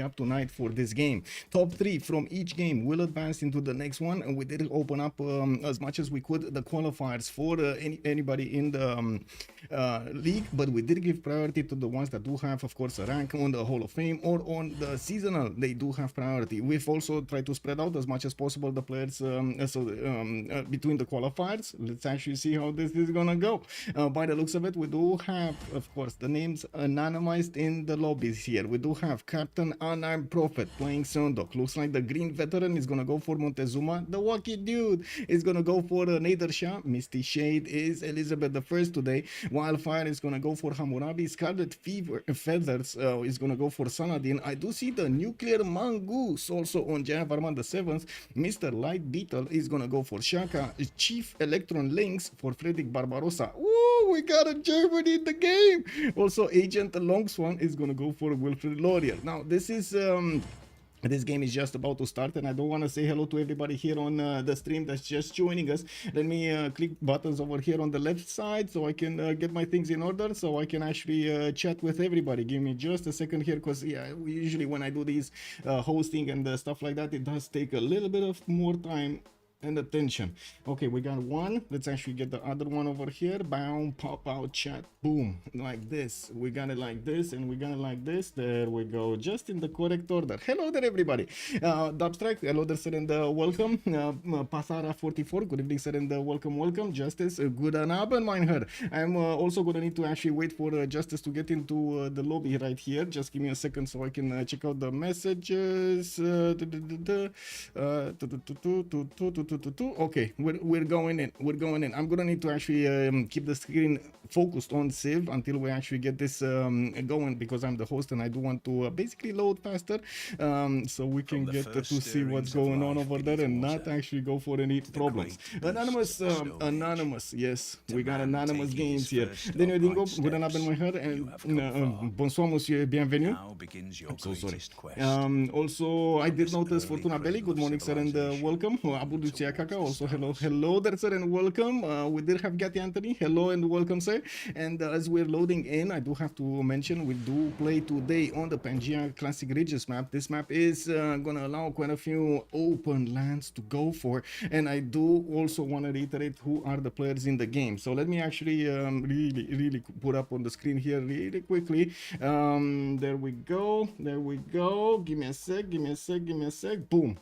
up tonight for this game. Top 3 from each game will advance into the next one, and we did open up as much as we could the qualifiers for anybody in the league, but we did give priority to the ones that do have, of course, a rank on the Hall of Fame or on the seasonal. They do have priority. We've also tried to spread out as much as possible the players between the qualifiers. Let's actually see how this is gonna go. By the looks of it, we do have, of course, the names anonymized in the lobbies here. We do have Captain Unarmed Prophet playing Sundok. Looks like the green veteran is gonna go for Montezuma. The Wacky Dude is gonna go for Nader Shah. Misty Shade is Elizabeth the First today. Wildfire is gonna go for Hammurabi. Scarlet Feathers is gonna go for Sanadin. I do see the Nuclear Mongoose also on Jav Arman the 7th. Mr. Light Beetle is gonna go for Shaka. Chief Electron Lynx for Fredrik Barbarossa. Woo, we got a German in the game. Also, Agent Longswan is gonna go for Wilfred Laurier. Now, this game is just about to start, and I don't want to say hello to everybody here on the stream that's just joining us. Let me click buttons over here on the left side so I can get my things in order, so I can actually chat with everybody. Give me just a second here, because yeah, usually when I do these hosting and stuff like that, it does take a little bit of more time and attention. Okay, we got one. Let's actually get the other one over here. Bound, pop out, chat, boom, like this. We got it like this, and we got it like this. There we go, just in the correct order. Hello there, everybody. Dubstrike, hello there, sir, and welcome. Pasara 44, good evening, sir, and welcome. Justice, good Abend, mein Herr. I'm also gonna need to actually wait for Justice to get into the lobby right here. Just give me a second so I can check out the messages. Okay, we're going in. I'm gonna need to actually keep the screen focused on Civ until we actually get this going, because I'm the host and I do want to basically load faster, so we can get to see what's going on over there and not actually go for any problems. Anonymous, yes, we got anonymous games here. Daniel Dingo, good Abend, mein Herr, and bonsoir, monsieur, bienvenue. I'm so sorry. Also, I did notice Fortuna Belli, good morning, sir, and welcome. Abu Lucia Kaka, also hello there, sir, and welcome. We did have Gatti Anthony, hello and welcome, sir. And as we're loading in, I do have to mention we do play today on the Pangea Classic Ridges map. This map is gonna allow quite a few open lands to go for, and I do also want to reiterate who are the players in the game. So let me actually really put up on the screen here really quickly. There we go. Give me a sec. Boom.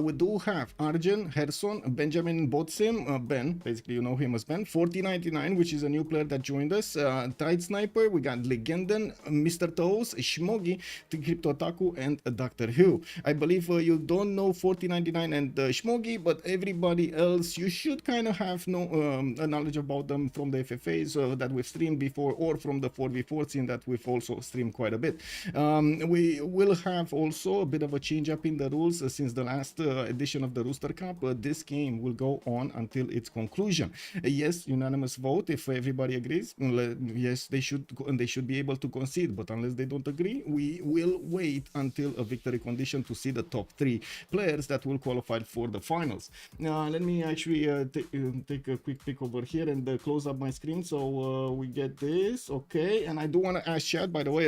We do have Arjen, Herson, Benjamin Botsim, Ben, basically you know him as Ben, 4099, which is a new player that joined us, Tide Sniper, we got Legenden, Mr. Toes, Shmogi, Crypto Otaku, and Dr. Who. I believe you don't know 4099 and Shmogi, but everybody else, you should kind of have a knowledge about them from the FFAs that we've streamed before, or from the 4v4 scene that we've also streamed quite a bit. We will have also a bit of a change up in the rules since the last edition of the Rooster Cup. This game will go on until its conclusion. Yes, unanimous vote if everybody agrees. Yes, they should be able to concede, but unless they don't agree, we will wait until a victory condition to see the top 3 players that will qualify for the finals. Let me actually take a quick pick over here and close up my screen so we get this. Okay, and I do want to ask chat, by the way,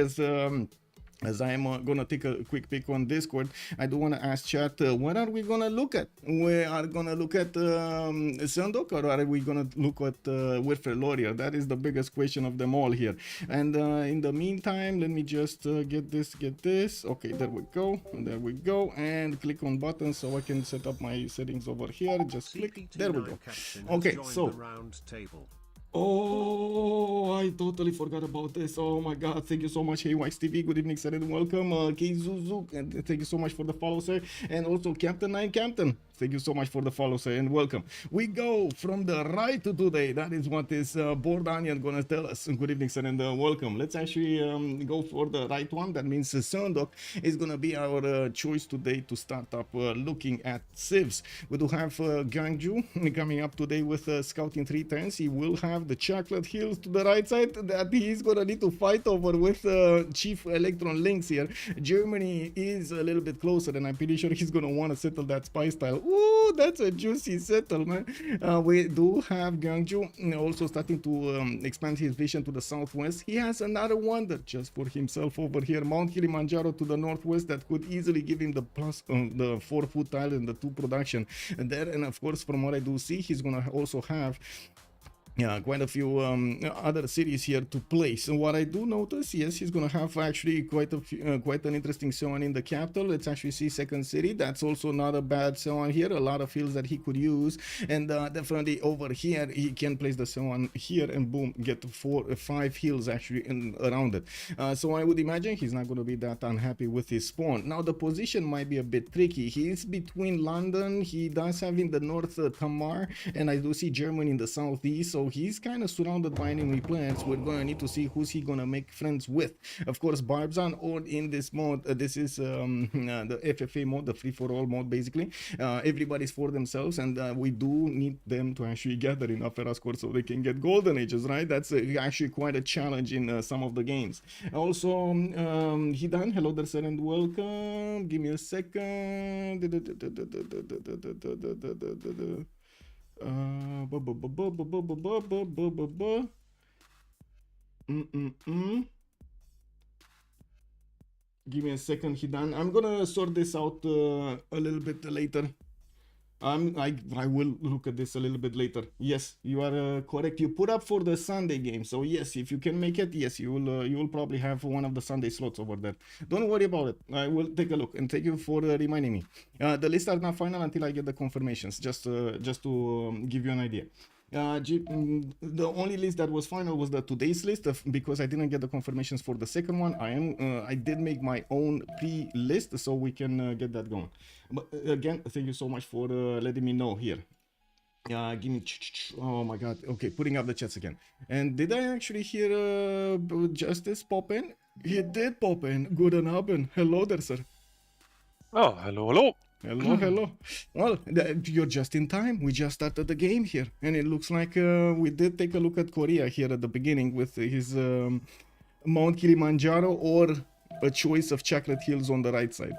as I am gonna take a quick pick on Discord, I do want to ask chat, what are we gonna look at? We are gonna look at Sundok, or are we gonna look at Wilfred Laurier? That is the biggest question of them all here. And in the meantime, let me just get this. Okay, there we go, and click on buttons so I can set up my settings over here. Just click, there we go. Okay, so oh, I totally forgot about this. Oh my god, thank you so much. Hey, TV, good evening, sir, and welcome. Kizuzu, and thank you so much for the follow, sir. And also Captain 9 Captain, thank you so much for the follow, sir, and welcome. We go from the right to today. That is what is Board Onion gonna tell us. Good evening, sir, and welcome. Let's actually go for the right one. That means Sundok is gonna be our choice today to start up looking at Civs. We do have Gangju coming up today with scouting 3 turns. He will have the chocolate hills to the right side that he's gonna need to fight over with Chief Electron Lynx here. Germany is a little bit closer, and I'm pretty sure he's gonna want to settle that spy style. Ooh, that's a juicy settlement. We do have Gyeongju also starting to expand his vision to the southwest. He has another wonder just for himself over here, Mount Kilimanjaro to the northwest, that could easily give him the plus the 4-foot tile and the 2 production there. And of course, from what I do see, he's gonna also have quite a few other cities here to place. And what I do notice, yes, he's gonna have actually quite an interesting zone in the capital. Let's actually see second city. That's also not a bad zone here. A lot of fields that he could use, and definitely over here he can place the zone here, and boom, get 5 hills actually around it. So I would imagine he's not gonna be that unhappy with his spawn. Now the position might be a bit tricky. He is between London. He does have in the north Tamar, and I do see Germany in the southeast. So he's kind of surrounded by enemy players. We're gonna need to see who's he gonna make friends with. Of course, Barbzan, or in this mode, this is the FFA mode, the free-for-all mode, basically. Everybody's for themselves, and we do need them to actually gather enough Era score so they can get golden ages, right? That's actually quite a challenge in some of the games. Also, Hidan, hello there, sir, and welcome. Give me a second. Give me a second, Hidan. I'm gonna sort this out a little bit later. I will look at this a little bit later. Yes, you are correct. You put up for the Sunday game, so yes, if you can make it, yes, you will probably have one of the Sunday slots over there. Don't worry about it. I will take a look, and thank you for reminding me. The lists are not final until I get the confirmations. Just to give you an idea. The only list that was final was the today's list because I didn't get the confirmations for the second one. I did make my own pre-list so we can get that going. But again, thank you so much for letting me know here. Give me, oh my god, okay, putting up the chats again. And did I actually hear Justice pop in? He did pop in. Good and hello there, sir. Oh, hello. Hello. Well, you're just in time. We just started the game here, and it looks like we did take a look at Korea here at the beginning with his Mount Kilimanjaro, or a choice of chocolate hills on the right side.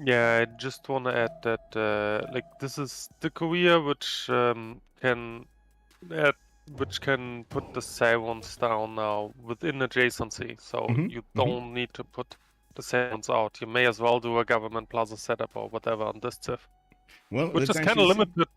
Yeah, I just want to add that like this is the Korea which can put the savants down now within adjacency, so you don't need to put the savants out. You may as well do a government plaza setup or whatever on this Civ. Well, which is kind of limited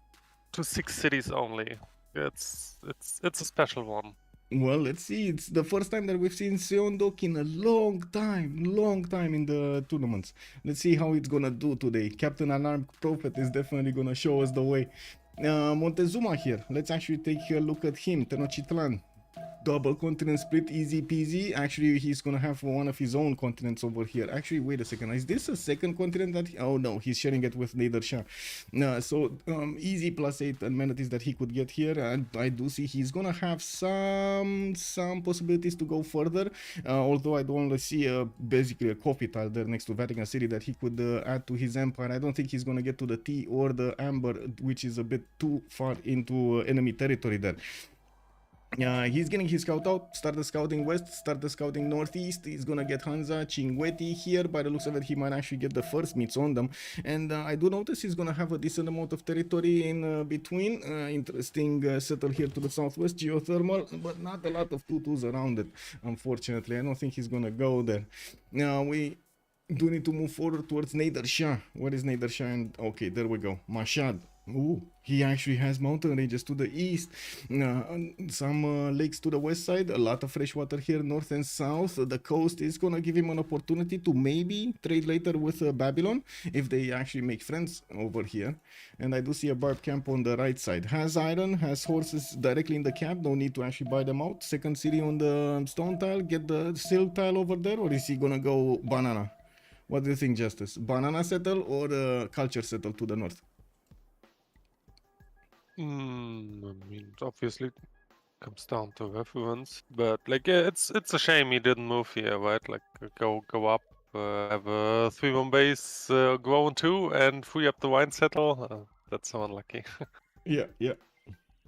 to 6 cities only. It's a special one. Well, let's see. It's the first time that we've seen Seondok in a long time in the tournaments. Let's see how it's gonna do today. Captain Unarmed Prophet is definitely gonna show us the way. Montezuma here. Let's actually take a look at him. Tenochtitlan. Double continent split, easy peasy. Actually, he's gonna have one of his own continents over here. Actually, wait a second. Is this a second continent that oh no, he's sharing it with Nader Shah. So easy +8 amenities that he could get here, and I do see he's gonna have some possibilities to go further. Although I don't only see basically a coffee tile there next to Vatican City that he could add to his empire. I don't think he's gonna get to the T or the Amber, which is a bit too far into enemy territory there. He's getting his scout out, start the scouting west, start the scouting northeast. He's gonna get Hansa, Chingweti here. By the looks of it, he might actually get the first meets on them. And I do notice he's gonna have a decent amount of territory in between. Interesting settle here to the southwest, geothermal, but not a lot of tutus around it, unfortunately. I don't think he's gonna go there. Now we do need to move forward towards Nader Shah. Where is Nader Shah? And okay, there we go. Mashhad. Ooh, he actually has mountain ranges to the east, some lakes to the west side, a lot of fresh water here north and south. The coast is gonna give him an opportunity to maybe trade later with Babylon if they actually make friends over here. And I do see a barb camp on the right side. Has iron, has horses directly in the camp, no need to actually buy them out. Second city on the stone tile, get the silk tile over there, or is he gonna go banana? What do you think, Justice? Banana settle or culture settle to the north? I mean, obviously, comes down to reference, but like, yeah, it's a shame he didn't move here, right? Like, go up, have a 3-1 base, grow on 2, and free up the wine settle. That's so unlucky. Yeah.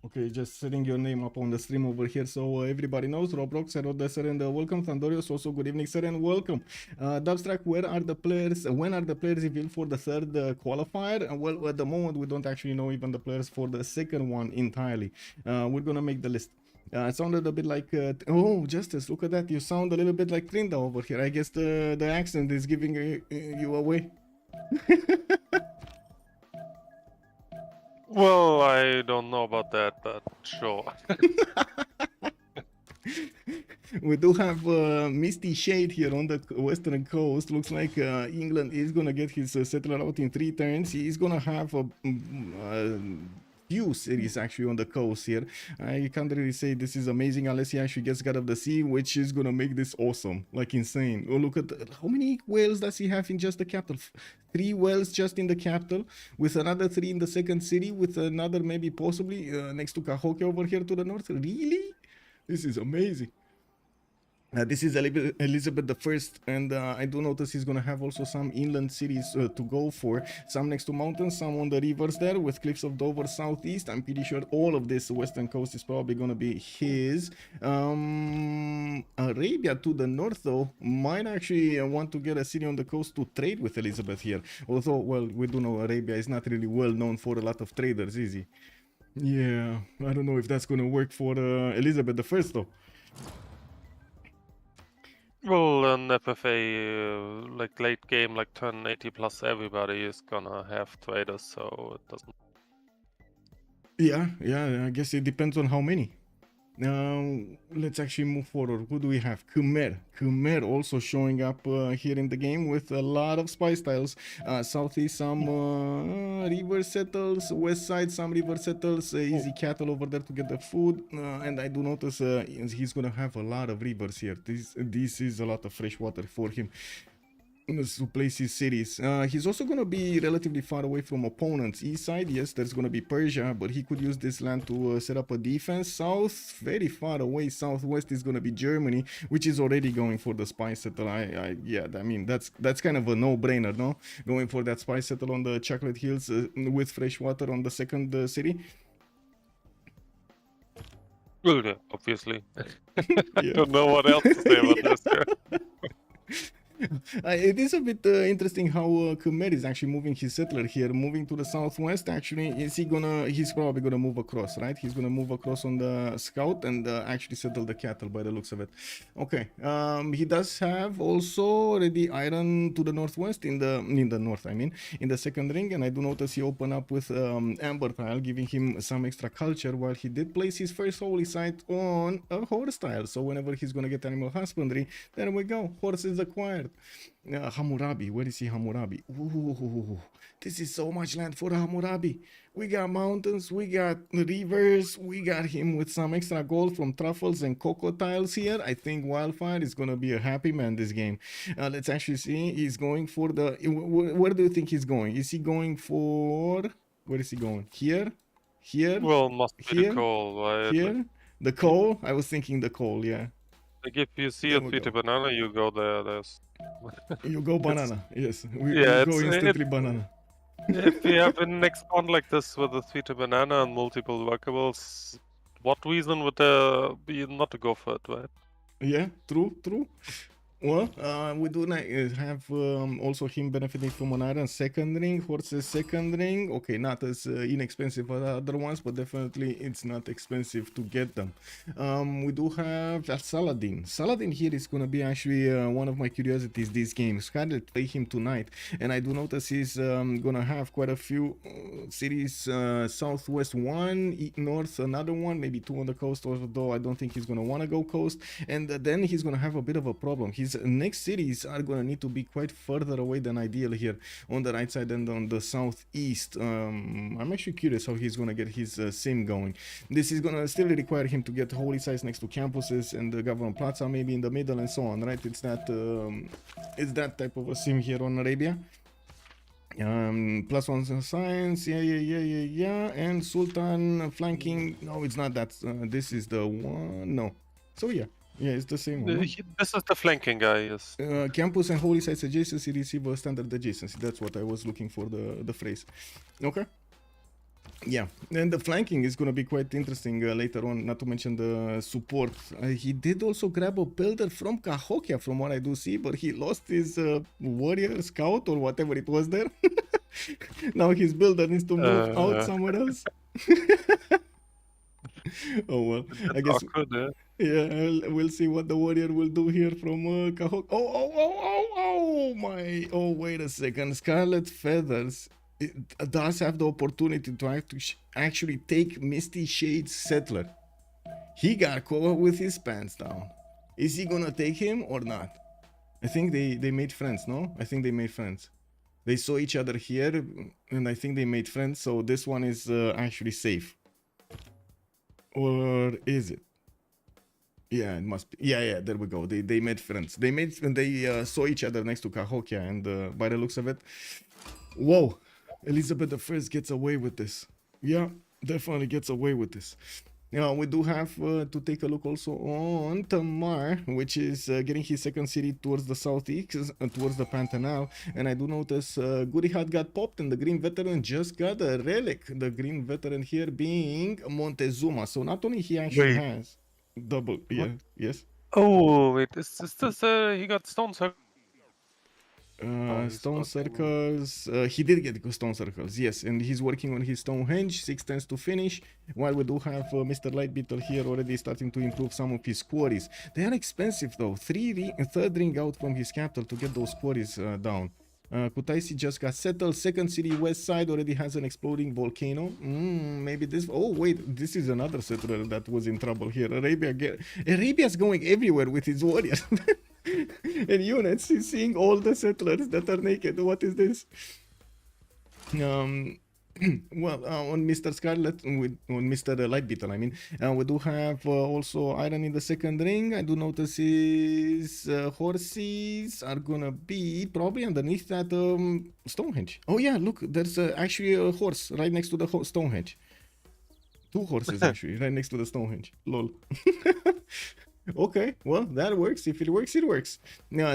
Okay, just setting your name up on the stream over here so everybody knows. Roblox, Sir, sir, and welcome. Thundorius, also good evening, sir, and welcome. Dubstrack, where are the players? When are the players revealed for the third qualifier? Well, at the moment, we don't actually know even the players for the second one entirely. We're gonna make the list. It sounded a bit like, oh, Justice, look at that. You sound a little bit like Trinda over here. I guess the accent is giving you away. Well, I don't know about that, but sure. We do have misty shade here on the western coast. Looks like England is gonna get his settler out in 3 turns. He is gonna have a few cities actually on the coast here. I can't really say this is amazing unless he actually gets God of the Sea, which is gonna make this awesome, like insane. Oh, look at how many whales does he have in just the capital? 3 whales just in the capital, with another 3 in the second city, with another maybe possibly next to Cahokia over here to the north. Really? This is amazing. This is Elizabeth I, and I do notice he's gonna have also some inland cities to go for. Some next to mountains, some on the rivers there, with cliffs of Dover southeast. I'm pretty sure all of this western coast is probably gonna be his. Arabia to the north, though, might actually want to get a city on the coast to trade with Elizabeth here. Although, well, we do know Arabia is not really well known for a lot of traders, is he? Yeah, I don't know if that's gonna work for Elizabeth I, though. Well, an FFA, like late game, like turn 80 plus, everybody is gonna have traders, so it doesn't. Yeah, I guess it depends on how many. Let's actually move forward. Who do we have? Khmer also showing up here in the game with a lot of spice tiles. Southeast, some river settles. West side, some river settles. Easy cattle over there to get the food. And I do notice he's gonna have a lot of rivers here. This is a lot of fresh water for him to place his cities. He's also going to be relatively far away from opponents. East side, yes, there's going to be Persia, but he could use this land to set up a defense. South, very far away. Southwest is going to be Germany, which is already going for the spice settle. Yeah, I mean, that's kind of a no-brainer, no? Going for that spice settle on the Chocolate Hills with fresh water on the second city. Well, yeah, obviously. I don't know what else to say about this. It is a bit interesting how Khmer is actually moving his settler here, moving to the southwest. Actually, he's probably gonna move across, right? He's gonna move across on the scout and actually settle the cattle by the looks of it. Okay, he does have also already iron to the northwest in the north, I mean, in the second ring, and I do notice he opened up with amber tile, giving him some extra culture, while he did place his first holy site on a horse tile. So whenever he's gonna get animal husbandry, there we go, horse is acquired. Hammurabi, where is he? Hammurabi. Ooh, this is so much land for Hammurabi. We got mountains, we got rivers, we got him with some extra gold from truffles and cocoa tiles here. I think Wildfire is gonna be a happy man this game. Let's actually see. He's going for the. Where do you think he's going? Is he going for? Where is he going? Here, here. Well, must be here, the coal, right? Here. Like, the coal. I was thinking the coal. Yeah. like if you see a sweet banana, you go there. There's. You go banana. Yes. We Yeah, go instantly banana. If you have a next pond like this with a sweet banana and multiple workables, what reason would there be not to go for it, right? Yeah, true. Well, we do have also him benefiting from an iron second ring, horses second ring. Okay, not as inexpensive as other ones, but definitely it's not expensive to get them. We do have Saladin. Saladin here is going to be actually one of my curiosities this game. Scarlet play him tonight, and I do notice he's going to have quite a few cities, southwest one, north another one, maybe 2 on the coast, although I don't think he's going to want to go coast, and then he's going to have a bit of a problem. His next cities are going to need to be quite further away than ideal here on the right side and on the southeast. I'm actually curious how he's going to get his sim going. This is going to still require him to get holy sites next to campuses and the government plaza maybe in the middle and so on, right? It's that type of a sim here on Arabia. +1 science, yeah, and Sultan flanking. No, it's not that. This is the one. No, so yeah, it's the same one. This is the flanking guy, yes. Campus and holy sites adjacency receive a standard adjacency. That's what I was looking for, the phrase. Okay. Yeah, and the flanking is going to be quite interesting later on, not to mention the support. He did also grab a builder from Cahokia, from what I do see, but he lost his warrior scout or whatever it was there. Now his builder needs to move out somewhere else. Oh well, I That's guess, awkward, yeah. yeah, we'll see what the warrior will do here from Cahokia. Oh my, oh wait a second, Scarlet Feathers does have the opportunity to actually take Misty Shade's settler. He got caught with his pants down. Is he gonna take him or not? I think they made friends, no? I think they made friends. They saw each other here, and I think they made friends, so this one is actually safe. Or is it? Yeah, it must be. Yeah, there we go. They made friends. They saw each other next to Cahokia, and by the looks of it, whoa, Elizabeth I gets away with this. Yeah, definitely gets away with this. Now we do have to take a look also on Tamar, which is getting his second city towards the southeast, towards the Pantanal. And I do notice Goody Hat got popped and the Green Veteran just got a relic. The Green Veteran here being Montezuma. So not only he actually Wait. has double, yeah, yes. Oh, wait, is this, he got stone circle? He's Stone working. circles. He did get stone circles, yes, and he's working on his Stonehenge. 6 turns to finish. While we do have Mr. Light Beetle here already starting to improve some of his quarries. They are expensive though. Third ring out from his capital to get those quarries down. Kutaisi just got settled. Second city west side already has an exploding volcano. Maybe this. Oh wait, this is another settler that was in trouble here. Arabia's going everywhere with his warriors. And units, he's seeing all the settlers that are naked. What is this? Well, on Mr. Scarlet, on Mr. Light Beetle, I mean, we do have also Iron in the second ring. I do notice his horses are gonna be probably underneath that Stonehenge. Oh yeah, look, there's actually a horse right next to the Stonehenge. 2 horses actually right next to the Stonehenge. Lol. Okay, well, that works. If it works, it works.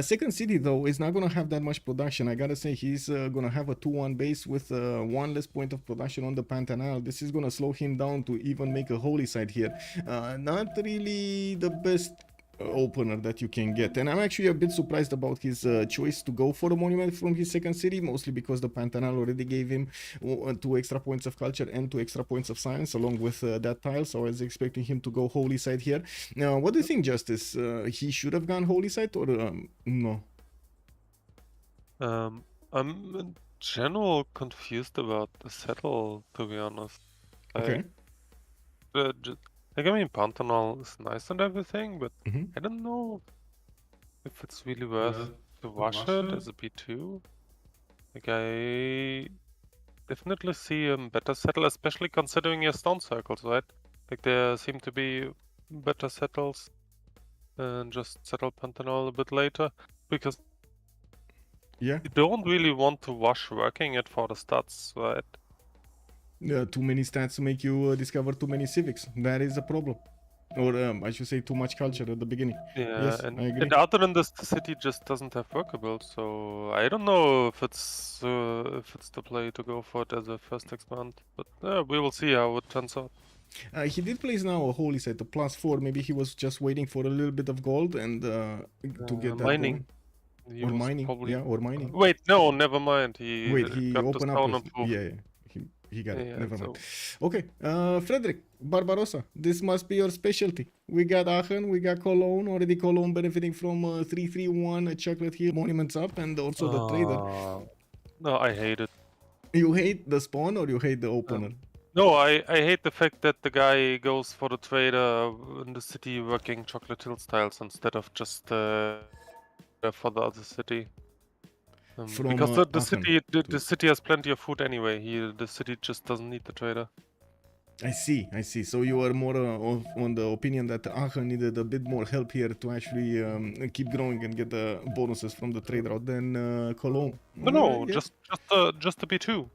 Second city, though, is not going to have that much production. I gotta say, he's going to have a 2-1 base with 1 less point of production on the Pantanal. This is going to slow him down to even make a holy site here. Not really the best opener that you can get, and I'm actually a bit surprised about his choice to go for a monument from his second city, mostly because the Pantanal already gave him 2 extra points of culture and 2 extra points of science along with that tile, so I was expecting him to go holy site here. Now, what do you think, Justice? He should have gone holy site or no? I'm in general confused about the settle, to be honest. Okay. Like, I mean, Pantanal is nice and everything, but Mm-hmm. I don't know if it's really worth to wash it as a B2. Like, I definitely see a better settle, especially considering your stone circles, right? Like, there seem to be better settles and just settle Pantanal a bit later, because Yeah. you don't really want to wash working it for the stats, right? Too many stats make you discover too many civics. That is a problem. Or I should say too much culture at the beginning. Yeah, Yes, and, I agree. and other than this, the city just doesn't have workable, so I don't know if it's the play to go for it as a first expand, but we will see how it turns out. He did place now a holy site, a +4. Maybe he was just waiting for a little bit of gold and to get that mining. going. Or mining, probably... yeah, or mining. Wait, no, never mind. He got opened the up. stone approved. Yeah, he got it. Never mind. So... Okay, Frederick Barbarossa, this must be your specialty. We got Aachen, we got Cologne. Already Cologne benefiting from 3-3-1 chocolate hill monuments up, and also the trader. No, I hate it. You hate the spawn or you hate the opener? No, I hate the fact that the guy goes for the trader in the city working chocolate hill styles instead of just for the other city. Because the city has plenty of food anyway. The city just doesn't need the trader. I see. So you are more on the opinion that Aachen needed a bit more help here to actually keep growing and get the bonuses from the trade route than Cologne. No, yeah. just the B2.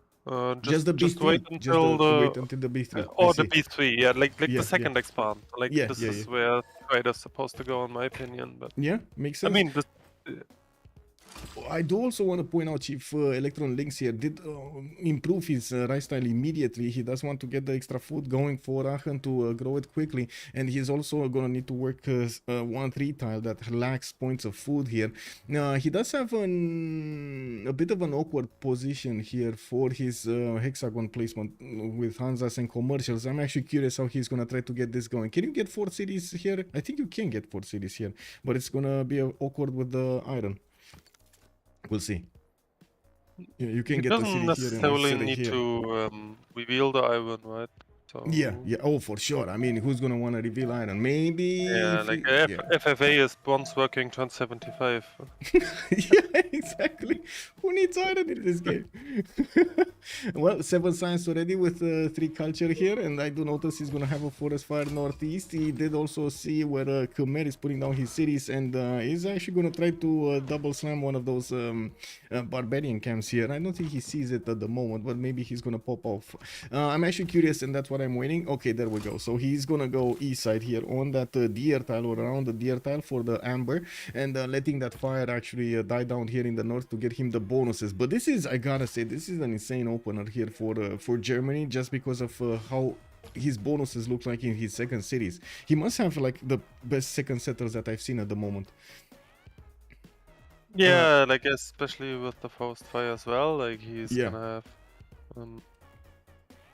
Just the B3. Just wait until the B3. Or the B3, yeah, like the second expand. Like this is where trader's supposed to go, in my opinion. But yeah, makes sense. I mean, I do also want to point out Chief Electron Links here did improve his rice style immediately. He does want to get the extra food going for Aachen to grow it quickly, and he's also going to need to work 1-3 tile that lacks points of food here. He does have a bit of an awkward position here for his hexagon placement with Hansas and commercials. I'm actually curious how he's going to try to get this going. Can you get 4 cities here? I think you can get 4 cities here, but it's going to be awkward with the iron. We'll see. You can get the city here. Doesn't necessarily need to reveal the iron, right? So... Yeah. Oh, for sure. I mean, who's gonna want to reveal iron? Maybe. Yeah, like FFA is bronze working turn 75. Yeah, exactly. Who needs iron in this game? Well, 7 science already with 3 culture here, and I do notice he's gonna have a forest fire northeast. He did also see where Khmer is putting down his cities, and he's actually gonna try to double slam one of those barbarian camps here. I don't think he sees it at the moment, but maybe he's gonna pop off. I'm actually curious, and that's what I'm waiting. Okay, there we go. So he's gonna go east side here on that deer tile, or around the deer tile for the amber, and letting that fire actually die down here in the north to get him the bonuses. But this is, I gotta say, this is an insane opener here for Germany, just because of how his bonuses look like in his second cities. He must have like the best second setters that I've seen at the moment. Yeah, like especially with the forest fire as well. Like he's gonna have.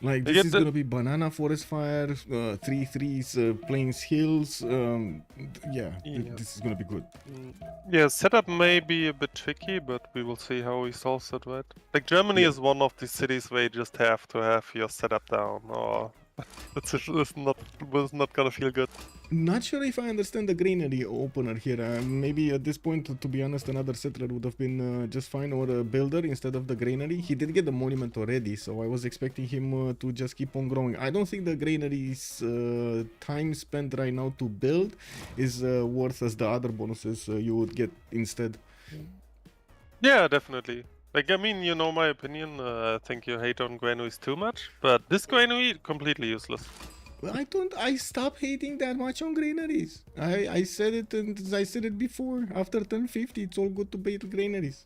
Like this is gonna be banana forest fire, 3/3s, plains hills. This is gonna be good. Yeah, setup may be a bit tricky, but we will see how he solves it, right? Like Germany is one of these cities where you just have to have your setup down, or it's not gonna feel good. Not sure if I understand the granary opener here. Maybe at this point, to be honest, another settler would have been just fine, or a builder instead of the granary. He did get the monument already, so I was expecting him to just keep on growing. I don't think the granary's time spent right now to build is worth as the other bonuses you would get instead. Yeah, definitely. Like, I mean, you know my opinion. I think you hate on granaries too much, but this granary completely useless. I stop hating that much on granaries. I said it, and I said it before. After 1050, it's all good to bait granaries.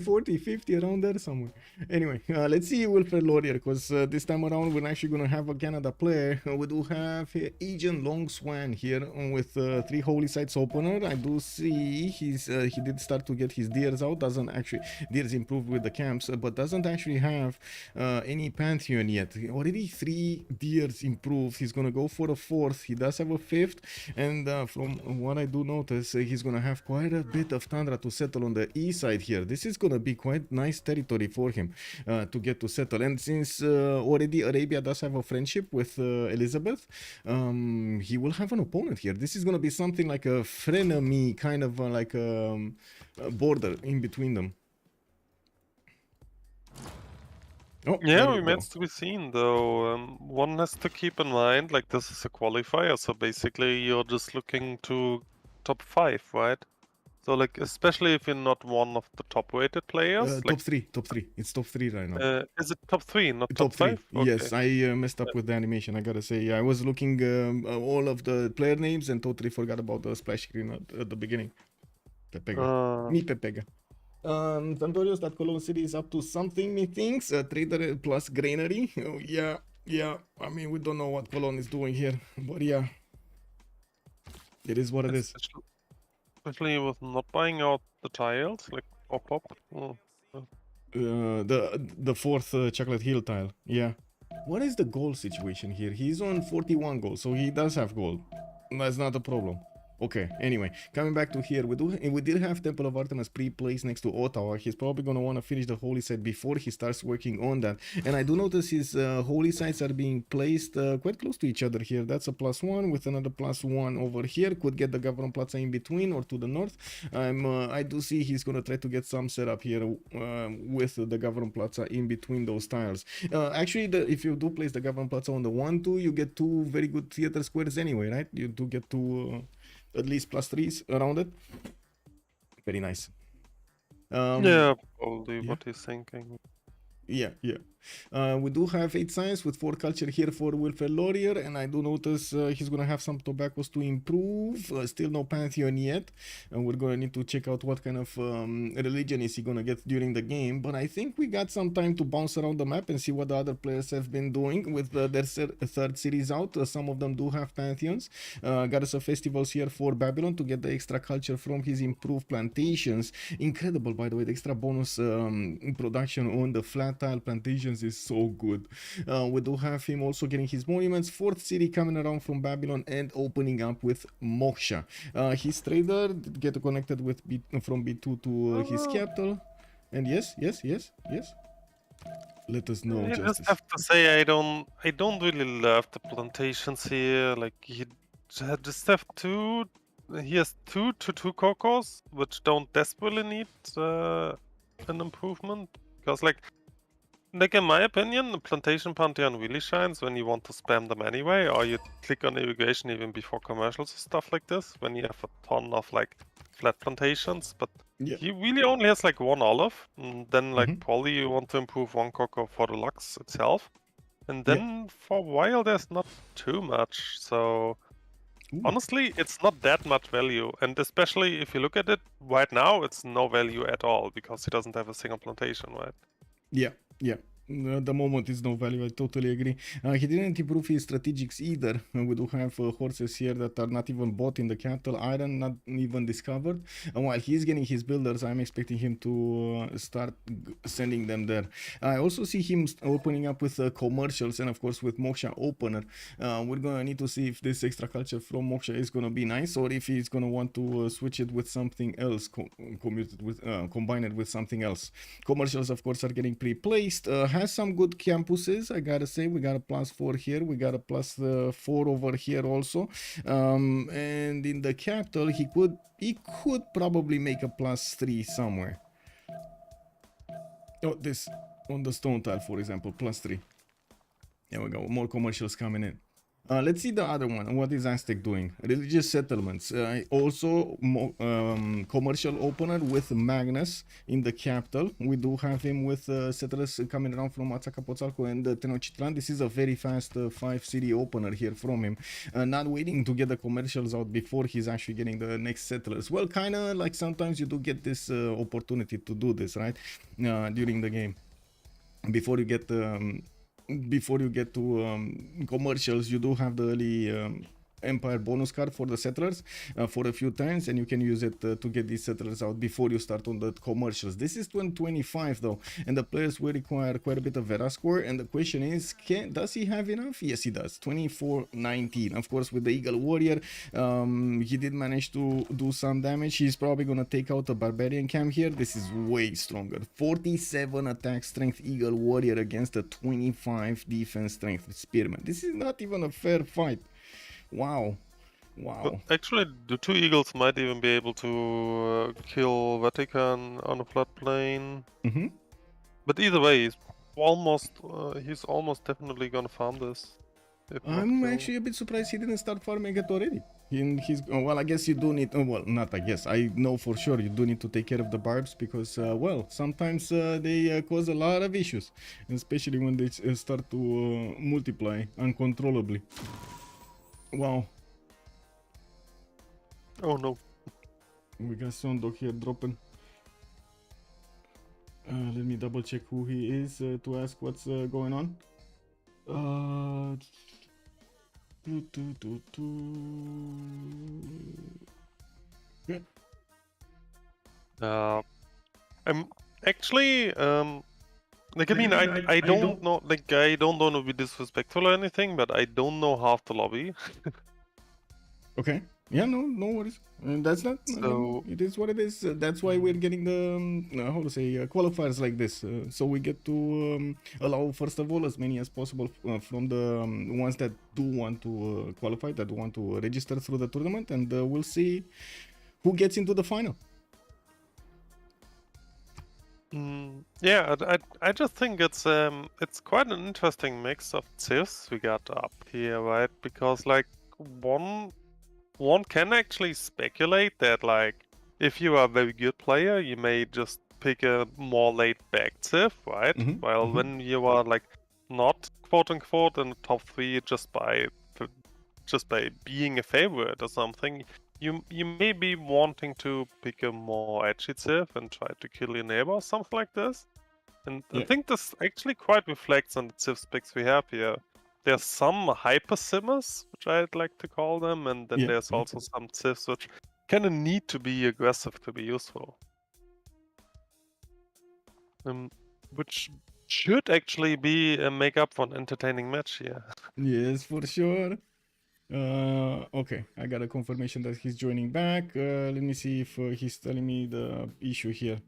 40, 50, around there somewhere. Anyway, let's see Wilfred Laurier, because this time around we're actually going to have a Canada player. We do have Agent Long Swan here with 3 holy sites opener. I do see he did start to get his deers out. Deers improved with the camps, but doesn't actually have any Pantheon yet. Already 3 deers improved. He's going to go for a 4th. He does have a 5th, and from what I do notice, he's going to have quite a bit of Tundra to settle on the east side here. This is going to be quite nice territory for him to get to settle. And since already Arabia does have a friendship with Elizabeth, he will have an opponent here. This is going to be something like a frenemy, kind of like a border in between them. Oh, yeah, remains to be seen though. One has to keep in mind, like, this is a qualifier, so basically you're just looking to top 5, right? So, like, especially if you're not one of the top-rated players. Top 3. It's top 3 right now. Is it top 3, not top 5? Okay. Yes, I messed up with the animation, I gotta say. I was looking all of the player names and totally forgot about the splash screen at the beginning. Pepega. Me Pepega. Santorius, that Cologne City is up to something, methinks. Trader plus granary. Oh, yeah. I mean, we don't know what Cologne is doing here, but yeah. It is what it is. Especially with not buying out the tiles, like pop. The 4th Chocolate Hill tile. Yeah. What is the goal situation here? He's on 41 goals, so he does have gold. That's not a problem. Okay, anyway, coming back to here, we did have Temple of Artemis pre-placed next to Ottawa. He's probably going to want to finish the holy site before he starts working on that. And I do notice his holy sites are being placed quite close to each other here. That's a +1 with another +1 over here. Could get the Government Plaza in between or to the north. I do see he's going to try to get some setup here with the Government Plaza in between those tiles. Actually, if you do place the Government Plaza on the 1-2, you get 2 very good theater squares anyway, right? You do get 2... at least +3s around it. Very nice. Yeah, probably what he's thinking. Yeah. We do have 8 science with 4 culture here for Wilfred Laurier, and I do notice he's gonna have some tobaccos to improve. Still no Pantheon yet, and we're gonna need to check out what kind of religion is he gonna get during the game. But I think we got some time to bounce around the map and see what the other players have been doing with their third series out. Some of them do have Pantheons. Got us a festivals here for Babylon to get the extra culture from his improved plantations. Incredible, by the way, the extra bonus production on the flat tile plantations is so good. We do have him also getting his monuments, 4th city coming around from Babylon and opening up with Moksha. His trader did get connected with from B2 to his capital. And yes. Let us know, I Justice. just have to say I don't really love the plantations here. Like he just have two. He has 2 cocos, which don't desperately need an improvement. Because like in my opinion, the plantation pantheon really shines when you want to spam them anyway, or you click on irrigation even before commercials or stuff like this. When you have a ton of like flat plantations, but he really only has like 1 olive, and then like probably you want to improve 1 cocoa for the Lux itself, and then for a while there's not too much. So honestly, it's not that much value, and especially if you look at it right now, it's no value at all because he doesn't have a single plantation, right? Yeah. At the moment is no value, I totally agree. He didn't improve his strategics either. We do have horses here that are not even bought in the capital, iron not even discovered. And while he's getting his builders, I'm expecting him to start sending them there. I also see him opening up with commercials and of course with Moksha opener. We're gonna need to see if this extra culture from Moksha is gonna be nice or if he's gonna want to switch it with something else, combine it with something else. Commercials of course are getting pre-placed. Has some good campuses, I gotta say. We got a +4 here, we got a +4 over here also, and in the capital he could probably make a +3 somewhere. Oh, this on the stone tile, for example, +3. There we go, more commercials coming in. Let's see the other one. What is Aztec doing? Religious settlements. Also, commercial opener with Magnus in the capital. We do have him with settlers coming around from Azcapotzalco and Tenochtitlan. This is a very fast 5-city opener here from him. Not waiting to get the commercials out before he's actually getting the next settlers. Well, kind of like sometimes you do get this opportunity to do this, right? During the game. Before you get to commercials, you do have the early Empire bonus card for the settlers for a few turns, and you can use it to get these settlers out before you start on the commercials. This is 2025 though, and the players will require quite a bit of Vera score, and the question is, does he have enough? Yes, he does. 2419. Of course, with the Eagle Warrior, he did manage to do some damage. He's probably gonna take out a Barbarian camp here. This is way stronger. 47 attack strength Eagle Warrior against a 25 defense strength Spearman. This is not even a fair fight. Wow. But actually, the 2 eagles might even be able to kill Vatican on a floodplain. But either way, he's almost definitely gonna farm this. I'm actually a bit surprised he didn't start farming it already. Well, I guess you do need, well, not I guess, I know for sure you do need to take care of the barbs because, well, sometimes they cause a lot of issues, especially when they start to multiply uncontrollably. Wow. Oh no. We got Sondok here dropping. Let me double check who he is to ask what's going on. Yeah. I'm actually like I mean I don't know, like I don't want to be disrespectful or anything, but I don't know half the lobby. Okay. Yeah, no worries. And that's not. So it is what it is. That's why we're getting the how to say qualifiers like this. So we get to allow first of all as many as possible from the ones that do want to qualify, that want to register through the tournament, and we'll see who gets into the final. Yeah, I just think it's quite an interesting mix of civs we got up here, right? Because like one can actually speculate that like if you are a very good player, you may just pick a more laid-back Civ, right? While when you are like not quote-unquote in the top 3 just by being a favorite or something, you may be wanting to pick a more edgy Civ and try to kill your neighbor or something like this. And I think this actually quite reflects on the Civ specs we have here. There's some hyper simmers, which I'd like to call them, and then there's also some Civs which kind of need to be aggressive to be useful. Which should actually be a make up for an entertaining match here. Yes, for sure. Okay, I got a confirmation that he's joining back. Let me see if he's telling me the issue here.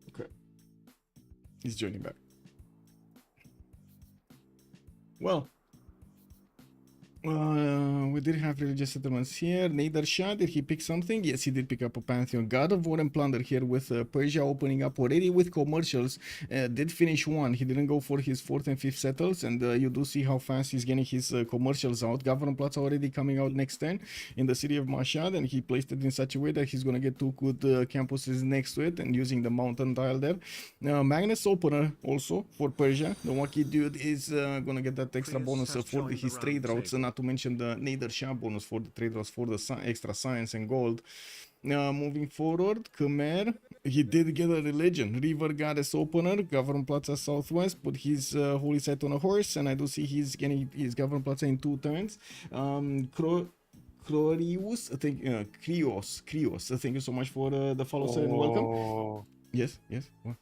Okay, he's joining back. Well, we did have religious settlements here. Neither Shah, did he pick something? Yes, he did pick up a Pantheon. God of War and Plunder here with Persia opening up already with commercials. Did finish one. He didn't go for his 4th and 5th settles, and you do see how fast he's getting his commercials out. Governplatz already coming out next turn in the city of Mashhad, and he placed it in such a way that he's gonna get 2 good campuses next to it and using the mountain tile there. Magnus Opener also for Persia. The Wacky dude is gonna get that extra bonus for his trade routes, not to mention the Nader Shah bonus for the trade routes for the extra science and gold. Moving forward, Khmer, he did get a religion. River Goddess Opener, Government Plaza Southwest, put his holy site on a horse, and I do see he's getting his Government Plaza in 2 turns. Crorius, I think, Krios, thank you so much for the follow, sir, and welcome. Yes. What?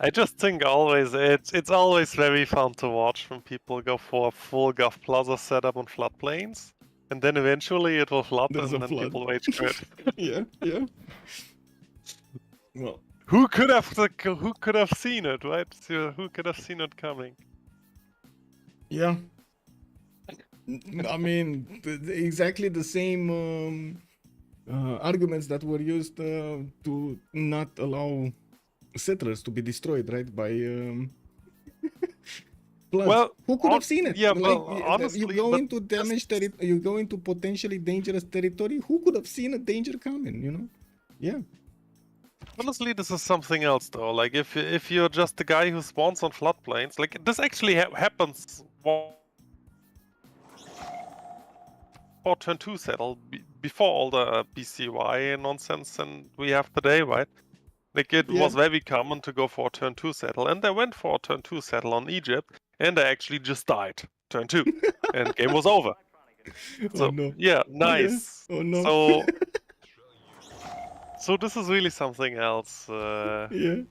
I just think always it's always very fun to watch when people go for a full Gov Plaza setup on floodplains, and then eventually it will flood, and then people rage quit. Yeah. Well, who could have seen it, right? Who could have seen it coming? Yeah. I mean, exactly the same arguments that were used to not allow settlers to be destroyed, right? By well, who could have seen it? Yeah, like, well, honestly, you go into damaged territory, you go into potentially dangerous territory. Who could have seen a danger coming? You know? Yeah. Honestly, this is something else, though. Like, if you're just the guy who spawns on floodplains, like this actually happens for turn 2 settle before all the BCY nonsense and we have today, right? Like it was very common to go for a turn 2 settle, and they went for a turn 2 settle on Egypt, and they actually just died turn 2, and game was over. So oh, no. Yeah, nice. Yeah. Oh no. So this is really something else. Yeah.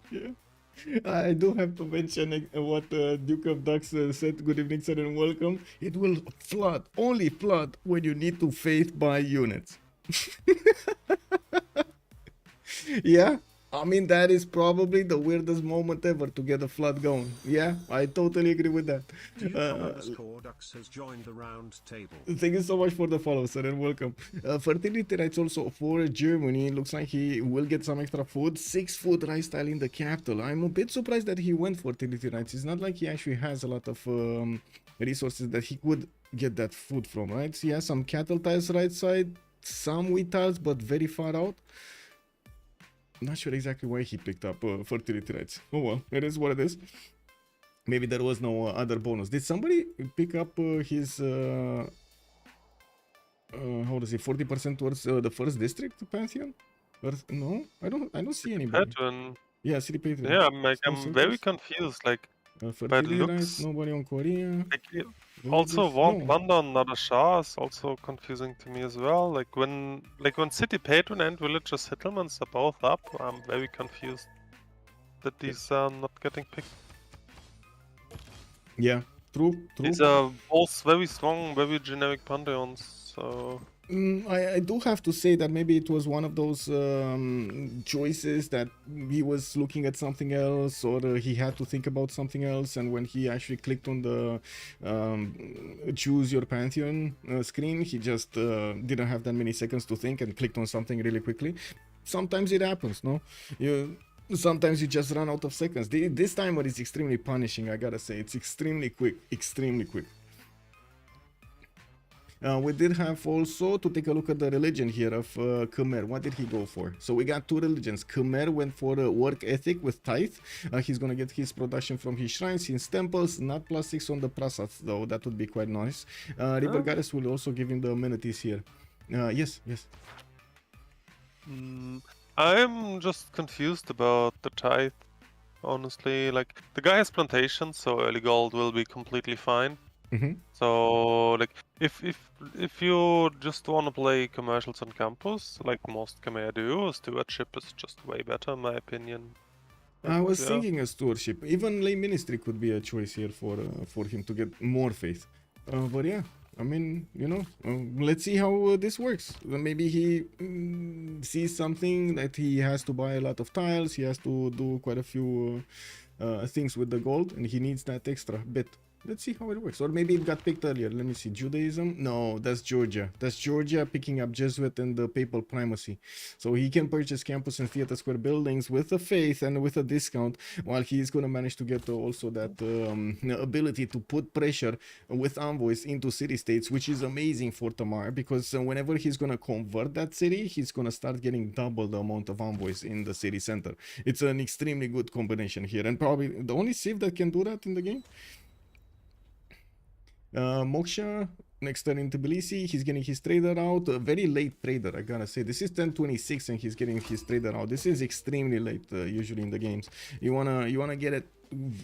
I do have to mention what Duke of Ducks said. Good evening, sir, and welcome. It will only flood when you need to faith buy units. Yeah, I mean, that is probably the weirdest moment ever to get a flood going. Yeah, I totally agree with that. Has joined the round table. Thank you so much for the follow, sir, and welcome. Fertility rights also for Germany. Looks like he will get some extra food. 6 food rice tile in the capital. I'm a bit surprised that he went for fertility rights. It's not like he actually has a lot of resources that he could get that food from, right? So he has some cattle tiles right side, some wheat tiles, but very far out. Not sure exactly why he picked up fertility rights. Oh well, it is what it is. Maybe there was no other bonus. Did somebody pick up his how does it 40% towards the first district Pantheon? Or, no, I don't see anybody. Patron. Yeah, city patron. Yeah, I'm very confused. Like, fertility rights, nobody on Korea. Like, also, one plunder on another Shah is also confusing to me as well. Like when city patron and villager settlements are both up, I'm very confused that these are not getting picked. Yeah, true. These are both very strong, very generic pantheons. So I do have to say that maybe it was one of those choices that he was looking at something else, or he had to think about something else, and when he actually clicked on the choose your Pantheon screen, he just didn't have that many seconds to think and clicked on something really quickly. Sometimes it happens, no? Sometimes you just run out of seconds. This timer is extremely punishing, I gotta say. It's extremely quick. We did have also to take a look at the religion here of Khmer. What did he go for? So we got two religions. Khmer went for work ethic with tithe. He's gonna get his production from his shrines, his temples, not +6 on the prasads though. That would be quite nice. River Goddess will also give him the amenities here. Yes. I'm just confused about the tithe, honestly. Like, the guy has plantations, so early gold will be completely fine. So, like, if you just want to play commercials on campus, like most Khmer do, stewardship is just way better, in my opinion. I was Yeah. thinking a stewardship. Even lay ministry could be a choice here for him to get more faith. But yeah, I mean, you know, let's see how this works. Maybe he sees something that he has to buy a lot of tiles. He has to do quite a few things with the gold, and he needs that extra bit. Let's see how it works. Or maybe it got picked earlier. Let me see. Judaism? No, that's Georgia. That's Georgia picking up Jesuit and the papal primacy. So he can purchase campus and theater square buildings with a faith and with a discount, while he's going to manage to get also that ability to put pressure with envoys into city-states, which is amazing for Tamar, because whenever he's going to convert that city, he's going to start getting double the amount of envoys in the city center. It's an extremely good combination here, and probably the only Civ that can do that in the game. Moksha, next turn in Tbilisi, he's getting his trader out. A very late trader, I gotta say. This is 10:26 and he's getting his trader out. This is extremely late, usually in the games. You wanna get it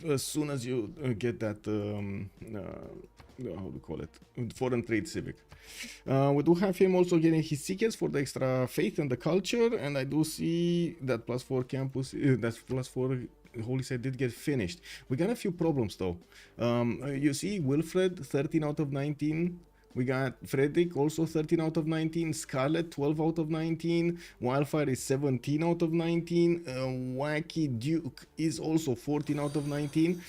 as soon as you get that, how do you call it? Foreign trade civic. We do have him also getting his seekers for the extra faith and the culture, and I do see that +4 campus, that's +4 Holy Site did get finished. We got a few problems though. You see Wilfred 13 out of 19. We got Frederick also 13 out of 19. Scarlet 12 out of 19. Wildfire is 17 out of 19. Wacky Duke is also 14 out of 19.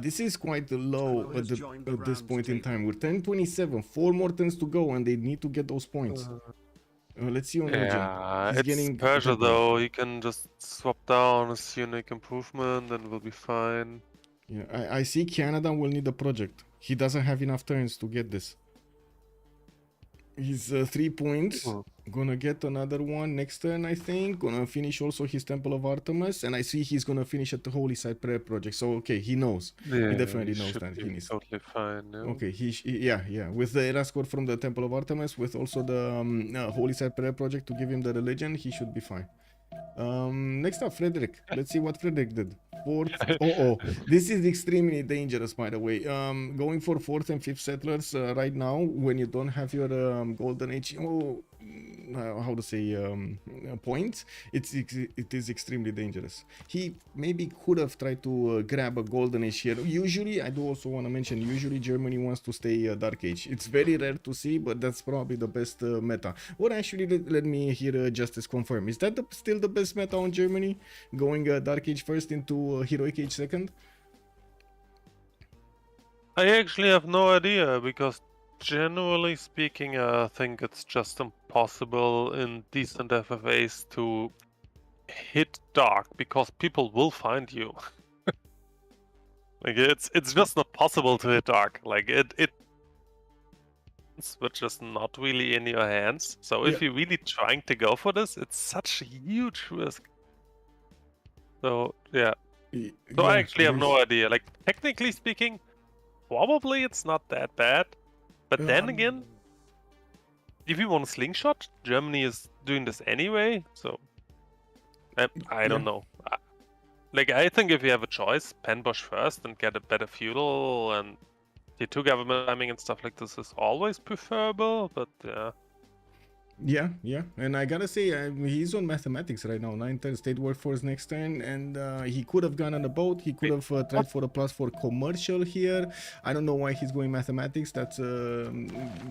This is quite low at this point in time. We're 10:27. 4 more turns to go and they need to get those points. Let's see on Legion. Yeah, He's it's getting Persia peppered. though. He can just swap down his unique improvement and we'll be fine. Yeah, I see Canada will need a project. He doesn't have enough turns to get this. He's 3 points. Gonna get another one next turn, I think. Gonna finish also his Temple of Artemis. And I see he's gonna finish at the Holy Site Prayer Project. So, okay, he knows. Yeah, He definitely knows should that. be He needs. totally fine. Yeah. Okay, yeah. With the era score from the Temple of Artemis, with also the Holy Site Prayer Project to give him the religion, he should be fine. Next up, Frederick. Let's see what Frederick did. Fourth. This is extremely dangerous, by the way. Going for 4th and 5th settlers right now, when you don't have your golden age, how to say, points, it is extremely dangerous. He maybe could have tried to grab a golden age here. Usually, I do also want to mention, usually Germany wants to stay dark age. It's very rare to see, but that's probably the best meta. Or actually, let me hear Justice confirm. Is that still the best meta on Germany? Going dark age first into heroic age second? I actually have no idea because generally speaking, I think it's just impossible in decent FFAs to hit dark because people will find you. Like it's just not possible to hit dark. Like it's just not really in your hands. So if you're really trying to go for this, it's such a huge risk. So yeah. So I actually have no idea. Like technically speaking, probably it's not that bad. But then again, if you want a slingshot, Germany is doing this anyway. So I don't know. Like I think if you have a choice, Penbosch first and get a better feudal and T2 government timing and stuff like this is always preferable. But yeah, and I gotta say, he's on mathematics right now. 9-10 state workforce next turn, and he could have gone on a boat. He could have tried for a +4 commercial here. I don't know why he's going mathematics. That's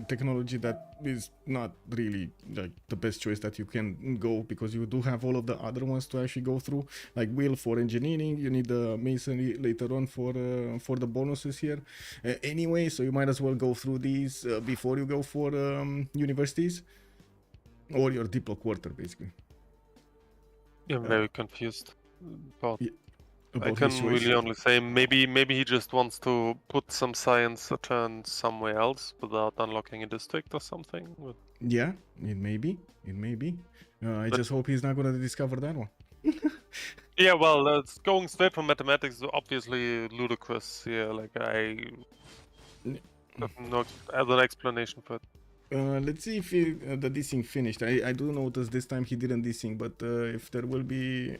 technology that is not really like the best choice that you can go, because you do have all of the other ones to actually go through, like Will for engineering. You need the masonry later on for the bonuses here. Anyway, so you might as well go through these before you go for universities. Or your Diplo quarter, basically. I'm very confused about I about his can choice. really only say maybe he just wants to put some science turn somewhere else without unlocking a district or something. Yeah, it may be. It may be. I But- just hope he's not gonna discover that one. Yeah, well, it's going straight from mathematics is obviously ludicrous here. Like I got no other explanation for it. Let's see if the desync finished. I do notice this time he didn't desync, but if there will be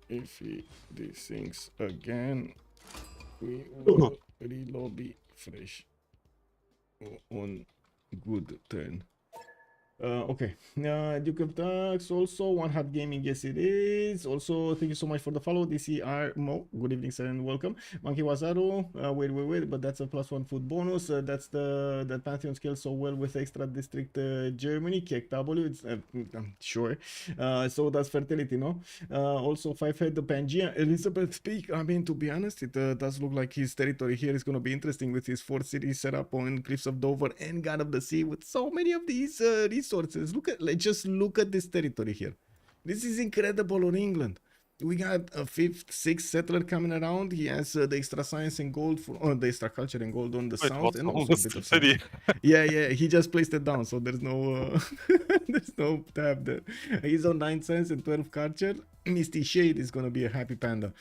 if he desyncs again, we will relobby fresh on good turn. Okay. Duke of Ducks also one hot gaming. Yes, it is. Also, thank you so much for the follow. DCR Mo. Good evening, sir, and welcome. Monkey Wazaru. Wait. But that's a +1 food bonus. That's that Pantheon scales so well with extra district Germany. Kek W. It's I'm sure. So that's fertility, no? Also 5-head the Pangea. Elizabeth Peak. I mean, to be honest, it does look like his territory here is gonna be interesting with his 4 cities set up on Cliffs of Dover and God of the Sea with so many of these resources. Just look at this territory here. This is incredible on England. We got a 5th, 6th settler coming around. He has the extra science and gold for the extra culture and gold on the Wait, south, what's and wrong also a with bit the of city? science. Yeah. He just placed it down, so there's no there's no tab there. He's on 9 science and 12 culture. Misty Shade is gonna be a happy panda.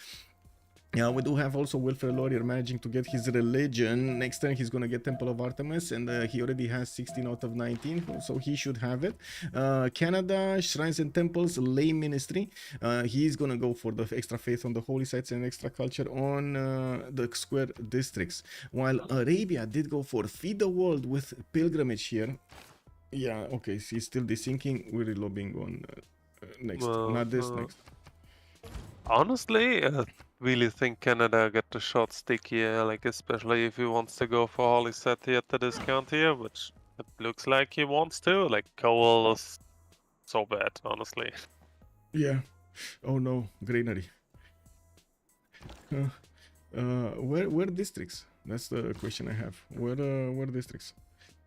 Yeah, we do have also Wilfred Laurier managing to get his religion. Next turn he's gonna get Temple of Artemis, and he already has 16 out of 19, so he should have it. Canada, Shrines and Temples, Lay Ministry. He's gonna go for the extra faith on the holy sites and extra culture on the square districts. While Arabia did go for Feed the World with Pilgrimage here. Yeah, okay, he's still desyncing. We're lobbying on next, not this, next. Honestly, I really think Canada got the short stick here, like especially if he wants to go for Holy Set here at the discount here, which it looks like he wants to. Like Cowell is so bad, honestly. Yeah. Oh no, granary. Where districts? That's the question I have. Where districts?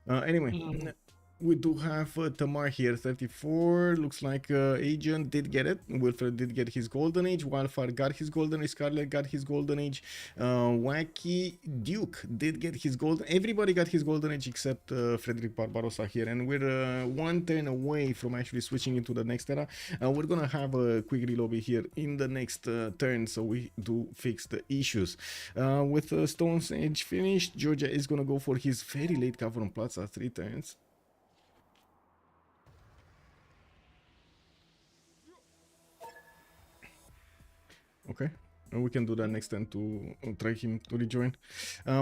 Anyway, we do have Tamar here, 34. Looks like Agent did get it. Wilfred did get his golden age. Wildfire got his golden age. Scarlet got his golden age. Wacky Duke did get his golden. Everybody got his golden age except Frederick Barbarossa here, and we're 1 turn away from actually switching into the next era. We're gonna have a quick relobby here in the next turn, so we do fix the issues. With Stone's Age finished, Georgia is gonna go for his very late cover on Plaza 3 turns. Okay, and we can do that next time to try him to rejoin.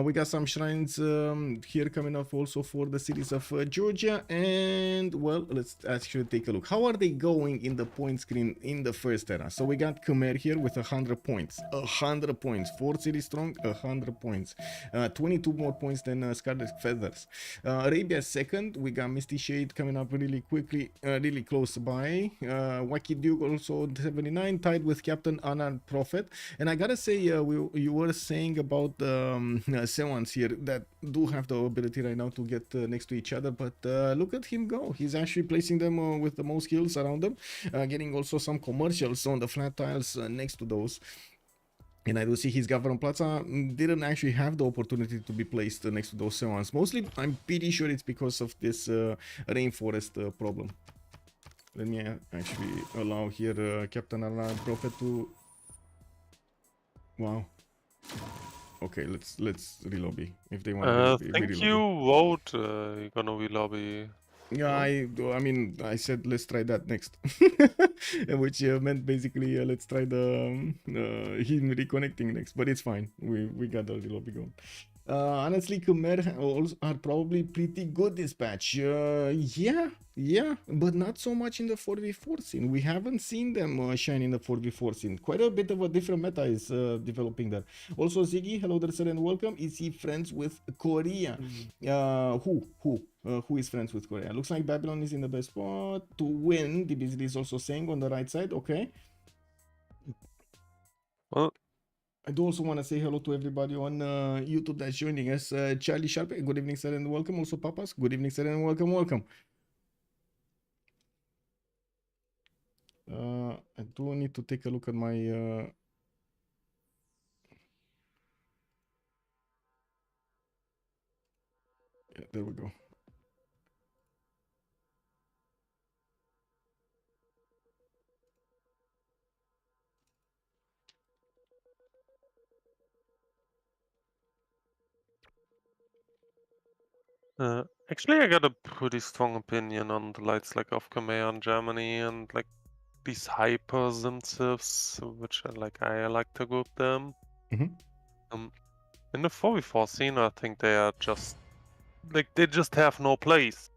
We got some shrines here coming up also for the cities of Georgia, and well, let's actually take a look. How are they going in the point screen in the first era? So we got Khmer here with 100 points, 100 points, 4 cities strong, 100 points, 22 more points than Scarlet Feathers. Arabia second, we got Misty Shade coming up really quickly, really close by. Wacky Duke also 79, tied with Captain Anand Prophet. And I gotta say, you were saying about Sewans here that do have the ability right now to get next to each other, but look at him go. He's actually placing them with the most kills around them, getting also some commercials on the flat tiles next to those. And I do see his Governor Plaza didn't actually have the opportunity to be placed next to those ones. Mostly, I'm pretty sure it's because of this rainforest problem. Let me actually allow here Captain Alan Prophet to... Wow. Okay, let's relobby if they want to Think relobby. you vote you're gonna relobby. Yeah, I mean, I said let's try that next, which meant basically let's try the him reconnecting next. But it's fine. We got the lobby going. Honestly, Khmer are probably pretty good this patch. Yeah, but not so much in the 4v4 scene. We haven't seen them shine in the 4v4 scene. Quite a bit of a different meta is developing there. Also, Ziggy, hello there, sir, and welcome. Is he friends with Korea? Who is friends with Korea? Looks like Babylon is in the best spot to win. DBZ is also saying on the right side. Okay. Well, I do also want to say hello to everybody on YouTube that's joining us. Charlie Sharp, good evening, sir, and welcome. Also, Papas, good evening, sir, and welcome. I do need to take a look at my there we go. Actually, I got a pretty strong opinion on the lights like of Korea and Germany and like these hyper Civs, which I like to group them. Mhm. In the 4v4 scene, I think they are just like they just have no place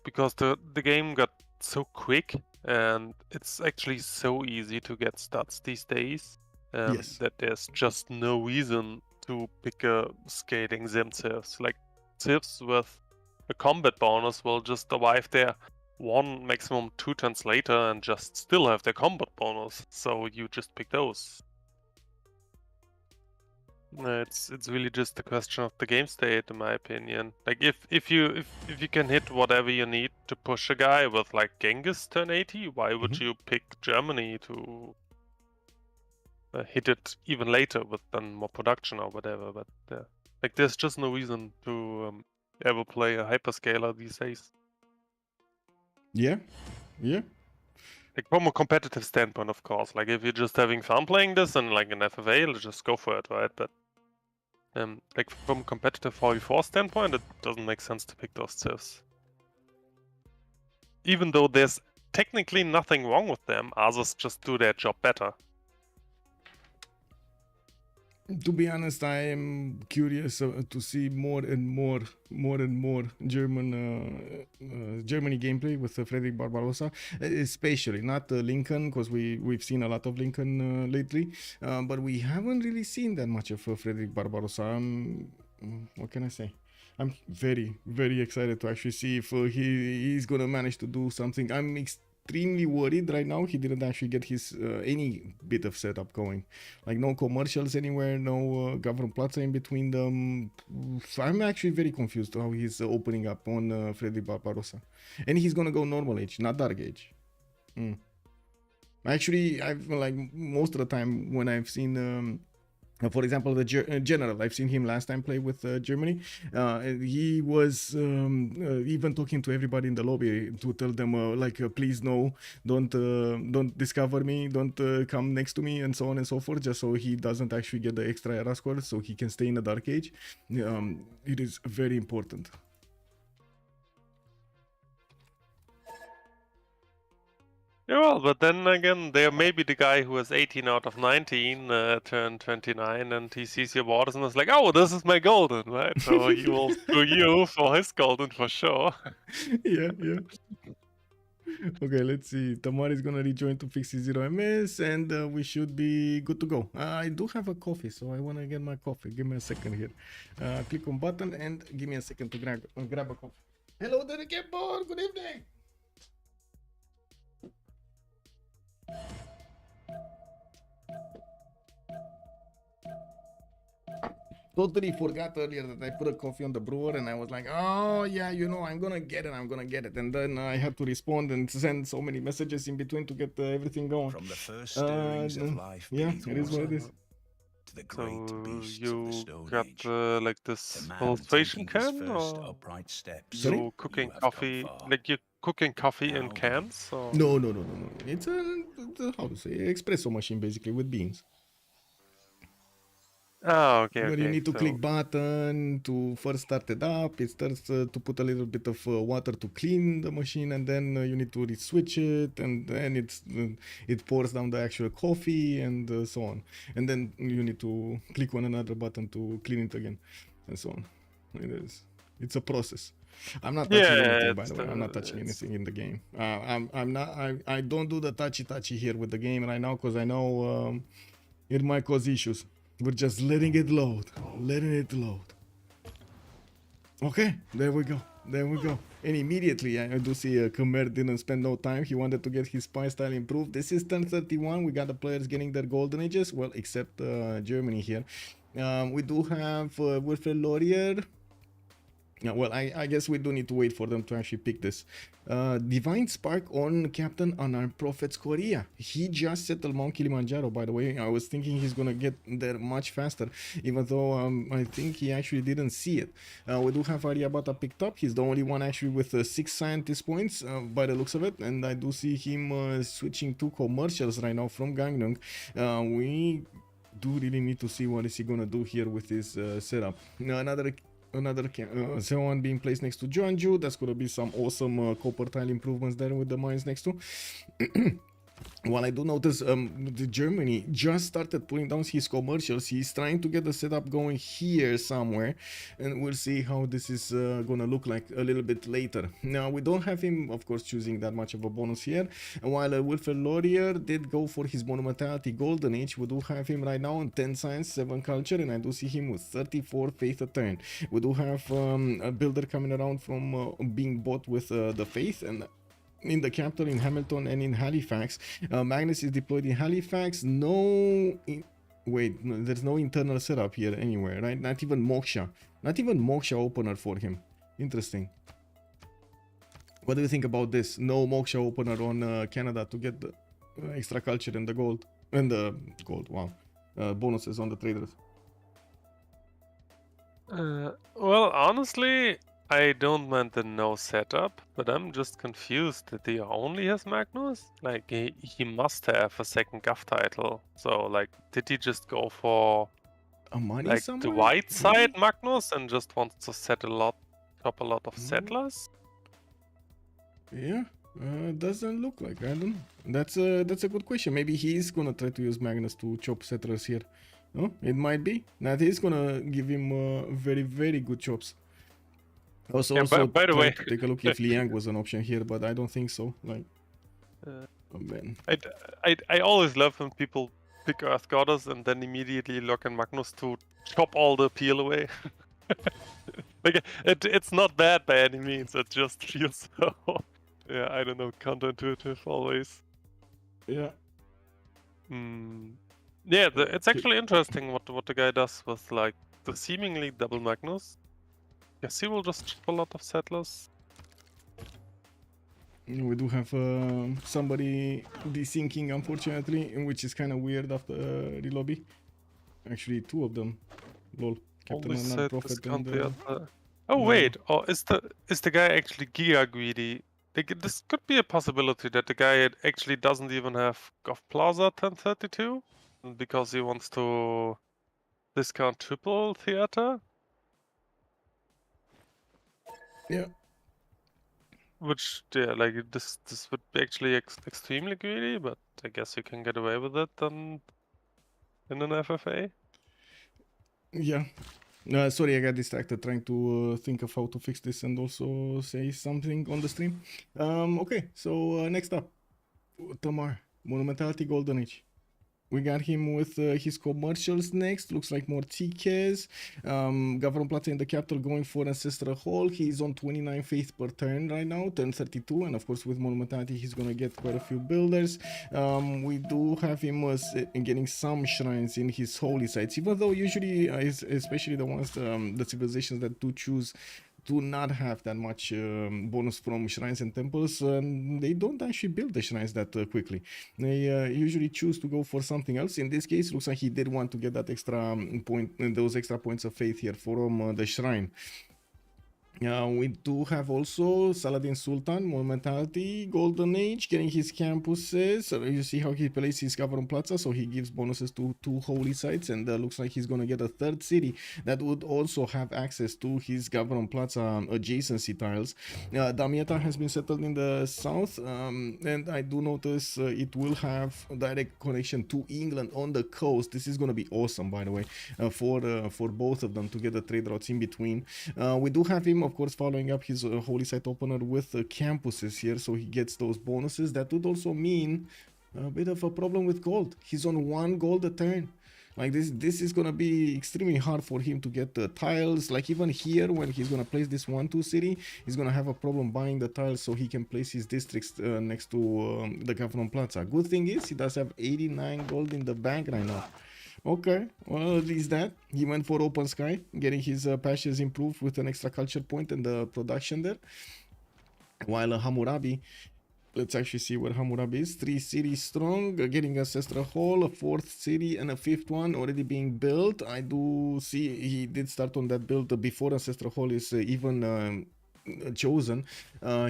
because the game got so quick and it's actually so easy to get stats these days Yes. that there's just no reason to pick a scaling Civs. Like Civs with a combat bonus will just arrive there 1 maximum 2 turns later and just still have their combat bonus. So you just pick those. It's really just a question of the game state, in my opinion. Like if you can hit whatever you need to push a guy with like Genghis turn 80, why would you pick Germany to hit it even later with then more production or whatever? But like there's just no reason to ever play a hyperscaler these days. Yeah. Like from a competitive standpoint, of course. Like if you're just having fun playing this and like an FFA, just go for it, right? But like from a competitive 4v4 standpoint, it doesn't make sense to pick those Civs. Even though there's technically nothing wrong with them, others just do their job better. To be honest, I am curious to see more and more Germany gameplay with Frederick Barbarossa, especially not Lincoln, because we've seen a lot of Lincoln lately, but we haven't really seen that much of Frederick Barbarossa. What can I say? I'm very, very excited to actually see if he's gonna manage to do something. I'm extremely worried right now he didn't actually get his any bit of setup going, like no commercials anywhere, no government plaza in between them. I'm actually very confused how he's opening up on Freddy Barbarossa, and he's gonna go normal age, not dark age. Actually, I've like most of the time when I've seen for example, the general, I've seen him last time play with Germany. He was even talking to everybody in the lobby to tell them please no, don't discover me, don't come next to me, and so on and so forth, just so he doesn't actually get the extra era score, so he can stay in the dark age. It is very important. Yeah, well, but then again, there may be the guy who has 18 out of 19 turned 29, and he sees your waters and is like, "Oh, this is my golden," right? So he will screw you for his golden for sure. Yeah. Okay, let's see. Tamar is gonna rejoin to fix his 0 MS, and we should be good to go. I do have a coffee, so I wanna get my coffee. Give me a second here. Click on button and give me a second to grab a coffee. Hello, Derek Board. Good evening. Totally forgot earlier that I put a coffee on the brewer, and I was like, oh yeah, I'm gonna get it, and then I had to respond and send so many messages in between to get everything going. From the first stirrings of life, yeah, it is what it is. To the great beasts of the you Stone got Age, like to this man illustration taking his can, first or upright steps. Sorry? you cooking have come coffee? far. Like you're cooking coffee in Now, cans? Or? No. It's a how to say, espresso machine basically with beans. Oh, okay. Where you need to so click button to first start it up. It starts to put a little bit of water to clean the machine, and then you need to switch it, and then it pours down the actual coffee and so on. And then you need to click on another button to clean it again, and so on. It's a process. I'm not touching anything, by the way. I'm not touching anything in the game. I'm not. I don't do the touchy here with the game right now, because I know it might cause issues. We're just letting it load. Okay, there we go. And immediately I do see Khmer didn't spend no time. He wanted to get his spy style improved. This is turn 31. We got the players getting their golden ages. Well, except Germany here. We do have Wilfred Laurier. Yeah, well, I guess we do need to wait for them to actually pick this. Divine Spark on Captain Unarmed Prophet's Korea. He just settled Mount Kilimanjaro, by the way. I was thinking he's gonna get there much faster, even though I think he actually didn't see it. We do have Aryabhata picked up. He's the only one actually with 6 scientist points by the looks of it, and I do see him switching to commercials right now from Gangneung. We do really need to see what is he gonna do here with his setup. Now, another Zeon being placed next to Jeonju. That's gonna be some awesome copper tile improvements there with the mines next to. While I do notice the Germany just started putting down his commercials. He's trying to get the setup going here somewhere, and we'll see how this is gonna look like a little bit later. Now, we don't have him, of course, choosing that much of a bonus here. And while Wilfred Laurier did go for his monumentality golden age, we do have him right now on 10 science, 7 culture, and I do see him with 34 faith a turn. We do have a builder coming around from being bought with the faith, and in the capital, in Hamilton and in Halifax. Magnus is deployed in Halifax. Wait, no, there's no internal setup here anywhere, right? Not even Moksha. Not even Moksha opener for him. Interesting. What do you think about this? No Moksha opener on Canada to get the extra culture and the gold. And the gold, wow. Bonuses on the traders. Well, honestly, I don't mind the no setup, but I'm just confused that he only has Magnus. Like, he must have a second Guff title. So, like, did he just go for A money like somewhere? the white side Maybe? Magnus and just wants to set top a lot of settlers? Yeah, doesn't look like. I don't know. That's a good question. Maybe he's gonna try to use Magnus to chop settlers here. No, it might be. That is gonna give him very, very good chops. Also, Yeah, by the try way, to take a look if Liang was an option here, but I don't think so. Like, Uh, oh man. I always love when people pick Earth Goddess and then immediately lock in Magnus to chop all the appeal away. Like, it's not bad by any means, it just feels so, yeah, I don't know, counterintuitive always. Yeah. Yeah, it's actually interesting what the guy does with, like, the seemingly double Magnus. Guess he will just chop a lot of settlers. We do have somebody desyncing, unfortunately, which is kind of weird after the lobby. Actually, 2 of them. Lol. Captain Only Unarmed said Prophet discount and the other. Oh no. wait, or is the guy actually Giga greedy? This could be a possibility that the guy actually doesn't even have Golf Plaza 1032 because he wants to discount triple theater. Yeah. Which, yeah, like this would be actually extremely greedy, but I guess you can get away with it in an FFA. Yeah. Sorry, I got distracted trying to think of how to fix this and also say something on the stream. Okay, so next up, Tamar, Monumentality Golden Age. We got him with his commercials next. Looks like more TKs. Gavron Plata in the capital going for Ancestral Hall. He's on 29 faith per turn right now, turn 32. And of course, with Monumentality, he's going to get quite a few builders. We do have him getting some shrines in his holy sites, even though usually, especially the ones, the civilizations that do choose to not have that much bonus from shrines and temples, they don't actually build the shrines that quickly. They usually choose to go for something else. In this case, looks like he did want to get that extra those extra points of faith here from the shrine. We do have also Saladin Sultan, Monumentality, Golden Age, getting his campuses. So you see how he plays his Gavron Plaza, so he gives bonuses to 2 holy sites, and looks like he's gonna get a 3rd city that would also have access to his Gavron Plaza adjacency tiles. Damietta has been settled in the south, and I do notice it will have a direct connection to England on the coast. This is gonna be awesome, by the way, for both of them to get the trade routes in between. We do have him, of course, following up his holy site opener with campuses here, so he gets those bonuses. That would also mean a bit of a problem with gold. He's on 1 gold a turn. Like this is gonna be extremely hard for him to get the tiles. Like even here, when he's gonna place this 1-2 city, he's gonna have a problem buying the tiles so he can place his districts next to the Gavron Plaza. Good thing is he does have 89 gold in the bank right now. Okay, well, at least that. He went for Open Sky, getting his patches improved with an extra culture point and the production there. While Hammurabi, let's actually see what Hammurabi is. 3 cities strong, getting Ancestral Hall, a 4th city, and a 5th one already being built. I do see he did start on that build before Ancestral Hall is even chosen.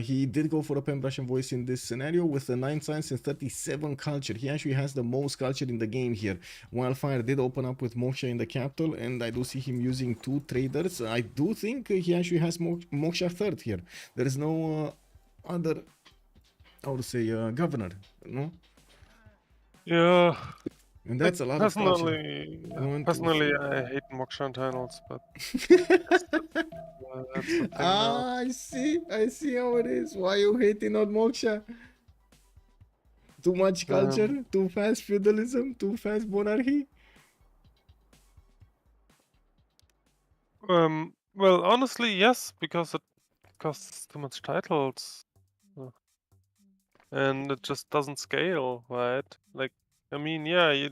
He did go for a pen brush and voice in this scenario with a 9 science and 37 culture. He actually has the most culture in the game here. Wildfire did open up with Moksha in the capital, and I do see him using 2 traders. I do think he actually has Moksha 3rd here. There is no other, I would say, governor, no? Yeah. And that's a lot of culture. Personally, I hate Moksha tunnels, but that's the thing now. I see how it is. Why you hating on Moksha? Too much culture, too fast feudalism, too fast monarchy. Well, honestly, yes, because it costs too much titles. And it just doesn't scale, right? Like, I mean, yeah,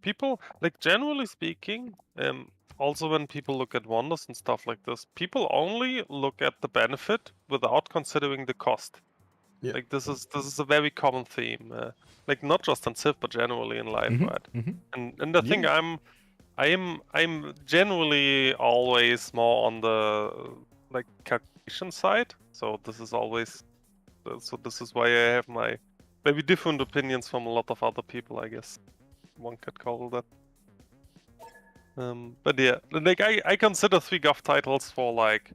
people, like, generally speaking, also when people look at wonders and stuff like this, people only look at the benefit without considering the cost. Yeah. Like, this is a very common theme, like not just in Civ, but generally in life, right? And I think I'm generally always more on the like calculation side, so this is always this is why I have my maybe different opinions from a lot of other people, I guess one could call that. But yeah, like I consider 3 Gov titles for like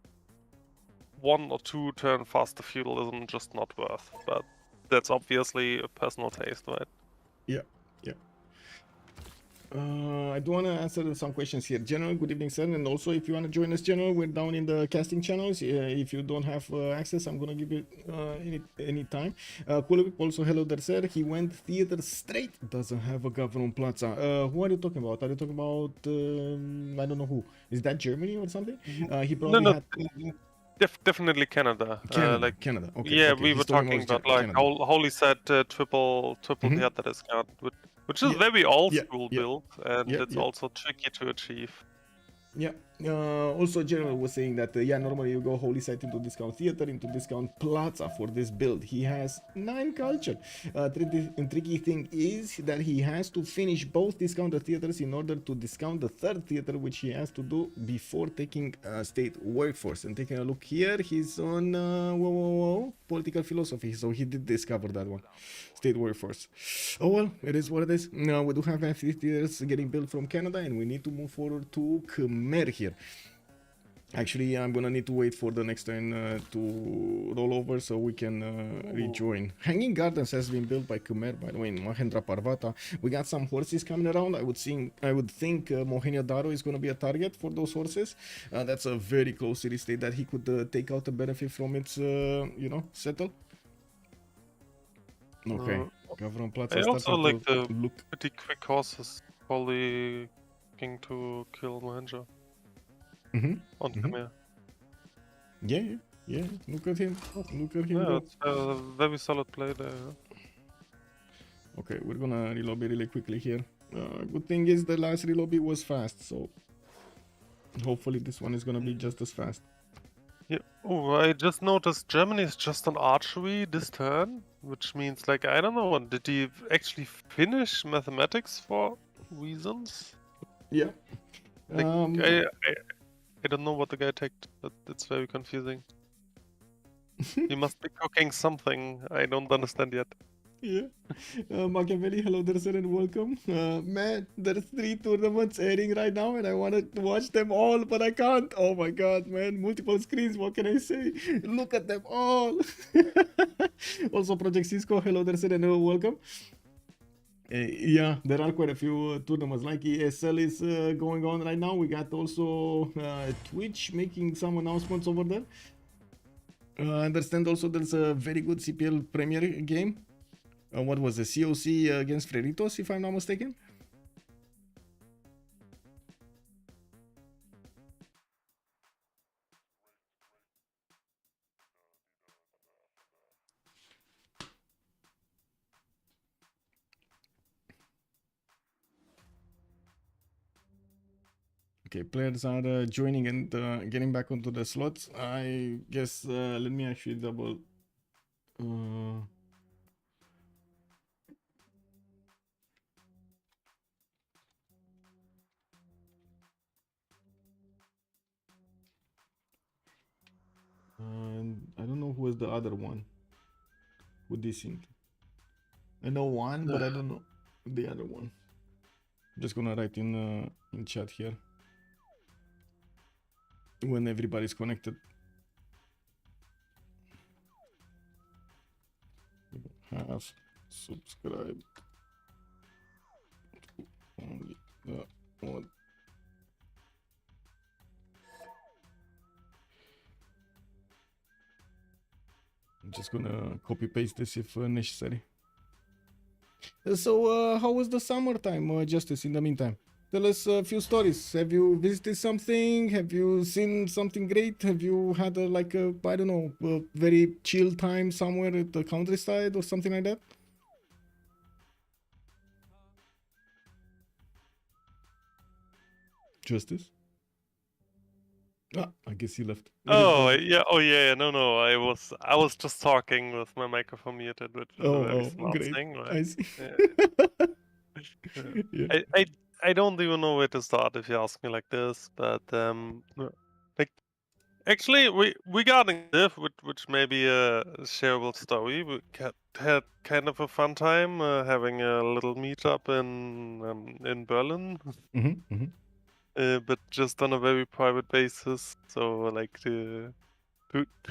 1 or 2 turn faster feudalism just not worth, but that's obviously a personal taste, right? Yeah. I do want to answer some questions here. General, good evening, sir. And also, if you want to join us, General, we're down in the casting channels. If you don't have access, I'm going to give you any time. Kulip, also, hello there, sir. He went theater straight. Doesn't have a government plaza. Who are you talking about? Are you talking about, I don't know who. Is that Germany or something? He probably had... Definitely Canada. Canada. Okay. Yeah, okay. we He's were talking about like Canada. Holy Set triple theater discount, which is very old school build, and it's also tricky to achieve. Yeah. Also, General was saying that normally you go Holy Site into discount theater, into discount plaza for this build. He has 9 culture. Tricky thing is that he has to finish both discounted theaters in order to discount the 3rd theater, which he has to do before taking state workforce. And taking a look here, he's on political philosophy, so he did discover that one, state workforce. Oh well, it is what it is. Now we do have 50 theaters getting built from Canada, and we need to move forward to Khmer here. Actually, I'm gonna need to wait for the next turn to roll over so we can rejoin. Hanging Gardens has been built by Khmer, by the way, in Mahendra Parvata. We got some horses coming around. I would think Mohenjo-Daro is gonna be a target for those horses. That's a very close city state that he could take out the benefit from its, settle. Okay. Government Plaza I also like the look pretty quick horses, probably looking to kill Mohenjo. On Khmer. Yeah. Look at him. Yeah, it's a very solid play there. Okay, we're gonna relobby really quickly here. Good thing is the last relobby was fast, so hopefully this one is gonna be just as fast. Yeah. Oh, I just noticed Germany is just on archery this turn, which means like I don't know. Did he actually finish mathematics for reasons? Yeah. Like, I don't know what the guy taked, but it's very confusing. He must be cooking something I don't understand yet. Yeah. Machiavelli, hello there, sir, and welcome. Man, there's 3 tournaments airing right now, and I wanted to watch them all, but I can't. Oh my god, man. Multiple screens, what can I say? Look at them all. Also, Project Cisco, hello there, sir, and welcome. Yeah, there are quite a few tournaments like ESL is going on right now. We got also Twitch making some announcements over there. I understand also there's a very good CPL Premier game. What was the COC against Freritos, if I'm not mistaken? Okay, players are joining and getting back onto the slots. I guess let me actually double. And I don't know who was the other one. Who this into? I know one, but I don't know the other one. I'm just gonna write in chat here when everybody's connected. Have subscribed to only the one. I'm just gonna copy paste this if necessary. So, how was the summertime, Justice, in the meantime? Tell us a few stories. Have you visited something? Have you seen something great? Have you had like a, I don't know, a very chill time somewhere at the countryside or something like that? Justice? Ah, I guess he left. Oh yeah, no, I was just talking with my microphone muted, which is a very smart Great. thing, right? I see. Yeah. I don't even know where to start if you ask me like this, but like actually we got in Civ, which may be a shareable story. We had kind of a fun time having a little meetup in Berlin, but just on a very private basis. So like to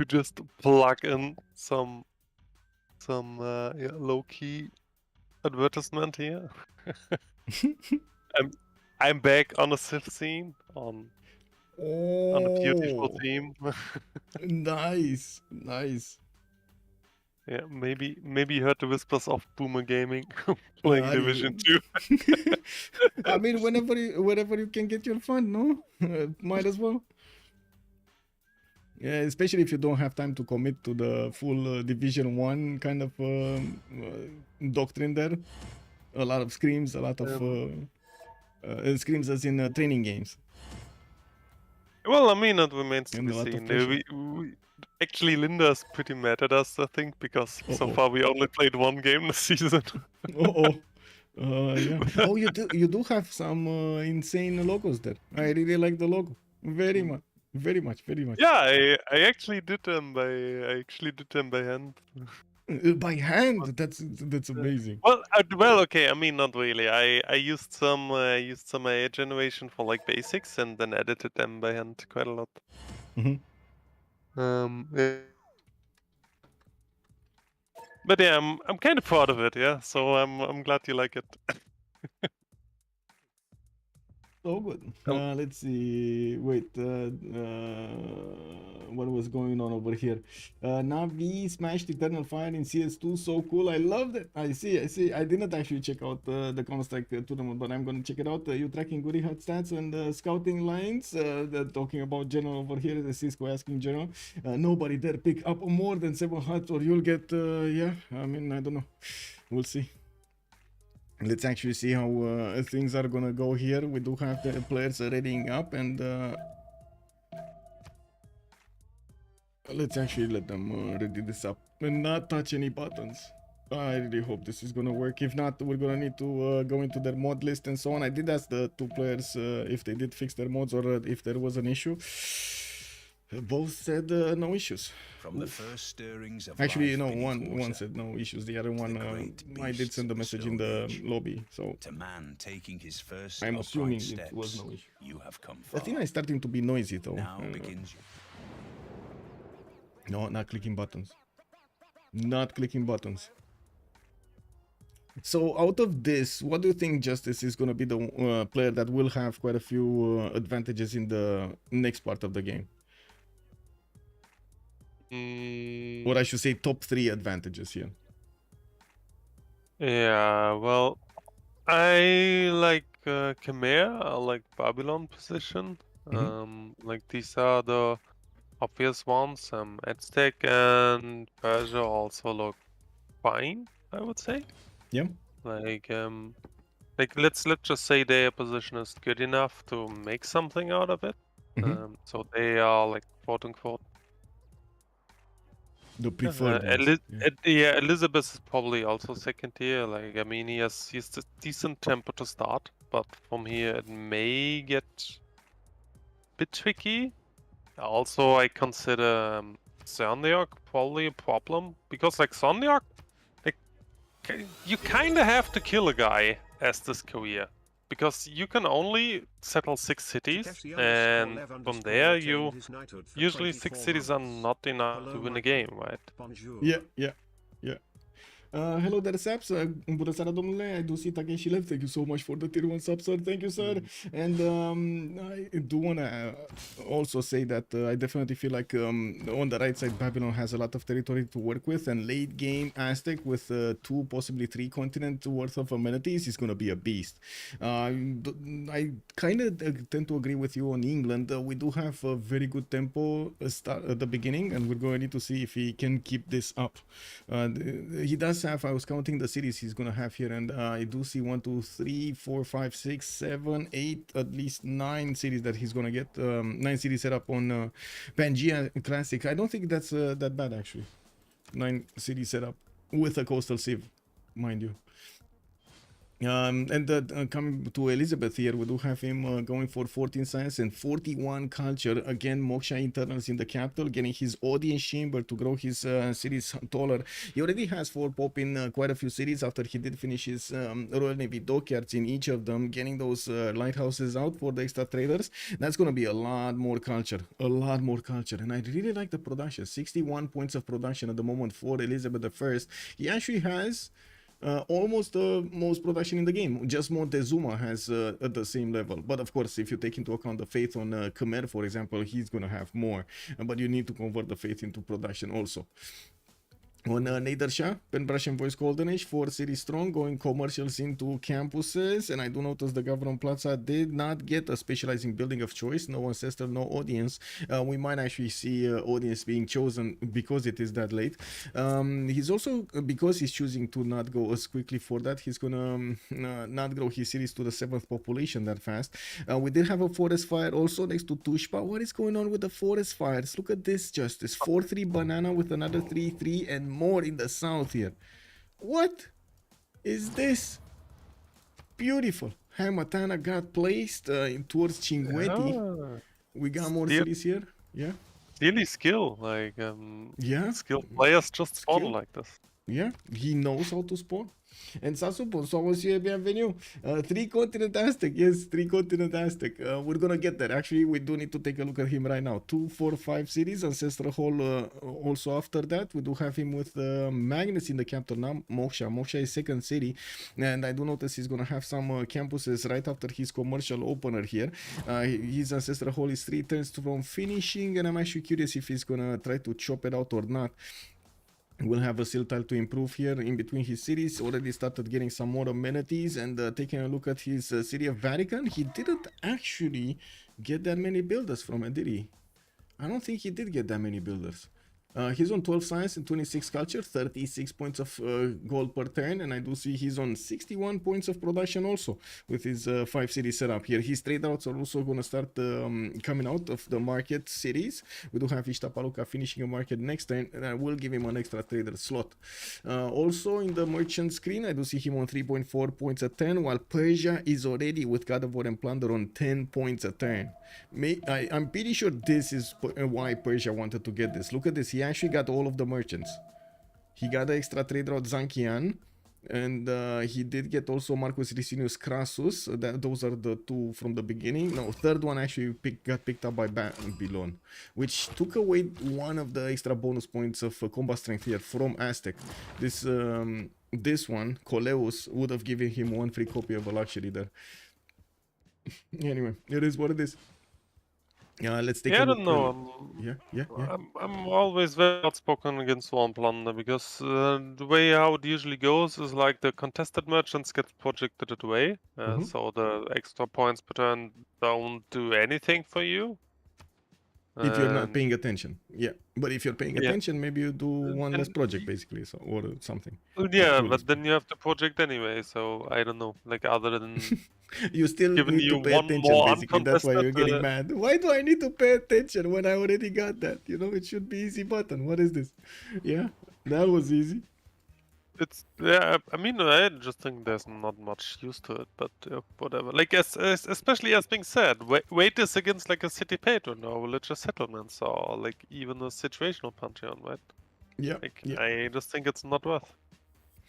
just plug in some low key advertisement here. I'm back on a Civ scene on a beautiful Oh, theme. nice, nice. Yeah, maybe you heard the whispers of Boomer Gaming playing Division 2. I mean, whenever you can get your fun, no? Might as well. Yeah, especially if you don't have time to commit to the full Division 1 kind of doctrine there. A lot of screams, a lot of screams as in training games. Well, I mean, it remains to And be a lot of seen. pressure. Actually, Linda's pretty mad at us, I think, because so far we only played one game this season. Yeah. Oh, you do have some insane logos there. I really like the logo. Very much. Very much. Very much. Yeah, I actually did them by hand. By hand. That's amazing. Well, okay. I mean, not really. I used some AI generation for like basics, and then edited them by hand quite a lot. Yeah. But yeah, I'm kind of proud of it. Yeah, so I'm glad you like it. So good. Let's see. Wait. What was going on over here? Navi smashed Eternal Fire in CS2. So cool. I loved it. I see. I didn't actually check out the Counter-Strike tournament, but I'm gonna check it out. You tracking Goody Hut stats and scouting lines. They're talking about General over here. The Cisco asking General. Nobody dare pick up more than 7 huts or you'll get. Yeah. I mean, I don't know. We'll see. Let's actually see how things are gonna go here. We do have the players readying up, and let's actually let them ready this up and not touch any buttons. I really hope this is gonna work. If not, we're gonna need to go into their mod list and so on. I did ask the two players if they did fix their mods or if there was an issue. Both said no issues. From the first stirrings of Actually, life no, beneath one water, said no issues. The other one, I did beast send a of the message in Stone the Age. lobby, so to man taking his first I'm upright assuming steps, it was no issue. you have come far. Athena is starting to be noisy though. Now begins No, not clicking buttons. Not clicking buttons. So out of this, what do you think Justice is going to be the player that will have quite a few advantages in the next part of the game? Or I should say top 3 advantages here. Yeah, well, I like Khmer, I like Babylon position. Like these are the obvious ones. Aztec and Persia also look fine, I would say. Yeah. Like Like let's just say their position is good enough to make something out of it. So they are like quote unquote. The preferred ones. Yeah. Yeah, Elizabeth is probably also second tier. Like I mean, he's a decent tempo to start, but from here it may get a bit tricky. Also, I consider Cerniok probably a problem because like Cerniok, like you kind of have to kill a guy as this career because you can only settle 6 cities, and from there you usually 6 cities are not enough to win a game, right? Yeah, yeah, yeah. Hello there, Saps. Bună seara, domnule. I do see Takeshi left. Thank you so much for the tier 1 sub, sir. Thank you, sir. And I do want to also say that I definitely feel like on the right side, Babylon has a lot of territory to work with, and late game Aztec with 2, possibly 3 continents worth of amenities is going to be a beast. I kind of tend to agree with you on England. We do have a very good tempo start at the beginning, and we're going to need to see if he can keep this up. He does have, I was counting the cities he's gonna have here, and I do see 1, 2, 3, 4, 5, 6, 7, 8, at least 9 cities that he's gonna get. 9 cities set up on Pangea Classic. I don't think that's that bad actually. 9 cities set up with a coastal civ, mind you. And coming to Elizabeth here, we do have him going for 14 science and 41 culture. Again, Moksha internals in the capital, getting his audience chamber to grow his cities taller. He already has 4 pop in quite a few cities after he did finish his Royal Navy dockyards in each of them, getting those lighthouses out for the extra traders. That's going to be a lot more culture, and I really like the production. 61 points of production at the moment for Elizabeth I. He actually has almost the most production in the game. Just Montezuma has at the same level. But of course, if you take into account the faith on Khmer, for example, he's going to have more. But you need to convert the faith into production also. On Nader Shah, Penbrush and Voice Golden Age, 4 cities strong, going commercials into campuses. And I do notice the Government Plaza did not get a specializing building of choice. No ancestor, no audience. We might actually see audience being chosen because it is that late. He's also, because he's choosing to not go as quickly for that, he's gonna not grow his cities to the 7th population that fast. We did have a forest fire also next to Tushpa. What is going on with the forest fires? Look at this, Justice. 4-3 banana with another 3-3 and more in the south here. What is this? Beautiful. Hamatana got placed towards Chinguetti. We got more cities here. Yeah. Really skill, like yeah. Skilled players just spawn like this. Yeah, he knows how to spawn. And Sasu, bonsoir, bienvenue. 3 continent Aztec. Yes, 3 continent Aztec. We're gonna get there. Actually, we do need to take a look at him right now. 2, 4, 5 cities. Ancestral Hall also after that. We do have him with Magnus in the capital now. Moksha. Moksha is 2nd city. And I do notice he's gonna have some campuses right after his commercial opener here. His Ancestral Hall is 3 turns from finishing. And I'm actually curious if he's gonna try to chop it out or not. We'll have a seal tile to improve here in between his cities. Already started getting some more amenities, and taking a look at his city of Vatican, he didn't actually get that many builders from it, did he? I don't think he did get that many builders. He's on 12 science and 26 culture, 36 points of gold per turn, and I do see he's on 61 points of production also with his 5 cities set up here. His trade routes are also going to start coming out of the market cities. We do have Ishtapaluka finishing a market next turn, and I will give him an extra trader slot. Also in the merchant screen, I do see him on 3.4 points a turn, while Persia is already with God of War and Plunder on 10 points a turn. I'm pretty sure this is why Persia wanted to get this. Look at this. He actually got all of the merchants. He got the extra trade route Zankian, and he did get also Marcus Licinius Crassus. Those are the 2 from the beginning. No, 3rd one actually got picked up by Babylon, which took away one of the extra bonus points of combat strength here from Aztec. This one, Coleus, would have given him 1 free copy of a luxury there. Anyway, it is what it is. Let's take a look. I don't know. Yeah. I'm always very outspoken against Swarm Plunder because the way how it usually goes is like the contested merchants get projected away, so the extra points per turn don't do anything for you. If you're not And paying attention, yeah. But if you're paying yeah, attention, maybe you do one less and project basically, so or something. yeah, Two less but then you have the project anyway. So I don't know. Like other than you still giving need to you pay one attention more basically. That's why uncontested. you're getting mad. Why do I need to pay attention when I already got that? You know, it should be easy button. What is this? Yeah, that was easy. It's yeah. I mean, I just think there's not much use to it, but whatever. Like as especially as being said, wait is against like a city patron or religious settlements or like even a situational pantheon, right? Yeah, Like yeah. I just think it's not worth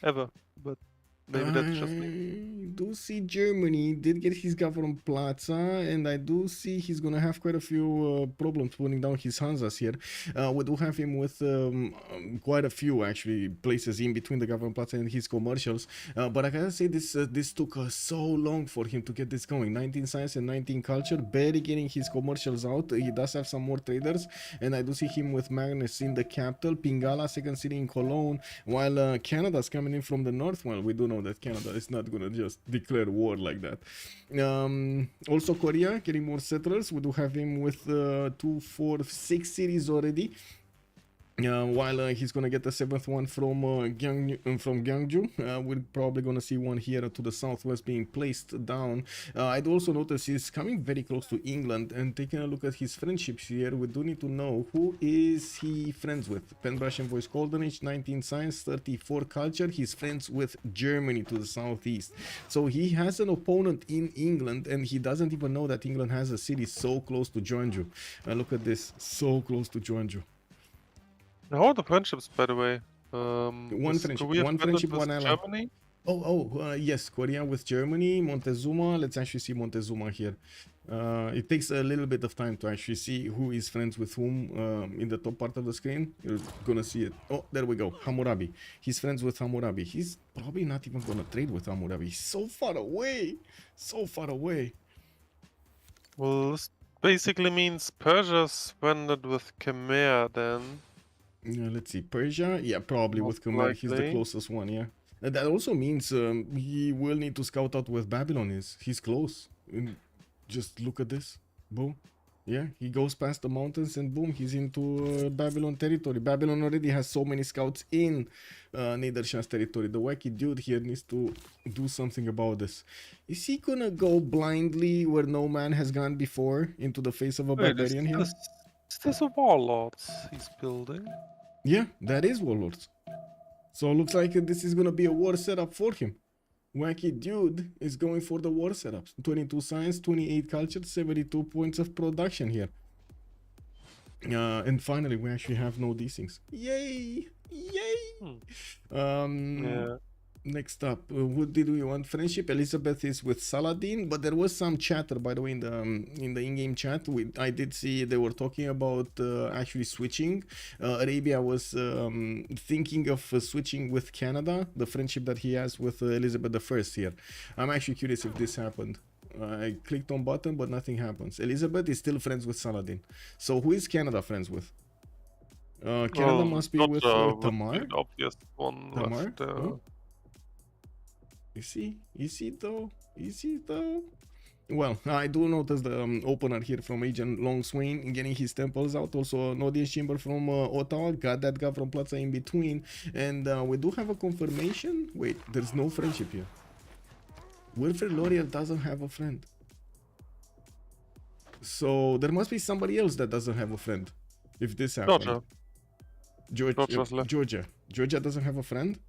ever. But maybe that's just me. I do see Germany did get his government plaza, and I do see he's gonna have quite a few problems putting down his Hansas here. We do have him with quite a few actually places in between the government plaza and his commercials. But I gotta say this took so long for him to get this going. 19 science and 19 culture, barely getting his commercials out. He does have some more traders, and I do see him with Magnus in the capital, Pingala second city in Cologne, while Canada's coming in from the north. Well, we do know that Canada is not gonna just declare war like that. Also Korea getting more settlers. We do have him with 2, 4, 6 cities already. While he's gonna get the 7th one from Gyeongju. We're probably gonna see one here to the southwest being placed down. I'd also notice he's coming very close to England, and taking a look at his friendships here, we do need to know who is he friends with. Penbrush and Voice Golden Age, 19 science, 34 culture. He's friends with Germany to the southeast, so he has an opponent in England, and he doesn't even know that England has a city so close to Jeonju. Look at this, so close to Jeonju. How are the friendships, by the way? One Is friendship, Korea one friended friendship, with one ally. Germany? Yes, Korea with Germany, Montezuma. Let's actually see Montezuma here. It takes a little bit of time to actually see who is friends with whom in the top part of the screen. You're gonna see it. Oh, there we go. Hammurabi. He's friends with Hammurabi. He's probably not even gonna trade with Hammurabi. He's so far away. So far away. Well, this basically means Persia's friended with Khmer then. Let's see. Persia. Yeah, probably with Most Khmer. He's the likely. closest one, yeah. And that also means he will need to scout out where Babylon is. He's close. And just look at this. Boom. Yeah, he goes past the mountains and boom, he's into Babylon territory. Babylon already has so many scouts in Niederschan's territory. The wacky dude here needs to do something about this. Is he gonna go blindly where no man has gone before into the face of a Wait, barbarian here? is this a warlords he's building? Yeah, that is Warlords. So it looks like this is gonna be a war setup for him. Wacky dude is going for the war setups. 22 science, 28 culture, 72 points of production here. And finally, we actually have no desyncs. Yay! Yay! Yeah. Next up, who did we want? Friendship. Elizabeth is with Saladin, but there was some chatter, by the way, in the in-game chat. I did see they were talking about actually switching. Arabia was thinking of switching with Canada, the friendship that he has with Elizabeth I here. I'm actually curious if this happened. I clicked on button, but nothing happens. Elizabeth is still friends with Saladin. So who is Canada friends with? Canada must be with Tamar. The obvious one Tamar? left. Oh. Is he though? Well, I do notice the opener here from Agent Long Swain getting his temples out. Also, an audience chamber from Ottawa. Got that guy from Plaza in between. And we do have a confirmation. Wait, there's no friendship here. Wilfred L'Oreal doesn't have a friend. So there must be somebody else that doesn't have a friend. If this happened. Georgia doesn't have a friend?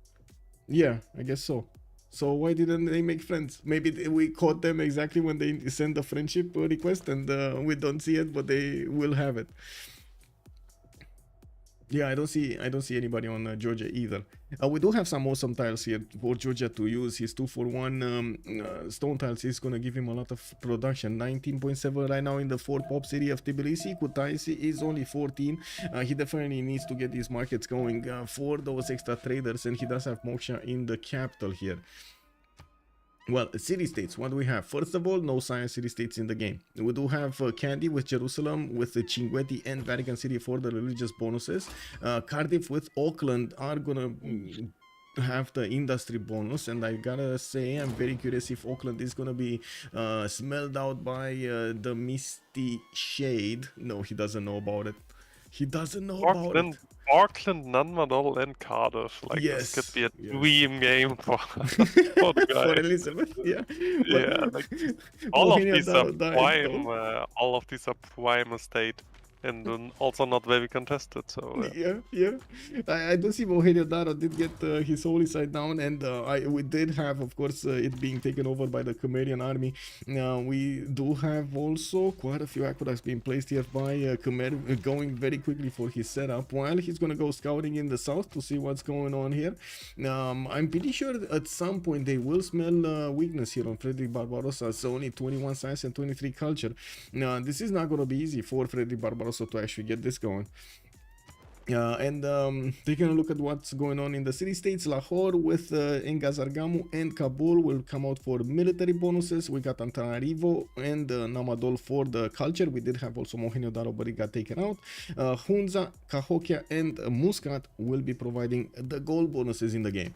Yeah, I guess so. So why didn't they make friends? Maybe we caught them exactly when they send a friendship request and we don't see it, but they will have it. Yeah, I don't see anybody on Georgia either. We do have some awesome tiles here for Georgia to use. His 2-for-1 stone tiles is gonna give him a lot of production. 19.7 right now in the 4 pop city of Tbilisi. Kutaisi is only 14. He definitely needs to get these markets going for those extra traders, and he does have Moksha in the capital here. Well, city-states, what do we have? First of all, no science city-states in the game. We do have Kandy with Jerusalem, with the Cinguetti and Vatican City for the religious bonuses. Cardiff with Auckland are gonna have the industry bonus, and I gotta say I'm very curious if Auckland is gonna be smelled out by the Misty Shade. No, he doesn't know about it. He doesn't know about it. Auckland, Nanmadol, and Cardiff. Like this could be a dream game for the guy. For Elizabeth, yeah. Yeah, like all of these are died, prime. All of these are prime estate, and then also not very contested. So yeah. I do see Mohenio Daro did get his holy side down, and we did have, of course, it being taken over by the Khmerian army. We do have also quite a few aqueducts being placed here by Khmer, going very quickly for his setup, while he's gonna go scouting in the south to see what's going on here. I'm pretty sure at some point they will smell weakness here on Frederick Barbarossa. It's only 21 science and 23 culture. This is not gonna be easy for Frederick Barbarossa to actually get this going. Taking a look at what's going on in the city-states, Lahore with Engazargamu and Kabul will come out for military bonuses. We got Antananarivo and Namadol for the culture. We did have also Mohenjo Daro, but it got taken out. Hunza, Cahokia, and Muscat will be providing the gold bonuses in the game.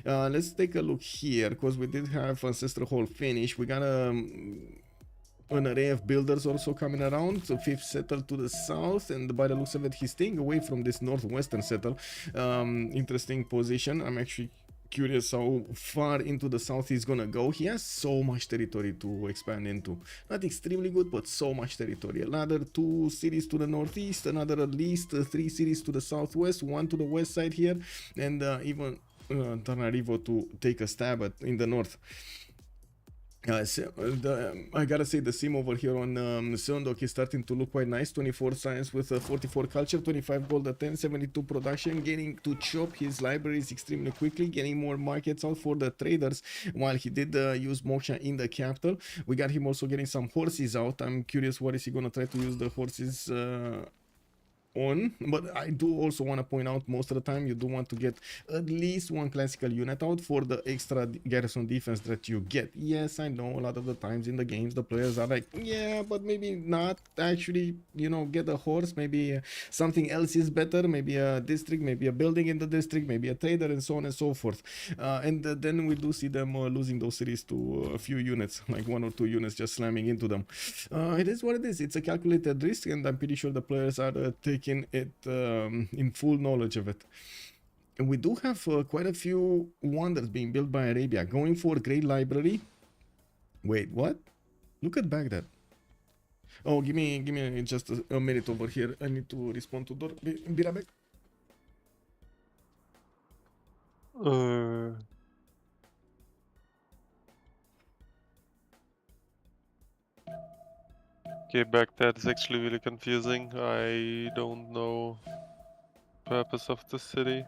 Let's take a look here, because we did have Ancestral Hall finish. We got an array of builders also coming around. So 5th settle to the south, and by the looks of it, he's staying away from this northwestern settle. Interesting position. I'm actually curious how far into the south he's gonna go. He has so much territory to expand into. Not extremely good, but so much territory. Another 2 cities to the northeast, another at least 3 cities to the southwest, 1 to the west side here, and even Tanarivo to take a stab at in the north. I gotta say the sim over here on Sundok is starting to look quite nice. 24 science with 44 culture, 25 gold at 10, 72 production, getting to chop his libraries extremely quickly, getting more markets out for the traders, while he did use Moksha in the capital. We got him also getting some horses out. I'm curious what is he gonna try to use the horses on, but I do also want to point out most of the time you do want to get at least 1 classical unit out for the extra garrison defense that you get. Yes, I know a lot of the times in the games the players are like, yeah, but maybe not actually, you know, get a horse, maybe something else is better, maybe a district, maybe a building in the district, maybe a trader, and so on and so forth. Then we do see them losing those cities to a few units, like 1 or 2 units just slamming into them. It is what it is. It's a calculated risk, and I'm pretty sure the players are taking it in full knowledge of it. And we do have quite a few wonders being built by Arabia, going for Great Library. Wait, what? Look at Baghdad. Oh, give me just a minute over here. I need to respond to Dor. Be right back. Okay, Baghdad is actually really confusing. I don't know the purpose of the city.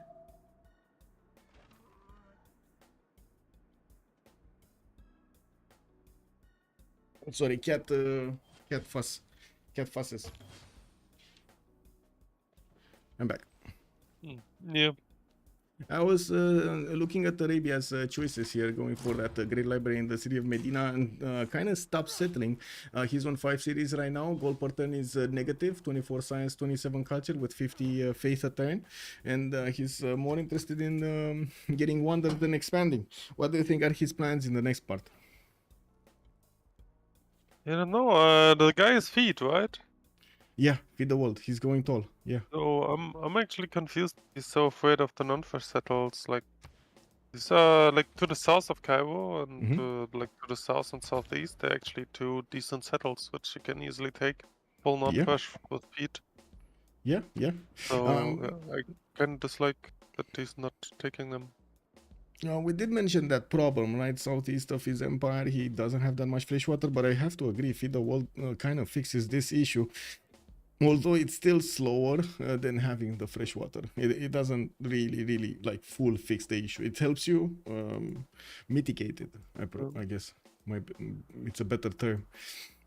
Sorry, cat fusses. I'm back. Yeah. I was looking at Arabia's choices here, going for that great library in the city of Medina, and kind of stopped settling. He's on 5 cities right now. Gold per turn is negative, 24 science, 27 culture with 50 faith a turn, and he's more interested in getting wonders than expanding. What do you think are his plans in the next part? I don't know. The guy is feet, right? Yeah, feed the world. He's going tall. Yeah. So I'm actually confused. He's so afraid of the non-fresh settles. Like these are like to the south of Cairo and like to the south and southeast. They're actually 2 decent settles which you can easily take. Full non-fresh with feet. Yeah. So I kind of dislike that he's not taking them. We did mention that problem, right? Southeast of his empire, he doesn't have that much fresh water, but I have to agree, Feed the World kind of fixes this issue. Although it's still slower than having the fresh water. It doesn't really like full fix the issue. It helps you mitigate it, I guess. It's a better term.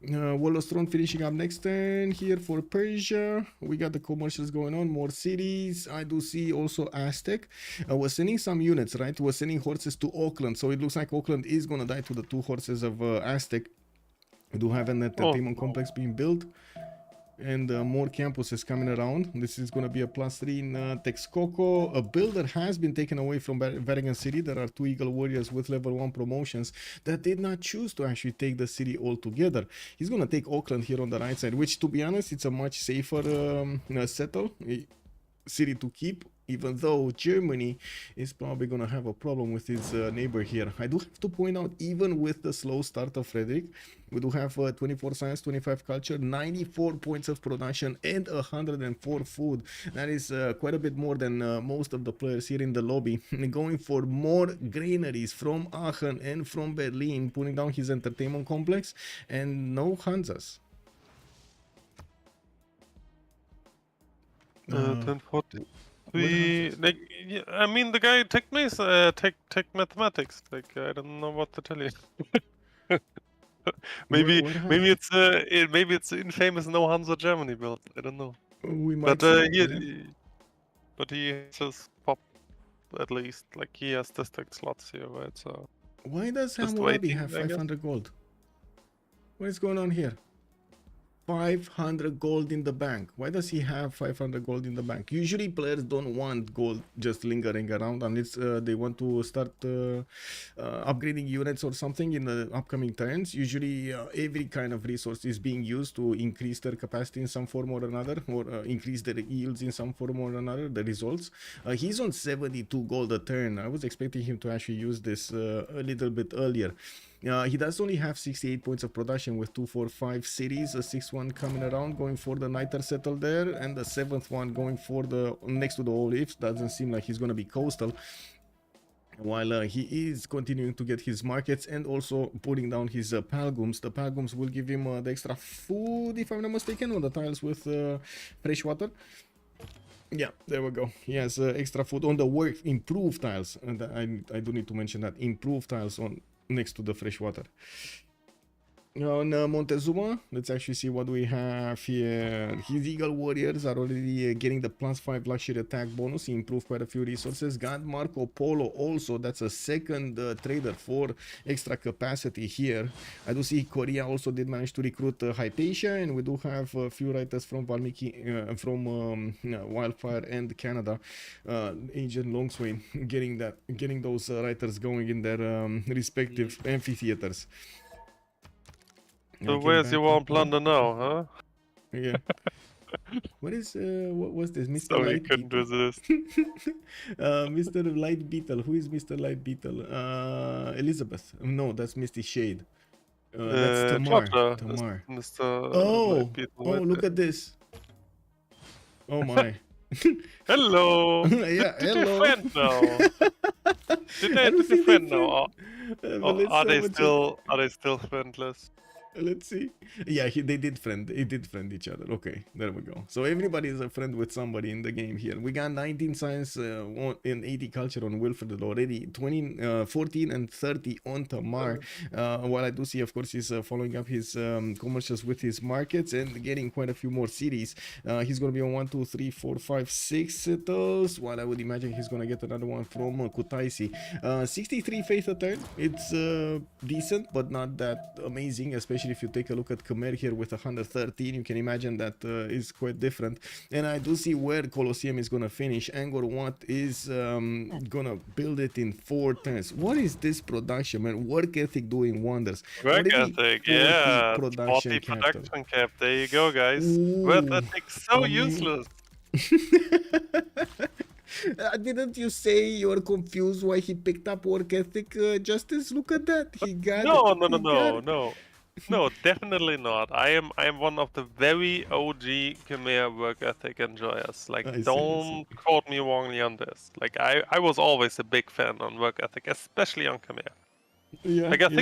Wall of Throne finishing up next turn here for Persia. We got the commercials going on, more cities. I do see also Aztec. We're sending some units, right? We're sending horses to Auckland. So it looks like Auckland is going to die to the 2 horses of Aztec. We do have an entertainment complex being built. and more campuses coming around. This is going to be a +3 in Texcoco. A builder has been taken away from Vatican City. There are 2 Eagle Warriors with level 1 promotions that did not choose to actually take the city altogether. He's going to take Auckland here on the right side, which, to be honest, it's a much safer city to keep, even though Germany is probably going to have a problem with its neighbor here. I do have to point out, even with the slow start of Frederick, we do have 24 science, 25 culture, 94 points of production, and 104 food. That is quite a bit more than most of the players here in the lobby. Going for more granaries from Aachen and from Berlin, putting down his entertainment complex, and no Hansas. 1040. Like, yeah, I mean, the guy took mathematics. Like, I don't know what to tell you. maybe it's the infamous no Hansa Germany build. I don't know. We might but he has his pop at least. Like, he has district slots here, right? So why does just Hammurabi waiting, have I guess. 500 gold? What is going on here? 500 gold in the bank. Why does he have 500 gold in the bank? Usually players don't want gold just lingering around unless they want to start upgrading units or something in the upcoming turns. Usually every kind of resource is being used to increase their capacity in some form or another, or increase their yields in some form or another, the results. He's on 72 gold a turn. I was expecting him to actually use this a little bit earlier. He does only have 68 points of production with 2, 4, 5 cities, a 6th one coming around going for the Niter settle there, and the 7th one going for the next to the Olives. Doesn't seem like he's going to be coastal, while he is continuing to get his markets and also putting down his Palgums. The Palgums will give him the extra food, if I'm not mistaken, on the tiles with fresh water. Yeah, there we go. He has extra food on the work improved tiles, and I do need to mention that improved tiles on next to the fresh water. On Montezuma, let's actually see what we have here. His Eagle Warriors are already getting the +5 luxury attack bonus. He improved quite a few resources. Got Marco Polo also. That's a second trader for extra capacity here. I do see Korea also did manage to recruit Hypatia, and we do have a few writers from Valmiki, from Wildfire and Canada. Agent Longswain getting those writers going in their respective amphitheaters. So where's your warm plunder now, huh? Yeah. What is what was this, Mr. So he Light couldn't Beetle? resist. Mr. Light Beetle. Who is Mr. Light Beetle? Elizabeth. No, that's Misty Shade. That's Tamar. Georgia, Tamar. Mr. Oh, Light Beetle oh, right look there. at this. Oh my. Hello. Yeah, Did hello. they friend now? Did I don't they think friend they now? but Or let's are they double check. still friendless? Let's see. Yeah, they did friend each other. Okay, there we go. So everybody is a friend with somebody in the game here. We got 19 science and 80 culture on Wilfred already. 14 and 30 on Tamar. While I do see, of course, he's following up his commercials with his markets and getting quite a few more cities. He's gonna be on 1, 2, 3, 4, 5, 6 settles. While I would imagine he's gonna get another one from Kutaisi. 63 faith a turn. It's decent, but not that amazing, especially if you take a look at Khmer here with 113. You can imagine that is quite different. And I do see where Colosseum is gonna finish. Angkor Wat is gonna build it in 4 turns. What is this production, man? Work ethic doing wonders. Work Already ethic, 40 yeah. production 40 capital. production cap. There you go, guys. Ooh, Work ethic so amazing. useless. Didn't you say you were confused why he picked up work ethic, Justice? Look at that. He got No, it. no, no, He got no, it. no. No, definitely not. I am one of the very OG Khmer work ethic enjoyers. Like, I see, I don't quote me wrongly on this. Like, I was always a big fan on work ethic, especially on Khmer. Yeah, Like, I yeah.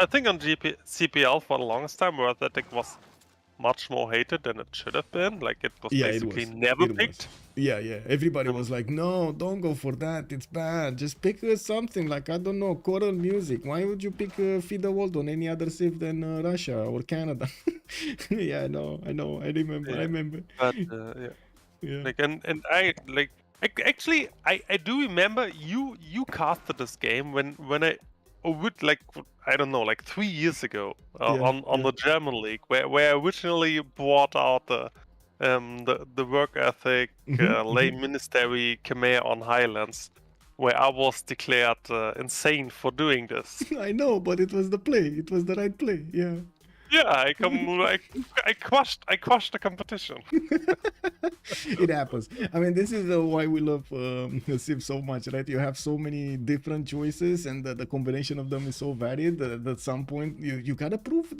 think on CPL for the longest time, work ethic was much more hated than it should have been. Like, it was Yeah, basically it was. never It was. picked. Yeah, yeah. Everybody was like, no, don't go for that. It's bad. Just pick something like, I don't know, choral music. Why would you pick Feed the World on any other Civ than Russia or Canada? Yeah, I know. I remember. Yeah. I remember. But yeah. Yeah. Like, and I like actually I do remember you casted this game when with like I don't know, like 3 years ago Yeah, on the German league, where I originally brought out the work ethic, lay ministry Khmer on Highlands, where I was declared insane for doing this. I know, but it was the play. It was the right play. Yeah. Yeah, I crushed the competition. It happens. I mean, this is why we love Civ so much, right? You have so many different choices, and the combination of them is so varied that at some point you gotta prove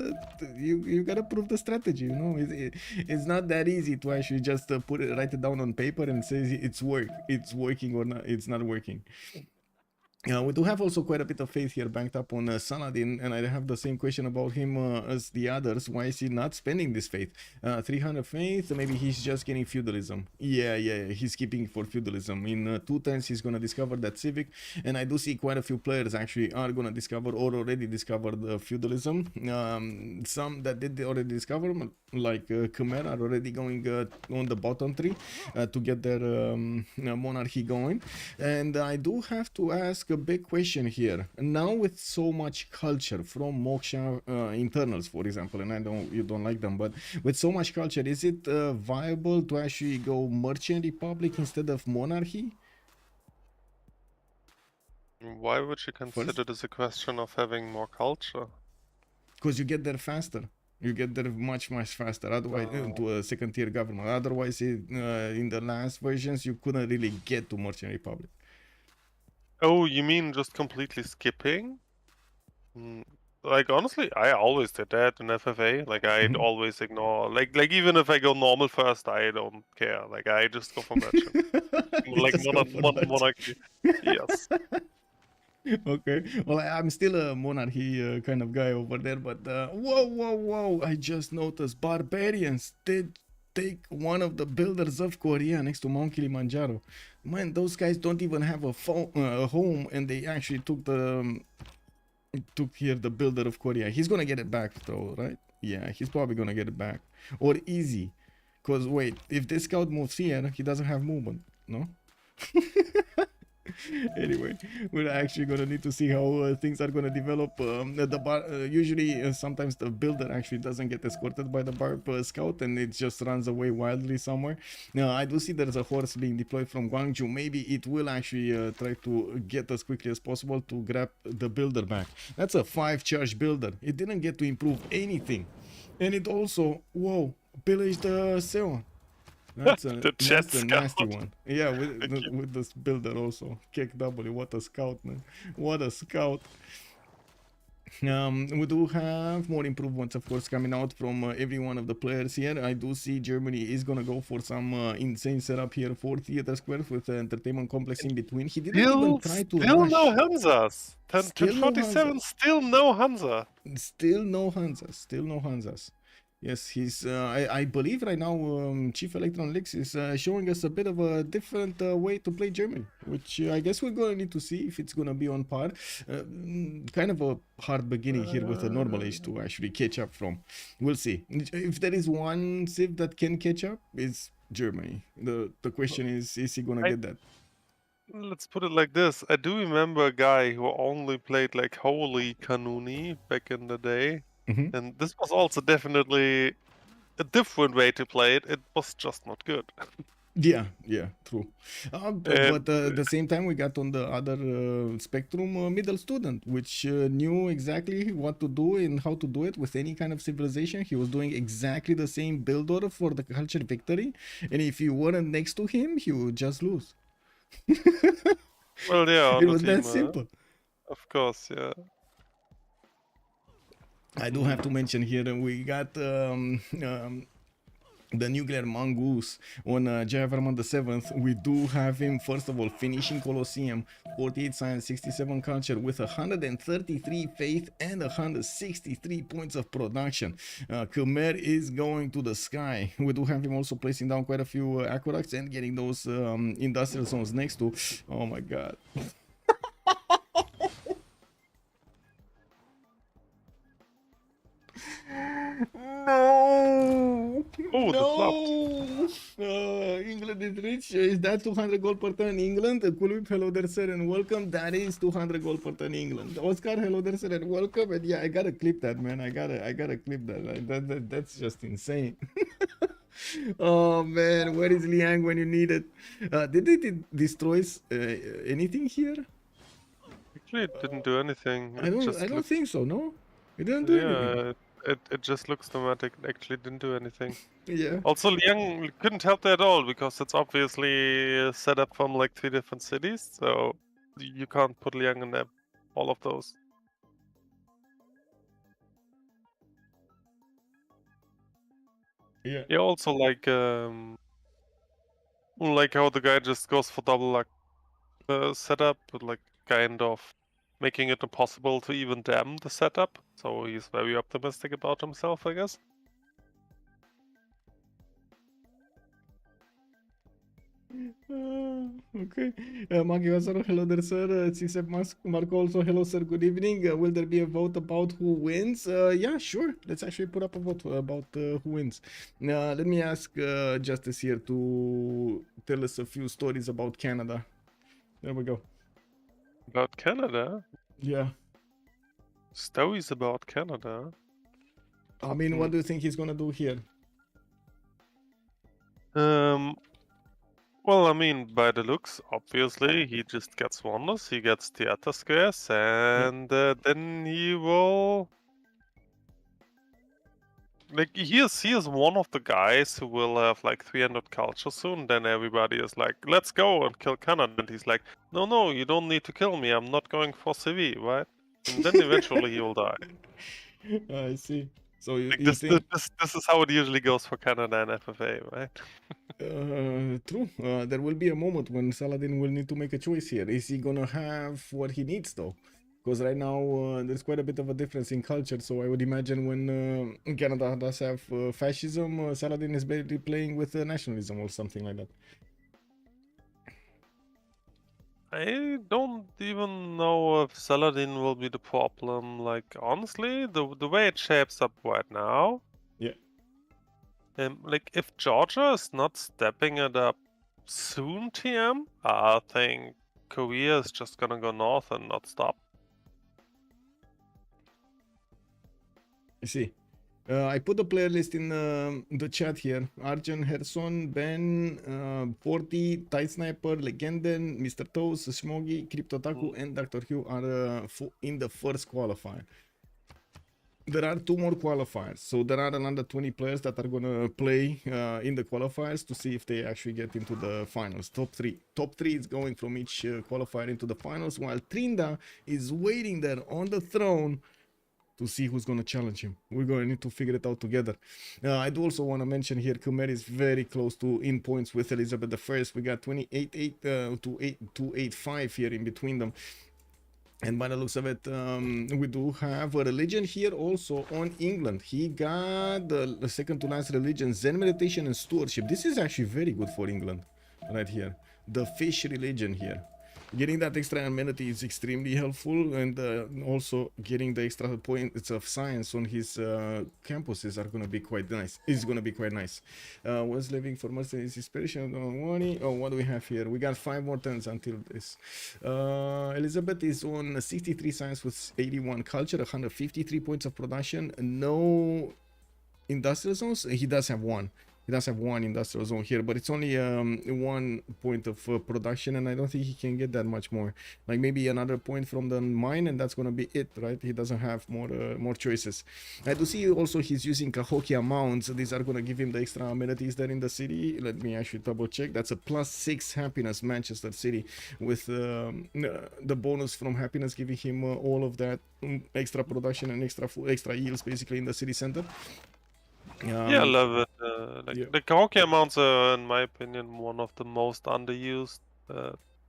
you gotta prove the strategy. You know, it's not that easy to actually just write it down on paper and say it's working or not. It's not working. We do have also quite a bit of faith here banked up on Saladin, and I have the same question about him as the others. Why is he not spending this faith? 300 faith, maybe he's just getting feudalism. Yeah, he's keeping for feudalism. In 2 turns, he's gonna discover that civic, and I do see quite a few players actually are gonna discover or already discovered feudalism. Some that did already discover, like Khmer, are already going on the bottom tree to get their monarchy going. And I do have to ask a big question here. Now with so much culture from Moksha internals, for example, and I know you don't like them, but with so much culture, is it viable to actually go merchant republic instead of monarchy? Why would you consider this a question of having more culture? Because you get there faster. You get there much faster. Otherwise, to a second tier government. Otherwise, in the last versions, you couldn't really get to merchant republic. Oh, you mean just completely skipping? Like honestly, I always did that in FFA. Like I'd always ignore, like even if I go normal first, I don't care. Like I just go for merchant. Like monarchy. Yes. Okay, well, I'm still a monarchy kind of guy over there, but whoa, I just noticed barbarians did take one of the builders of Korea next to Mount Kilimanjaro. Man, those guys don't even have a home, and they actually took here the builder of Korea. He's gonna get it back though, right? Yeah, he's probably gonna get it back, or easy, because wait, if this scout moves here, he doesn't have movement, no? Anyway, we're actually gonna need to see how things are gonna develop. Usually, sometimes the builder actually doesn't get escorted by the barb scout, and it just runs away wildly somewhere. Now, I do see there's a horse being deployed from Gwangju. Maybe it will actually try to get as quickly as possible to grab the builder back. That's a 5-charge builder. It didn't get to improve anything, and it also, whoa, pillaged the Seon. That's a nasty one. Yeah, with this builder also. Kick W, what a scout, man. What a scout. We do have more improvements, of course, coming out from every one of the players here. I do see Germany is gonna go for some insane setup here for Theater Square with the entertainment complex in between. He didn't even try to Still rush. no Hansas. 1047, still no Hansa. Still no Hansas. Yes, he's. I believe right now Chief Electron Lex is showing us a bit of a different way to play Germany, which I guess we're gonna need to see if it's gonna be on par. Kind of a hard beginning here with a normal age to actually catch up from. We'll see. If there is one Civ that can catch up, it's Germany. The question is he gonna get that? Let's put it like this. I do remember a guy who only played like Holy Kanuni back in the day. And this was also definitely a different way to play it. It was just not good. Yeah, true. But at the same time, we got on the other spectrum middle student, which knew exactly what to do and how to do it with any kind of civilization. He was doing exactly the same build order for the culture victory, and if you weren't next to him, he would just lose. Well, yeah, it was that simple. Of course, yeah. I do have to mention here that we got the nuclear mongoose on Jayavarman the 7th. We do have him, first of all, finishing Colosseum, 48 science, 67 culture with 133 faith and 163 points of production. Khmer is going to the sky. We do have him also placing down quite a few aqueducts and getting those industrial zones next to. Oh my god. No! Oh, Oh, the flopped. No! England is rich. Is that 200 gold per turn England? Kulwip, hello there, sir, and welcome. That is 200 gold per turn England. Oscar, hello there, sir, and welcome. And yeah, I gotta clip that, man. I gotta clip that. That's just insane. Oh man, where is Liang when you need it? Did it destroy anything here? Actually, it didn't do anything. I It don't. just I don't looked, think so. No, it didn't do anything. yeah, it just looks dramatic. It actually didn't do anything. Yeah. Also, Liang couldn't help that at all because it's obviously set up from like 3 different cities, so you can't put Liang in there, all of those. Yeah. Yeah, also like how the guy just goes for double luck setup, like kind of making it impossible to even dam the setup. So he's very optimistic about himself, I guess. Okay. Magi Vasaro, hello there, sir. Civ6 Marco also, hello, sir. Good evening. Will there be a vote about who wins? Yeah, sure. Let's actually put up a vote about who wins. Let me ask Justice here to tell us a few stories about Canada. There we go. About Canada? Yeah. Stories about Canada? I mean, what do you think he's gonna do here? Well, I mean, by the looks, obviously, he just gets wonders, he gets theater squares, and then he will... Like, he is one of the guys who will have like 300 culture soon, then everybody is like, let's go and kill Canada, and he's like, no, you don't need to kill me, I'm not going for CV, right? And then eventually he will die. I see. So you, Like, you think... this is how it usually goes for Canada and FFA, right? True. There will be a moment when Saladin will need to make a choice here. Is he gonna have what he needs though? Because right now there's quite a bit of a difference in culture. So I would imagine when Canada does have fascism, Saladin is basically playing with nationalism or something like that. I don't even know if Saladin will be the problem. Like, honestly, the way it shapes up right now, Yeah. like if Georgia is not stepping it up soon, TM, I think Korea is just gonna go north and not stop. You see. I put the player list in the chat here. Arjun, Herson, Ben, Porty, Tight Sniper, Legenden, Mr. Toes, Smogy, Cryptotaku, and Dr. Hugh are in the first qualifier. There are 2 more qualifiers, so there are another 20 players that are gonna play in the qualifiers to see if they actually get into the finals. Top 3 is going from each qualifier into the finals, while Trinda is waiting there on the throne to see who's going to challenge him. We're going to need to figure it out together. I do also want to mention here, Khmer is very close to in points with Elizabeth I. We got 28-8 to 8-5 here in between them. And by the looks of it, we do have a religion here also on England. He got the second to last religion, Zen meditation and stewardship. This is actually very good for England right here. The fish religion here. Getting that extra amenity is extremely helpful, and also getting the extra points of science on his campuses are going to be quite nice. Is going to be quite nice. Was living for most of his inspiration. Money. Oh, what do we have here? We got 5 more turns until this. Elizabeth is on 63 science with 81 culture, 153 points of production. No industrial zones. He does have one. He does have one industrial zone here, but it's only 1 point of production, and I don't think he can get that much more. Like maybe another point from the mine, and that's gonna be it, right? He doesn't have more choices. I do see also he's using Cahokia mounts. These are gonna give him the extra amenities there in the city. Let me actually double check. That's a +6 happiness, Manchester City, with the bonus from happiness giving him all of that extra production and extra yields basically in the city center. Yeah, I love it. Yeah. The Cahokia mounts are, in my opinion, one of the most underused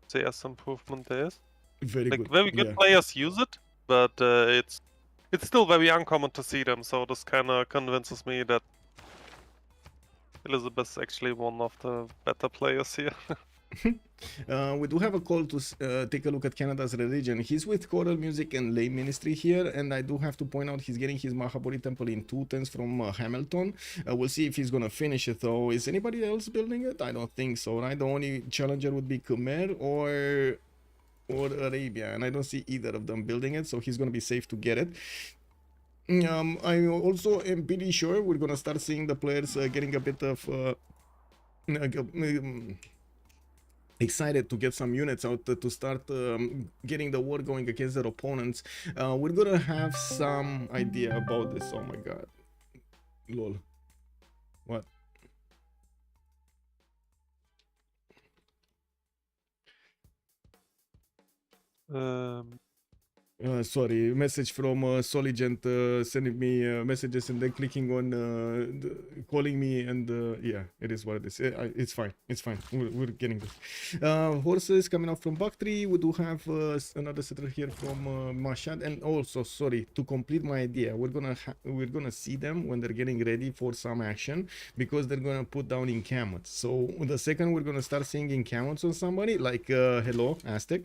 CS improvement there is. Very like good. very good Yeah. players use it, but it's still very uncommon to see them. So this kind of convinces me that Elizabeth's actually one of the better players here. We do have a call to take a look at Canada's religion. He's with choral music and lay ministry here, and I do have to point out he's getting his Mahabodhi temple in 2/10 from Hamilton. We'll see if he's gonna finish it though. Is anybody else building it? I don't think so, right? The only challenger would be Khmer or Arabia, and I don't see either of them building it, so he's gonna be safe to get it. I also am pretty sure we're gonna start seeing the players getting a bit of excited to get some units out to start getting the war going against their opponents. We're gonna have some idea about this. Oh my god, lol, what? Sorry, message from Soligent sending me messages and then clicking on calling me, and yeah, it is what it is. It's fine, it's fine. We're getting this. Horses coming out from Bakhtri. We do have another settler here from Mashhad, and also, sorry, to complete my idea, we're gonna see them when they're getting ready for some action, because they're gonna put down encampments. So the second we're gonna start seeing encampments on somebody, like hello Aztec,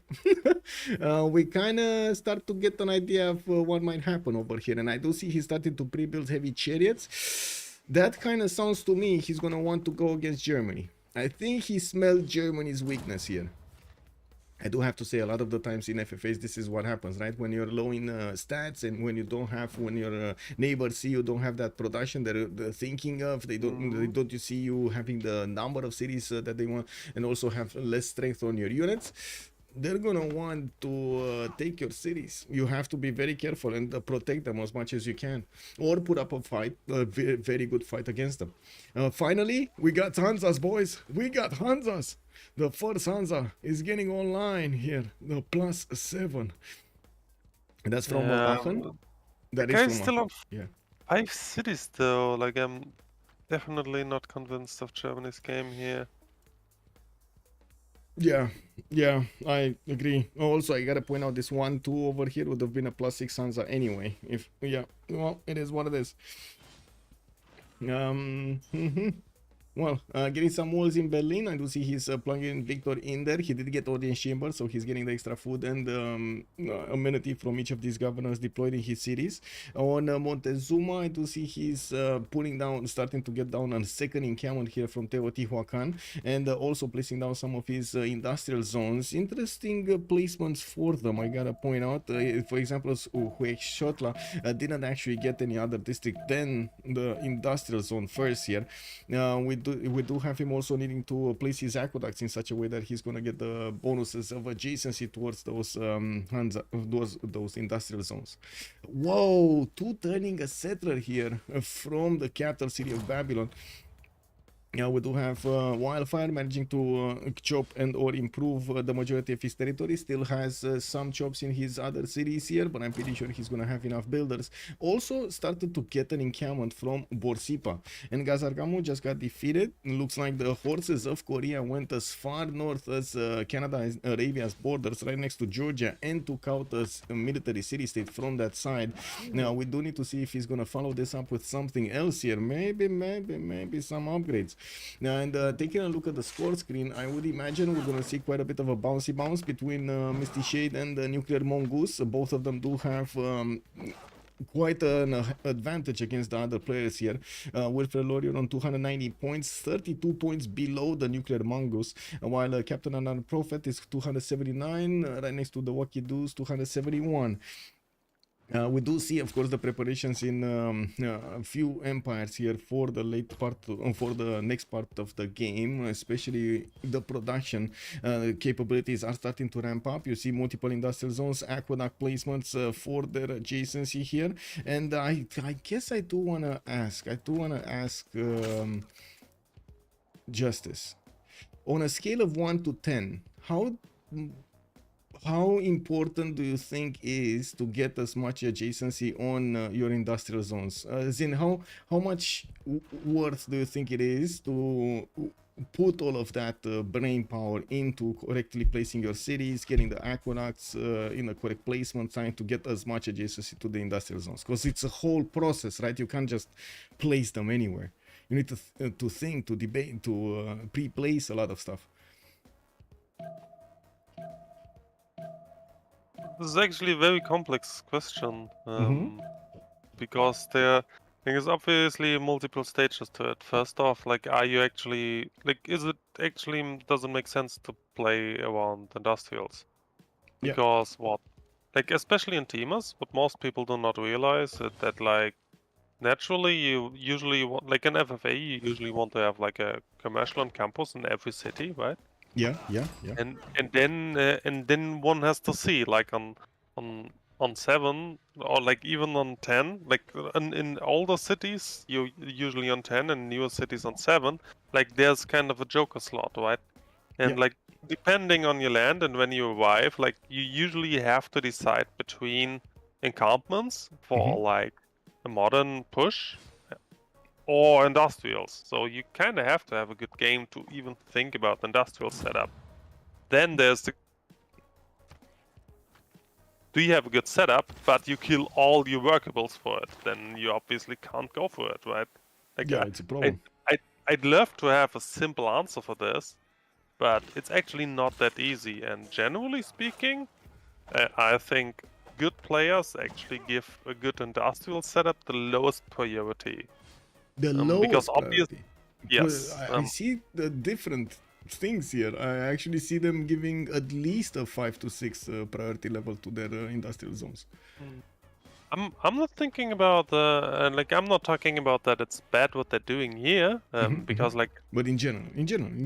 we kind of start to get an idea of what might happen over here. And I do see he's starting to pre-build heavy chariots. That kind of sounds to me he's gonna want to go against Germany. I think he smelled Germany's weakness here. I do have to say, a lot of the times in FFAs, this is what happens, right? When you're low in stats, and when you don't have, when your neighbors see you don't have that production they're thinking of, they don't see you having the number of cities that they want, and also have less strength on your units. They're gonna want to take your cities. You have to be very careful and protect them as much as you can, or put up a fight, a very good fight against them. Finally, we got Hanzas, boys. We got Hanzas. The first Hansa is getting online here. The +7. And that's from Aachen. That is from still on yeah. 5 cities though. Like, I'm definitely not convinced of Germany's game here. Yeah, I agree. Also, I gotta point out this 1-2 over here would have been a +6 Hansa anyway. If well, it is what it is. Well, getting some walls in Berlin. I do see he's plugging Victor in there. He did get audience chamber, so he's getting the extra food and amenity from each of these governors deployed in his cities. On Montezuma, I do see he's starting to get down a second encampment here from Teotihuacan, and also placing down some of his industrial zones. Interesting placements for them, I gotta point out. For example, Huexotla didn't actually get any other district than the industrial zone first here. We do have him also needing to place his aqueducts in such a way that he's going to get the bonuses of adjacency towards those those industrial zones. Whoa, 2 turning a settler here from the capital city of Babylon. We do have Wildfire managing to chop and or improve the majority of his territory. Still has some chops in his other cities here, but I'm pretty sure he's gonna have enough builders. Also started to get an encampment from Borsipa, and Gazargamu just got defeated. Looks like the horses of Korea went as far north as Canada and Arabia's borders, right next to Georgia, and took out a military city-state from that side. Now we do need to see if he's gonna follow this up with something else here. Maybe some upgrades. And taking a look at the score screen, I would imagine we're going to see quite a bit of a bouncy bounce between Misty Shade and the Nuclear Mongoose. Both of them do have quite an advantage against the other players here. Wilfred Laurier on 290 points, 32 points below the Nuclear Mongoose, while Captain Anand Prophet is 279, right next to the Wacky Doos, 271. We do see, of course, the preparations in a few empires here for the late part, for the next part of the game, especially the production capabilities are starting to ramp up. You see multiple industrial zones, aqueduct placements for their adjacency here, and I guess I do want to ask, Justice, on a scale of 1 to 10, how important do you think is to get as much adjacency on your industrial zones? As in, how much worth do you think it is to put all of that brain power into correctly placing your cities, getting the aqueducts in the correct placement, trying to get as much adjacency to the industrial zones? Because it's a whole process, right? You can't just place them anywhere. You need to think, to debate, to pre-place a lot of stuff. This is actually a very complex question. Mhm. Because there's obviously multiple stages to it. First off, like, are you actually like, is it actually doesn't make sense to play around industrials? Yeah. Because what, like, especially in teamers, what most people do not realize is that, like, naturally you usually want, like in FFA, you usually want to have like a commercial on campus in every city, right? Yeah. And then one has to see, like on on 7 or like even on 10, like in older cities you usually on 10 and newer cities on 7, like there's kind of a joker slot, right? Yeah. And like depending on your land and when you arrive, like you usually have to decide between encampments for like a modern push or industrials. So you kind of have to have a good game to even think about industrial setup. Then there's the, do you have a good setup, but you kill all your workables for it? Then you obviously can't go for it, right? Like Yeah. It's a problem. I'd love to have a simple answer for this, but it's actually not that easy. And generally speaking, I think good players actually give a good industrial setup the lowest priority. The Because lowest obviously, priority. yes. I see the different things here. I actually see them giving at least a 5 to 6 priority level to their industrial zones. I'm not thinking about like I'm not talking about that it's bad what they're doing here, because like But in general,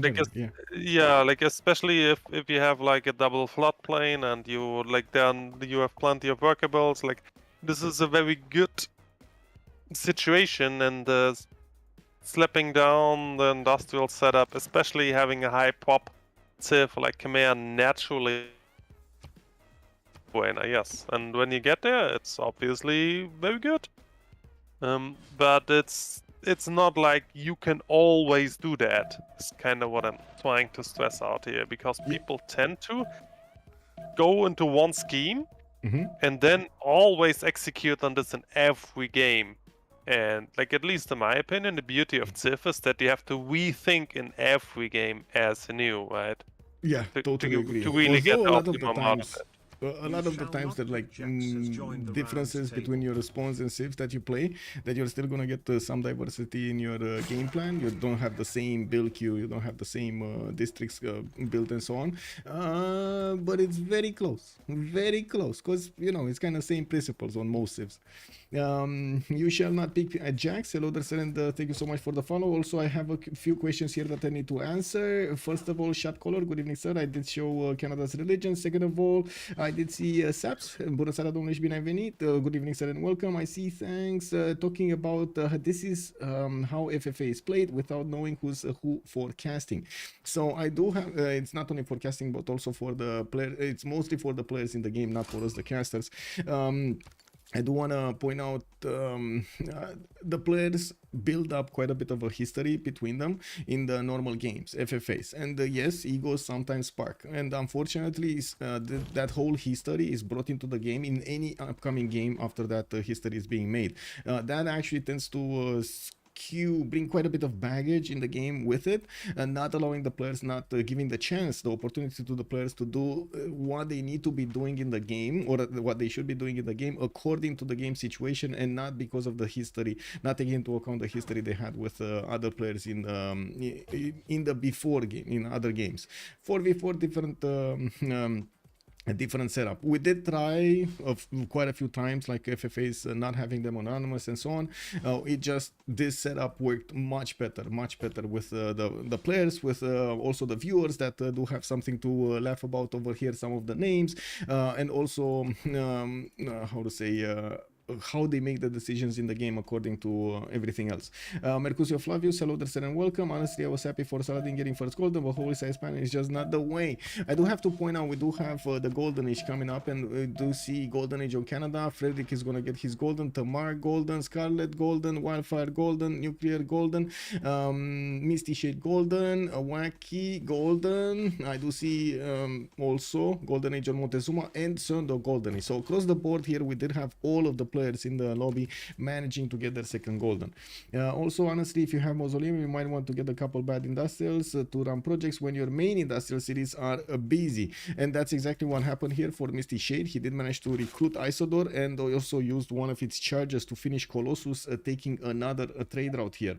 like yeah. yeah, like especially if you have like a double floodplain and you like then you have plenty of workables, like this is a very good situation, and slapping down the industrial setup, especially having a high pop Civ like Khmer naturally. Bueno, yes, and when you get there, it's obviously very good. But it's not like you can always do that. It's kind of what I'm trying to stress out here, because people tend to go into one scheme and then always execute on this in every game. And like, at least in my opinion, the beauty of Civ is that you have to rethink in every game as new, right? Yeah, totally agree. To really get Although the a lot of the optimum out of times, it. a lot of the times that like differences between your response and civs that you play, that you're still gonna get some diversity in your game plan. You don't have the same build queue, you don't have the same districts built and so on. But it's very close, because you know it's kind of same principles on most civs. You shall not pick Jax. Hello there, sir, and thank you so much for the follow. Also, I have a few questions here that I need to answer. First of all, Shot Color, good evening, sir. I did show Canada's religion. Second of all, I did see Saps. Bună seara, domnule, și bine ai venit. Good evening, sir, and welcome. I see, thanks. Talking about this is how FFA is played without knowing who's who forecasting. So I do have, it's not only forecasting, but also for the player. It's mostly for the players in the game, not for us, the casters. I do want to point out the players build up quite a bit of a history between them in the normal games, FFAs. And yes, egos sometimes spark. And unfortunately, that whole history is brought into the game in any upcoming game after that history is being made. That actually tends to bring quite a bit of baggage in the game with it, and not allowing the players, not giving the opportunity to the players to do what they need to be doing in the game, or what they should be doing in the game according to the game situation, and not because of the history, not taking into account the history they had with other players in the before game, in other games. 4v4 different a different setup. We did try quite a few times, like FFAs not having them anonymous and so on. This setup worked much better with the players, with also the viewers that do have something to laugh about over here, some of the names, and also how to say, how they make the decisions in the game according to everything else. Mercutio Flavius, hello there, sir, and welcome. Honestly, I was happy for Saladin getting first golden, but holy size pan is just not the way. I do have to point out, we do have the Golden Age coming up, and we do see Golden Age on Canada. Frederick is going to get his golden, Tamar golden, Scarlet golden, Wildfire golden, Nuclear golden, Misty Shade golden, Wacky golden. I do see also Golden Age on Montezuma and Sundo golden. So across the board here, we did have all of the players players in the lobby managing to get their second golden. Also, honestly, if you have Mausoleum, you might want to get a couple bad industrials to run projects when your main industrial cities are busy. And that's exactly what happened here for Misty Shade. He did manage to recruit Isodor and also used one of its charges to finish Colossus, taking another trade route here.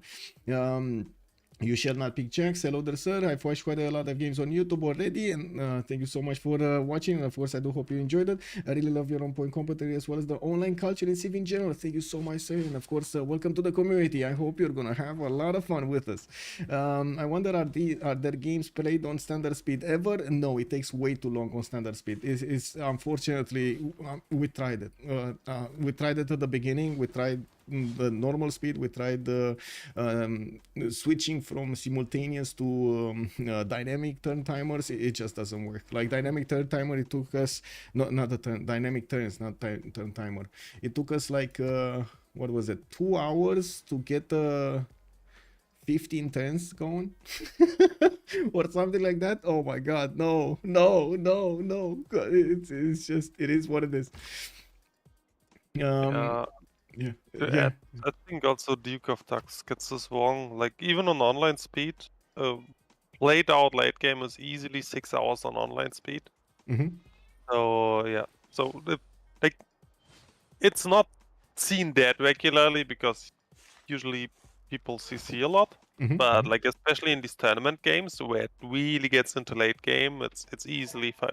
You shall not pick Jacks. Hello there, sir. I've watched quite a lot of games on YouTube already, and thank you so much for watching. And of course, I do hope you enjoyed it. I really love your on-point commentary as well as the online culture in Civ in general. Thank you so much, sir. And of course, welcome to the community. I hope you're gonna have a lot of fun with us. I wonder, are there games played on standard speed ever? No, it takes way too long on standard speed. It's unfortunately, we tried it. We tried it at the beginning. We tried the normal speed. We tried switching from simultaneous to dynamic turn timers. It just doesn't work. Like dynamic turn timer, it took us not the turn, dynamic turns, not turn timer. It took us like what was it, 2 hours to get 15 turns going or something like that. Oh my god, no. It's just, it is what it is. Yeah. Yeah. To add, I think also Duke of Tux gets this wrong. Like even on online speed, played out late game is easily 6 hours on online speed. So yeah, so like it's not seen that regularly because usually people CC a lot. But like especially in these tournament games where it really gets into late game, it's easily 5.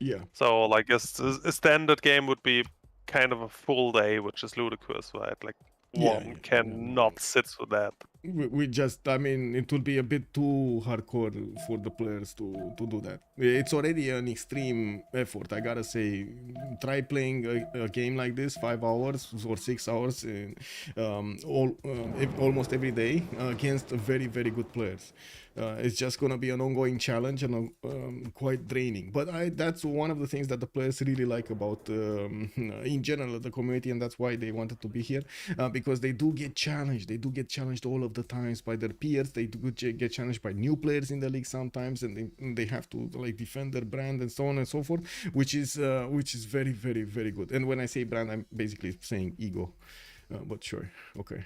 Yeah. So like a standard game would be kind of a full day, which is ludicrous, right? Like one cannot sit with that. We just, I mean, it will be a bit too hardcore for the players to do that. It's already an extreme effort, I gotta say. Try playing a game like this 5 hours or 6 hours almost every day against very, very good players. It's just gonna be an ongoing challenge and quite draining. But that's one of the things that the players really like about, in general, the community, and that's why they wanted to be here, because they do get challenged. They do get challenged all of the times by their peers. They do get challenged by new players in the league sometimes, and they have to like defend their brand and so on and so forth, which is very, very, very good. And when I say brand, I'm basically saying ego, but sure, okay.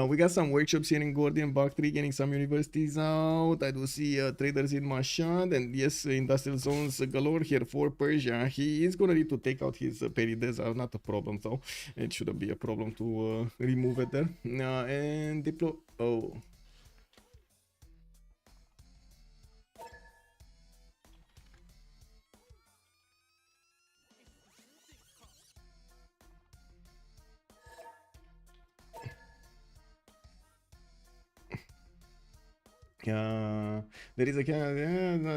We got some workshops here in Gordian, Bach 3, getting some universities out. I do see traders in Mashad, and yes, industrial zones galore here for Persia. He is gonna need to take out his Perides, not a problem though. It shouldn't be a problem to remove it there. And Diplo. Oh. There is a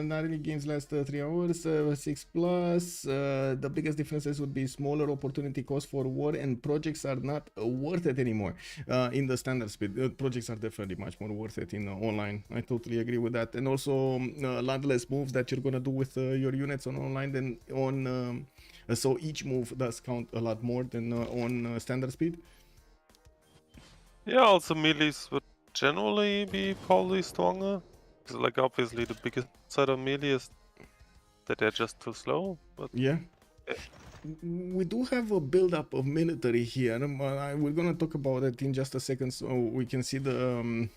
not really games last 3 hours, 6 plus. The biggest differences would be smaller opportunity cost for war, and projects are not worth it anymore in the standard speed. Projects are definitely much more worth it in online. I totally agree with that. And also a lot less moves that you're gonna do with your units on online than on so each move does count a lot more than on standard speed. Yeah, also melees would generally be probably stronger. Because like obviously the biggest side of melee is that they're just too slow. But yeah. We do have a build-up of military here. We're gonna talk about it in just a second, so we can see the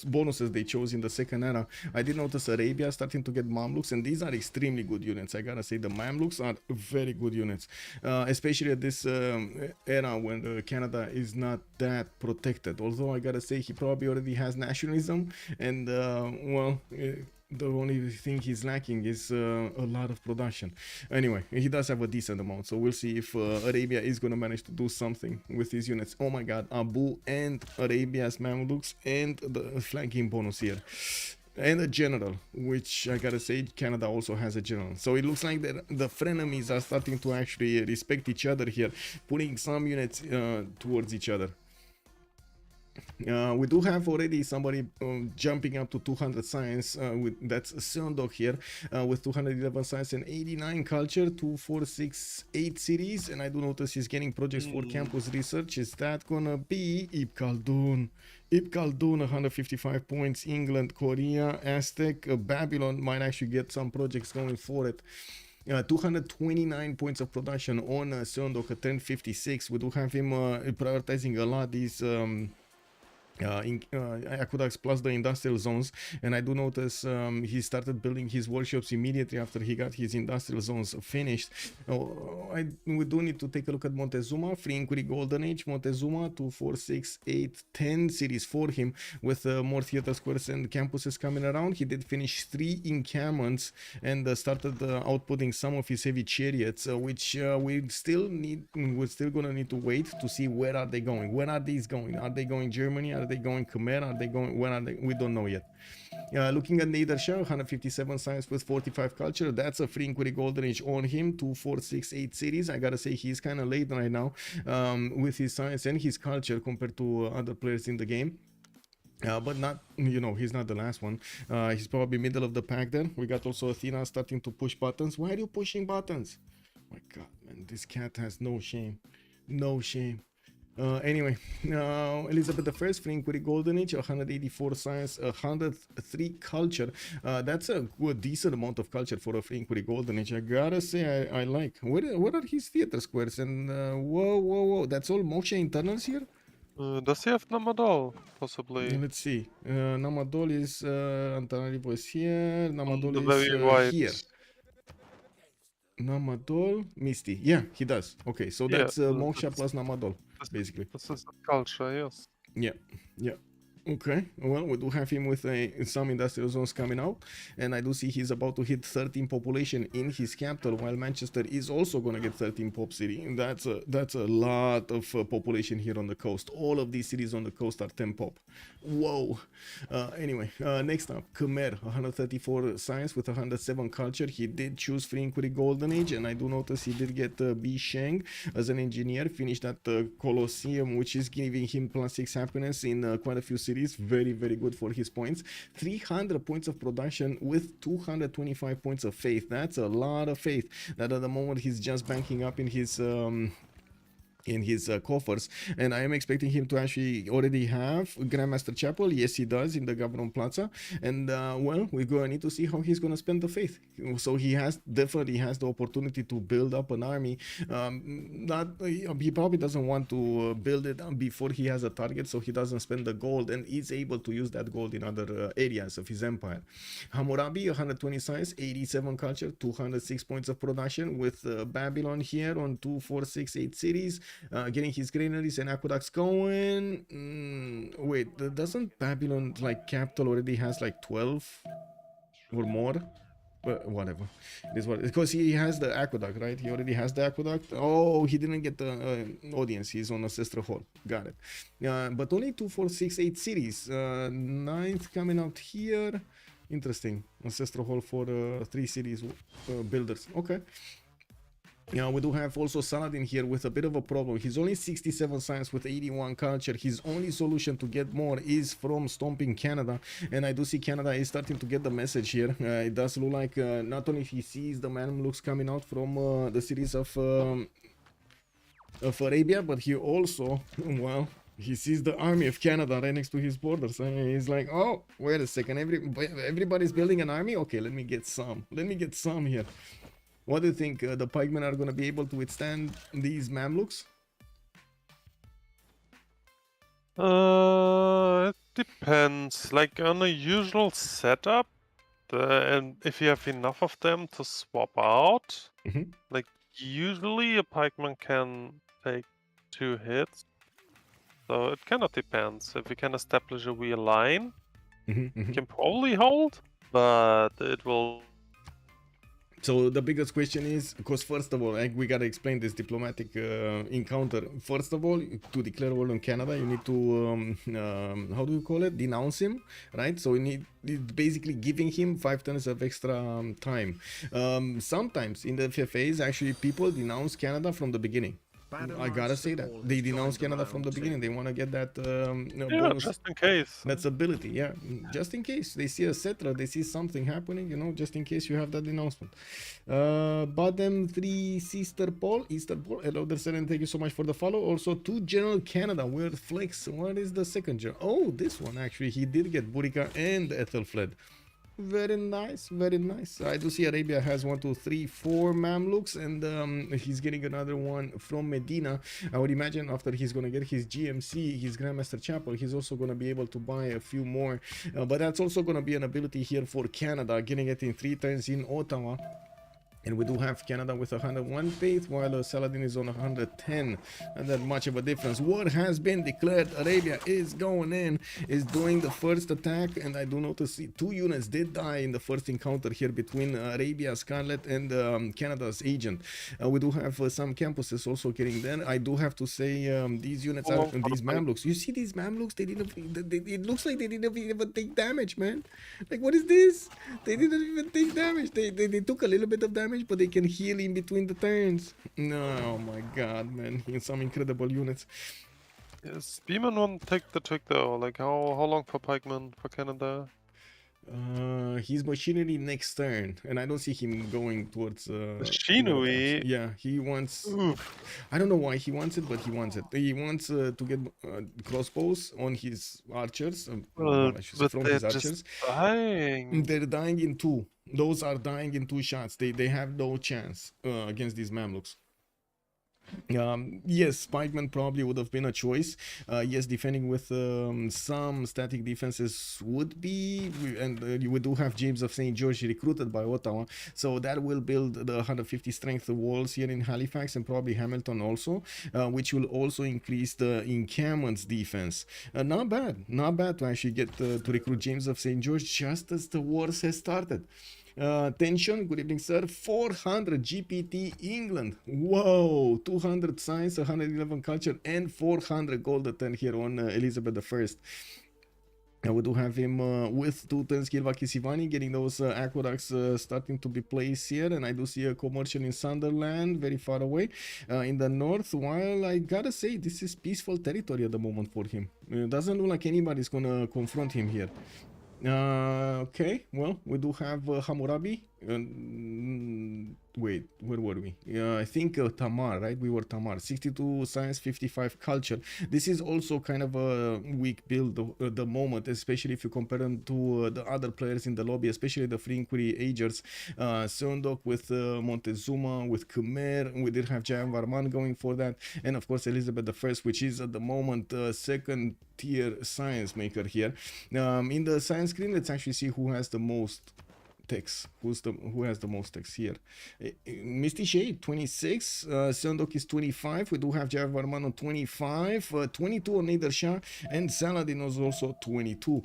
bonuses they chose in the second era. I did notice Arabia starting to get Mamluks, and these are extremely good units. I gotta say the Mamluks are very good units, especially at this era when Canada is not that protected. Although I gotta say he probably already has nationalism, and well. The only thing he's lacking is a lot of production. Anyway, he does have a decent amount, so we'll see if Arabia is going to manage to do something with his units. Oh my god, Abu and Arabia's Mamluks and the flanking bonus here. And a general, which I gotta say Canada also has a general. So it looks like the frenemies are starting to actually respect each other here, putting some units towards each other. We do have already somebody jumping up to 200 science, that's Sundog here, with 211 science and 89 culture, 2468 series, and I do notice he's getting projects for campus research. Is that gonna be Ibn Khaldun? Ibn Khaldun, 155 points, England, Korea, Aztec, Babylon might actually get some projects going for it. 229 points of production on Sondok at 1056. We do have him prioritizing a lot these aqueducts plus the industrial zones, and I do notice he started building his workshops immediately after he got his industrial zones finished. We do need to take a look at Montezuma, free inquiry golden age. Montezuma 2, 4, 6, 8, 10 cities for him, with more theater squares and campuses coming around. He did finish 3 encampments and started outputting some of his heavy chariots, which we're still gonna need to wait to see where are they going. Where are these going? Are they going Germany? Are they going Khmer? Are they going? Where are they? We don't know yet. Looking at Nader Shah, 157 science with 45 culture. That's a free inquiry golden age on him. 2, 4, 6, 8 cities. I gotta say he's kind of late right now with his science and his culture compared to other players in the game. But not, you know, he's not the last one. He's probably middle of the pack there. We got also Athena starting to push buttons. Why are you pushing buttons? My God, man, this cat has no shame. No shame. Anyway, Elizabeth I, free inquiry golden age, 184 science, 103 culture. That's a good decent amount of culture for a free inquiry golden age. I gotta say I like. What are his theater squares? And whoa, that's all Moksha internals here. Does he have Namadol? Possibly. Let's see. Namadol is Antanarivo is here. Namadol is here. Namadol, Misty. Yeah, he does. Okay, so that's Moksha plus Namadol, basically. This is the culture, yes. Yeah. Okay, well, we do have him with some industrial zones coming out, and I do see he's about to hit 13 population in his capital, while Manchester is also gonna get 13 pop city. And that's a lot of population here on the coast. All of these cities on the coast are 10 pop. Whoa. Anyway, next up, Khmer, 134 science with 107 culture. He did choose free inquiry golden age, and I do notice he did get B Sheng as an engineer. Finished at the Colosseum, which is giving him +6 happiness in quite a few cities. Very, very good for his points. 300 points of production with 225 points of faith. That's a lot of faith that at the moment he's just banking up in his coffers, and I am expecting him to actually already have Grandmaster Chapel. Yes, he does, in the Gavron Plaza. And well, we're going to need to see how he's going to spend the faith. So he definitely has the opportunity to build up an army. He probably doesn't want to build it before he has a target, so he doesn't spend the gold and is able to use that gold in other areas of his empire. Hammurabi, 120 science, 87 culture, 206 points of production, with Babylon here on 2, 4, 6, 8 cities. Getting his granaries and aqueducts going. Wait, doesn't Babylon, like, capital already has like 12 or more? But whatever. This one, because he has the aqueduct, right? He already has the aqueduct. Oh, he didn't get the audience. He's on Ancestral Hall. Got it. But only 2, 4, 6, 8 cities. 9th coming out here. Interesting. Ancestral Hall for 3 cities builders. Okay. Yeah, we do have also Saladin here with a bit of a problem. He's only 67 science with 81 culture. His only solution to get more is from stomping Canada, and I do see Canada is starting to get the message here. It does look like not only he sees the Mamluks coming out from the cities of Arabia, but he also, well, he sees the army of Canada right next to his borders, and he's like, oh, wait a second, everybody's building an army? Okay, let me get some here. What do you think? The pikemen are going to be able to withstand these Mamluks? It depends. Like, on a usual setup, and if you have enough of them to swap out, like, usually a pikeman can take 2 hits. So it kind of depends. If you can establish a real line, you can probably hold, but it will... So the biggest question is, because first of all, we gotta explain this diplomatic encounter. First of all, to declare war on Canada, you need to, how do you call it? Denounce him, right? So you need basically giving him 5 turns of extra time. Sometimes in the FFAs, actually, people denounce Canada from the beginning. I gotta say that they denounce Canada from the beginning. They want to get that bonus, just in case. That's ability, yeah. Just in case they see a settler, they see something happening, you know. Just in case you have that denouncement. Bottom 3 Easter Paul. Hello there, and thank you so much for the follow. Also, 2 General Canada. Weird flex. What is the second general? Oh, this one actually. He did get Burika and Ethelfled. Very nice, very nice. I do see Arabia has 1, 2, 3, 4 Mamluks, and he's getting another one from Medina. I would imagine after he's gonna get his GMC, his Grandmaster Chapel, he's also gonna be able to buy a few more. But that's also gonna be an ability here for Canada, getting it in 3 turns in Ottawa. And we do have Canada with 101 faith, while Saladin is on 110. And that much of a difference. War has been declared. Arabia is going in, is doing the first attack. And I do notice 2 units did die in the first encounter here between Arabia Scarlet and Canada's agent. We do have some campuses also getting there. I do have to say these units are these Mamluks. You see these Mamluks? They didn't. It looks like they didn't even take damage, man. Like, what is this? They didn't even take damage. They took a little bit of damage, but they can heal in between the turns. No, oh my god, man. Some incredible units. Yes, Beeman won't take the trick though. Like how long for Pikeman for Canada? He's machinery next turn, and I don't see him going towards machinery. Yeah, he wants. Oof. I don't know why he wants it, but he wants it. He wants to get crossbows on his archers. Well, I should say from his archers. Just dying. They're dying in 2. Those are dying in 2 shots. They have no chance against these Mamluks. Yes, Spikeman probably would have been a choice. Yes, defending with some static defenses would be, and we do have James of St. George recruited by Ottawa, so that will build the 150 strength walls here in Halifax and probably Hamilton also, which will also increase the encampment's defense. Not bad to actually get to recruit James of St. George just as the wars has started. Tension, good evening sir. 400 GPT England, whoa, 200 science, 111 culture, and 400 gold attend here on Elizabeth I. We do have him with 2 turns Kilvakisivani, getting those aqueducts starting to be placed here, and I do see a commercial in Sunderland, very far away in the north, while I gotta say this is peaceful territory at the moment for him. It doesn't look like anybody's gonna confront him here. Okay, well, we do have Hammurabi. Wait, where were we? I think Tamar, right? We were Tamar. 62 science, 55 culture. This is also kind of a weak build at the moment, especially if you compare them to the other players in the lobby, especially the free inquiry agers. Sondok with Montezuma, with Khmer. We did have Jayan Varman going for that. And of course, Elizabeth I, which is at the moment second tier science maker here. In the science screen, let's actually see who has the most text. Who has the most text here? Misty Shade 26, Sondok is 25. We do have Jav Varman on 25, 22 on Nader Shah, and Saladin was also 22.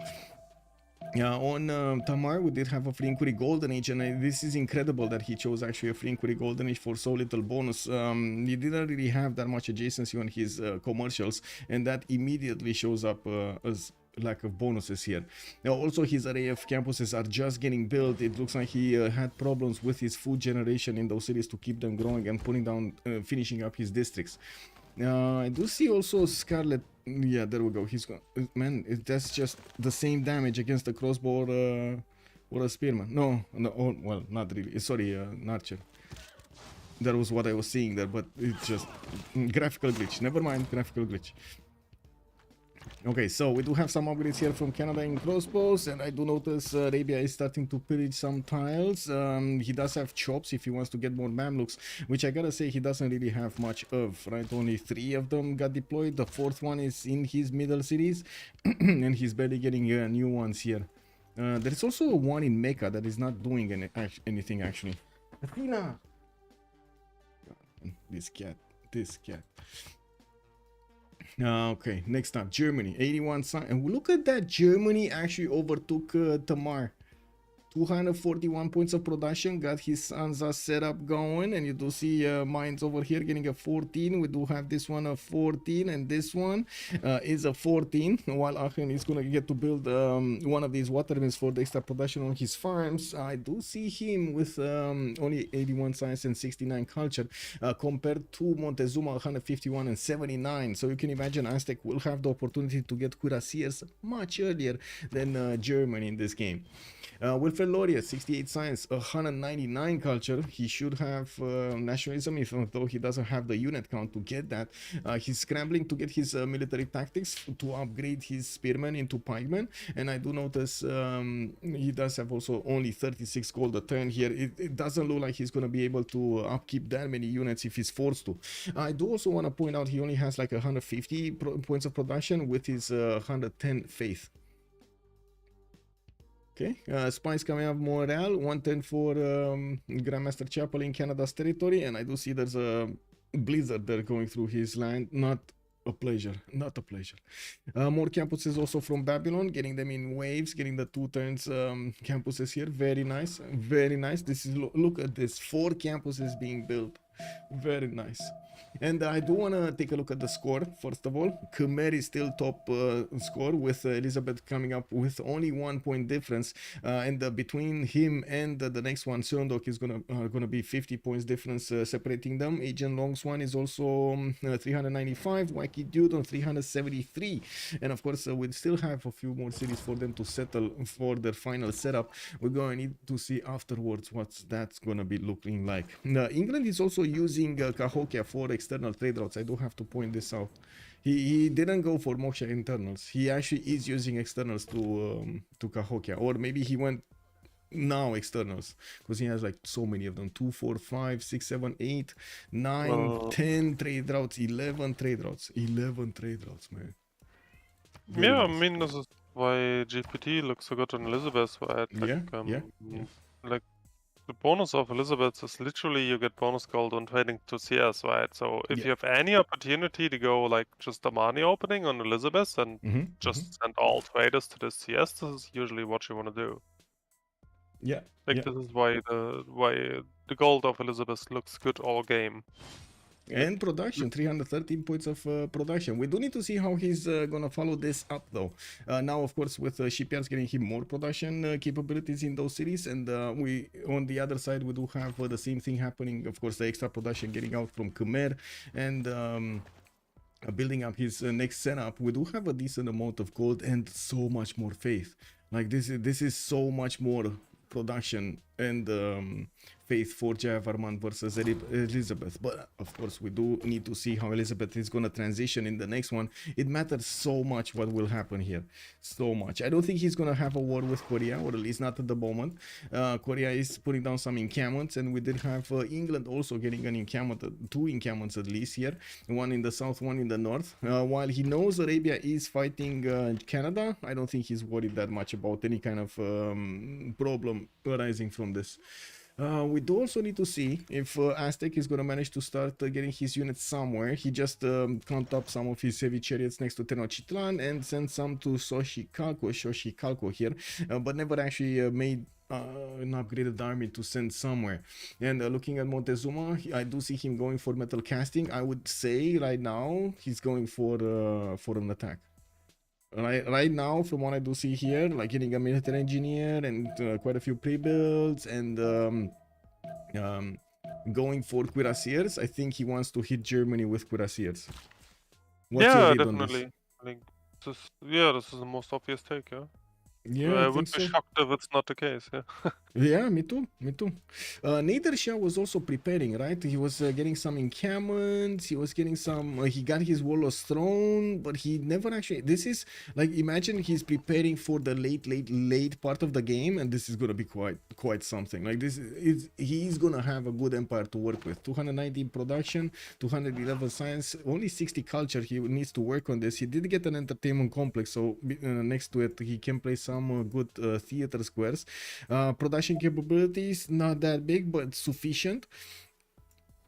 On Tamar, we did have a free inquiry golden age, and this is incredible that he chose actually a free inquiry golden age for so little bonus. He didn't really have that much adjacency on his commercials, and that immediately shows up as lack of bonuses here. Now also his array of campuses are just getting built. It looks like he had problems with his food generation in those cities to keep them growing and putting down finishing up his districts. I do see also Scarlet. Yeah, there we go. He's gone. Man, that's just the same damage against a crossbow or a spearman. No, oh, well, not really. Sorry, an archer. That was what I was seeing there, but it's just graphical glitch. Never mind, graphical glitch. Okay, so we do have some upgrades here from Canada in crossbows, and I do notice Arabia is starting to pillage some tiles. He does have chops if he wants to get more Mamluks, which I gotta say he doesn't really have much of, right? Only 3 of them got deployed. The 4th one is in his middle cities, and he's barely getting new ones here. There is also one in Mecca that is not doing anything actually. Athena! God, this cat. Okay, next up, Germany, 81 science. And look at that, Germany actually overtook Tamar. 241 points of production, got his Sansa setup going, and you do see mines over here getting a 14. We do have this one a 14, and this one is a 14, while Aachen is gonna get to build one of these water mills for the extra production on his farms. I do see him with only 81 science and 69 culture compared to Montezuma 151 and 79. So you can imagine Aztec will have the opportunity to get cuirassiers much earlier than Germany in this game. We'll Veloria, 68 science, 199 culture. He should have nationalism, even though he doesn't have the unit count to get that. He's scrambling to get his military tactics to upgrade his spearmen into pikemen. And I do notice he does have also only 36 gold a turn here. It doesn't look like he's going to be able to upkeep that many units if he's forced to. I do also want to point out he only has like 150 points of production with his 110 faith. Okay, Spice coming up morale, 110 for Grandmaster Chapel in Canada's territory, and I do see there's a blizzard there going through his land. Not a pleasure, not a pleasure. More campuses also from Babylon, getting them in waves, getting the 2 turns campuses here. Very nice, very nice. This is, look at this, 4 campuses being built. Very nice. And I do want to take a look at the score. First of all, Khmer is still top score, with Elizabeth coming up with only 1 point difference, and between him and the next one, Surndok, is gonna be 50 points difference separating them. Agent Long Swan is also 395, Wacky Dude on 373, and of course we still have a few more cities for them to settle for their final setup. We're going to need to see afterwards what that's gonna be looking like. England is also using Cahokia for external trade routes. I do have to point this out. He didn't go for Moksha internals. He actually is using externals to Cahokia, or maybe he went now externals because he has like so many of them: 2, 4, 5, 6, 7, 8, 9, 10 trade routes, 11 trade routes, 11 trade routes, man. Very Yeah, nice. I mean, this is why GPT looks so good on Elizabeth, right? Like, Yeah. like the bonus of Elizabeth is literally you get bonus gold on trading to CS, right? So if you have any opportunity to go like just a money opening on Elizabeth and just send all traders to the CS, this is usually what you want to do. Yeah. Like this is why the gold of Elizabeth looks good all game. And production, 313 points of production. We do need to see how he's gonna follow this up though. Now of course with shipyards getting him more production capabilities in those cities, and we on the other side we do have the same thing happening. Of course the extra production getting out from Khmer, and building up his next setup. We do have a decent amount of gold and so much more faith. Like this is so much more production and faith for Jayavarman versus Elizabeth. But of course we do need to see how Elizabeth is going to transition in the next one. It matters so much what will happen here, so much. I don't think he's going to have a war with Korea, or at least not at the moment. Korea is putting down some encampments, and we did have England also getting an encampment, 2 encampments at least here, one in the south, one in the north. While he knows Arabia is fighting Canada, I don't think he's worried that much about any kind of problem arising from this. We do also need to see if Aztec is going to manage to start getting his units somewhere. He just count up some of his heavy chariots next to Tenochtitlan and sent some to Xochicalco here, but never actually made an upgraded army to send somewhere. And looking at Montezuma, I do see him going for metal casting. I would say right now he's going for an attack. Right now, from what I do see here, like getting a military engineer and quite a few pre-builds and going for cuirassiers. I think he wants to hit Germany with cuirassiers. What's your read on this? Definitely. I think this is the most obvious take, yeah. Yeah, I I would think be so. shocked if it's not the case, yeah. Yeah, me too. Nader Shah was also preparing, right? He was getting some encampments, he was getting some, he got his Warlord's Throne, but he never actually, this is, like, imagine he's preparing for the late part of the game, and this is gonna be quite something. Like, this is, he's gonna have a good empire to work with. 219 production, 211 science, only 60 culture. He needs to work on this. He did get an entertainment complex, so next to it, he can play some good theater squares. Production capabilities not that big, but sufficient.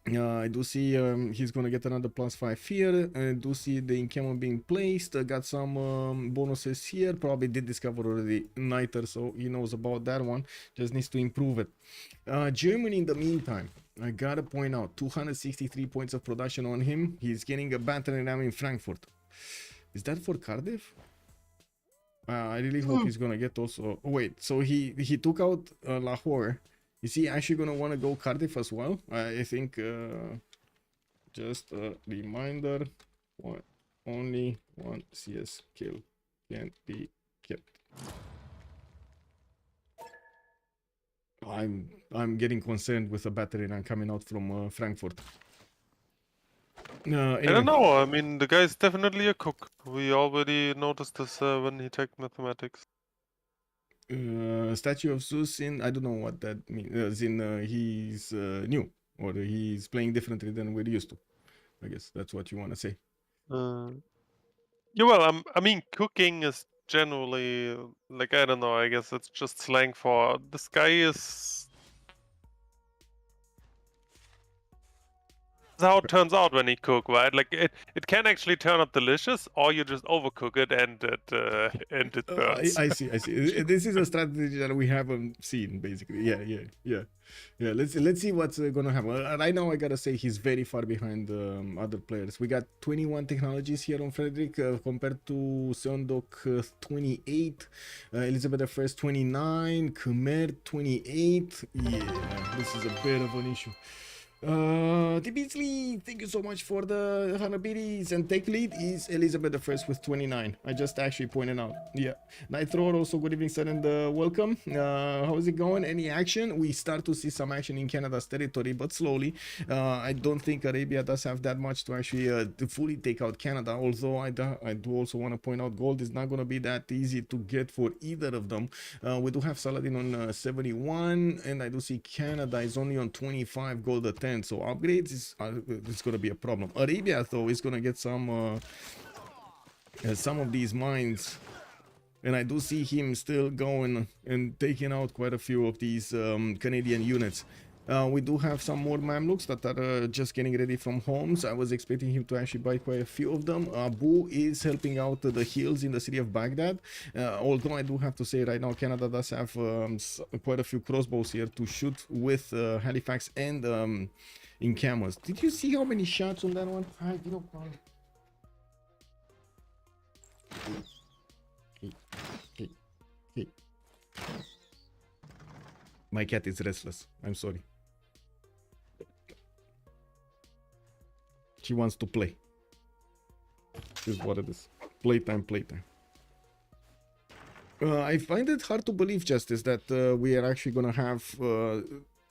I do see he's gonna get another +5 here. I do see the encampment being placed. Got some bonuses here. Probably did discover already Niter, so he knows about that one. Just needs to improve it. Germany, in the meantime, I gotta point out 263 points of production on him. He's getting a battering ram in Frankfurt. Is that for Cardiff? I really hope he's gonna get also. Oh, wait, so he took out Lahore. Is he actually gonna want to go Cardiff as well? I think just a reminder: only one CS kill can be kept. I'm getting concerned with the battery line coming out from Frankfurt. I don't know. I mean, the guy is definitely a cook. We already noticed this when he took mathematics. Statue of Zeus in, I don't know what that means. As in, he's new, or he's playing differently than we're used to. I guess that's what you want to say. Yeah, well, I mean, cooking is generally like, I don't know. I guess it's just slang for this guy is. How it turns out when you cook, right? Like it can actually turn out delicious, or you just overcook it and it burns. I see. This is a strategy that we haven't seen, basically. Yeah. Let's see what's gonna happen. Right now, I gotta say he's very far behind other players. We got 21 technologies here on Frederick compared to Seondok 28, Elizabeth I 29, Khmer 28. Yeah, this is a bit of an issue. Beasley, thank you so much for the Hanabiris, and tech lead is Elizabeth I with 29. I just actually pointed out. Yeah. Nitro, also good evening, sir, and welcome. How is it going? Any action? We start to see some action in Canada's territory, but slowly. I don't think Arabia does have that much to actually to fully take out Canada, although I do also want to point out gold is not going to be that easy to get for either of them. We do have Saladin on 71, and I do see Canada is only on 25 gold at 10. So upgrades is it's going to be a problem. Arabia though is going to get some of these mines, and I do see him still going and taking out quite a few of these Canadian units. We do have some more Mamluks that are just getting ready from homes. I was expecting him to actually buy quite a few of them. Abu is helping out the hills in the city of Baghdad. Although I do have to say right now Canada does have quite a few crossbows here to shoot with Halifax and in cameras. Did you see how many shots on that one? Hey. My cat is restless. I'm sorry. She wants to play. This is what it is. Playtime. I find it hard to believe, Justice, that we are actually gonna have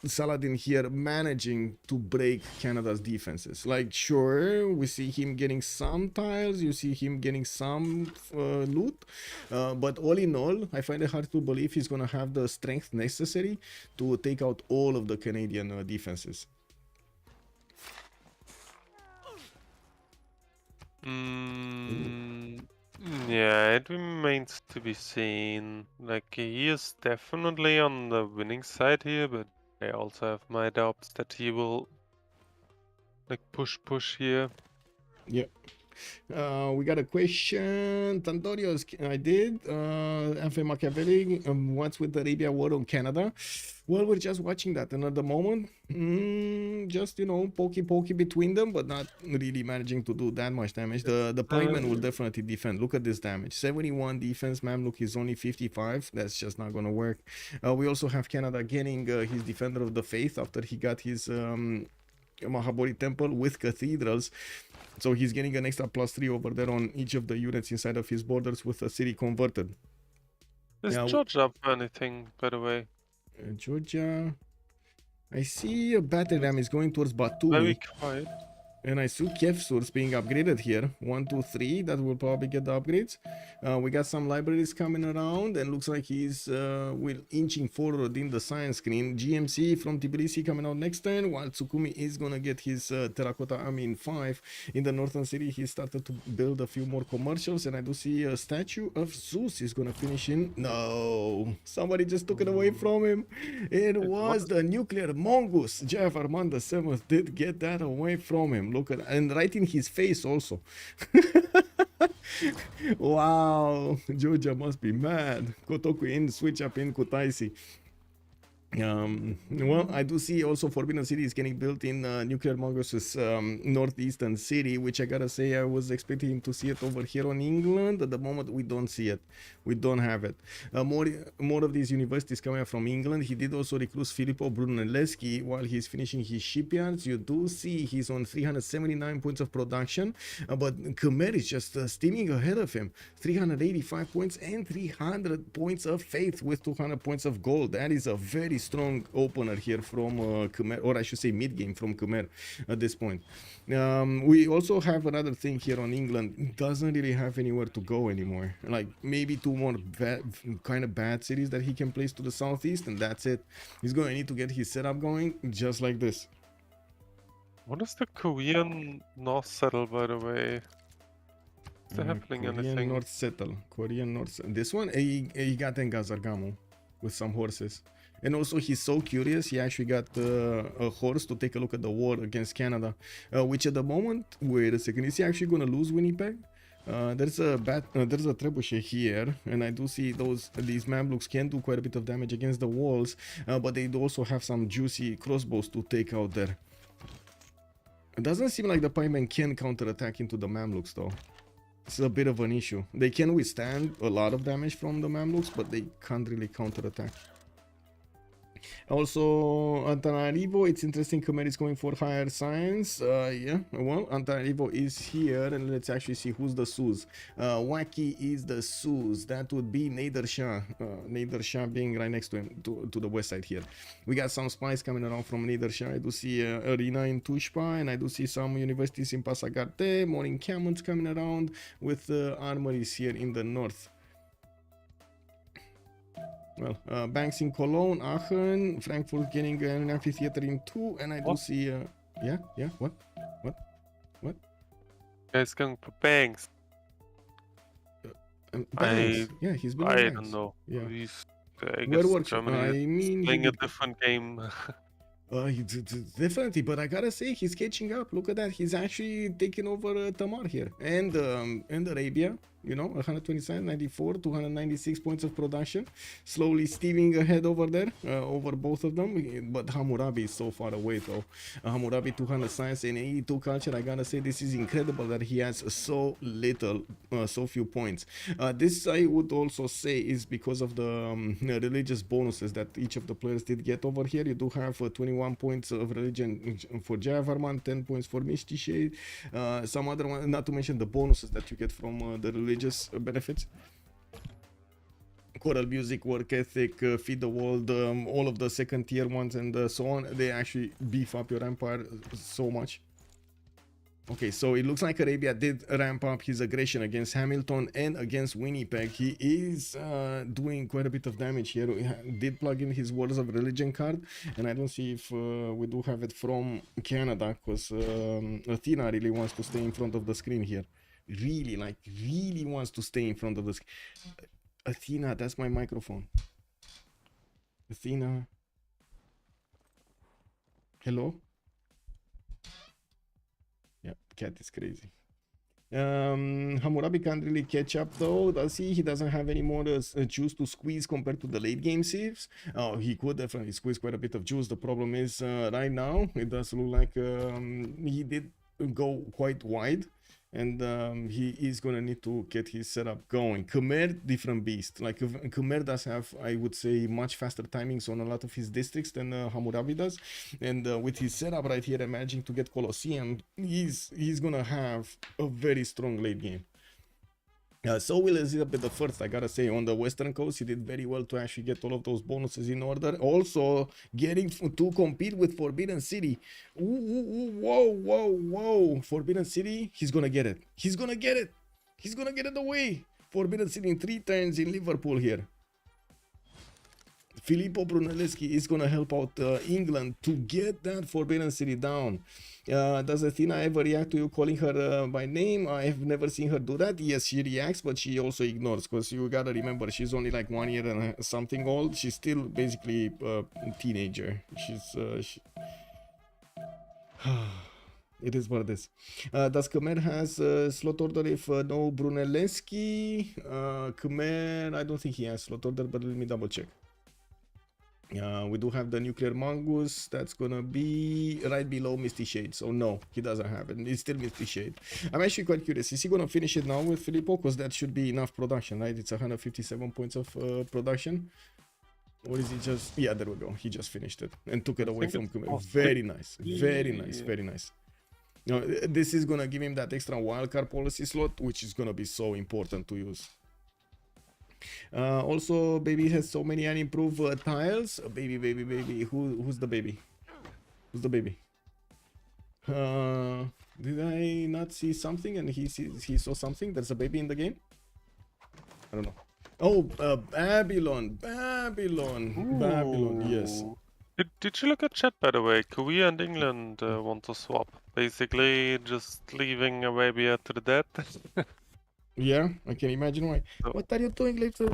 Saladin here managing to break Canada's defenses. Like, sure, we see him getting some tiles, you see him getting some loot, but all in all, I find it hard to believe he's gonna have the strength necessary to take out all of the Canadian defenses. Yeah, it remains to be seen. Like, he is definitely on the winning side here, but I also have my doubts that he will like push here. Yeah. We got a question. Tandorios, I did. F.A. Machiavelli, what's with the Arabia war on Canada? Well, we're just watching that, and at the moment, just, you know, pokey between them, but not really managing to do that much damage. The pikeman will definitely defend. Look at this damage. 71 defense. Mamluk is only 55. That's just not gonna work. We also have Canada getting his Defender of the Faith after he got his Mahabori Temple with cathedrals. So he's getting an extra +3 over there on each of the units inside of his borders with a city converted. Is Georgia up for anything, by the way? Georgia, I see a battle ram is going towards Batumi. Very quiet. And I see Kefsurs being upgraded here. 1, 2, 3. That will probably get the upgrades. We got some libraries coming around, and looks like he's inching forward in the science screen. GMC from Tbilisi coming out next turn, while Tsukumi is gonna get his Terracotta Army in 5. In the northern city, he started to build a few more commercials, and I do see a statue of Zeus is gonna finish in. No, somebody just took it away from him. It was the nuclear mongoose. Jeff Armand VII did get that away from him. Look at, and right in his face also. Wow, Georgia must be mad. Kotoku in, switch up in Kutaisi. Well, I do see also Forbidden City is getting built in Nuclear Mongoose' northeastern city, which I gotta say I was expecting to see it over here on England. At the moment, we don't see it. We don't have it. More of these universities coming from England. He did also recruit Filippo Brunelleschi while he's finishing his shipyards. You do see he's on 379 points of production, but Khmer is just steaming ahead of him. 385 points and 300 points of faith with 200 points of gold. That is a very strong opener here from Khmer, or I should say mid game from Khmer at this point. We also have another thing here on England. It doesn't really have anywhere to go anymore. Like maybe two more kind of bad cities that he can place to the southeast, and that's it. He's going to need to get his setup going just like this. What is the Korean North settle, by the way? Is there happening Korean anything? North Settle. Korean North. This one, he got in Gazargamu with some horses. And also, he's so curious, he actually got a horse to take a look at the war against Canada. Which at the moment, wait a second, is he actually going to lose Winnipeg? There's a trebuchet here, and I do see these Mamluks can do quite a bit of damage against the walls, but they do also have some juicy crossbows to take out there. It doesn't seem like the pikemen can counterattack into the Mamluks though. It's a bit of an issue. They can withstand a lot of damage from the Mamluks, but they can't really counterattack. Also, Antananarivo, it's interesting Khmer is going for higher science. Yeah, well, Antananarivo is here, and let's actually see who's the Sus. Wacky is the Sus. That would be Nader Shah. Nader Shah being right next to him, to the west side here. We got some spies coming around from Nader Shah. I do see Arena in Tushpa, and I do see some universities in Pasagarte, more encampments coming around with armories here in the north. Well, banks in Cologne, Aachen, Frankfurt getting an amphitheater in 2, and I do see, yeah, what? Guys going for banks. Banks. Yeah, he's building I banks. don't know. Yeah. I Where guess were Germany I mean, is playing a different game. Definitely, but I gotta say he's catching up. Look at that, he's actually taking over Tamar here, and Arabia. You know, 127, 94, 296 points of production. Slowly steaming ahead over there, over both of them. But Hammurabi is so far away though. Hammurabi 200 science and 82 culture. I gotta say this is incredible that he has so little, so few points. This I would also say is because of the religious bonuses that each of the players did get over here. You do have 21 points of religion for Javarman, 10 points for Misty Shade, some other one, not to mention the bonuses that you get from the religious benefits. Choral music, work ethic, feed the world, all of the second tier ones and so on. They actually beef up your empire so much. Okay, so it looks like Arabia did ramp up his aggression against Hamilton and against Winnipeg. He is doing quite a bit of damage here. He did plug in his Wars of Religion card, and I don't see if we do have it from Canada, because Athena really wants to stay in front of the screen here. Really wants to stay in front of the screen. Athena, that's my microphone. Athena. Hello? Yeah, cat is crazy. Hammurabi can't really catch up though, does he? He doesn't have any more juice to squeeze compared to the late game Civs. Oh, he could definitely squeeze quite a bit of juice. The problem is right now it does look like he did go quite wide, and he is gonna need to get his setup going. Khmer, different beast. Like Khmer does have, I would say, much faster timings on a lot of his districts than Hammurabi does, and with his setup right here, managing to get Colosseum, he's gonna have a very strong late game. So will Elizabeth the First, I gotta say, on the western coast, he did very well to actually get all of those bonuses in order. Also, getting to compete with Forbidden City. Whoa. Forbidden City, he's gonna get it. He's gonna get it away. Forbidden City in 3 turns in Liverpool here. Filippo Brunelleschi is gonna help out England to get that Forbidden City down. Does Athena ever react to you calling her by name? I have never seen her do that. Yes, she reacts, but she also ignores, because you gotta remember she's only like 1 year and something old. She's still basically a teenager. It is what it is. Does Khmer has slot order if no Brunelleschi? Khmer, I don't think he has slot order, but let me double check. We do have the Nuclear Mongoose. That's gonna be right below Misty Shade. So no, he doesn't have it. It's still Misty Shade. I'm actually quite curious. Is he gonna finish it now with Filippo? Because that should be enough production, right? It's 157 points of production. Or is he just... Yeah, there we go. He just finished it and took it away from Khmer. Very nice. Very nice. Now, this is gonna give him that extra wildcard policy slot, which is gonna be so important to use. Also, baby has so many unimproved tiles. Baby. Who's the baby? Who's the baby? Did I not see something and he saw something? There's a baby in the game? I don't know. Oh, Babylon, yes. Ooh. Did you look at chat, by the way? Korea and England want to swap. Basically, just leaving Arabia to the dead. Yeah, I can imagine why. So- What are you doing later?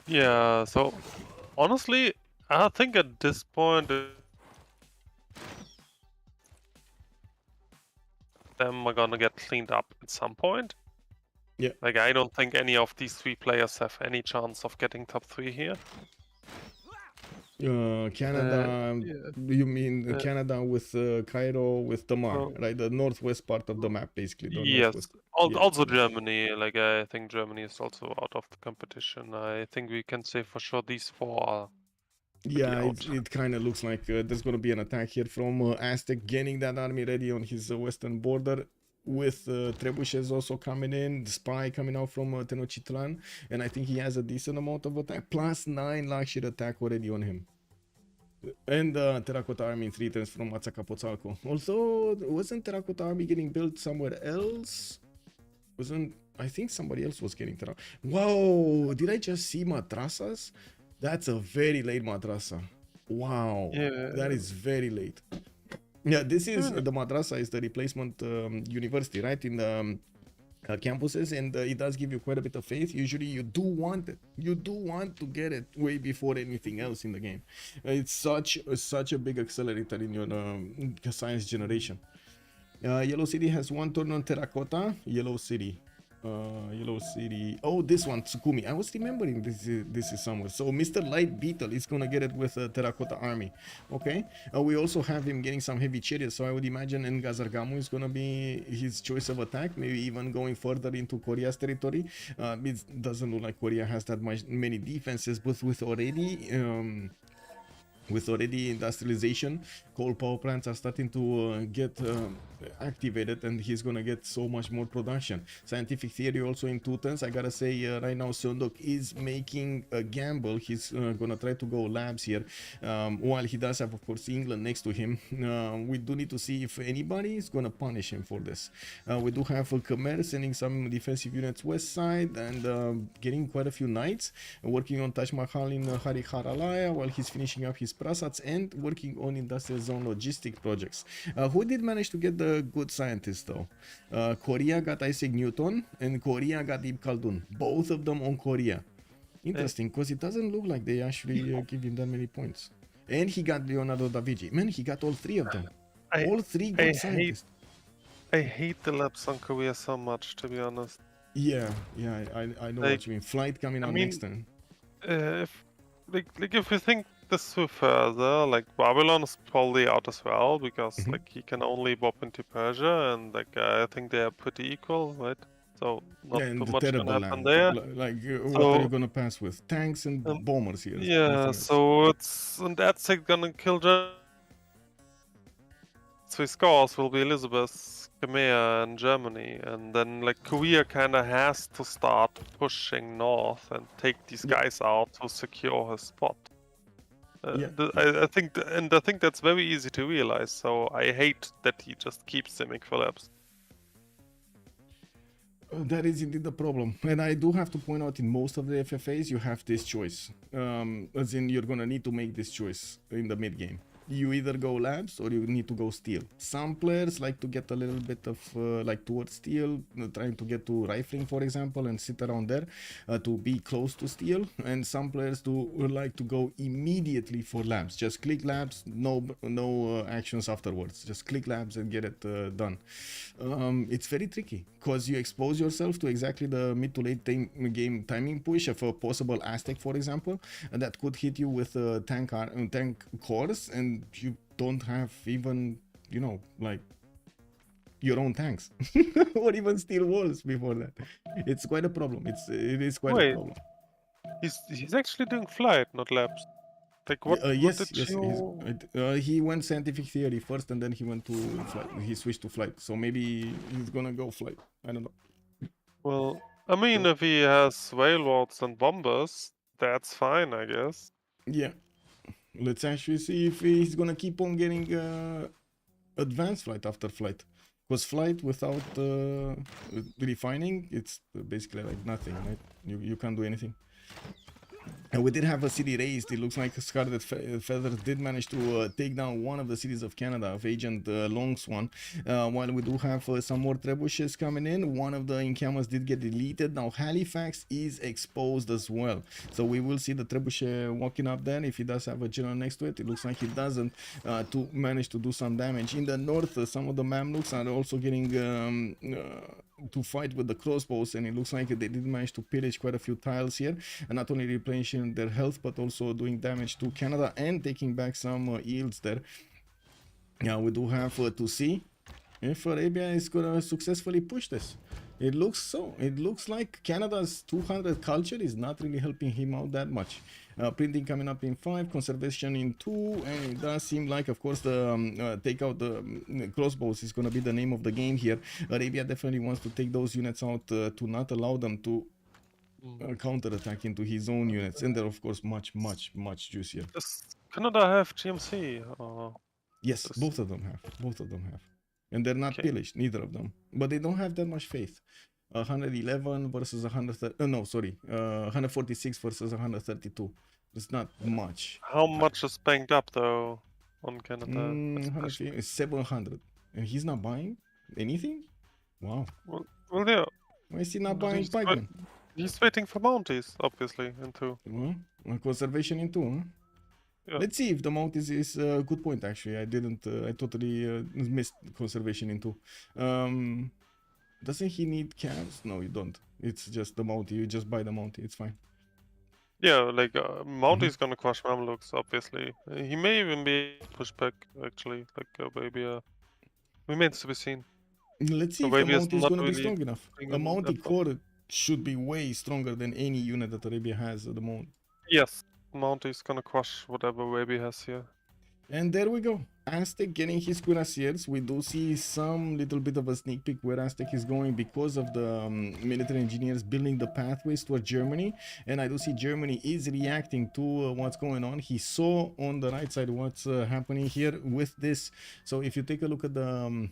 Yeah, so honestly, I think at this point, them are gonna get cleaned up at some point. Yeah. Like, I don't think any of these three players have any chance of getting top 3 here. Canada, yeah. you mean Canada with Cairo with Tamar, Oh. right? The northwest part of the map, basically. The Yes. northwest. Yeah. Also Germany. Like, I think Germany is also out of the competition. I think we can say for sure these 4 are Yeah, out. it kind of looks like there's going to be an attack here from Aztec, getting that army ready on his western border, with trebuchets also coming in, the spy coming out from Tenochtitlan, and I think he has a decent amount of attack, plus 9 luxury attack already on him. And Terracotta Army in 3 turns from Azcapotzalco. Also, wasn't Terracotta Army getting built somewhere else? I think somebody else was getting Terracotta. Whoa, did I just see madrasas? That's a very late madrasa. Wow, Yeah. that is very late. Yeah, this is the madrasa is the replacement university, right, in the campuses, and it does give you quite a bit of faith. Usually you do want it, you do want to get it way before anything else in the game. It's such a big accelerator in your science generation. Yellow City has 1 turn on Terracotta. Yellow City. Oh, this one, Tsukumi. I was remembering this is somewhere. So Mr. Light Beetle is gonna get it with Terracotta Army. Okay. We also have him getting some heavy chariots, so I would imagine Ngazargamu is gonna be his choice of attack. Maybe even going further into Korea's territory. It doesn't look like Korea has that many defenses, but with already industrialization, coal power plants are starting to get activated, and he's gonna get so much more production. Scientific theory also in 2 turns. I gotta say, right now Sondok is making a gamble. He's gonna try to go labs here, while he does have, of course, England next to him. We do need to see if anybody is gonna punish him for this. We do have Khmer sending some defensive units west side, and getting quite a few knights, working on Taj Mahal in Hariharalaya, while he's finishing up his prasats and working on industrial zone logistic projects. Who did manage to get the good scientists though? Korea got Isaac Newton and Korea got Ibn Khaldun. Both of them on Korea. Interesting, because it doesn't look like they actually give him that many points. And he got Leonardo da Vinci. Man, he got all 3 of them. All 3 good scientists. I hate the labs on Korea so much, to be honest. Yeah, I know what you mean. Flight coming out next turn. If if you think this through further, like Babylon is probably out as well, because like he can only bop into Persia, and like I think they are pretty equal, right? So not Yeah, and too the much can terrible happen land. there. What are you gonna pass with? Tanks and bombers here. Yeah, nothing else. so it's and that's like gonna kill Germany. So his scores will be Elizabeth, Khmer, and Germany, and then like Korea kind of has to start pushing north and take these guys out to secure his spot. I think that's very easy to realize. So I hate that he just keeps them in collapse. That is indeed the problem, and I do have to point out, in most of the FFAs you have this choice, as in you're gonna need to make this choice in the mid game. You either go labs or you need to go steel. Some players like to get a little bit of like towards steel, trying to get to rifling, for example, and sit around there to be close to steel. And some players would like to go immediately for labs. Just click labs, no actions afterwards. Just click labs and get it done. It's very tricky because you expose yourself to exactly the mid to late game timing push of a possible Aztec, for example, and that could hit you with tank cores, and you don't have even, like your own tanks or even steel walls before that. It's quite a problem. It is quite a problem. He's actually doing flight, not labs. Like what? Yes, what did yes. you... He went scientific theory first, and then he went to flight. He switched to flight, so maybe he's gonna go flight. I don't know. Well, I mean, if he has whale wards and bombers, that's fine, I guess. Yeah. Let's actually see if he's gonna keep on getting advanced flight after flight. Because flight without refining, it's basically like nothing, right? You can't do anything. And we did have a city raised. It looks like Scarlet Feathers did manage to take down one of the cities of Canada, of Agent Long's one. While we do have some more trebuchets coming in, one of the encampments did get deleted. Now Halifax is exposed as well. So we will see the trebuchet walking up there. If he does have a general next to it, it looks like he doesn't, to manage to do some damage. In the north, some of the Mamluks are also getting to fight with the crossbows, and it looks like they did manage to pillage quite a few tiles here, and not only replenishing their health but also doing damage to Canada and taking back some yields there. Now we do have to see if Arabia is gonna successfully push this. It looks so. It looks like Canada's 200 culture is not really helping him out that much. Printing coming up in 5, conservation in 2, and it does seem like, of course, the take out the crossbows is going to be the name of the game here. Arabia definitely wants to take those units out to not allow them to counter-attack into his own units, and they're, of course, much juicier. Does Canada have GMC? Yes, Does- both of them have. Both of them have. And they're not Okay. pillaged, neither of them. But they don't have that much faith. 111 versus 130. No, sorry. 146 versus 132. It's not much. How much is banked up though on Canada? 150 is 700. And he's not buying anything? Wow. Well, yeah. Why is he not Well, buying he's pikemen? He's waiting for Mounties, obviously, into. Well, conservation in 2, huh? Yeah. Let's see if the mount is a good point, actually. I didn't, I totally missed conservation in 2. Doesn't he need calves? No, you don't. It's just the Mountie. You just buy the Mountie. It's fine. Yeah, like Mounty's gonna crush Mamluks, obviously. He may even be pushed back, actually. Like maybe remains to be seen. Let's see if the Arabia's Mountie is not going to be really strong enough. A bringing Mountie that up. core should be way stronger than any unit that Arabia has at the moment. Yes, Mounty's gonna crush whatever Arabia has here. And there we go. Aztec getting his cuirassiers. We do see some little bit of a sneak peek where Aztec is going because of the military engineers building the pathways towards Germany. And I do see Germany is reacting to what's going on. He saw on the right side what's happening here with this. So if you take a look at the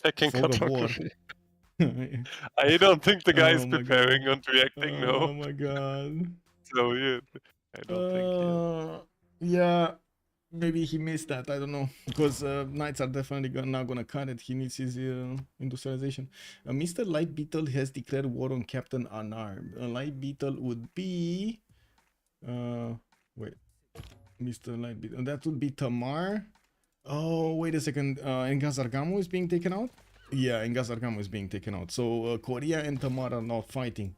Taking fog of war. cartography. I don't think the guy is Oh my preparing God. and reacting, Oh no. my god. So yeah, I don't think. Yeah, maybe he missed that. I don't know, because knights are definitely not gonna cut it. He needs his industrialization. Mr. Light Beetle has declared war on Captain Unarmed. Light Beetle would be wait, Mr. Light Beetle. That would be Tamar. Oh, wait a second. Engazargamo is being taken out. Yeah, Engazargamo is being taken out. So Korea and Tamar are not fighting.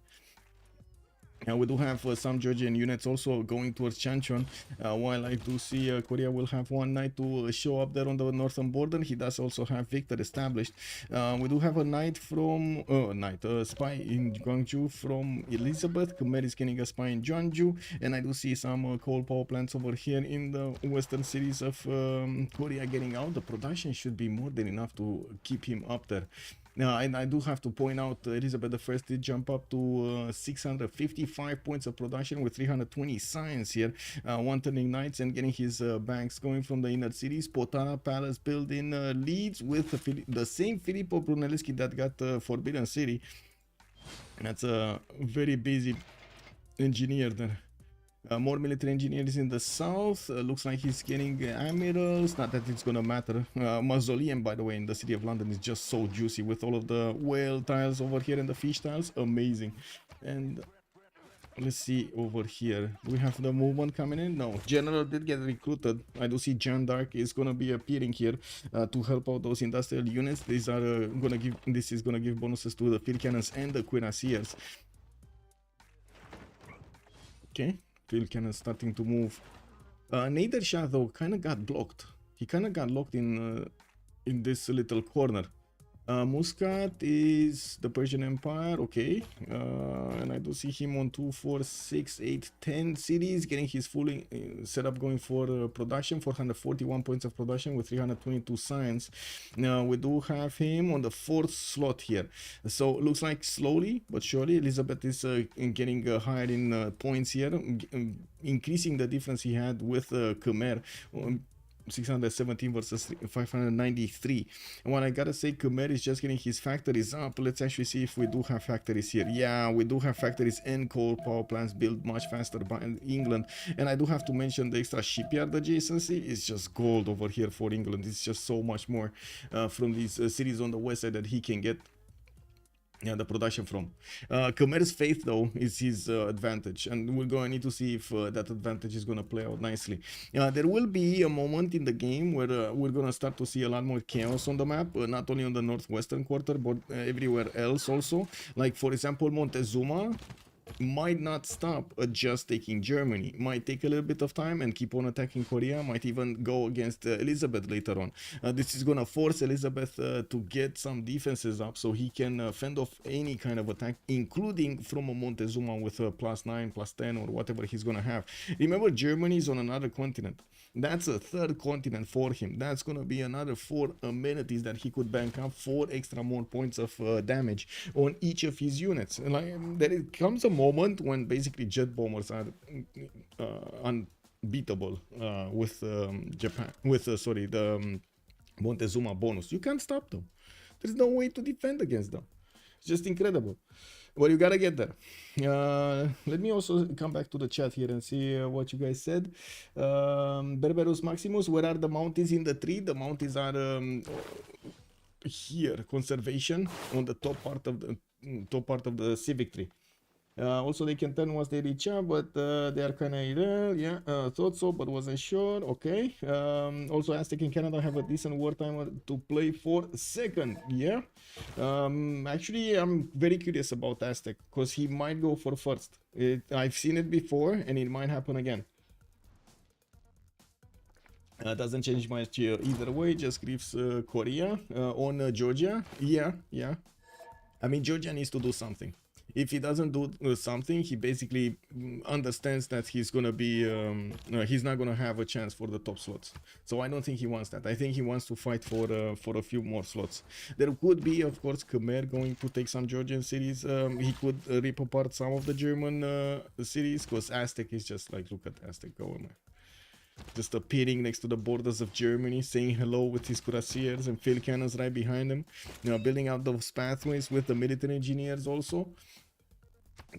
And we do have some Georgian units also going towards Chanchon, while I do see Korea will have one knight to show up there on the northern border. He does also have Victor established. We do have a knight from, a spy in Gwangju from Elizabeth. Khmer is getting a spy in Jeonju, and I do see some coal power plants over here in the western cities of Korea getting out. The production should be more than enough to keep him up there. Now, and I do have to point out Elizabeth I did jump up to 655 points of production with 320 science here, one turning knights and getting his banks going from the inner cities. Potara Palace built in Leeds with the same Filippo Brunelleschi that got Forbidden City. And that's a very busy engineer there. More military engineers in the south. Looks like he's getting admirals. Not that it's gonna matter. Mausoleum, by the way, in the city of London is just so juicy with all of the whale tiles over here and the fish tiles. Amazing. And let's see over here. Do we have the movement coming in? No. General did get recruited. I do see Jeanne d'Arc is gonna be appearing here to help out those industrial units. These are gonna give. This is gonna give bonuses to the field cannons and the cuirassiers. Okay. Field cannon starting to move. Nader Shah though kind of got blocked. He kind of got locked in this little corner. Muscat is the Persian Empire, okay. And I do see him on 2, 4, 6, 8, 10 cities, getting his full setup going for production, 441 points of production with 322 signs. Now we do have him on the 4th slot here. So looks like slowly but surely Elizabeth is getting higher in points here, increasing the difference he had with Khmer. 617 versus 593. And what I gotta say, Khmer is just getting his factories up. Let's actually see if we do have factories here. Yeah, we do have factories and coal power plants built much faster by England. And I do have to mention the extra shipyard adjacency is just gold over here for England. It's just so much more from these cities on the west side that he can get the production from. Khmer's faith though is his advantage, and we're going to need to see if that advantage is going to play out nicely. There will be a moment in the game where we're going to start to see a lot more chaos on the map, not only on the northwestern quarter but everywhere else also. Like for example, Montezuma might not stop at just taking Germany, might take a little bit of time and keep on attacking Korea, might even go against Elizabeth later on. This is gonna force Elizabeth to get some defenses up so he can fend off any kind of attack, including from a Montezuma with a +9, +10 or whatever he's gonna have. Remember, Germany is on another continent. That's a third continent for him. That's gonna be another 4 amenities that he could bank up, 4 extra more points of damage on each of his units. Like, there comes a moment when basically jet bombers are unbeatable with Japan, with the Montezuma bonus. You can't stop them. There's no way to defend against them. It's just incredible. Well, you gotta get there. Let me also come back to the chat here and see what you guys said. Berberus Maximus, where are the Mounties in the tree? The Mounties are here, conservation, on the top part of the civic tree. Also they can turn once they reach up, but they are kind of irrelevant. Yeah, thought so but wasn't sure. Okay. Also Aztec in Canada have a decent wartime to play for second. Yeah. Actually I'm very curious about Aztec because he might go for first. I've seen it before and it might happen again. Doesn't change much either way, just gives Korea on Georgia. Yeah. I mean, Georgia needs to do something. If he doesn't do something, he basically understands that he's gonna be he's not gonna have a chance for the top slots. So I don't think he wants that. I think he wants to fight for a few more slots. There could be, of course, Khmer going to take some Georgian cities. He could rip apart some of the German cities, because Aztec is just like, look at Aztec going, man. Just appearing next to the borders of Germany, saying hello with his cuirassiers and field cannons right behind him. You know, building out those pathways with the military engineers also.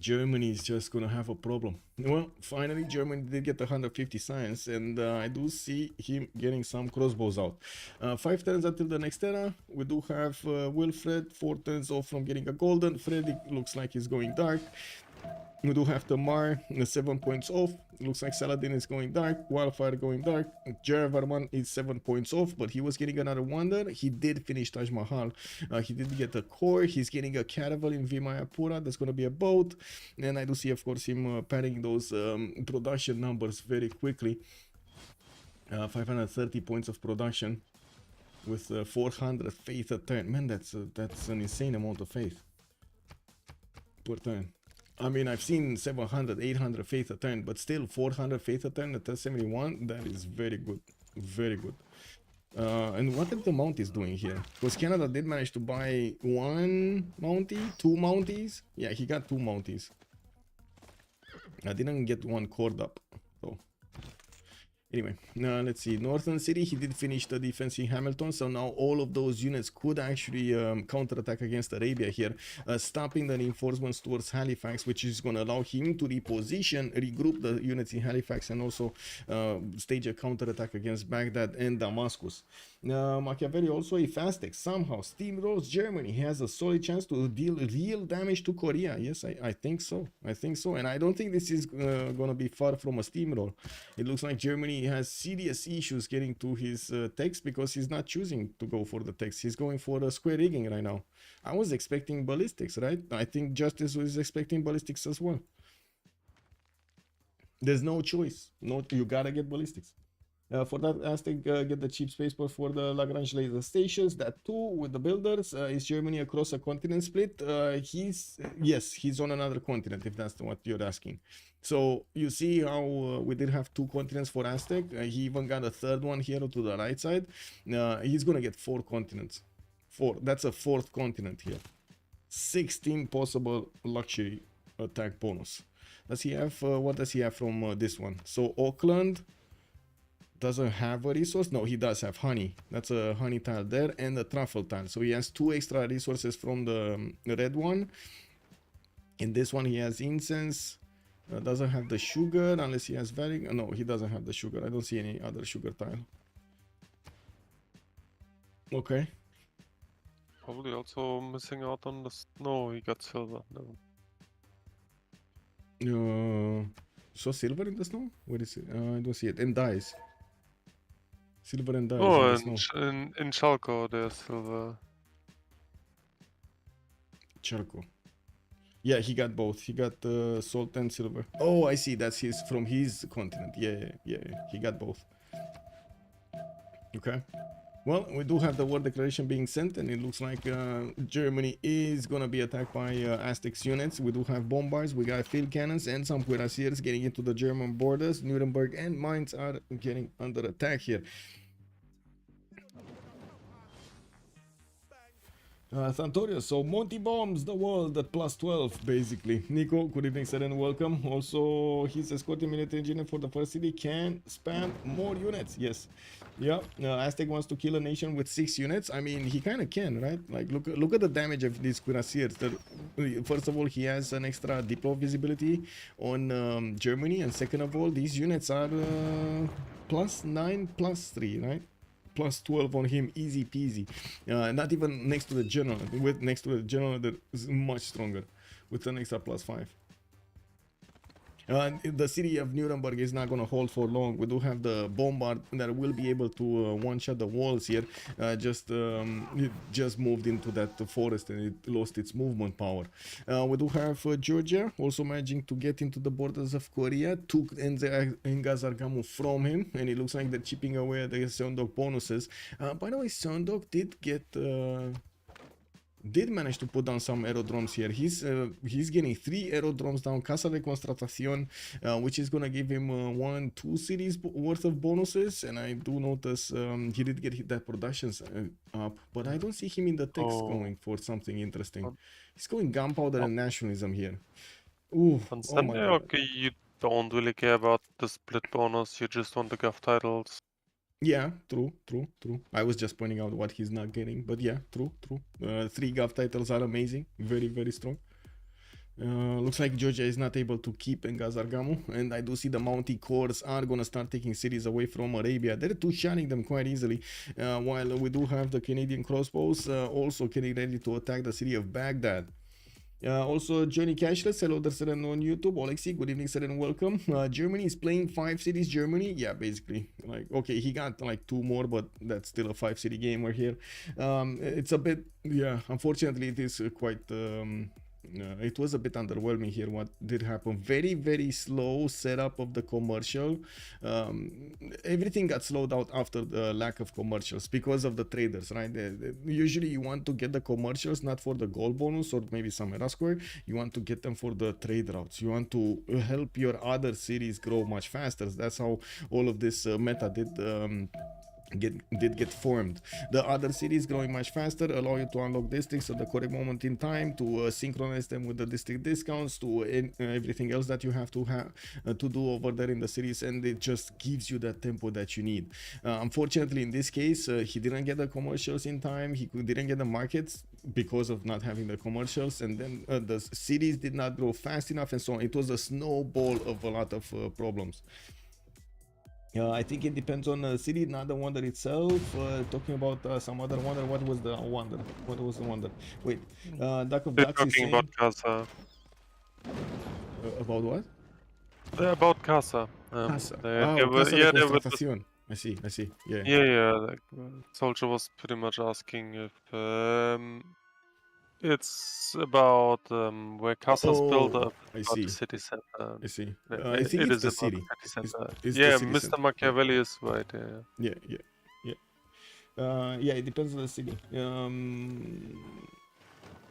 Germany is just gonna have a problem. Well, finally Germany did get 150 science, and I do see him getting some crossbows out. 5 turns until the next era. We do have Wilfred, 4 turns off from getting a golden. Frederick looks like he's going dark. We do have Tamar, 7 points off. Looks like Saladin is going dark. Qualifier going dark. Jaravarman is 7 points off, but he was getting another wonder. He did finish Taj Mahal. He did get a core. He's getting a caravel in Vimayapura. That's going to be a boat. And I do see, of course, him padding those production numbers very quickly. 530 points of production with 400 faith a turn. Man, that's an insane amount of faith per turn. I mean, I've seen 700, 800 faith a turn, but still 400 faith a turn at 71, that is very good. Very good. And what are the Mounties doing here? Because Canada did manage to buy 1 Mountie, 2 Mounties. Yeah, he got 2 Mounties. I didn't get 1 cord up, so. Anyway, let's see. Northern City, he did finish the defense in Hamilton, so now all of those units could actually counterattack against Arabia here, stopping the reinforcements towards Halifax, which is going to allow him to reposition, regroup the units in Halifax, and also stage a counterattack against Baghdad and Damascus. Machiavelli also, if Aztec somehow steamrolls Germany, he has a solid chance to deal real damage to Korea. Yes, I think so. I think so. And I don't think this is going to be far from a steamroll. It looks like Germany has serious issues getting to his text, because he's not choosing to go for the text. He's going for the square rigging right now. I was expecting ballistics, right? I think Justice was expecting ballistics as well. There's no choice. No, you gotta get ballistics. For that Aztec, get the cheap spaceport for the Lagrange laser stations. That too with the builders. Is Germany across a continent split? Yes, he's on another continent. If that's what you're asking. So you see how we did have 2 continents for Aztec. He even got a third one here to the right side. He's gonna get 4 continents. 4. That's a 4th continent here. 16 possible luxury attack bonus. Does he have? What does he have from this one? So Auckland doesn't have a resource. No, he does have honey. That's a honey tile there and a truffle tile. So he has 2 extra resources from the red one. In this one he has incense. Doesn't have the sugar unless he has very. No, he doesn't have the sugar. I don't see any other sugar tile. Okay. Probably also missing out on the snow. He got silver. No. So silver in the snow? Where is it? I don't see it. And dyes. Silver and dyes in Oh, the and snow. in Chalco there's silver. Charco. Yeah, he got both. He got salt and silver. Oh, I see. That's his from his continent. Yeah. He got both. Okay. Well, we do have the war declaration being sent, and it looks like Germany is gonna be attacked by Aztecs units. We do have bombards, we got field cannons, and some cuirassiers getting into the German borders. Nuremberg and Mainz are getting under attack here. Santorio, so Monty bombs the world at +12, basically. Nico, good evening, sir, and welcome. Also, his escorting military engineer for the first city can spam more units. Yes. Yeah, Aztec wants to kill a nation with 6 units. I mean, he kind of can, right? Like, look at the damage of these cuirassiers. First of all, he has an extra deploy visibility on Germany, and second of all, these units are +9, +3, right? +12 on him, easy peasy. Not even next to the general. Next to the general, that is much stronger with an extra +5. The city of Nuremberg is not going to hold for long. We do have the bombard that will be able to one-shot the walls here. It just moved into that forest and it lost its movement power. We do have Georgia also managing to get into the borders of Korea. Took Ngazargamu from him, and it looks like they're chipping away at the Seondok bonuses. By the way, Seondok did manage to put down some aerodromes here. He's getting 3 aerodromes down, Casa de Constatación, which is gonna give him 1-2 cities worth of bonuses. And I do notice he did get that productions up, but I don't see him in the text going for something interesting. He's going gunpowder and nationalism here. Ooh, oh my God. Okay, you don't really care about the split bonus, you just want the gov titles. Yeah, true. I was just pointing out what he's not getting, but yeah, true. 3 gov titles are amazing, very, very strong. Looks like Georgia is not able to keep Ngazargamu, and I do see the Mountie Corps are gonna start taking cities away from Arabia. They're two-shotting them quite easily, while we do have the Canadian crossbows also getting ready to attack the city of Baghdad. Also, Johnny Cashless, hello there, sir, and on YouTube. Alexi, good evening, sir, and welcome. Germany is playing 5 cities. Germany, yeah, basically. Like, okay, he got like 2 more, but that's still a 5-city game we're here. It's a bit, yeah, unfortunately, it is quite. It was a bit underwhelming here. What did happen? Very, very slow setup of the commercial. Everything got slowed out after the lack of commercials because of the traders, right? Usually you want to get the commercials not for the gold bonus or maybe some era square. You want to get them for the trade routes. You want to help your other cities grow much faster. That's how all of this meta did get formed. The other cities growing much faster allow you to unlock districts at the correct moment in time, to synchronize them with the district discounts, to everything else that you have to do over there in the cities, and it just gives you that tempo that you need. Unfortunately, in this case, he didn't get the commercials in time. He didn't get the markets because of not having the commercials, and then the cities did not grow fast enough, and so on. It was a snowball of a lot of problems. I think it depends on the city, not the wonder itself. Talking about some other wonder. What was the wonder? What was the wonder? Wait, Duck of They're Ducks is talking saying... about Casa. About what? About Casa. Casa. Casa de Constatación. I see. Yeah. Like, Soldier was pretty much asking if It's about where castles build up I about see. the city center. I see. Yeah, I think it it's is the about city. the city It's, center. it's the Yeah, city Mr. center. Machiavelli is right. Yeah. Yeah. Yeah, it depends on the city.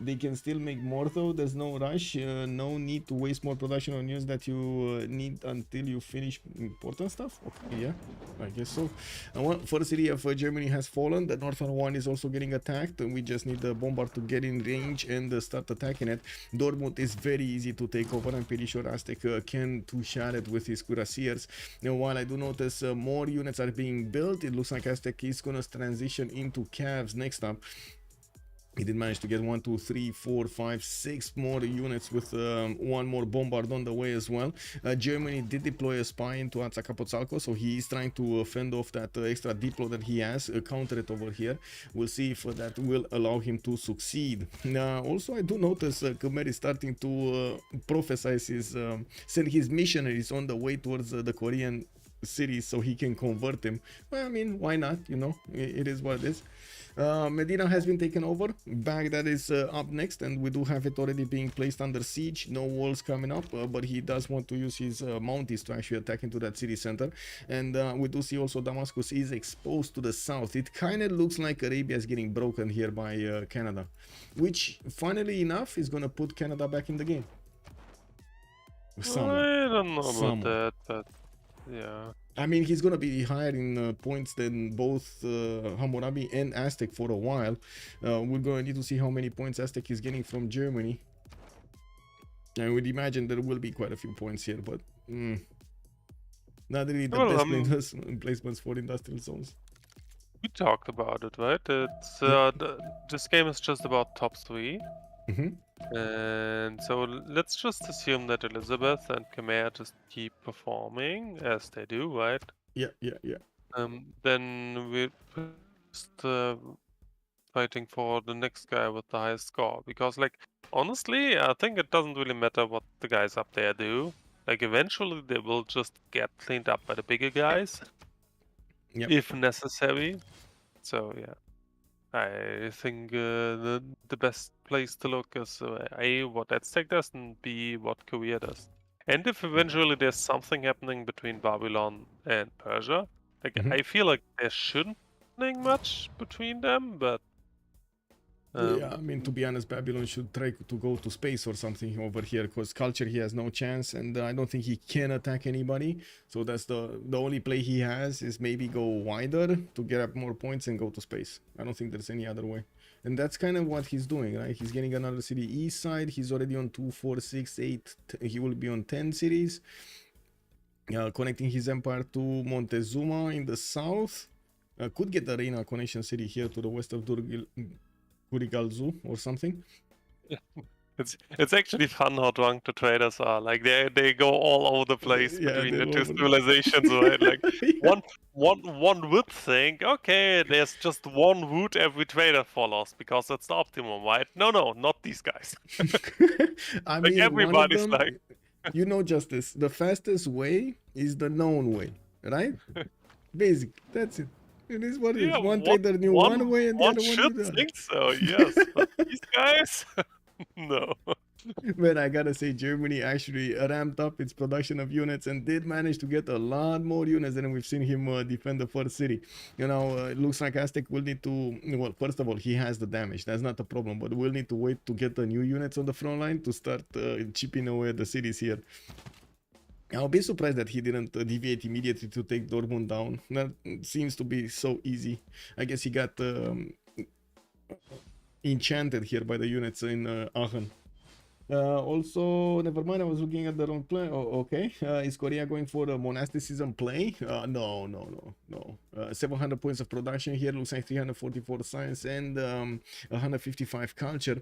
They can still make more though. There's no rush. No need to waste more production on units that you need until you finish important stuff. Okay, yeah, I guess so. First city of Germany has fallen. The northern one is also getting attacked. And we just need the bombard to get in range and start attacking it. Dortmund is very easy to take over. I'm pretty sure Aztec can two-shot it with his cuirassiers. Now, while I do notice more units are being built, it looks like Aztec is gonna transition into Cavs next up. He did manage to get 1, 2, 3, 4, 5, 6 more units with one more bombard on the way as well. Germany did deploy a spy into Azcapotzalco, so he is trying to fend off that extra deploy that he has, counter it over here. We'll see if that will allow him to succeed. Also, I do notice Khmer is starting to prophesize his, send his missionaries on the way towards the Korean cities so he can convert them. Well, I mean, why not? You know, it is what it is. Medina has been taken over. Baghdad is up next, and we do have it already being placed under siege. No walls coming up, but he does want to use his mounties to actually attack into that city center. And we do see also Damascus is exposed to the south. It kind of looks like Arabia is getting broken here by Canada, which funnily enough is going to put Canada back in the game. Somewhat. I don't know Somewhat. about that, but yeah. I mean, he's going to be higher in points than both Hammurabi and Aztec for a while. We're going to need to see how many points Aztec is getting from Germany. I would imagine there will be quite a few points here, but not really the Well, best placements for industrial zones. We talked about it, right? It's this game is just about top 3. And so let's just assume that Elizabeth and Khmer just keep performing as they do, right? Yeah. Then we're just fighting for the next guy with the highest score. Because, like, honestly, I think it doesn't really matter what the guys up there do. Like, eventually they will just get cleaned up by the bigger guys. Yep. If necessary. So, yeah. I think the best place to look is A, what Aztec does, and B, what Korea does. And if eventually there's something happening between Babylon and Persia, like I feel like there shouldn't be much between them, but yeah, I mean, to be honest, Babylon should try to go to space or something over here, because culture he has no chance, and I don't think he can attack anybody. So that's the only play he has is maybe go wider to get up more points and go to space. I don't think there's any other way. And that's kind of what he's doing, right? He's getting another city east side. He's already on 2, 4, 6, 8. He will be on 10 cities. Connecting his empire to Montezuma in the south. Could get the Reina connection city here to the west of Kurigalzu or something. it's actually fun how drunk the traders are. Like they go all over the place between the two civilizations, right? Like one would think, okay, there's just one route every trader follows because that's the optimum, right? No, not these guys. I like mean, everybody's one of them, like, you know, Justice, the fastest way is the known way, right? Basic, that's it. It is what it is. One trader knew one way and the other one knew the other. One should think so, yes. But these guys, no. But I gotta say, Germany actually ramped up its production of units and did manage to get a lot more units than we've seen him defend the first city. You know, it looks like Aztec will need to, well, first of all, he has the damage. That's not a problem, but we'll need to wait to get the new units on the front line to start chipping away at the cities here. I'll be surprised that he didn't deviate immediately to take Dortmund down. That seems to be so easy. I guess he got enchanted here by the units in Aachen. Also, never mind, I was looking at the wrong play. Oh, okay. Is Korea going for a monasticism play? No. 700 points of production here. Looks like 344 science and 155 culture.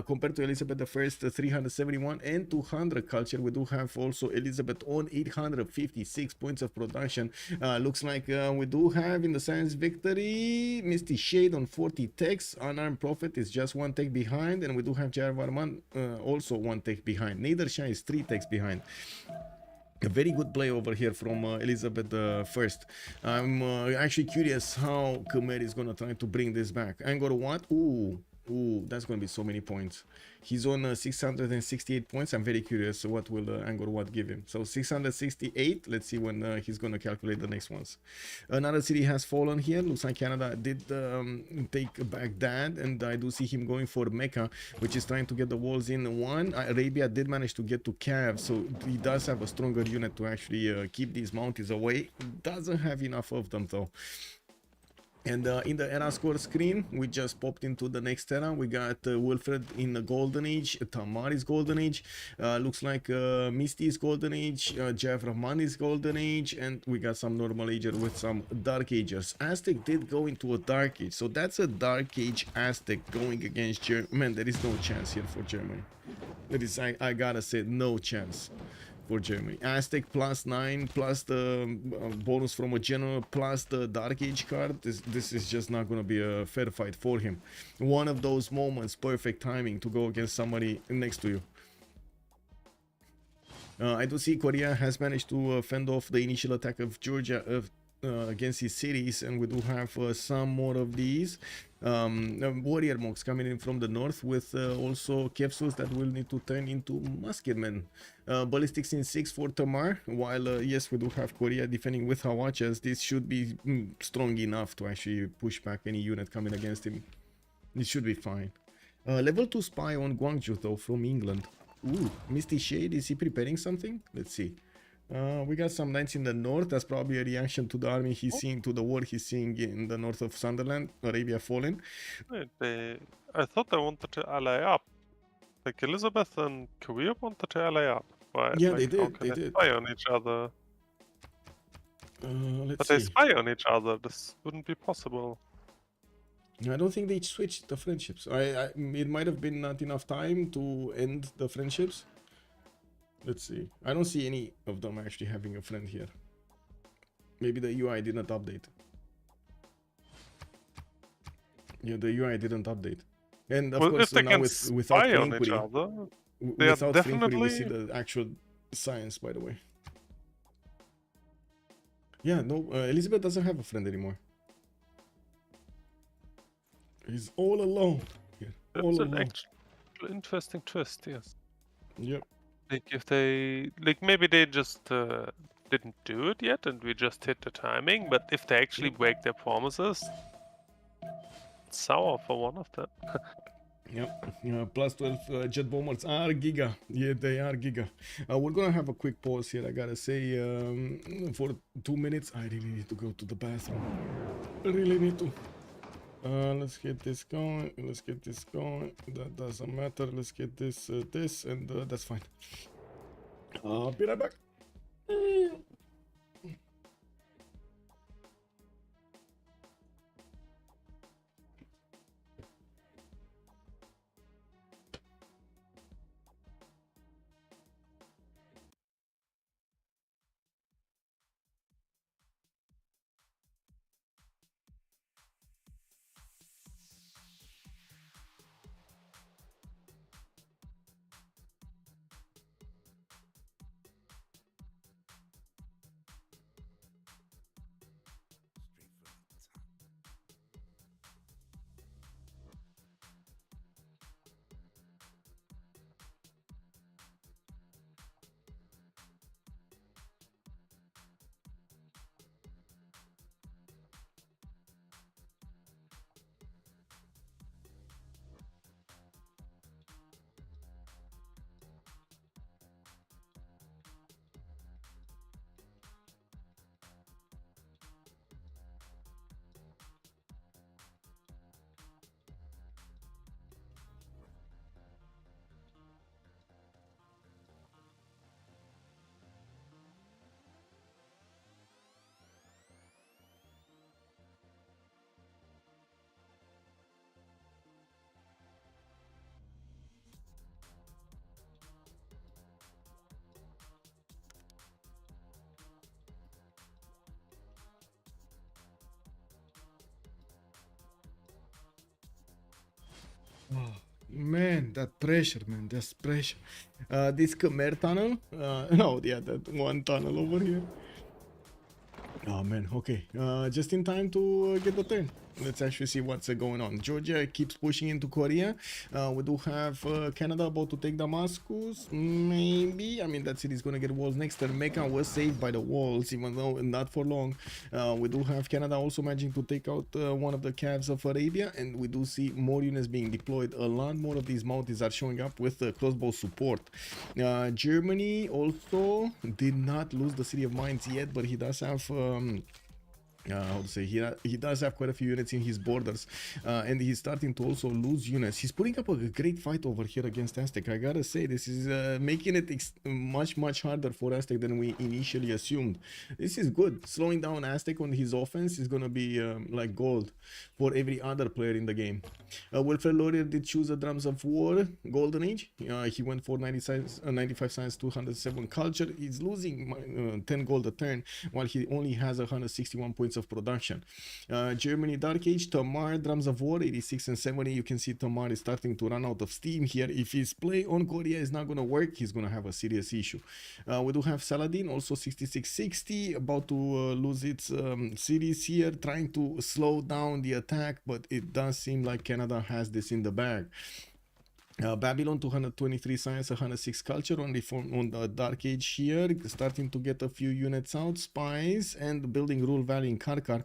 Compared to Elizabeth I, 371 and 200 culture. We do have also Elizabeth on 856 points of production. Looks like we do have in the science victory Misty Shade on 40 techs. Unarmed Prophet is just 1 tech behind, and we do have Jar Varman also 1 tech behind. Nader is 3 techs behind. A very good play over here from Elizabeth I. I'm actually curious how Khmer is gonna try to bring this back. Angkor Wat, ooh, Ooh, that's going to be so many points. He's on 668 points. I'm very curious what will Angkor Wat give him. So 668. Let's see when he's going to calculate the next ones. Another city has fallen here. Looks like Canada did take Baghdad, and I do see him going for Mecca, which is trying to get the walls in one. Arabia did manage to get to Cav, so he does have a stronger unit to actually keep these mounties away. Doesn't have enough of them though. And in the era score screen, we just popped into the next era. We got Wilfred in the Golden Age, Tamari's Golden Age, looks like Misty's Golden Age, Jeff Rahmani's Golden Age, and we got some Normal Ager with some Dark Agers. Aztec did go into a Dark Age, so that's a Dark Age Aztec going against Germany. Man, there is no chance here for Germany. There is, I gotta say, no chance for Germany. Aztec +9 plus the bonus from a general plus the Dark Age card. This is just not going to be a fair fight for him. One of those moments, perfect timing to go against somebody next to you. I do see Korea has managed to fend off the initial attack of Georgia against his cities, and we do have some more of these warrior monks coming in from the north with also capsules that will need to turn into musketmen. Ballistics in 6 for Tamar, while yes, we do have Korea defending with Hawachas. This should be strong enough to actually push back any unit coming against him. It should be fine. Level 2 spy on Guangzhou though from England. Ooh, Misty Shade, is he preparing something? Let's see. We got some knights in the north. That's probably a reaction to the army he's seeing, to the war he's seeing in the north of Sunderland, Arabia Fallen. I thought they wanted to ally up. Like Elizabeth and Korea wanted to ally up. Why, Yeah, like, they did. how can they spy on each other? Let's But see. they spy on each other. This wouldn't be possible. I don't think they switched the friendships. It might have been not enough time to end the friendships. Let's see. I don't see any of them actually having a friend here. Maybe the UI didn't update. Yeah, the UI didn't update. And of course, if they now can without spy on each Flinquity, other, they are without Flinquity, we definitely. see the actual science, by the way. Yeah, no, Elizabeth doesn't have a friend anymore. He's all alone here. All That's an alone. actual interesting twist. Yes. Yep. Like if they, like maybe they just didn't do it yet, and we just hit the timing. But if they actually break their promises, it's sour for one of them. Yep. Plus 12 jet bombers are giga. Yeah, they are giga. We're gonna have a quick pause here. I gotta say, for 2 minutes, I really need to go to the bathroom. I really need to. Let's get this going. Let's get this going. That doesn't matter. Let's get this, and that's fine. I'll be right back. Oh, man, that pressure, man, that's pressure. This Khmer tunnel, no, yeah, that one tunnel over here. Oh man, okay, just in time to get the turn. let's actually see what's going on. Georgia keeps pushing into Korea. We do have Canada about to take Damascus. Maybe. I mean, that city's gonna get walls next turn. Mecca was saved by the walls, even though not for long. We do have Canada also managing to take out one of the calves of Arabia, and we do see more units being deployed. A lot more of these mounties are showing up with crossbow support. Germany also did not lose the city of mines yet, but he does have how to say, he does have quite a few units in his borders, and he's starting to also lose units. He's putting up a great fight over here against Aztec. I gotta say, this is making it much harder for Aztec than we initially assumed. This is good. Slowing down Aztec on his offense is gonna be like gold for every other player in the game. Wilfred Laurier did choose the Drums of War Golden Age. He went for 95 science, 207 culture. He's losing 10 gold a turn, while he only has 161 points of production. Germany Dark Age, Tamar, Drums of War, 86 and 70. You can see Tamar is starting to run out of steam here. If his play on Korea is not going to work, he's going to have a serious issue. We do have Saladin, also 66-60, about to lose its cities here, trying to slow down the attack, but it does seem like Canada has this in the bag. Babylon 223 science, 106 culture on the Dark Age here, starting to get a few units out. Spies and building Rule Valley in Karkar.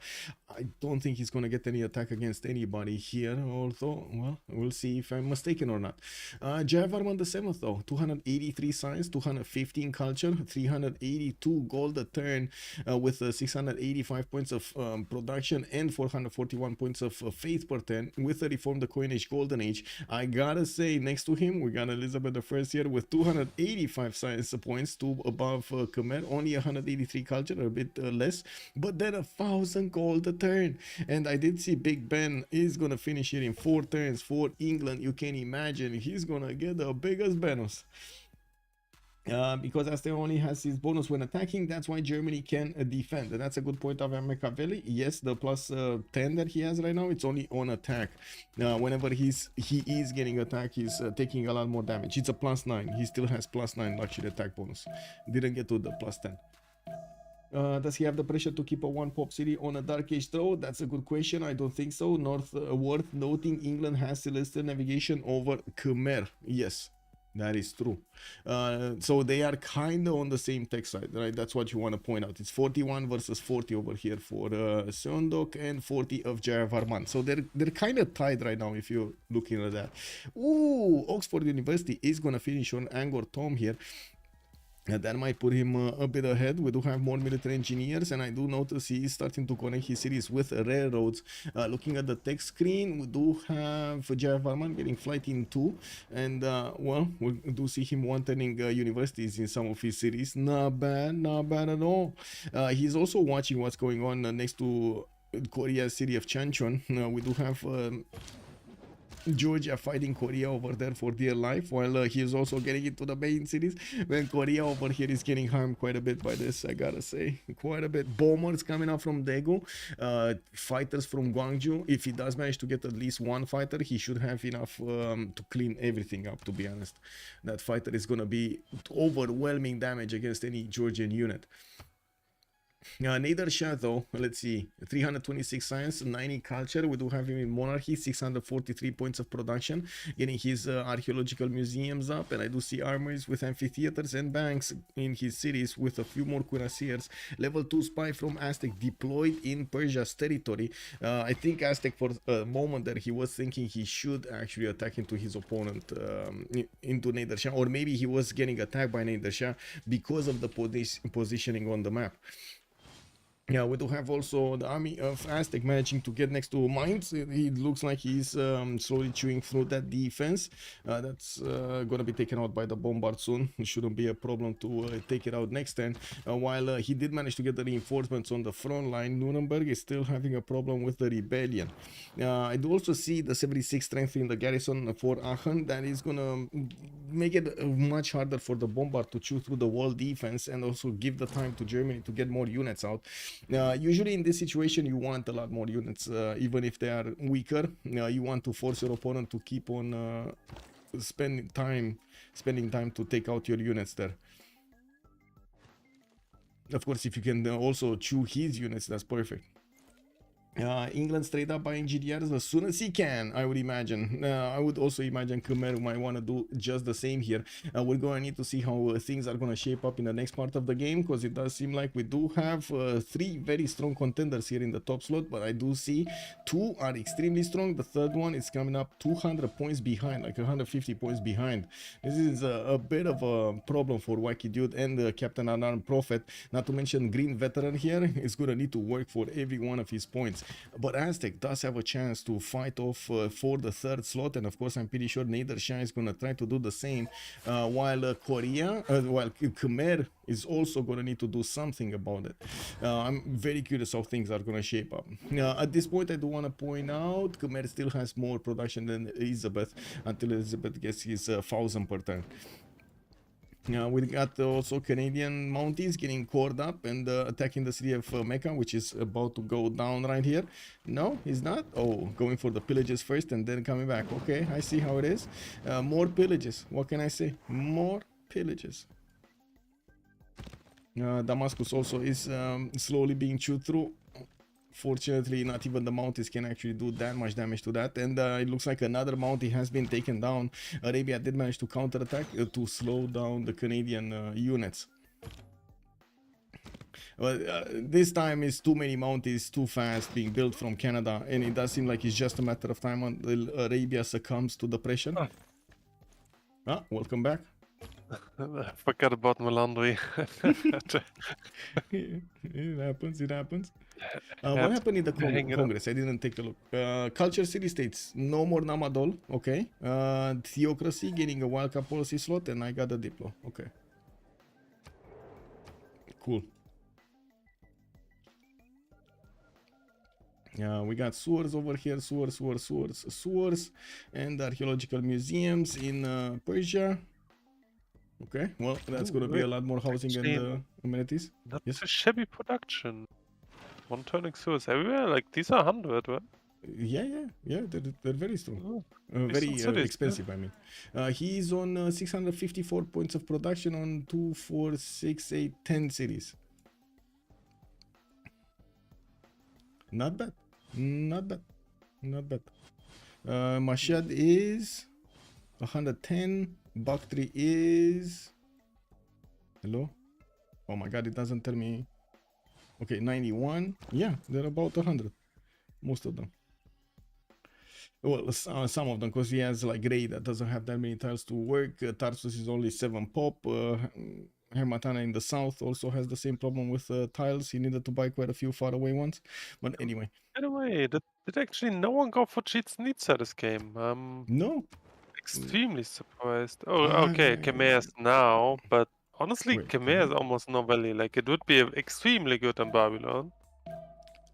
I don't think he's going to get any attack against anybody here, although, well, we'll see if I'm mistaken or not. Javarman the 7th though, 283 science, 215 culture, 382 gold a turn, with 685 points of production and 441 points of faith per turn, with the Reform the Coinage Golden Age. I gotta say, next to him we got Elizabeth I here with 285 science points, two above Khmer, only 183 culture, a bit less, but then 1,000 gold a turn. And I did see Big Ben is gonna finish here in 4 turns for England. You can imagine he's gonna get the biggest bonus. Because Aztec only has his bonus when attacking, that's why Germany can defend. And that's a good point of Machiavelli. Yes, the plus 10 that he has right now, it's only on attack. Whenever he is getting attack, he's taking a lot more damage. It's a plus 9. He still has plus 9 luxury attack bonus. Didn't get to the plus 10. Does he have the pressure to keep a one pop city on a Dark Age throw? That's a good question. I don't think so. Worth noting, England has celestial navigation over Khmer. Yes, that is true. So they are kind of on the same tech side, right? That's what you want to point out. It's 41 versus 40 over here for Seondok and 40 of Jayavarman. So they're kind of tied right now if you're looking at that. Ooh, Oxford University is going to finish on Angkor Thom here. That might put him a bit ahead. We do have more military engineers, and I do notice he is starting to connect his cities with railroads. Looking at the text screen, we do have Jayavarman getting flight in 2, and well, we do see him wanting universities in some of his cities. Not bad at all. He's also watching what's going on next to Korea's city of Chanchon. We do have Georgia fighting Korea over there for dear life, while he is also getting into the main cities, when Korea over here is getting harmed quite a bit by this, I gotta say. Quite a bit. Bombers coming out from Daegu, fighters from Gwangju. If he does manage to get at least one fighter, he should have enough to clean everything up, to be honest. That fighter is gonna be overwhelming damage against any Georgian unit. Nader Shah though, let's see, 326 science, 90 culture. We do have him in monarchy, 643 points of production, getting his archaeological museums up, and I do see armories with amphitheaters and banks in his cities with a few more cuirassiers. Level 2 spy from Aztec deployed in Persia's territory. I think Aztec for a moment there he was thinking he should actually attack into his opponent, into Nader Shah, or maybe he was getting attacked by Nader Shah because of the positioning on the map. Yeah, we do have also the army of Aztec managing to get next to mines. It looks like he's slowly chewing through that defense. That's going to be taken out by the bombard soon. It shouldn't be a problem to take it out next turn. While he did manage to get the reinforcements on the front line, Nuremberg is still having a problem with the rebellion. I do also see the 76 strength in the garrison for Aachen. That is going to make it much harder for the bombard to chew through the wall defense, and also give the time to Germany to get more units out. Usually in this situation you want a lot more units, even if they are weaker. You want to force your opponent to keep on spending time to take out your units there. Of course, if you can also chew his units, that's perfect. England straight up buying GDRs as soon as he can, I would imagine. I would also imagine Khmer might want to do just the same here. We're going to need to see how things are going to shape up in the next part of the game, because it does seem like we do have 3 very strong contenders here in the top slot, but I do see 2 are extremely strong. The third one is coming up 200 points behind, like 150 points behind. This is a bit of a problem for Wacky Dude and Captain Unarmed Prophet, not to mention Green Veteran here is going to need to work for every one of his points. But Aztec does have a chance to fight off for the third slot, and of course I'm pretty sure Nader is going to try to do the same, while Khmer is also going to need to do something about it. I'm very curious how things are going to shape up. At this point I do want to point out Khmer still has more production than Elizabeth, until Elizabeth gets his 1000 per turn. We got also Canadian Mounties getting caught up and attacking the city of Mecca, which is about to go down right here. No, he's not. Oh, going for the pillages first and then coming back. Okay, I see how it is. More pillages. What can I say? More pillages. Damascus also is slowly being chewed through. Fortunately, not even the Mounties can actually do that much damage to that, and it looks like another Mountie has been taken down. Arabia did manage to counterattack to slow down the Canadian units. This time is too many Mounties too fast being built from Canada, and it does seem like it's just a matter of time until Arabia succumbs to the pressure. Welcome back. I forgot about Melandri. It happens, it happens. What happened in the Congress? I didn't take a look. Culture city-states, no more Namadol, okay. Theocracy getting a wildcard policy slot, and I got a Diplo, okay. Cool. We got sewers over here, sewers, and archaeological museums in Persia. Okay, well, that's going to be a lot more housing and amenities. That's a shabby production. One turning sewers everywhere, like these are 100, right? Yeah, they're very strong. Very expensive, I mean. He's on 654 points of production on 2, 4, 6, 8, 10 cities. Not bad. Not bad. Not bad. Mashhad is 110. Bakhtri is... Hello? Oh my god, it doesn't tell me. Okay, 91. Yeah, they're about 100. Most of them. Well, some of them, because he has like Grey that doesn't have that many tiles to work. Tarsus is only 7 pop. Hermatana in the south also has the same problem with tiles. He needed to buy quite a few far away ones. But anyway. By the way, did actually no one go for cheats Nitsa this game? No. Extremely surprised. Oh, okay, Khmer's now, but honestly, Khmer is almost no value. Like, it would be extremely good in Babylon.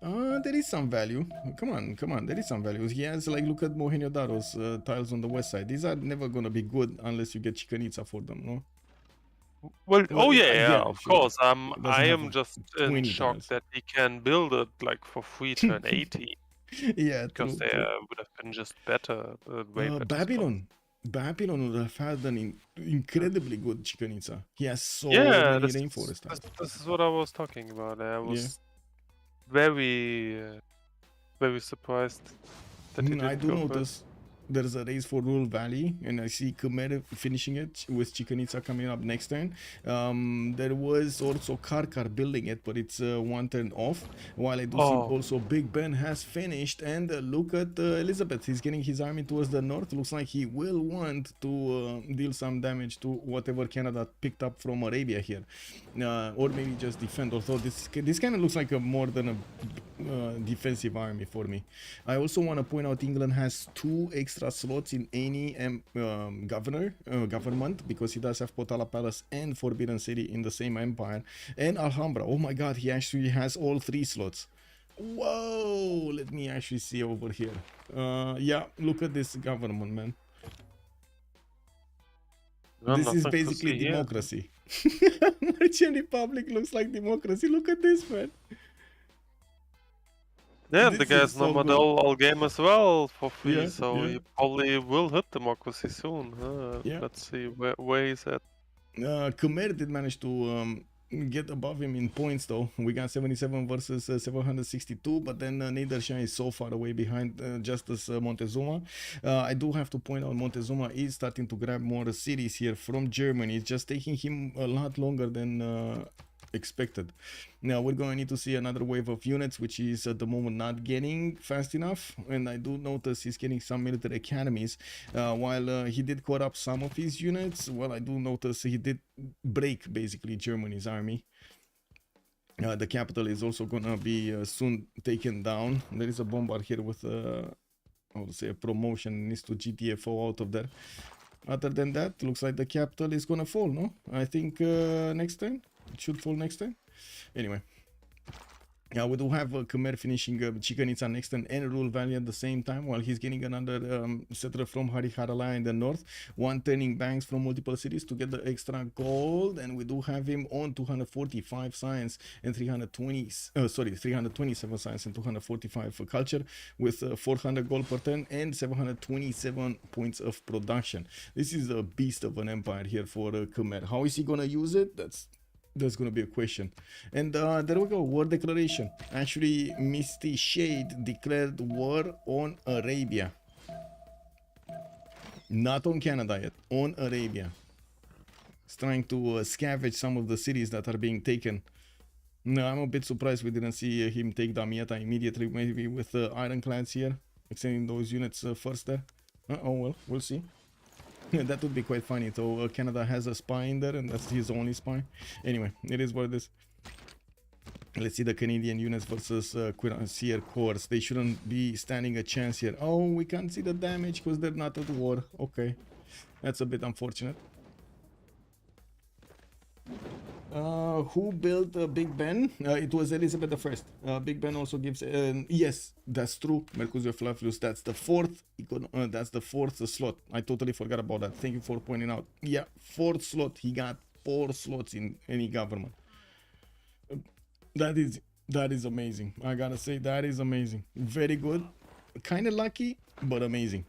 There is some value. Come on, there is some value. He has, like, look at Mohenjo-Daro's tiles on the west side. These are never gonna be good unless you get Chikanitsa for them, no? Well, oh yeah, of course. I am just in shock tiles. that he can build it, like, for free turn 80. Yeah, because they would have been just better. Way better Babylon would have had an incredibly good Chikanitsa. He has so many rainforest tiles. This is what I was talking about. I was very surprised that he didn't I do notice there's a race for Rural Valley, and I see Khmer finishing it with Chikanitsa coming up next turn. There was also Karkar building it, but it's 1 turn off. While I do see also Big Ben has finished, and look at Elizabeth. He's getting his army towards the north. Looks like he will want to deal some damage to whatever Canada picked up from Arabia here, or maybe just defend. Although this kind of looks like a more than a defensive army for me. I also want to point out England has 2 extra slots in any government, because he does have Potala Palace and Forbidden City in the same empire, and Alhambra. Oh my god, he actually has all 3 slots. Whoa, let me actually see over here. Yeah, look at this government, man. This is basically democracy. Merchant Republic looks like democracy. Look at this, man. Yeah, the guy's Nomadol all game as well for free, so he probably will hit democracy soon. Let's see, where is that? Khmer did manage to get above him in points though. We got 77 versus 762, but then Niedershan is so far away behind just as Montezuma. I do have to point out Montezuma is starting to grab more cities here from Germany. It's just taking him a lot longer than expected. Now we're going to need to see another wave of units, which is at the moment not getting fast enough, and I do notice he's getting some military academies. While he did cut up some of his units, well, I do notice he did break basically Germany's army. The capital is also gonna be soon taken down. There is a bombard here with I would say a promotion, needs to GTFO out of there. Other than that, looks like the capital is gonna fall, no? I think next time it should fall next time. Anyway, we do have Khmer finishing Chichen Itza next turn and Rule Valley at the same time, while he's getting another settler from Hariharala in the north, one turning banks from multiple cities to get the extra gold, and we do have him on 245 science and 327 science and 245 for culture, with 400 gold per turn and 727 points of production. This is a beast of an empire here for Khmer. How is he gonna use it? That's gonna be a question. And there we go, war declaration. Actually, Misty Shade declared war on Arabia, not on Canada yet, on Arabia. It's trying to scavenge some of the cities that are being taken. No, I'm a bit surprised we didn't see him take Damietta immediately, maybe with ironclads here, extending those units first there. Oh well, we'll see. That would be quite funny though. Canada has a spy in there and that's his only spy. Anyway, it is what it is. Let's see the Canadian units versus Cuirassier Corps. They shouldn't be standing a chance here. Oh, we can't see the damage because they're not at war. Okay, that's a bit unfortunate. Who built Big Ben? It was Elizabeth I. Big Ben also gives. Yes, that's true. Mercutio Flavius. That's the fourth. That's the fourth slot. I totally forgot about that. Thank you for pointing out. Yeah, fourth slot. He got 4 slots in any government. That is amazing. I gotta say that is amazing. Very good. Kind of lucky, but amazing.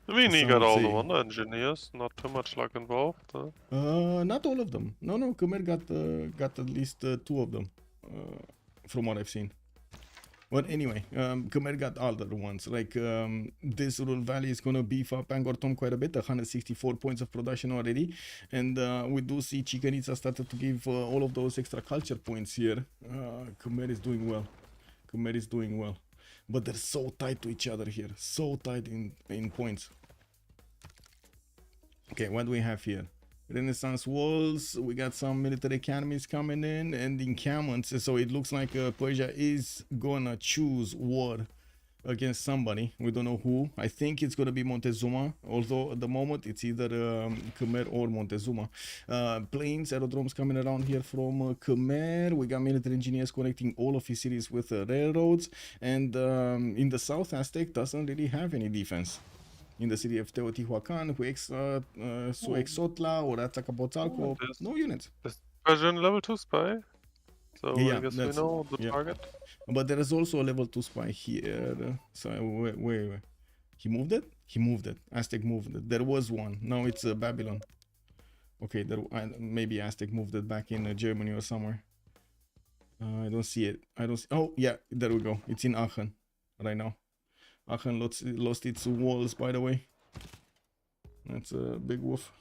I mean, he Some got would all say. the wonder engineers, not too much luck involved. Not all of them. No, Khmer got at least 2 of them, from what I've seen. But anyway, Khmer got other ones. Like this Rural Valley is gonna beef up Angkor Thom quite a bit, 164 points of production already, and we do see Chichen Itza started to give all of those extra culture points here. Khmer is doing well. Khmer is doing well, but they're so tight to each other here, so tight in points. Okay, what do we have here? Renaissance walls. We got some military academies coming in and encampments. So it looks like Persia is gonna choose war against somebody. We don't know who. I think it's gonna be Montezuma, although at the moment it's either Khmer or Montezuma. Planes, aerodromes coming around here from Khmer. We got military engineers connecting all of his cities with railroads, and in the south, Aztec doesn't really have any defense. In the city of Teotihuacan, Suexotla, or Atzacapotzalco, no units. This Persian level 2 spy. So Yeah, I guess we that's- know the yeah. target. But there is also a level 2 spy here. So wait. He moved it? He moved it. Aztec moved it. There was one. Now it's Babylon. Okay, maybe Aztec moved it back in Germany or somewhere. I don't see it. Oh, yeah, there we go. It's in Aachen right now. Aachen lost its walls, by the way. That's a big woof.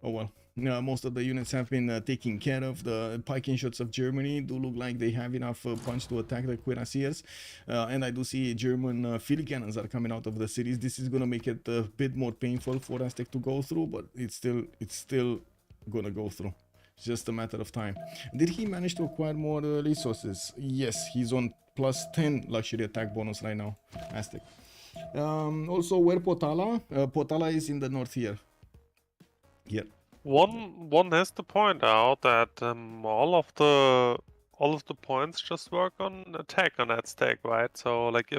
Oh well. Most of the units have been taken care of. The Piking shots of Germany do look like they have enough punch to attack the Cuirassiers. And I do see German field cannons are coming out of the cities. This is going to make it a bit more painful for Aztec to go through, but it's still going to go through. It's just a matter of time. Did he manage to acquire more resources? Yes, he's on plus 10 luxury attack bonus right now, Aztec. Also, where Potala? Potala is in the north here. Here. One has to point out that all of the points just work on attack on Aztec, right? So like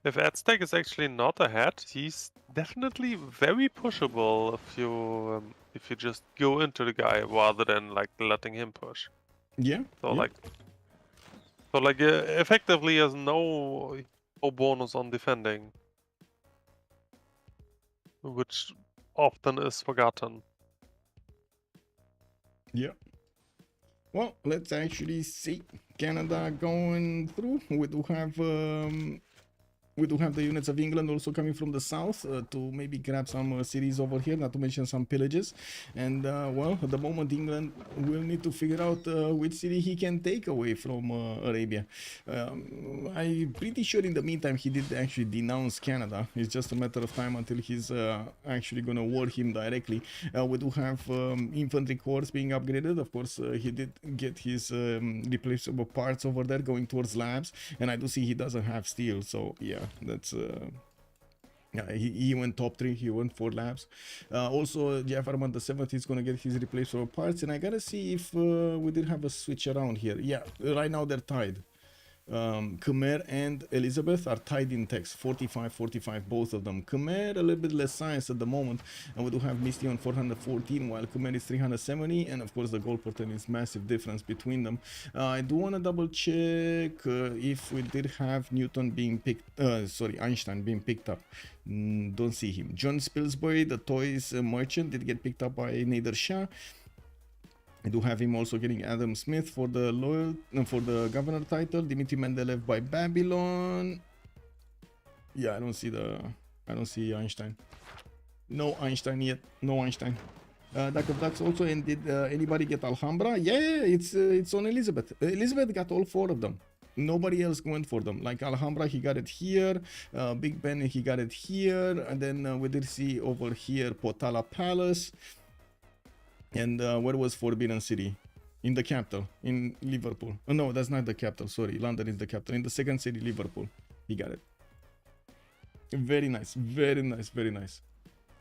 if Aztec is actually not ahead, he's definitely very pushable if you just go into the guy rather than like letting him push. Yeah. So yeah. effectively has no bonus on defending, which often is forgotten. Yeah. Well, let's actually see Canada going through. We do have the units of England also coming from the south to maybe grab some cities over here, not to mention some pillages. And well, at the moment England will need to figure out which city he can take away from Arabia. I'm pretty sure in the meantime he did actually denounce Canada. It's just a matter of time until he's actually gonna war him directly. We do have infantry corps being upgraded. Of course, he did get his replaceable parts over there going towards labs, and I do see he doesn't have steel, so yeah, that's yeah, he went top 3, he went 4 labs. Also, Jeff Armand the 7th is gonna get his replaceable parts, and I gotta see if we did have a switch around here. Yeah, right now they're tied. Khmer and Elizabeth are tied in text, 45-45, both of them. Khmer a little bit less science at the moment, and we do have Misty on 414 while Khmer is 370, and of course the gold pattern is massive difference between them. I do want to double check if we did have Newton being picked, sorry, Einstein being picked up. Don't see him. John Spilsbury, the toys merchant, did get picked up by Nader Shah. I do have him also getting Adam Smith for the governor title. Dmitry Mendeleev by Babylon. Yeah, I don't see Einstein. No Einstein yet. No Einstein. That's also. And did anybody get Alhambra? Yeah, it's on Elizabeth. Elizabeth got all 4 of them. Nobody else went for them. Like Alhambra, he got it here. Big Ben, he got it here. And then we did see over here Potala Palace. And where was Forbidden City? In the capital, in Liverpool. Oh, no, that's not the capital. Sorry, London is the capital. In the second city, Liverpool. He got it. Very nice, very nice, very nice.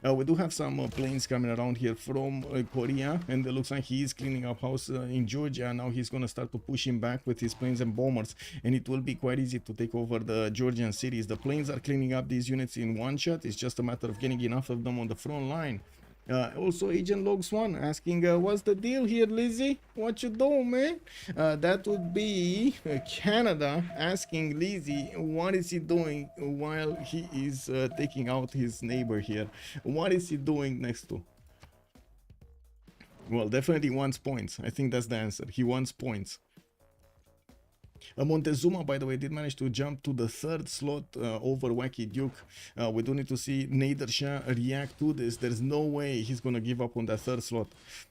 We do have some planes coming around here from Korea, and it looks like he is cleaning up house in Georgia. Now he's gonna start to push him back with his planes and bombers, and it will be quite easy to take over the Georgian cities. The planes are cleaning up these units in one shot. It's just a matter of getting enough of them on the front line. Also, Agent Logs 1 asking, what's the deal here, Lizzie? What you doing, man? That would be Canada asking Lizzie what is he doing while he is taking out his neighbor here. What is he doing next to? Well, definitely wants points. I think that's the answer. He wants points. Montezuma, by the way, did manage to jump to the 3rd slot over Wacky Duke. We do need to see Nader Shah react to this. There's no way he's going to give up on that 3rd slot.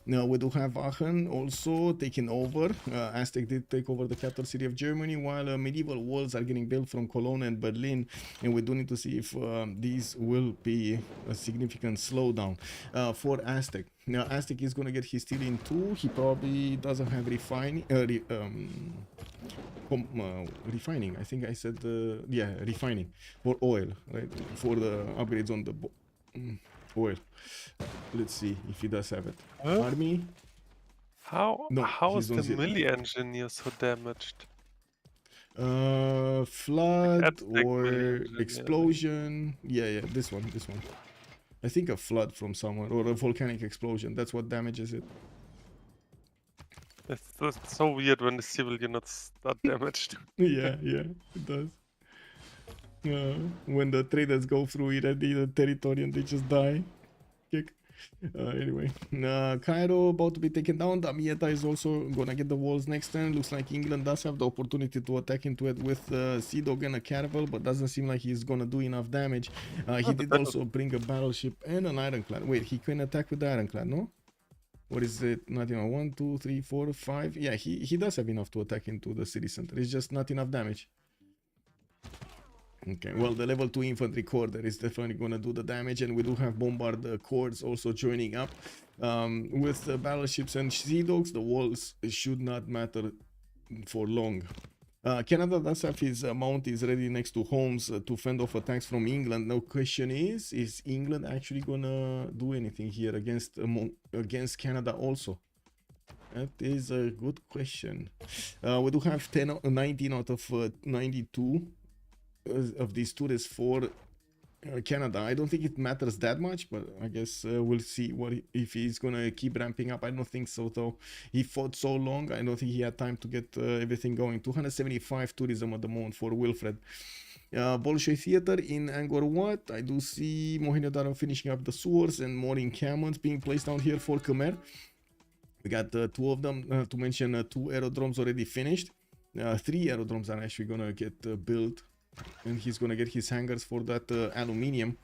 Now, we do have Aachen also taking over. Aztec did take over the capital city of Germany, while medieval walls are getting built from Cologne and Berlin. And we do need to see if these will be a significant slowdown for Aztec. Now, Aztec is going to get his steel in 2. He probably doesn't have refining. Refining, I think I said, yeah, refining for oil, right? For the upgrades on the oil. Let's see if he does have it. Huh? Army. How No, is the milli engineer so damaged? Flood Aztec milli or engineer. explosion. Yeah, this one. I think a flood from somewhere or a volcanic explosion. That's what damages it. It's so weird when the civil units are damaged. Yeah, it does. When the traders go through it at the territory and they just die. Kick. Anyway, Cairo about to be taken down. Damietta is also gonna get the walls next turn. Looks like England does have the opportunity to attack into it with Sea Dog and a Caravel, but doesn't seem like he's gonna do enough damage. He did also bring a battleship and an ironclad. Wait, he can attack with the ironclad, no? What is it? Not enough. 1, 2, 3, 4, 5. Yeah, he does have enough to attack into the city center. It's just not enough damage. Okay, well, the level 2 infantry corps there is definitely going to do the damage, and we do have bombard corps also joining up. With the battleships and sea dogs, the walls should not matter for long. Canada does have his mount is ready next to Holmes to fend off attacks from England. Now, question is England actually gonna do anything here against Canada also? That is a good question. We do have 19 out of 92 of these tourists for Canada. I don't think it matters that much, but I guess we'll see if he's gonna keep ramping up. I don't think so, though. He fought so long. I don't think he had time to get everything going. 275 tourism at the moment for Wilfred. Bolshoi Theater in Angkor Wat. I do see Mohenjo-Daro finishing up the sewers and more encampments being placed down here for Khmer. We got two of them, to mention 2 aerodromes already finished. 3 aerodromes are actually gonna get built, and he's gonna get his hangars for that aluminium.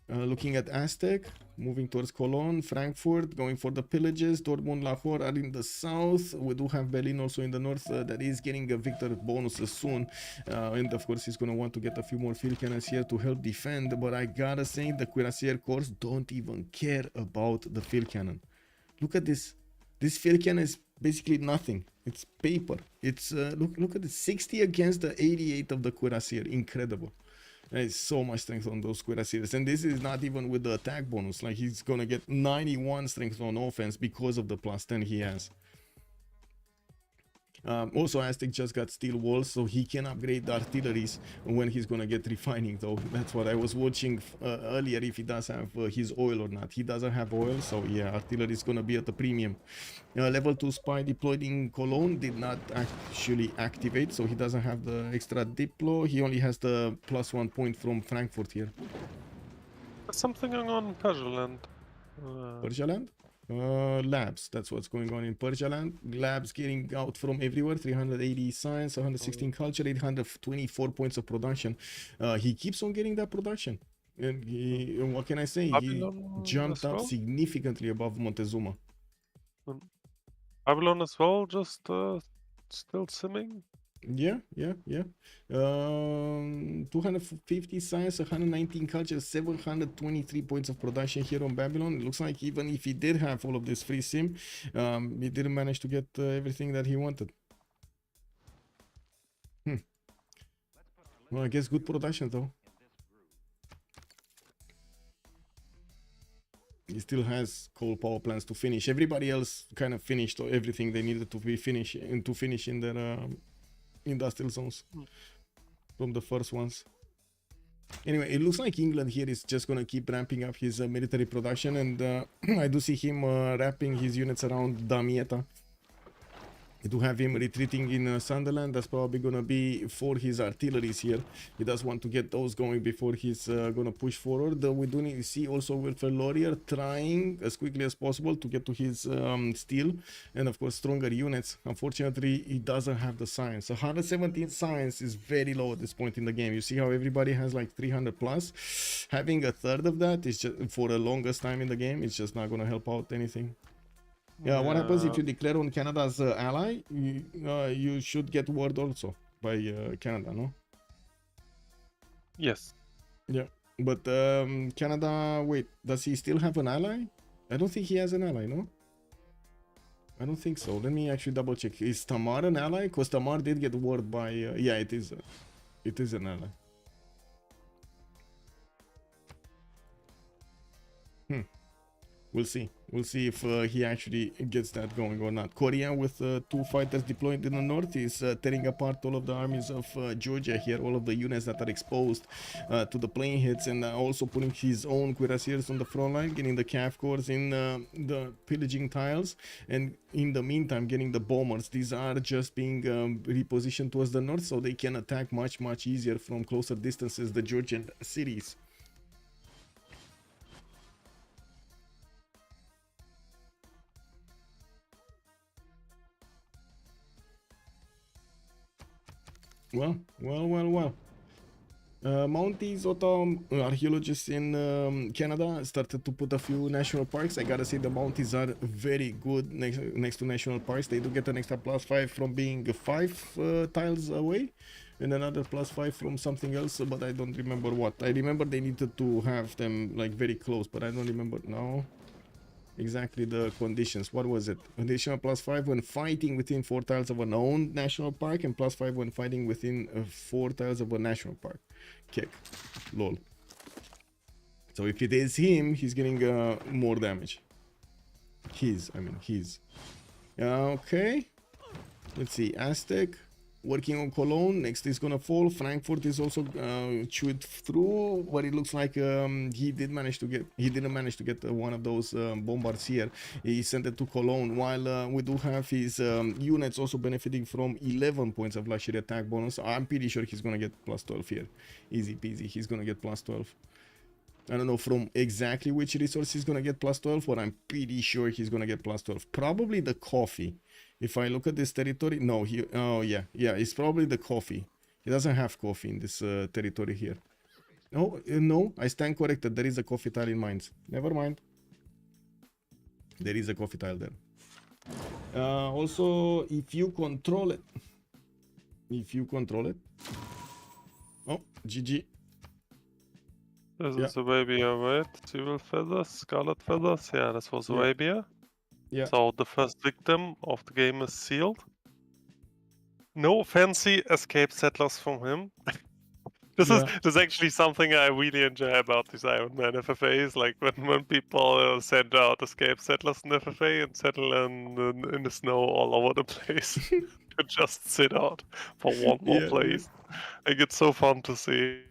Looking at Aztec, moving towards Cologne, Frankfurt, going for the pillages. Dortmund, Lahore are in the south. We do have Berlin also in the north that is getting a victor bonuses soon. And of course, he's going to want to get a few more field cannons here to help defend. But I gotta say, the Cuirassier Corps don't even care about the field cannon. Look at this. This field cannon is basically nothing. It's paper. It's look at the 60 against the 88 of the Cuirassier. Incredible. There's so much strength on those Cuirassiers, and this is not even with the attack bonus. Like, he's gonna get 91 strength on offense because of the plus 10 he has. Also, Aztec just got steel walls, so he can upgrade the artilleries when he's gonna get refining, though. That's what I was watching earlier, if he does have his oil or not. He doesn't have oil, so yeah, artillery is gonna be at the premium. Level 2 spy deployed in Cologne did not actually activate, so he doesn't have the extra diplo. He only has the +1 point from Frankfurt here. There's something going on in Persia land. Persia land? Labs, that's what's going on in Persia land. Labs getting out from everywhere. 380 science, 116 culture, 824 points of production. He keeps on getting that production, and what can I say, Babylon he jumped as up well? significantly above Montezuma. Babylon as well, just still simming. Yeah. 250 science, 119 culture, 723 points of production here on Babylon. It looks like even if he did have all of this free sim, he didn't manage to get everything that he wanted. Well, I guess good production though. He still has coal power plants to finish. Everybody else kind of finished everything they needed to be finished and to finish in their industrial zones from the first ones. Anyway, it looks like England here is just gonna keep ramping up his military production, and I do see him wrapping his units around Damietta. I do have him retreating in Sunderland. That's probably gonna be for his artilleries here. He does want to get those going before he's gonna push forward. We do need to see also Wilfred Laurier trying as quickly as possible to get to his steel and of course stronger units. Unfortunately, he doesn't have the science. 117 science is very low at this point in the game. You see how everybody has like 300 plus. Having a third of that is just for the longest time in the game. It's just not gonna help out anything. Yeah, what happens if you declare on Canada's ally? You should get word also by Canada, no? Yes. Yeah, but Canada, wait, does he still have an ally? I don't think he has an ally, no? I don't think so. Let me actually double check. Is Tamar an ally? Because Tamar did get word by... yeah, it is an ally. We'll see. We'll see if he actually gets that going or not. Korea with 2 fighters deployed in the north is tearing apart all of the armies of Georgia here, all of the units that are exposed to the plane hits, and also putting his own cuirassiers on the front line, getting the calf corps in the pillaging tiles, and in the meantime getting the bombers. These are just being repositioned towards the north so they can attack much easier from closer distances the Georgian cities. Well. Mounties archaeologists in Canada started to put a few national parks. I gotta say the Mounties are very good next to national parks. They do get an extra +5 from being 5 tiles away, and another +5 from something else, but I don't remember what. I remember they needed to have them like very close, but I don't remember now exactly the conditions. What was it? Additional +5 when fighting within 4 tiles of an owned national park, and +5 when fighting within 4 tiles of a national park. Kick. Lol. So if it is him, he's getting more damage. His. Okay. Let's see. Aztec working on Cologne. Next is gonna fall. Frankfurt is also chewed through, but it looks like he didn't manage to get one of those bombards here. He sent it to Cologne, while we do have his units also benefiting from 11 points of luxury attack bonus. I'm pretty sure he's gonna get +12 here. Easy peasy, he's gonna get +12. I don't know from exactly which resource he's gonna get plus 12, but I'm pretty sure he's gonna get plus 12. Probably the coffee. If I look at this territory, no, oh yeah, it's probably the coffee. He doesn't have coffee in this territory here. Oh, no, I stand corrected. There is a coffee tile in mines. Never mind. There is a coffee tile there. Also, if you control it. Oh, GG. This is Arabia, right? Civil feathers, scarlet feathers. Yeah, this was Arabia. Yeah. So the first victim of the game is sealed. No fancy escape settlers from him. This is actually something I really enjoy about these Ironman FFAs. Like when people send out escape settlers in FFA and settle in the snow all over the place to just sit out for one more place. Like it's so fun to see.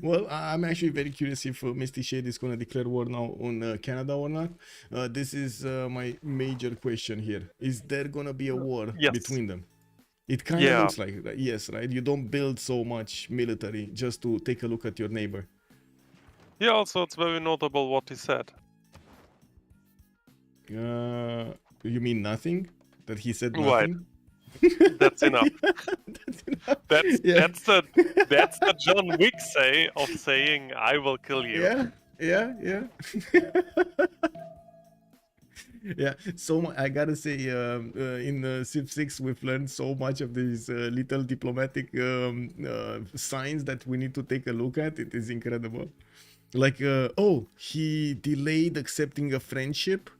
Well, I'm actually very curious if Misty Shade is going to declare war now on Canada or not. This is my major question here. Is there going to be a war between them? It kind of looks like that. Yes, right? You don't build so much military just to take a look at your neighbor. Yeah, also it's very notable what he said. You mean nothing? That he said nothing? Right. That's enough. That's the John Wick say of saying I will kill you. Yeah. Yeah, so I gotta say, in Civ6 we've learned so much of these little diplomatic signs that we need to take a look at. It is incredible. Like, oh, he delayed accepting a friendship.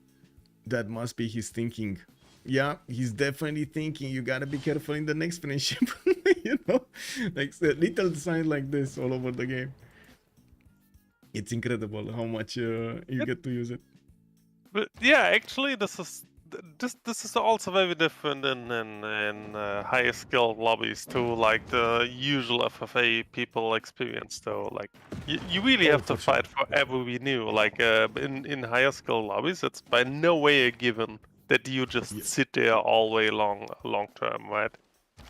That must be his thinking. Yeah, he's definitely thinking you gotta be careful in the next friendship. You know, like little signs like this all over the game. It's incredible how much you get to use it. But yeah, actually, this is also very different in higher skill lobbies too, like the usual FFA people experience. Though, like you really have to fight for every new. Like in higher skill lobbies, it's by no way a given that you just sit there all way long term, right?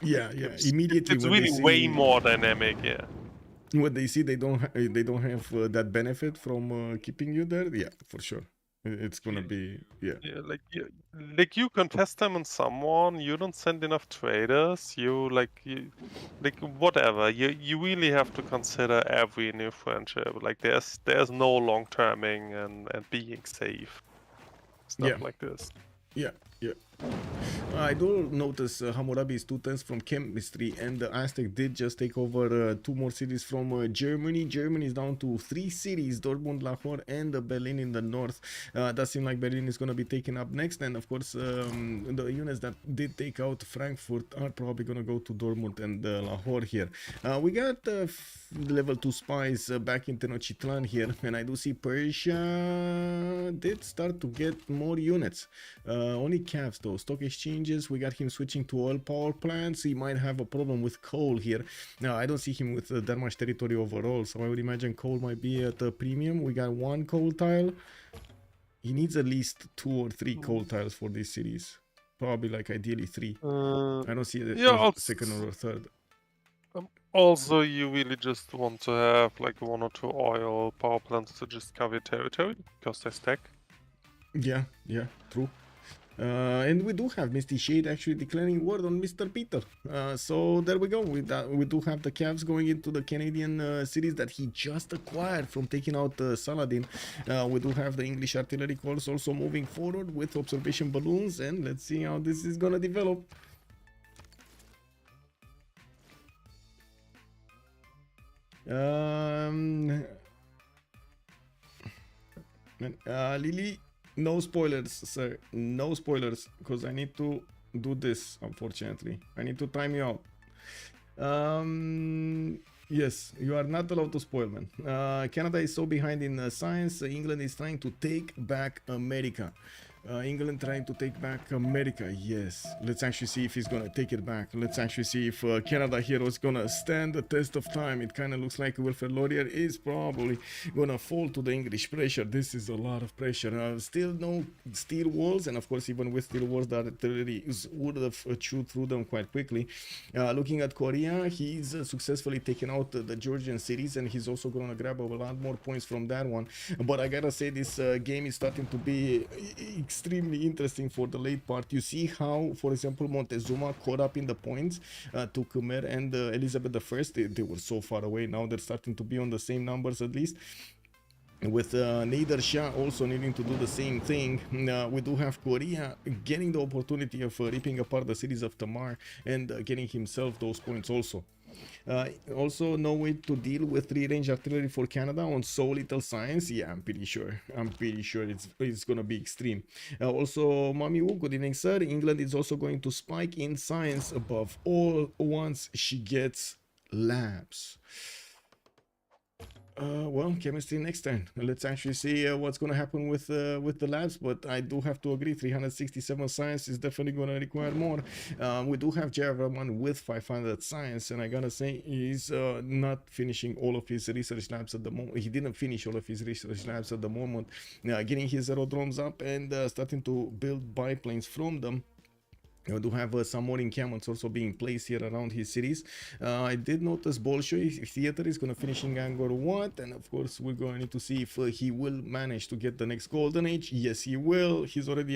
Yeah. Immediately, it's really way more dynamic. Yeah. When they see they don't have that benefit from keeping you there, yeah, for sure. It's gonna be like you contest them on someone. You don't send enough traders. You whatever. You really have to consider every new friendship. Like there's no long terming and being safe. Stuff like this. Yeah. I do notice Hammurabi is 2 turns from chemistry, and the Aztec did just take over 2 more cities from Germany. Germany is down to 3 cities, Dortmund, Lahore, and Berlin in the north. Does seem like Berlin is going to be taken up next, and of course the units that did take out Frankfurt are probably going to go to Dortmund and Lahore here. We got level 2 spies back in Tenochtitlan here, and I do see Persia did start to get more units. Only calves though. Stock exchanges, we got him switching to oil power plants. He might have a problem with coal here. Now I don't see him with that much territory overall, so I would imagine coal might be at a premium. We got 1 coal tile. He needs at least 2 or 3 coal tiles for these cities. Probably like ideally 3. I don't see a second or a third. Also, you really just want to have like 1 or 2 oil power plants to just cover territory because they stack. Yeah, true. And we do have Misty Shade actually declaring war on Mr. Peter. So there we go. We do have the Cavs going into the Canadian cities that he just acquired from taking out Saladin. We do have the English artillery corps also moving forward with observation balloons, and let's see how this is gonna develop. Lily, no spoilers, sir. No spoilers, because I need to do this, unfortunately. I need to time you out. Yes, you are not allowed to spoil, man. Canada is so behind in science. England is trying to take back America. England trying to take back America. Yes. Let's actually see if he's gonna take it back. Let's actually see if Canada Hero is gonna stand the test of time. It kind of looks like Wilfred Laurier is probably gonna fall to the English pressure. This is a lot of pressure. Still no steel walls, and of course, even with steel walls, the artillery would have chewed through them quite quickly. Looking at Korea, he's successfully taken out the Georgian cities, and he's also gonna grab a lot more points from that one. But I gotta say, this game is starting to be extremely interesting for the late part. You see how, for example, Montezuma caught up in the points to Khmer and Elizabeth I. They were so far away. Now they're starting to be on the same numbers at least. With Nader Shah also needing to do the same thing. We do have Korea getting the opportunity of ripping apart the cities of Tamar and getting himself those points also. Also, no way to deal with 3-range artillery for Canada on so little science. Yeah, I'm pretty sure it's gonna be extreme. Also, Mami Wu, good evening, sir. England is also going to spike in science above all once she gets labs. Well, chemistry next turn. Let's actually see what's going to happen with the labs, but I do have to agree, 367 science is definitely going to require more. We do have Jaraman with 500 science, and I gotta say he's not finishing all of his research labs at the moment. He didn't finish all of his research labs at the moment. Getting his aerodromes up and starting to build biplanes from them. We do have some more encampments also being placed here around his cities. I did notice Bolshoi Theater is going to finish in Angkor Wat, and of course we're going to need to see if he will manage to get the next golden age. Yes, he will. He's already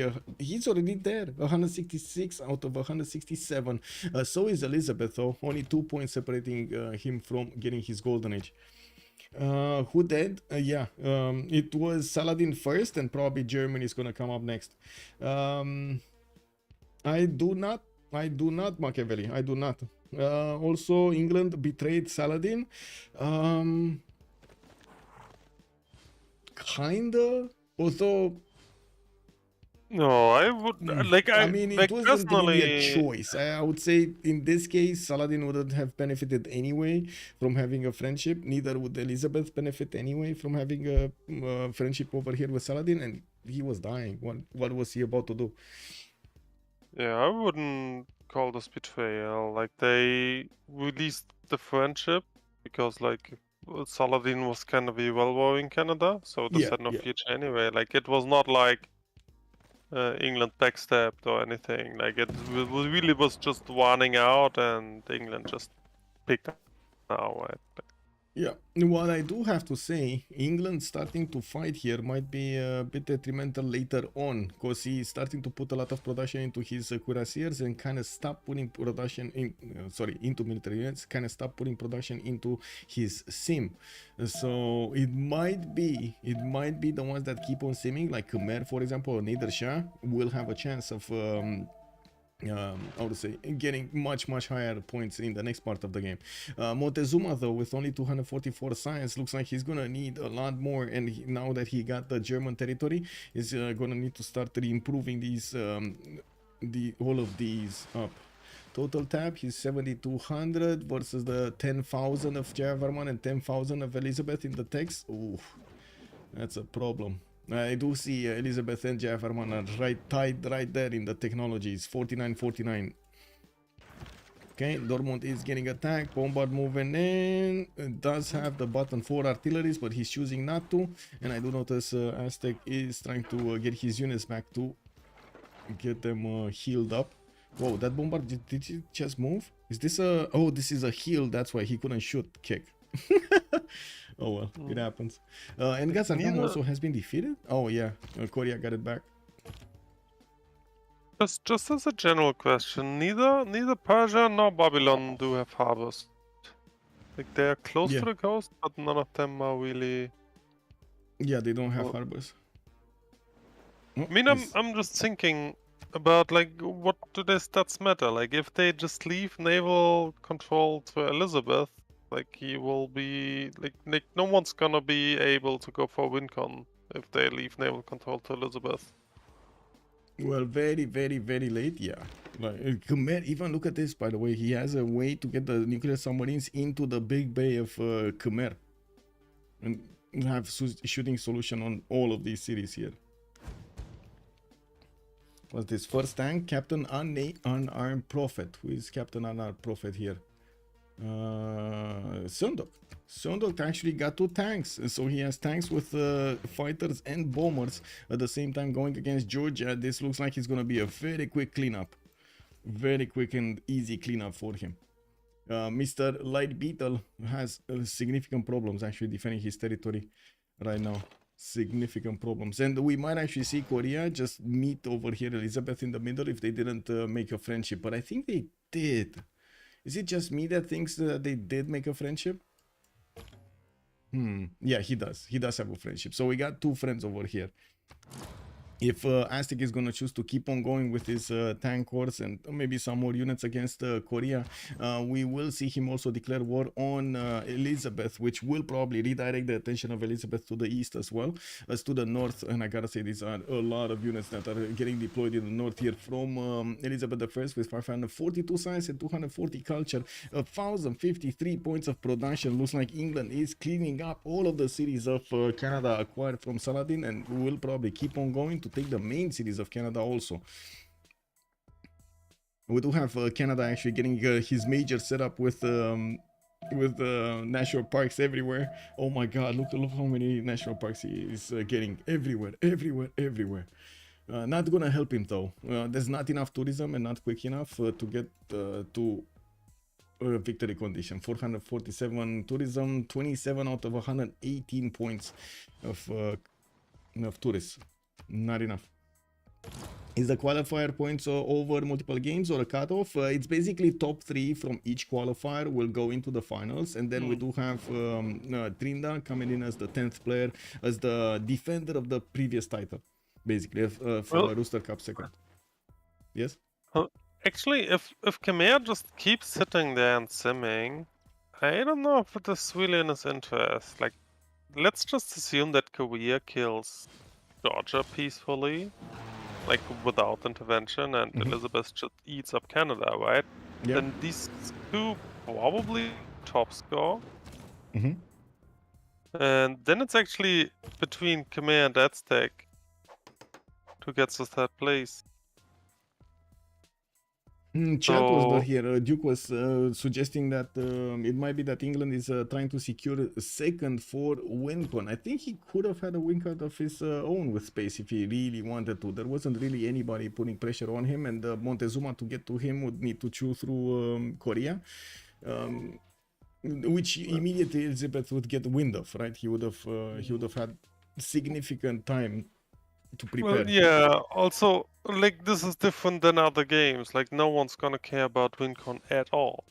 there. 166 out of 167. So is Elizabeth, though. Only 2 points separating him from getting his golden age. Who did? Yeah, it was Saladin first, and probably Germany is going to come up next. I do not, Machiavelli. I do not. Also, England betrayed Saladin. Kinda. Although. No, I would like. I mean, like, it wasn't really a personally choice. I would say in this case, Saladin wouldn't have benefited anyway from having a friendship. Neither would Elizabeth benefit anyway from having a friendship over here with Saladin, and he was dying. What was he about to do? Yeah, I wouldn't call this betrayal. Like, they released the friendship because, like, Saladin was kind of a well in Canada, so this had no future anyway. Like, it was not like England backstabbed or anything. Like, it really was just wanting out, and England just picked now. Right? Yeah, what I do have to say, England starting to fight here might be a bit detrimental later on, because he's starting to put a lot of production into his cuirassiers and kind of stop putting production in, into military units, kind of stop putting production into his sim. So it might be the ones that keep on simming, like Khmer, for example, or Nader Shah, will have a chance of how to say, getting much higher points in the next part of the game. Montezuma, though, with only 244 science, looks like he's gonna need a lot more, and now that he got the German territory, he's gonna need to start improving these all of these up. Total tab, he's 7,200 versus the 10,000 of Javarman and 10,000 of Elizabeth in the text. Ooh, that's a problem. I do see Elizabeth and Javarman are tied right there in the technologies. 49-49. Okay, Dortmund is getting attacked. Bombard moving in. It does have the button for artilleries, but he's choosing not to. And I do notice Aztec is trying to get his units back to get them healed up. Whoa, that bombard, did he just move? Is this a... Oh, this is a heal. That's why he couldn't shoot kick. Oh well, it happens. And Gazargam also has been defeated? Oh yeah, Korea got it back. Just as a general question, neither Persia nor Babylon do have harbors. Like, they are close to the coast, but none of them are really... Yeah, they don't have harbors. I mean, I'm just thinking about, like, what do their stats matter? Like, if they just leave naval control to Elizabeth, like, he will be like no one's gonna be able to go for WinCon if they leave naval control to Elizabeth. Well, very late, yeah. Like, Khmer, even look at this, by the way. He has a way to get the nuclear submarines into the big bay of Khmer. And have shooting solution on all of these cities here. What's this? First tank, Captain Unarmed Prophet. Who is Captain Unarmed Prophet here? Sundok. Sundok actually got 2 tanks, so he has tanks with fighters and bombers at the same time going against Georgia. This looks like it's gonna be a very quick cleanup, very quick and easy cleanup for him. Mr. Light Beetle has significant problems actually defending his territory right now. Significant problems, and we might actually see Korea just meet over here Elizabeth in the middle if they didn't make a friendship, but I think they did. Is it just me that thinks that they did make a friendship? Yeah, he does. He does have a friendship. So we got 2 friends over here. If Aztec is going to choose to keep on going with his tank course and maybe some more units against Korea, we will see him also declare war on Elizabeth, which will probably redirect the attention of Elizabeth to the east as well as to the north. And I gotta say, these are a lot of units that are getting deployed in the north here from Elizabeth I with 542 science and 240 culture, 1,053 points of production. Looks like England is cleaning up all of the cities of Canada acquired from Saladin, and will probably keep on going to take the main cities of Canada also. We do have Canada actually getting his major setup with national parks everywhere. Oh my god, look how many national parks he is getting everywhere. Not gonna help him though. There's not enough tourism and not quick enough to get to victory condition. 447 tourism, 27 out of 118 points of tourists. Not enough. Is the qualifier points over multiple games or a cutoff? It's basically top 3 from each qualifier will go into the finals, and then we do have Trinda coming in as the 10th player, as the defender of the previous title, basically for Rooster Cup second. Yes. Actually, if Khmer just keeps sitting there and simming, I don't know if it is really in his interest. Like, let's just assume that Korea kills Georgia peacefully, like without intervention, and Elizabeth just eats up Canada, right? Yeah. Then these 2 probably top score. And then it's actually between Khmer and Aztec to get to 3rd place. Chat was not here. Duke was suggesting that it might be that England is trying to secure a second for WinCon. I think he could have had a win card of his own with space if he really wanted to. There wasn't really anybody putting pressure on him, and Montezuma to get to him would need to chew through Korea, which immediately Elizabeth would get wind of, right? He would have had significant time to prepare. Well, yeah, also, like, this is different than other games. Like, no one's gonna care about WinCon at all.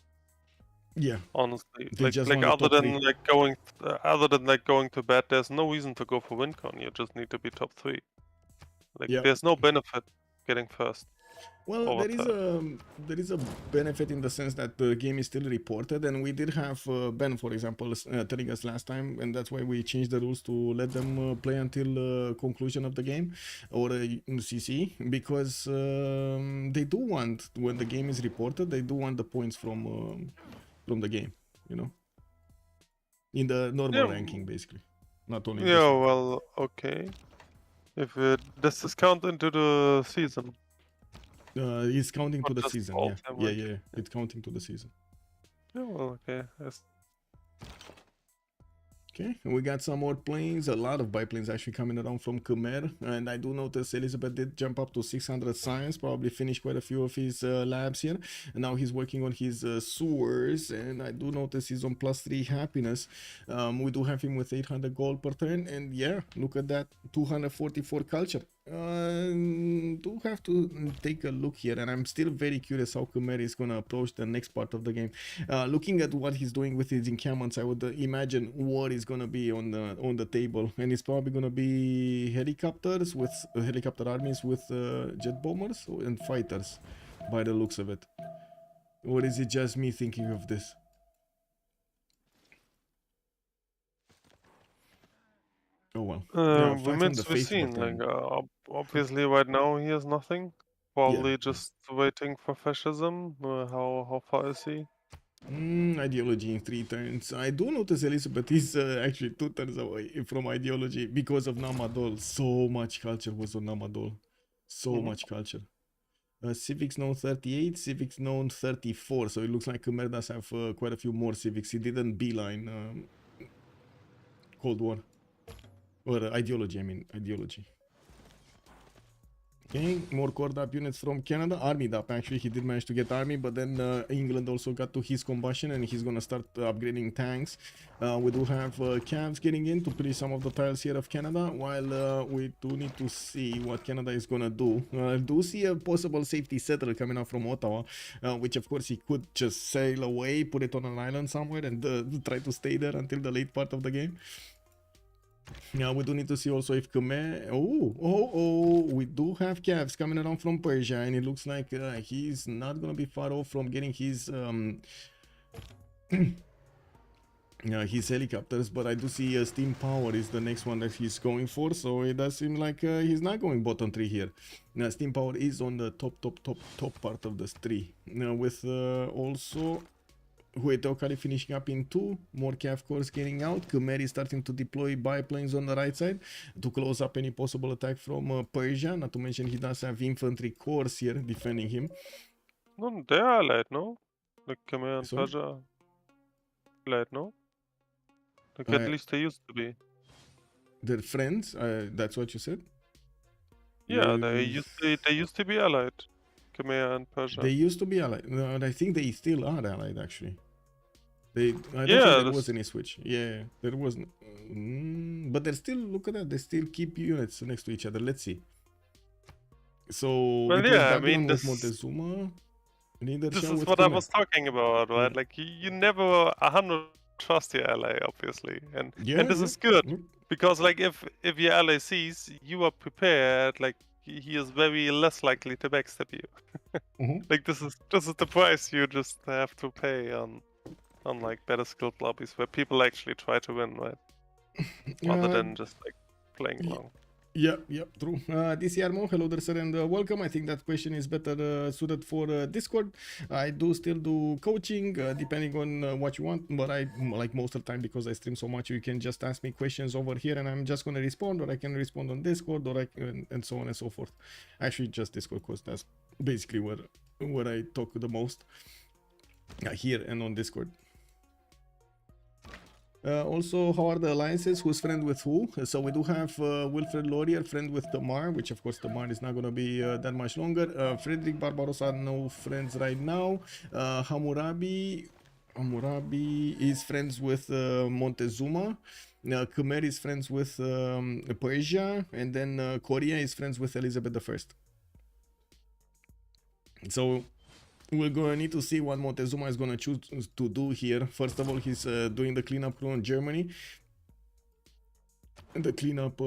Yeah, honestly. They Like, just like want the other top than 3. like going, other than like going to bed, there's no reason to go for WinCon. You just need to be top 3. Like, Yeah. there's no benefit getting first. Well, over there is a benefit in the sense that the game is still reported, and we did have Ben, for example, telling us last time, and that's why we changed the rules to let them play until conclusion of the game or CC, because they do want, when the game is reported, they do want the points from the game, you know, in the normal ranking, basically, not only. Yeah, well, okay. If does this count into the season? It's counting to the just season. all Yeah, time yeah. It's counting to the season. Yeah, well, okay. Yes. Okay, and we got some more planes, a lot of biplanes actually coming around from Khmer, and I do notice Elizabeth did jump up to 600 science, probably finished quite a few of his labs here, and now he's working on his sewers, and I do notice he's on +3 happiness. We do have him with 800 gold per turn, and yeah, look at that, 244 culture. Do have to take a look here, and I'm still very curious how Khmer is gonna approach the next part of the game. Looking at what he's doing with his encampments, I would imagine what is gonna be on the table, and it's probably gonna be helicopters with helicopter armies with jet bombers and fighters, by the looks of it. Or is it just me thinking of this? Oh well. Remains to be seen. Like, obviously, right now he has nothing. Probably just waiting for fascism. How far is he? Ideology in 3 turns. I do notice Elizabeth is actually 2 turns away from ideology because of Namadol. So much culture was on Namadol. So much culture. Civ6 known 38, Civ6 known 34. So it looks like Khmer does have quite a few more Civics. He didn't beeline Cold War. Or ideology, I mean, ideology. Okay, more core DAP units from Canada. Army DAP, actually, he did manage to get army, but then England also got to his combustion and he's gonna start upgrading tanks. We do have Cavs getting in to play some of the tiles here of Canada, while we do need to see what Canada is gonna do. I do see a possible safety settler coming out from Ottawa, which of course he could just sail away, put it on an island somewhere and try to stay there until the late part of the game. Yeah, we do need to see also if Khmer... we do have Cavs coming around from Persia, and it looks like he's not gonna be far off from getting his his helicopters, but I do see steam power is the next one that he's going for, so it does seem like he's not going bottom 3 here. Now, steam power is on the top part of the tree. Now, with also Huetokari finishing up in 2, more Cav cores getting out. Khmer is starting to deploy biplanes on the right side to close up any possible attack from Persia. Not to mention he does have infantry corps here defending him. No, they are allied, no? Like Khmer and Sorry? Persia allied, no? Like at least they used to be. They're friends, that's what you said? Yeah, they used to be allied. Khmer and Persia. They used to be allied. No, I think they still are allied, actually. I don't think there was any switch. Yeah, there wasn't. But they're still, look at that, they still keep units next to each other. Let's see. So, well, yeah, I mean, with Montezuma. This is what I was talking about, right? Like, you never 100 trust your ally, obviously. And this is good. Because, like, if your ally sees you are prepared, like, he is very less likely to backstab you. Like, this is the price you just have to pay on like better skilled lobbies where people actually try to win, right? Rather than just like playing along. Yeah, true. DCRMO, hello there, sir, and welcome. I think that question is better suited for Discord. I do still do coaching, depending on what you want, but I, like most of the time, because I stream so much, you can just ask me questions over here and I'm just going to respond, or I can respond on Discord, or and so on and so forth. Actually, just Discord, because that's basically where I talk the most, here and on Discord. Also, how are the alliances? Who's friend with who? So we do have Wilfred Laurier, friend with Tamar, which of course Tamar is not going to be that much longer. Frederick Barbarossa are no friends right now. Hammurabi is friends with Montezuma. Khmer is friends with Persia, and then Korea is friends with Elizabeth I. So we're gonna need to see what Montezuma is gonna choose to do here. First of all, he's doing the cleanup crew on Germany. And the cleanup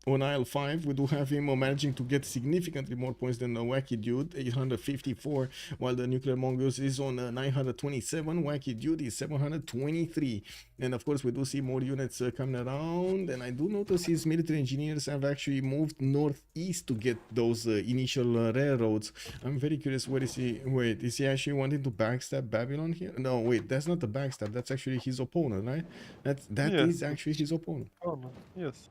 on aisle 5, we do have him managing to get significantly more points than the Wacky Dude, 854, while the Nuclear Mongoose is on 927, Wacky Dude is 723. And of course, we do see more units coming around, and I do notice his military engineers have actually moved northeast to get those initial railroads. I'm very curious, where is he? Wait, is he actually wanting to backstab Babylon here? No, wait, that's not the backstab, that's actually his opponent, right? That is actually his opponent. Oh, no. Yes.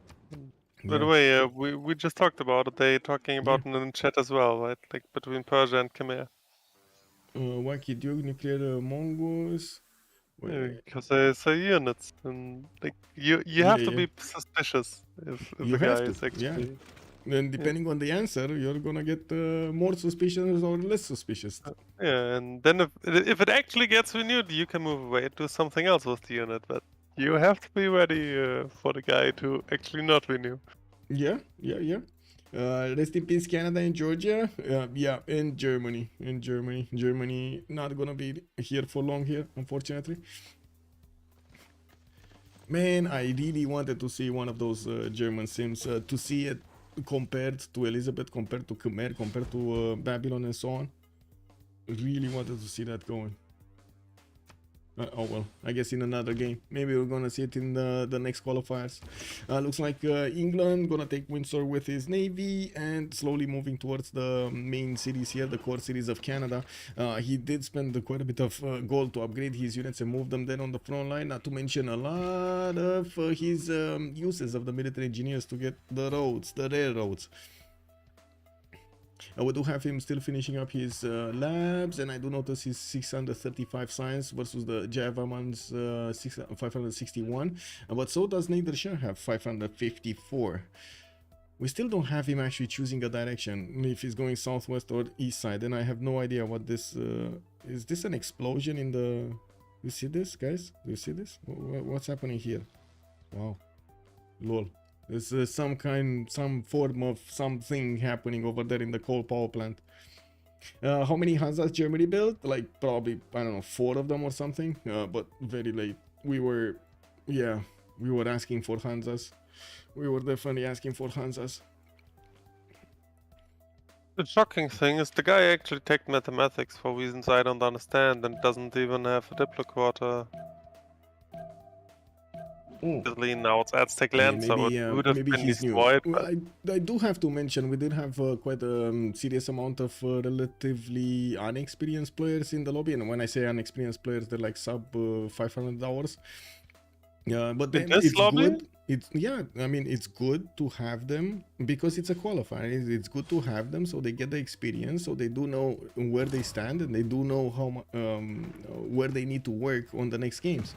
By the way, we just talked about it. They're talking about it in the chat as well, right? Like between Persia and Khmer. Wacky Duke, Nuclear Mongoose. Because they say units, and like you have to be suspicious if the guy is actually. Then depending on the answer, you're gonna get more suspicious or less suspicious. Yeah, and then if it actually gets renewed, you can move away to something else with the unit, but you have to be ready for the guy to actually not renew. Yeah. Rest in peace, Canada and Georgia. And Germany. Germany not gonna be here for long here, unfortunately. Man, I really wanted to see one of those German sims, to see it compared to Elizabeth, compared to Khmer, compared to Babylon and so on. Really wanted to see that going. Oh well, I guess in another game. Maybe we're gonna see it in the next qualifiers. Looks like England gonna take Windsor with his navy and slowly moving towards the main cities here, the core cities of Canada. He did spend quite a bit of gold to upgrade his units and move them then on the front line, not to mention a lot of his uses of the military engineers to get the roads, the railroads. We do have him still finishing up his labs, and I do notice his 635 science versus the Javaman's 561. But so does Nader have 554. We still don't have him actually choosing a direction, if he's going southwest or east side, and I have no idea what this... is this an explosion in the... You see this, guys? Do you see this? What's happening here? Wow. Lol. There's some form of something happening over there in the coal power plant. How many Hansas Germany built? Like probably, I don't know, 4 of them or something. But very late. We were asking for Hansas. We were definitely asking for Hansas. The shocking thing is the guy actually took mathematics for reasons I don't understand and doesn't even have a Diplo quarter. Now it's Aztec land, so it would have been destroyed. Well, I do have to mention we did have quite a serious amount of relatively unexperienced players in the lobby, and when I say unexperienced players, they're like sub 500 hours. But then it's good. I mean, it's good to have them because it's a qualifier. It's good to have them so they get the experience, so they do know where they stand and they do know how where they need to work on the next games.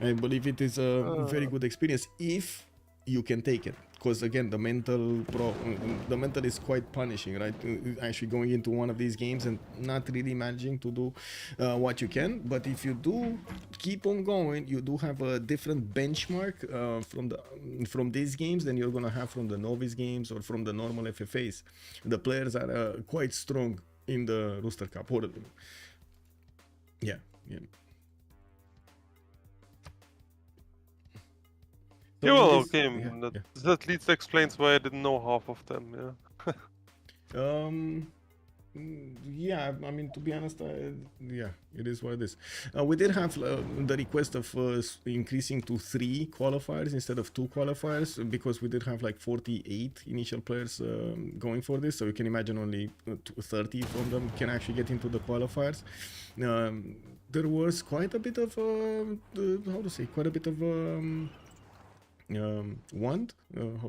I believe it is a very good experience if you can take it, because again the mental is quite punishing, right? Actually going into one of these games and not really managing to do what you can. But if you do keep on going, you do have a different benchmark from these games than you're gonna have from the novice games or from the normal FFAs. The players are quite strong in the Rooster Cup. Yeah. So okay. That at least explains why I didn't know half of them. Yeah. I mean, to be honest, it is what it is. We did have the request of increasing to 3 qualifiers instead of 2 qualifiers because we did have like 48 initial players going for this. So you can imagine only 30 from them can actually get into the qualifiers. There was quite a bit of how do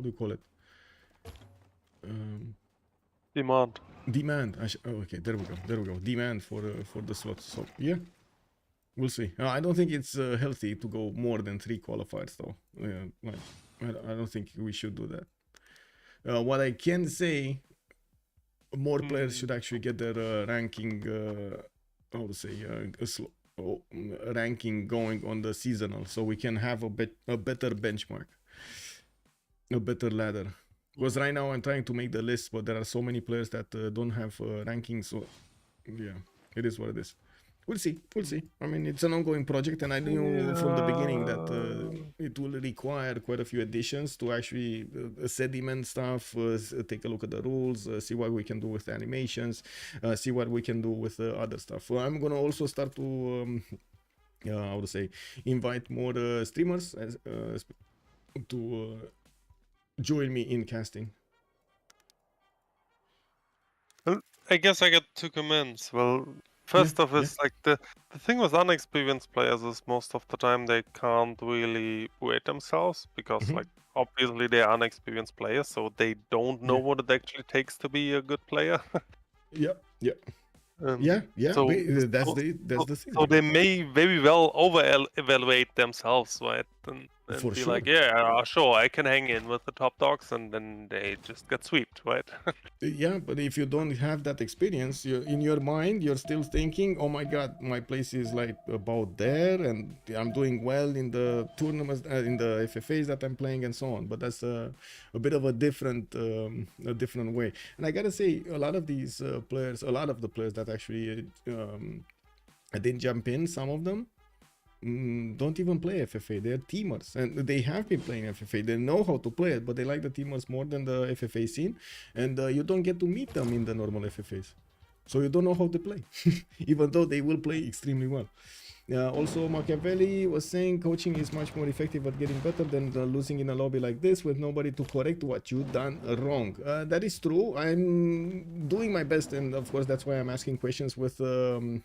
you call it? Demand. Okay, there we go. Demand for the slots. So yeah, we'll see. I don't think it's healthy to go more than 3 qualifiers though. I don't think we should do that. What I can say, more players should actually get their ranking. Ranking going on the seasonal, so we can have a better benchmark, a better ladder. Because right now I'm trying to make the list, but there are so many players that don't have rankings. So yeah, it is what it is. We'll see. I mean, it's an ongoing project, and I knew from the beginning that it will require quite a few additions to actually sediment stuff, take a look at the rules, see what we can do with the animations, see what we can do with other stuff. I'm gonna also start to invite more streamers to join me in casting. Well, I guess I got 2 comments. Well, first off is like the thing with unexperienced players is most of the time they can't really rate themselves because like obviously they're unexperienced players, so they don't know what it actually takes to be a good player. So that's the thing. So they may very well over-evaluate themselves, right? And be like, yeah, sure, I can hang in with the top dogs, and then they just get swept, right? Yeah, but if you don't have that experience, in your mind, you're still thinking, oh my god, my place is like about there, and I'm doing well in the tournaments, in the FFAs that I'm playing, and so on. But that's a bit of a different way. And I gotta say, a lot of the players that actually didn't jump in, some of them don't even play FFA. They're teamers, and they have been playing FFA. They know how to play it, but they like the teamers more than the FFA scene, and you don't get to meet them in the normal FFAs, so you don't know how to play even though they will play extremely well. Also, Machiavelli was saying coaching is much more effective at getting better than losing in a lobby like this with nobody to correct what you've done wrong. That is true. I'm doing my best, and of course that's why I'm asking questions with and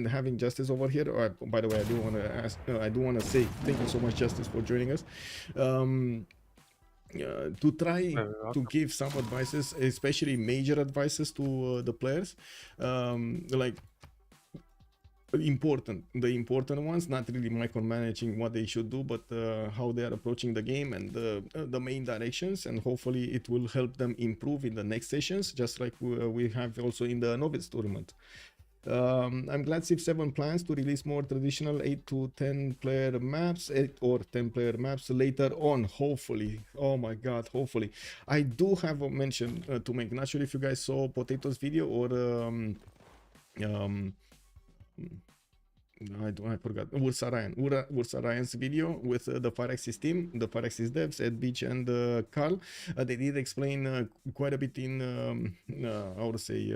having Justice over here. By the way, I do want to say thank you so much, Justice, for joining us. to try Very to welcome. give some advices, especially major advices to the players, like the important ones, not really micromanaging what they should do, but how they are approaching the game and the main directions, and hopefully it will help them improve in the next sessions, just like we have also in the novice tournament. I'm glad Civ7 plans to release more traditional 8 to 10 player maps, 8 or 10 player maps later on, hopefully. Oh my god, hopefully. I do have a mention to make. Not sure if you guys saw Potato's video or I forgot Ursa Ryan's video with the Phyrexis team, the Phyrexis devs, Ed Beach and Carl. They did explain quite a bit in I would say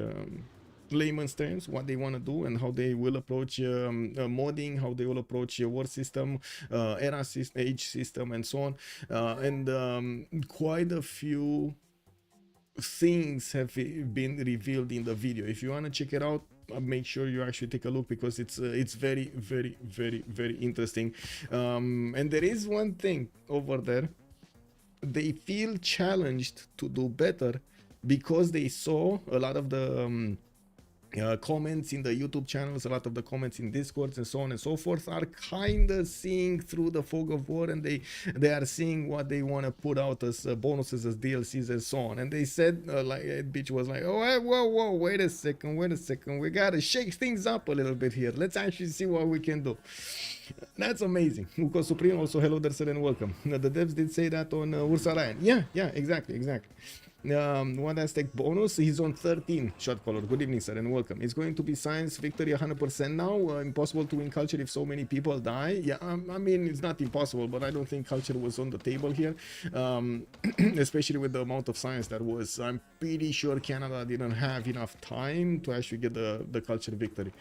layman's terms what they want to do and how they will approach modding, how they will approach your war system, era system, age system, and so on, and quite a few things have been revealed in the video. If you want to check it out, make sure you actually take a look, because it's very interesting. And there is one thing over there: they feel challenged to do better because they saw a lot of the comments in the YouTube channels, a lot of the comments in Discords and so on and so forth are kind of seeing through the fog of war, and they are seeing what they want to put out as bonuses, as DLCs and so on. And they said, like Bitch was like, oh, whoa, wait a second, we gotta shake things up a little bit here. Let's actually see what we can do. That's amazing. Uko Supreme also, hello there, sir, and welcome. The devs did say that on Ursa Ryan. Yeah, exactly. One Aztec bonus, he's on 13. Shot caller, good evening, sir, and welcome. It's going to be science victory 100% now. Impossible to win culture if so many people die. Yeah, I mean, it's not impossible, but I don't think culture was on the table here, especially with the amount of science that was. I'm pretty sure Canada didn't have enough time to actually get the culture victory.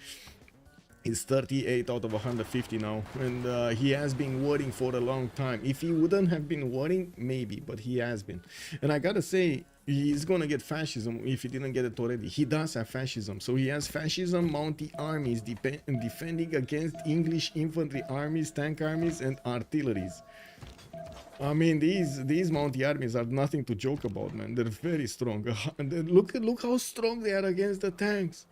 He's 38 out of 150 now, and he has been worrying for a long time. If he wouldn't have been worrying, maybe, but he has been. And I gotta say, he's gonna get fascism if he didn't get it already. He does have fascism. So he has fascism, Mountie armies defending against English infantry armies, tank armies, and artilleries. I mean, these Mountie armies are nothing to joke about, man. They're very strong. Look how strong they are against the tanks.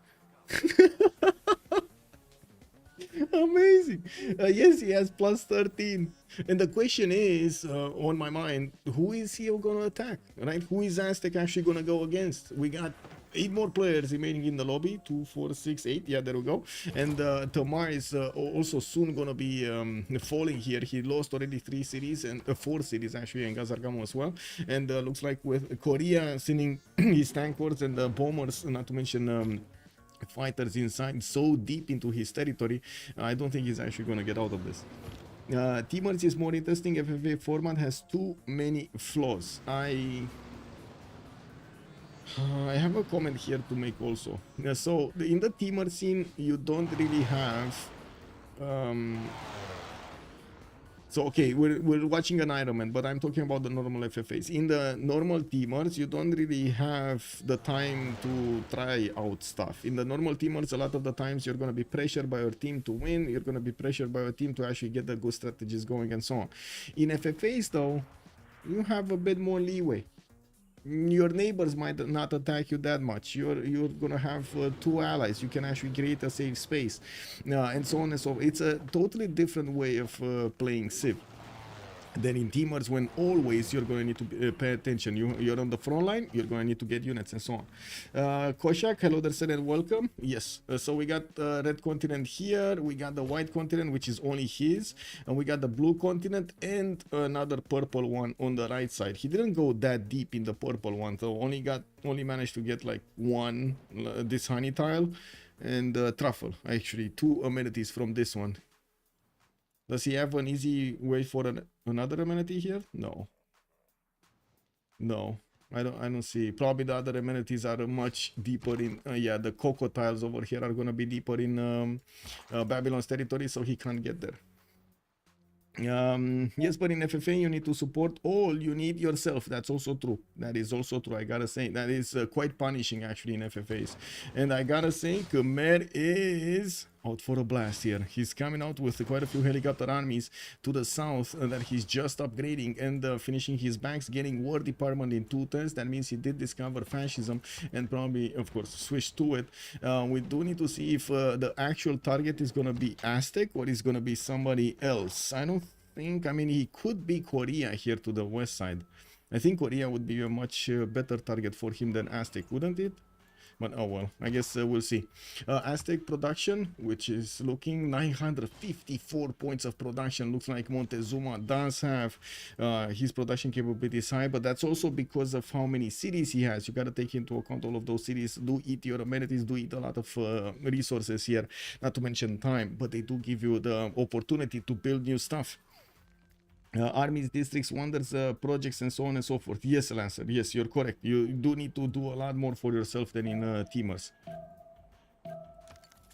Amazing. Yes, he has plus 13. And the question is, on my mind, who is he going to attack, right? Who is Aztec actually going to go against? We got 8 more players remaining in the lobby. 2, 4, 6, 8. Yeah, there we go. And Tamar is also soon going to be falling here. He lost already 3 cities and 4 cities actually, and Gazargamo as well. And looks like with Korea sending his tankers and bombers, not to mention fighters inside so deep into his territory, I don't think he's actually going to get out of this. Teamers is more interesting. FFA format has too many flaws. I have a comment here to make also. So in the teamer scene, you don't really have so okay, we're watching an Ironman, but I'm talking about the normal FFAs. In the normal teamers, you don't really have the time to try out stuff. In the normal teamers, a lot of the times you're going to be pressured by your team to win. You're going to be pressured by your team to actually get the good strategies going and so on. In FFAs though, you have a bit more leeway. Your neighbors might not attack you that much. You're gonna have 2 allies. You can actually create a safe space, and so on and so on. It's a totally different way of playing Civ. Then in teamers, when always you're going to need to pay attention. You're on the front line, you're going to need to get units and so on. Koshak, hello there, sir, and welcome. Yes, so we got red continent here, we got the white continent, which is only his, and we got the blue continent and another purple one on the right side. He didn't go that deep in the purple one, so only managed to get like one, this honey tile, and truffle, actually 2 amenities from this one. Does he have an easy way for another amenity here? No, I don't see. Probably the other amenities are much deeper in yeah, the cocoa tiles over here are gonna be deeper in Babylon's territory, so he can't get there. Yes, but in FFA you need to support all you need yourself. That's also true. That is also true. I gotta say that is quite punishing actually in FFAs. And I gotta say, Khmer is out for a blast here. He's coming out with quite a few helicopter armies to the south that he's just upgrading and finishing his banks, getting War Department in 2 turns. That means he did discover fascism and probably, of course, switch to it. We do need to see if the actual target is going to be Aztec or is going to be somebody else. I don't think, I mean, he could be Korea here to the west side. I think Korea would be a much better target for him than Aztec, wouldn't it? But oh well, I guess we'll see. Aztec production, which is looking 954 points of production. Looks like Montezuma does have his production capabilities high, but that's also because of how many cities he has. You got to take into account all of those cities do eat your amenities, do eat a lot of resources here, not to mention time, but they do give you the opportunity to build new stuff. Armies, districts, wonders, projects, and so on and so forth. Yes, Lancer. Yes, you're correct. You do need to do a lot more for yourself than in Teamers.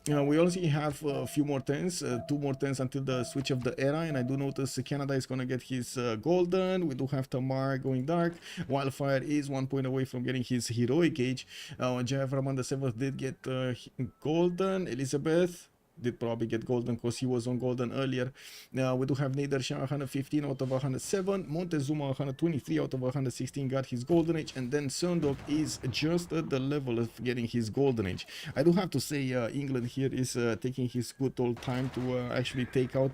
We also have a few more turns, 2 more turns until the switch of the era, and I do notice Canada is going to get his golden. We do have Tamar going dark. Wildfire is 1 point away from getting his heroic age. Jeff Rahman the 7th did get golden. Elizabeth did probably get golden because he was on golden earlier. We do have Nader Shah 115 out of 107, Montezuma 123 out of 116 got his golden age, and then Sundok is just at the level of getting his golden age. I do have to say England here is taking his good old time to actually take out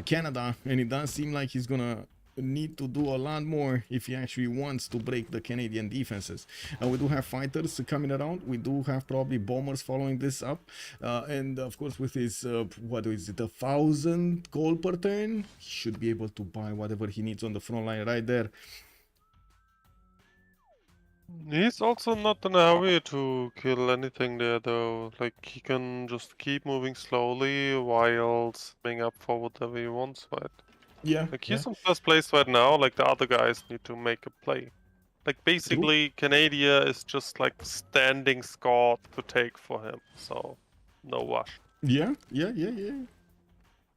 Canada, and it does seem like he's gonna need to do a lot more if he actually wants to break the Canadian defenses. We do have fighters coming around. We do have probably bombers following this up, and of course with his what is it, 1,000 gold per turn, he should be able to buy whatever he needs on the front line right there. He's also not in a hurry to kill anything there though. Like he can just keep moving slowly while stepping up for whatever he wants, right? Yeah, Like he's in first place right now, like the other guys need to make a play. Like basically Canada is just like standing squad to take for him, so no rush. yeah.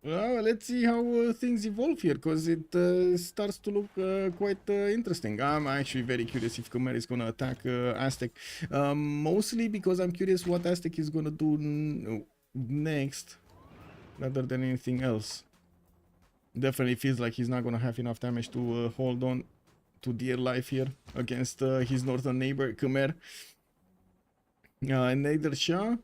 Well, let's see how things evolve here, because it starts to look quite interesting. I'm actually very curious if Khmer is going to attack Aztec, mostly because I'm curious what Aztec is going to do next, rather than anything else. Definitely feels like he's not going to have enough damage to hold on to dear life here against his northern neighbor, Khmer. Nader Shah,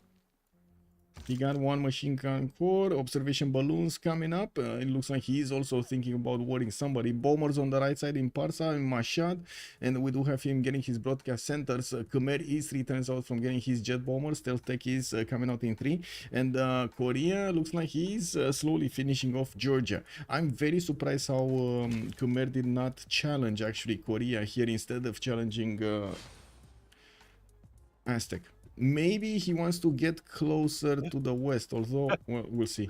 he got 1 machine gun core, observation balloons coming up. It looks like he is also thinking about warring somebody. Bombers on the right side in Parsa, in Mashhad, and we do have him getting his broadcast centers. Khmer is 3 turns out from getting his jet bombers. Stealth Tech is coming out in 3, and Korea looks like he's slowly finishing off Georgia. I'm very surprised how Khmer did not challenge actually Korea here instead of challenging Aztec. Maybe he wants to get closer to the west, although well, we'll see.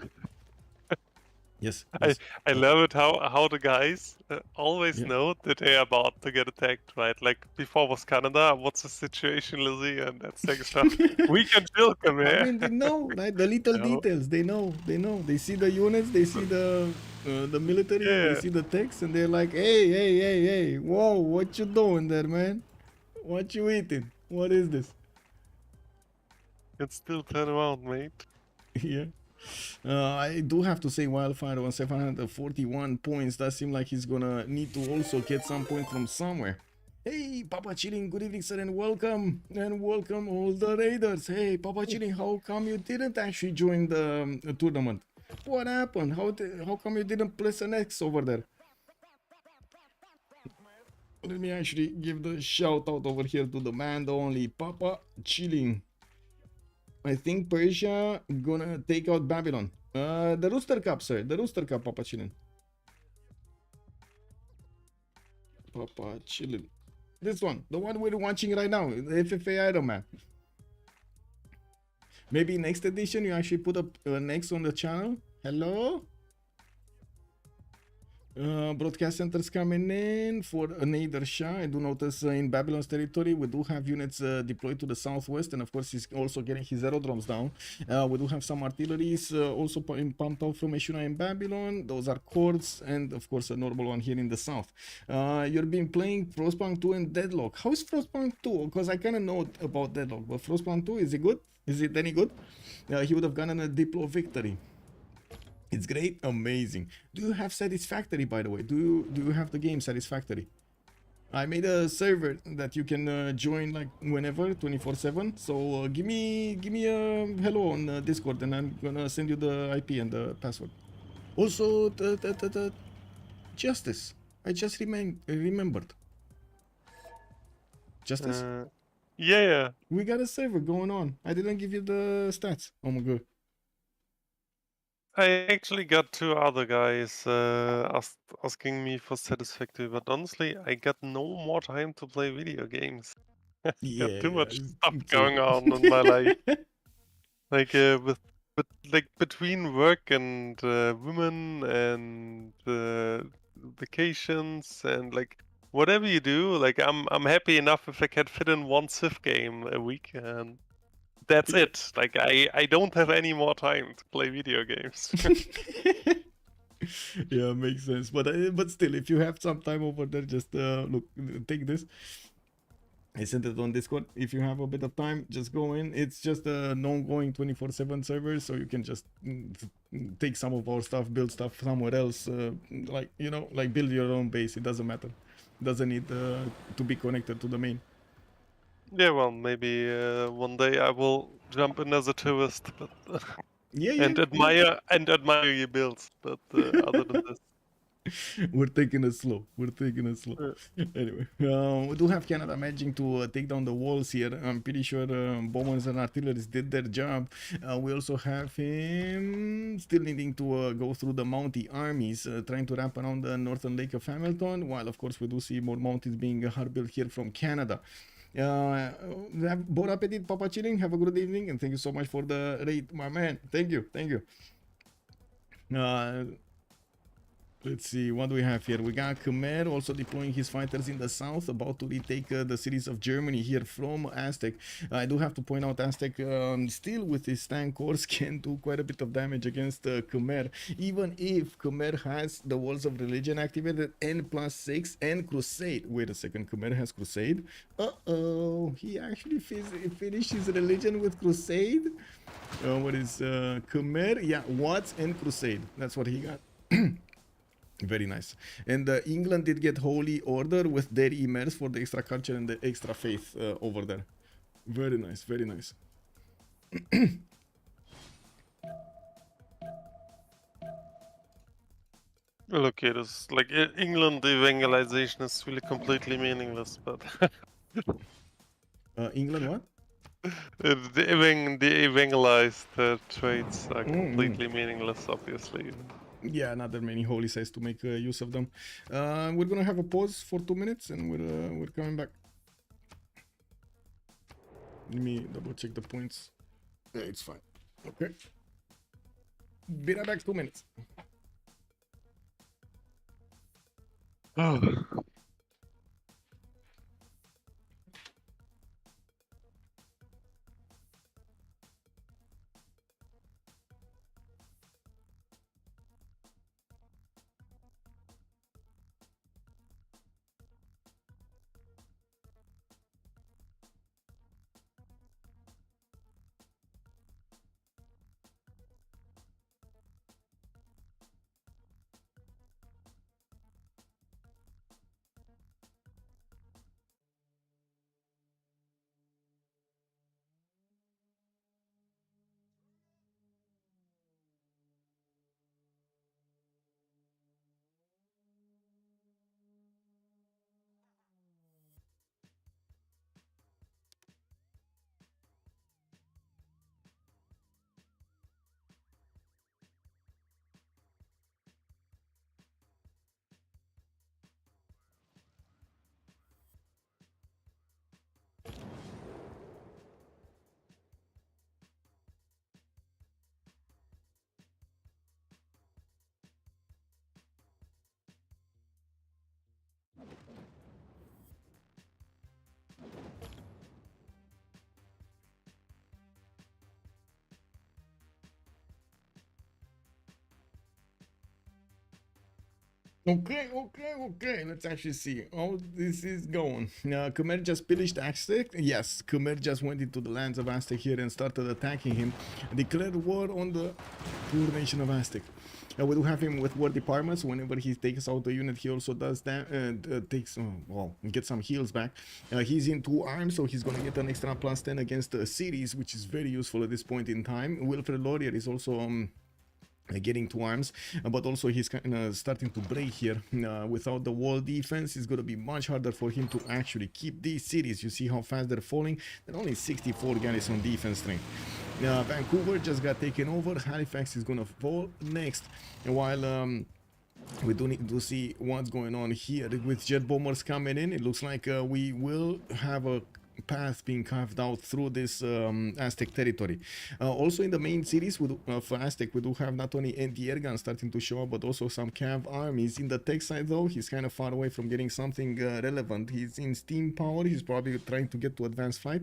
Yes. I love it how the guys always know that they are about to get attacked, right? Like before was Canada, what's the situation, Lizzie? And that's like stuff. We can chill, come here. I mean, they know, right? The little details, they know. They see the units, they see the military, they see the text, and they're like, hey, whoa, what you doing there, man? What you eating? What is this? Can still turn around, mate. Yeah. I do have to say Wildfire on 741 points. Does seem like he's gonna need to also get some points from somewhere. Hey, Papa Chilling, good evening, sir, and welcome all the raiders. Hey, Papa Chilling, how come you didn't actually join the tournament? What happened? How come you didn't place an X over there? Let me actually give the shout out over here to the man, the only Papa Chilling. I think Persia gonna take out Babylon. The Rooster Cup, sir. The Rooster Cup, Papa Chillin. Papa Chillin. This one. The one we're watching right now. The FFA Ironman. Maybe next edition you actually put up next on the channel. Hello? Broadcast centers coming in for Nader Shah. I do notice in Babylon's territory we do have units deployed to the southwest, and of course he's also getting his aerodromes down. We do have some artilleries also pumped out from Eshuna in Babylon. Those are cords, and of course a normal one here in the south. You've been playing Frostpunk 2 and Deadlock. How is Frostpunk 2? Because I kind of know about Deadlock, but Frostpunk 2, is it good? Is it any good? He would have gotten a Diplo victory. It's great, amazing. Do you have Satisfactory, by the way? Do you have the game Satisfactory? I made a server that you can join like whenever, 24/7. So give me a hello on Discord, and I'm gonna send you the IP and the password. Also, the Justice. I just remembered. Justice. Yeah. We got a server going on. I didn't give you the stats. Oh my god. I actually got 2 other guys asking me for Satisfactory, but honestly, I got no more time to play video games. Got Yeah, too much yeah. stuff Same. going on in my life. Like like between work and women and vacations and like whatever you do, like I'm happy enough if I can fit in one Civ game a week, and that's it. Like I don't have any more time to play video games. Yeah, makes sense. But still, if you have some time over there, just look, take this. I sent it on Discord. If you have a bit of time, just go in. It's just a non-going 24/7 server, so you can just take some of our stuff, build stuff somewhere else. Like like build your own base. It doesn't matter. Doesn't need to be connected to the main. Yeah, well, maybe one day I will jump in as a tourist, but Yeah, and admire your builds. But other than this, We're taking it slow. We're taking it slow. Anyway, we do have Canada managing to take down the walls here. I'm pretty sure bombers and artilleries did their job. We also have him still needing to go through the Mountie armies, trying to wrap around the northern lake of Hamilton, while of course we do see more Mounties being hard built here from Canada. Bon appetit, Papa Chilling. Have a good evening, and thank you so much for the raid, my man. Thank you. Let's see, what do we have here? We got Khmer also deploying his fighters in the south, about to retake the cities of Germany here from Aztec. I do have to point out Aztec still with his tank corps can do quite a bit of damage against Khmer, even if Khmer has the Walls of Religion activated, N+6 and Crusade. Wait a second, Khmer has Crusade? Uh-oh, he actually finished his religion with Crusade? What is Khmer? Yeah, Watts and Crusade. That's what he got. Very nice. And England did get Holy Order with their emirs for the extra culture and the extra faith over there. Very nice, very nice. look, it is like England evangelization is really completely meaningless. But England what? the evangelized traits are completely meaningless, obviously. Yeah, not that many holy sites to make use of them. We're gonna have a pause for 2 minutes and we're coming back. Let me double check the points. Yeah, it's fine. Okay. Be right back, 2 minutes. Okay. Let's actually see how this is going. Khmer just pillaged Aztec. Yes, Khmer just went into the lands of Aztec here and started attacking him. Declared war on the poor nation of Aztec. We do have him with war departments. Whenever he takes out the unit, he also does that. Get some heals back. He's in 2 arms, so he's gonna get an extra +10 against the cities, which is very useful at this point in time. Wilfred Laurier is also getting 2 arms, but also he's kind of starting to break here. Without the wall defense, it's going to be much harder for him to actually keep these cities. You see how fast they're falling. They're only 64 garrison defense strength. Vancouver just got taken over. Halifax is going to fall next, while we do need to see what's going on here with jet bombers coming in. It looks like we will have a path being carved out through this Aztec territory. Also in the main cities for Aztec, we do have not only anti-air guns starting to show up, but also some cav armies. In the tech side though, he's kind of far away from getting something relevant. He's in steam power. He's probably trying to get to advanced flight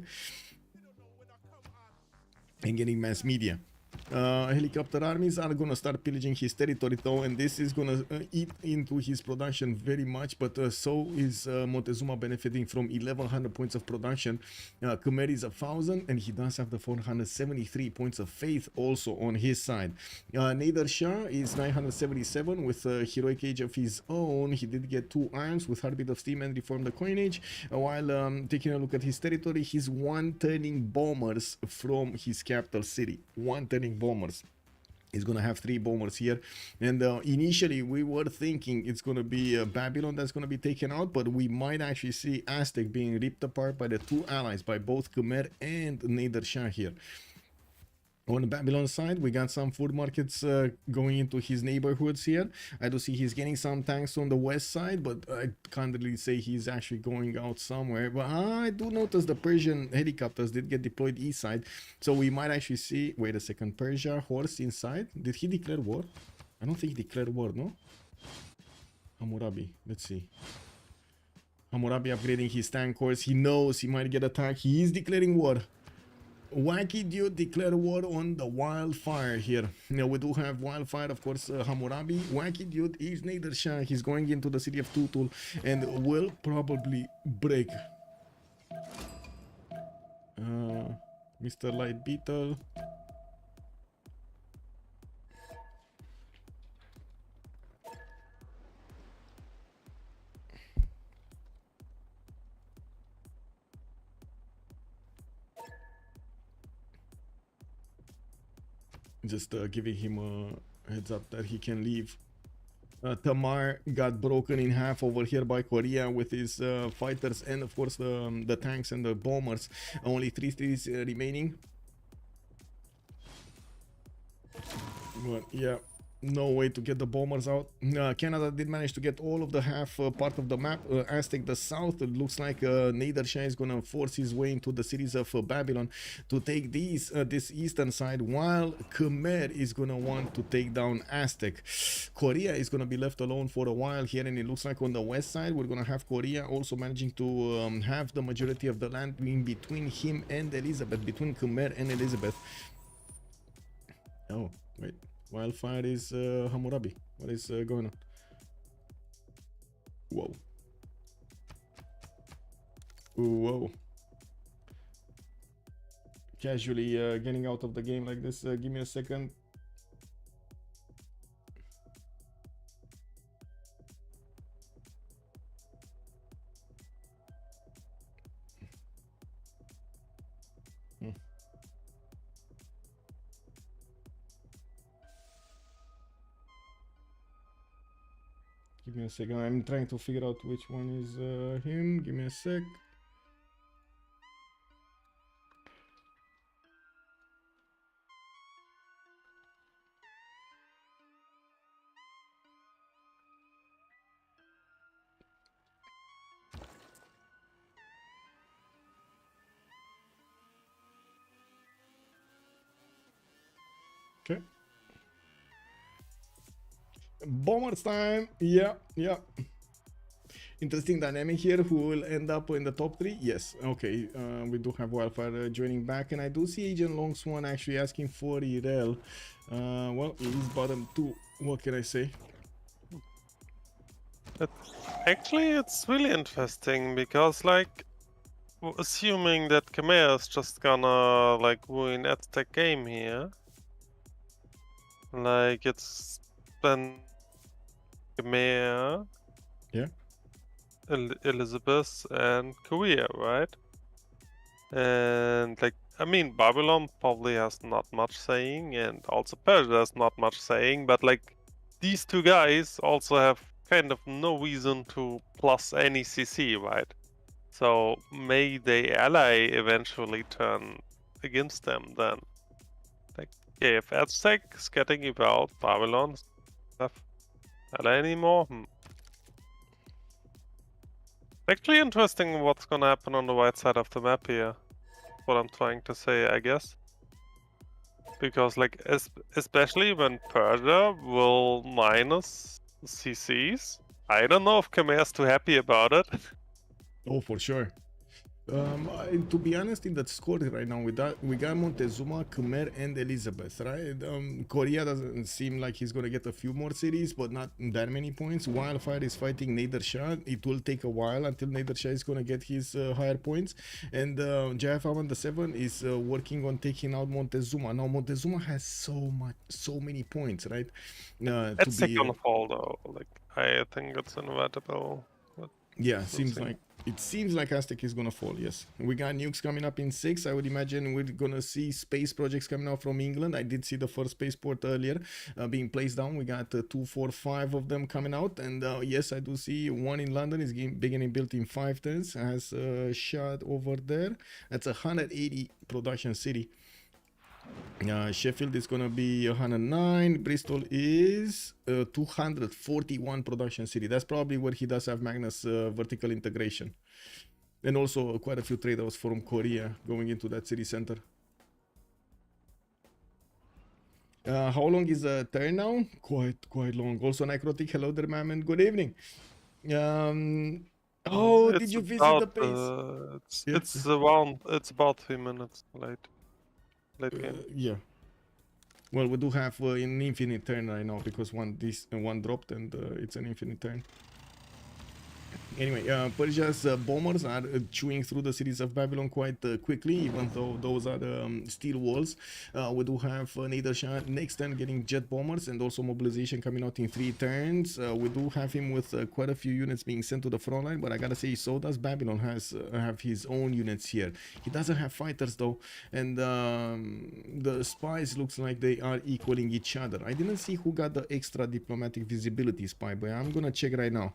and getting mass media. Helicopter armies are gonna start pillaging his territory though, and this is gonna eat into his production very much, but so is Montezuma benefiting from 1100 points of production. Khmer is 1000, and he does have the 473 points of faith also on his side. Nader Shah is 977 with a heroic age of his own. He did get 2 arms with Heartbeat of Steam and Reform the Coinage. While taking a look at his territory, he's 1 turning bombers from his capital city. 1 turning bombers. He's gonna have 3 bombers here, and initially we were thinking it's gonna be Babylon that's gonna be taken out, but we might actually see Aztec being ripped apart by the 2 allies, by both Khmer and Nader Shah here. On the Babylon side, we got some food markets going into his neighborhoods here. I do see he's getting some tanks on the west side, but I can't really say he's actually going out somewhere. But I do notice the Persian helicopters did get deployed east side, so we might actually see... Wait a second, Persia horse inside? Did he declare war? I don't think he declared war, no? Hammurabi, let's see. Hammurabi upgrading his tank horse. He knows he might get attacked. He is declaring war. Wacky Dude declared war on the Wildfire here. Now we do have Wildfire, of course, Hammurabi. Wacky Dude is Nader Shah. He's going into the city of Tutul and will probably break. Mr. Light Beetle. Just giving him a heads up that he can leave. Tamar got broken in half over here by Korea with his fighters and of course the tanks and the bombers. Only 3 cities remaining. But yeah, no way to get the bombers out. Canada did manage to get all of the half part of the map. Aztec the south, it looks like Nader Shah is gonna force his way into the cities of Babylon to take this eastern side, while Khmer is gonna want to take down Aztec. Korea is gonna be left alone for a while here, and it looks like on the west side we're gonna have Korea also managing to have the majority of the land in between him and Elizabeth, between Khmer and Elizabeth. Oh, wait. Wildfire is Hammurabi. What is going on? Whoa. Whoa. Casually getting out of the game like this. Give me a second. Give me a second. I'm trying to figure out which one is him. Give me a sec. Okay. Bombers time. Yeah. Interesting dynamic here. Who will end up in the top 3? Yes. Okay. We do have Wildfire joining back, and I do see Agent Long Swan actually asking for Irel. Well, he's bottom 2. What can I say? Actually, it's really interesting because, like, assuming that Khmer is just gonna like win Aztec game here, like it's then Khmer, Yeah. Elizabeth, and Korea, right? And like, I mean, Babylon probably has not much saying, and also Persia has not much saying, but like, these two guys also have kind of no reason to plus any CC, right? So may the ally eventually turn against them then. Like, yeah, if Aztec is getting about Babylon, have ally anymore? Actually interesting what's gonna happen on the right side of the map here. What I'm trying to say, I guess. Because like, especially when Persia will minus CCs. I don't know if Khmer is too happy about it. Oh, for sure. To be honest, in that score right now, we got Montezuma, Khmer, and Elizabeth, right? Korea doesn't seem like he's gonna get a few more cities, but not that many points. Wildfire is fighting Nader Shah. It will take a while until Nader Shah is gonna get his higher points. And Jaya Faman the 7 is working on taking out Montezuma. Now Montezuma has so many points, right? It's gonna fall though. Like, I think it's inevitable. Yeah, it seems like Aztec is gonna fall. Yes, we got nukes coming up in 6. I would imagine we're gonna see space projects coming out from England. I did see the first spaceport earlier being placed down. We got 2, 4, 5 of them coming out, and yes, I do see one in London is beginning built in 510s. Has a shot over there. That's a 180 production city. Sheffield is gonna be 109. Bristol is 241 production city. That's probably where he does have Magnus vertical integration, and also quite a few traders from Korea going into that city center. How long is the turn now? Quite long. Also, Necrotic, hello there, ma'am, and good evening. Did you visit the base? It's about 3 minutes late game. Yeah. Well, we do have an infinite turn right now because one dropped and it's an infinite turn. Anyway, Persia's bombers are chewing through the cities of Babylon quite quickly, even though those are steel walls. We do have Nader Shah next turn getting jet bombers and also mobilization coming out in 3 turns. We do have him with quite a few units being sent to the front line, but I gotta say, so does Babylon have his own units here. He doesn't have fighters though, and the spies looks like they are equaling each other. I didn't see who got the extra diplomatic visibility spy, but I'm gonna check right now.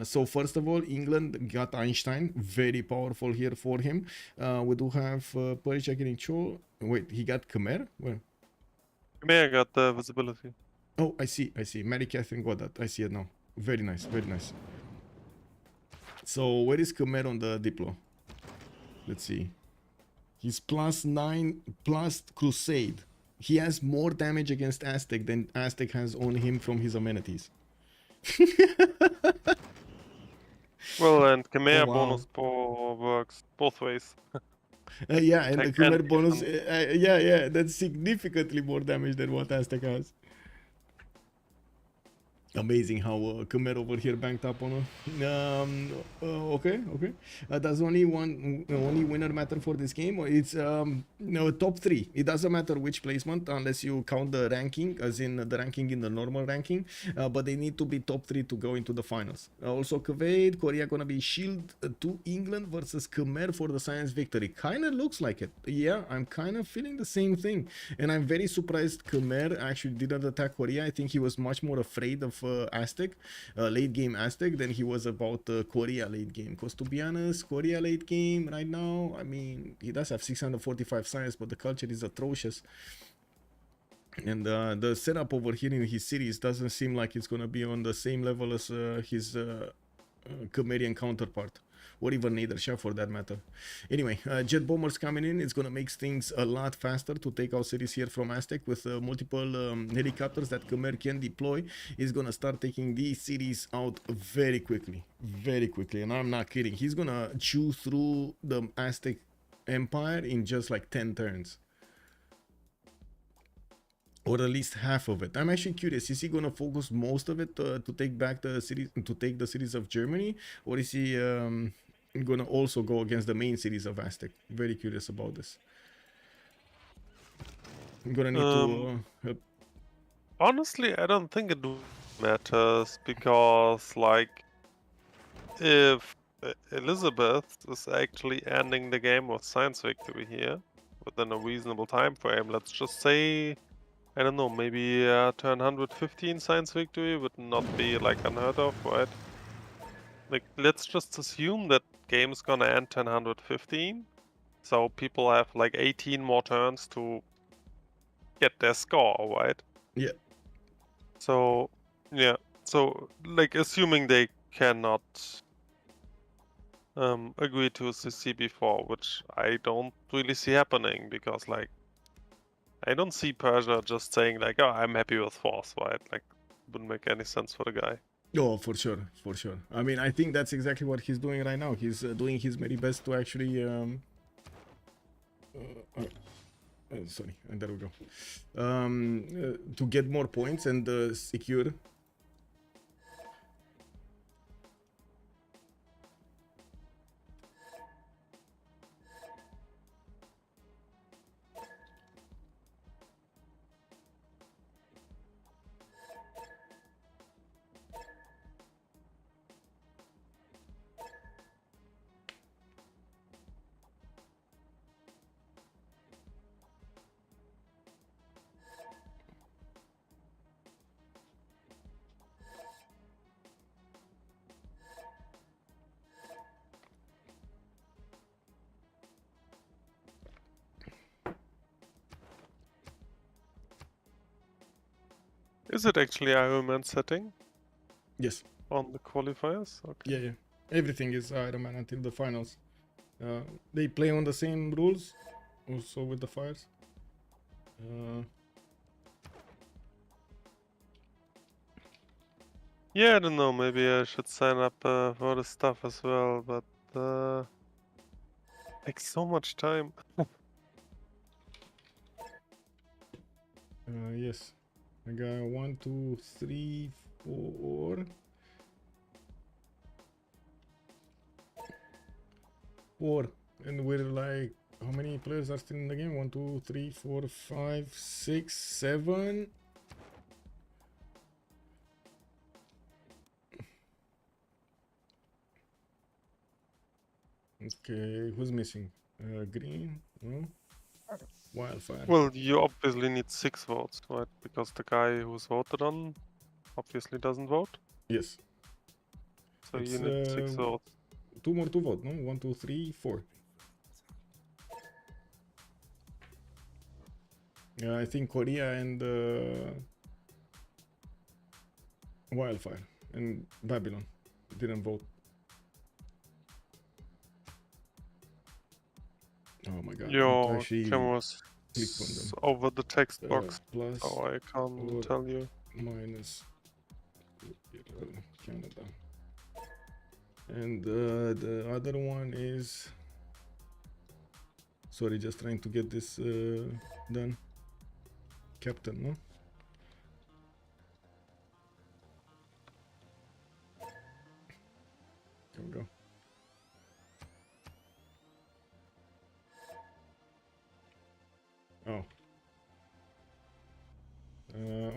So first of all, England got Einstein, very powerful here for him. We do have Persia getting Cho. Wait, he got Khmer? Where? Khmer got the visibility. Oh, I see. Mary Catherine got that. I see it now. Very nice. So where is Khmer on the Diplo? Let's see. He's +9 plus Crusade. He has more damage against Aztec than Aztec has on him from his amenities. Well, and Khmer bonus works both ways. Yeah, and the Khmer bonus, yeah, that's significantly more damage than what Aztec has. Amazing how Khmer over here banked up on okay. Does only winner matter for this game? It's top 3. It doesn't matter which placement unless you count the ranking, as in the ranking in the normal ranking, but they need to be top 3 to go into the finals. Also, Kuwait, Korea gonna be shield to England versus Khmer for the science victory. Kinda looks like it. Yeah, I'm kind of feeling the same thing, and I'm very surprised Khmer actually didn't attack Korea. I think he was much more afraid of Aztec, late game Aztec, than he was about Korea late game. Because to be honest, Korea late game right now, I mean, he does have 645 science, but the culture is atrocious. And the setup over here in his cities doesn't seem like it's gonna be on the same level as his Khmerian counterpart, or even Nader Shah for that matter. Anyway, jet bombers coming in. It's gonna make things a lot faster to take out cities here from Aztec with multiple helicopters that Khmer can deploy. Is gonna start taking these cities out very quickly, and I'm not kidding. He's gonna chew through the Aztec empire in just like 10 turns. or at least half of it. I'm actually curious, is he going to focus most of it to take back the cities, to take the cities of Germany, or is he going to also go against the main cities of Aztec? Very curious about this. I'm gonna need to Honestly, I don't think it matters because, like, if Elizabeth is actually ending the game with science victory here within a reasonable time frame, let's just say, I don't know, maybe turn 115 science victory would not be like unheard of, right? Like, let's just assume that game's gonna end turn 115, so people have like 18 more turns to get their score, right? yeah. So, yeah. So, like, assuming they cannot agree to CC before, which I don't really see happening because, like, I don't see Persia just saying like, "Oh, I'm happy with fourth," right? Like, wouldn't make any sense for the guy. Oh, for sure, for sure. I mean, I think that's exactly what he's doing right now. He's doing his very best to actually sorry, and there we go. To get more points and secure. Is it actually Ironman setting Yes. on the qualifiers? Okay. Yeah, yeah. Everything is Ironman until the finals. They play on the same rules, also with the fires. Yeah, I don't know. Maybe I should sign up for the stuff as well, but takes so much time. Yes. I got 1, 2, 3, 4. 4. And we're like, how many players are still in the game? 1, 2, 3, 4, 5, 6, 7. Okay, who's missing? Green? No? Wildfire. Well, you obviously need 6 votes, right? Because the guy who's voted on obviously doesn't vote. Yes. So It's, you need 6 votes. 2 more to vote, no? 1, 2, 3, 4. I think Korea and Wildfire and Babylon didn't vote. Oh my god. Your Actually camera's click on them. over the text box, Plus so I can't or tell you. minus Canada. And the other one is, sorry, just trying to get this done. Captain, no? There we go. Oh.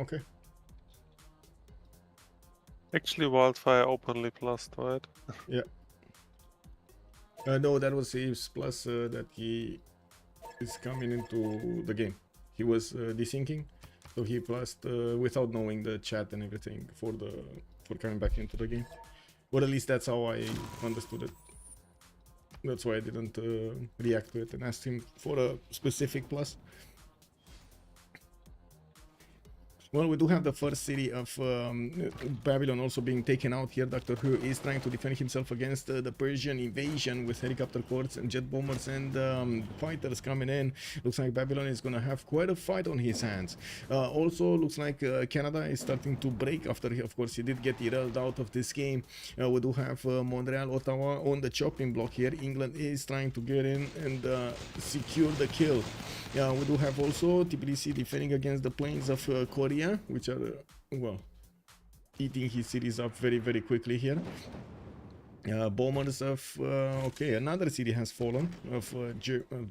Okay. Actually, Wildfire openly plussed, right? Yeah. No, that was his plus that he is coming into the game. He was desyncing, so he plussed without knowing the chat and everything for coming back into the game. Or at least that's how I understood it. That's why I didn't react to it and asked him for a specific plus. Well, we do have the first city of Babylon also being taken out here. Doctor Who is trying to defend himself against the Persian invasion with helicopter corps and jet bombers and fighters coming in. Looks like Babylon is going to have quite a fight on his hands. Also, looks like Canada is starting to break after, of course, he did get derailed out of this game. We do have Montreal, Ottawa on the chopping block here. England is trying to get in and secure the kill. We do have also TBDC defending against the planes of Korea, which are, well, eating his cities up very, very quickly here. Bombers of, okay, another city has fallen of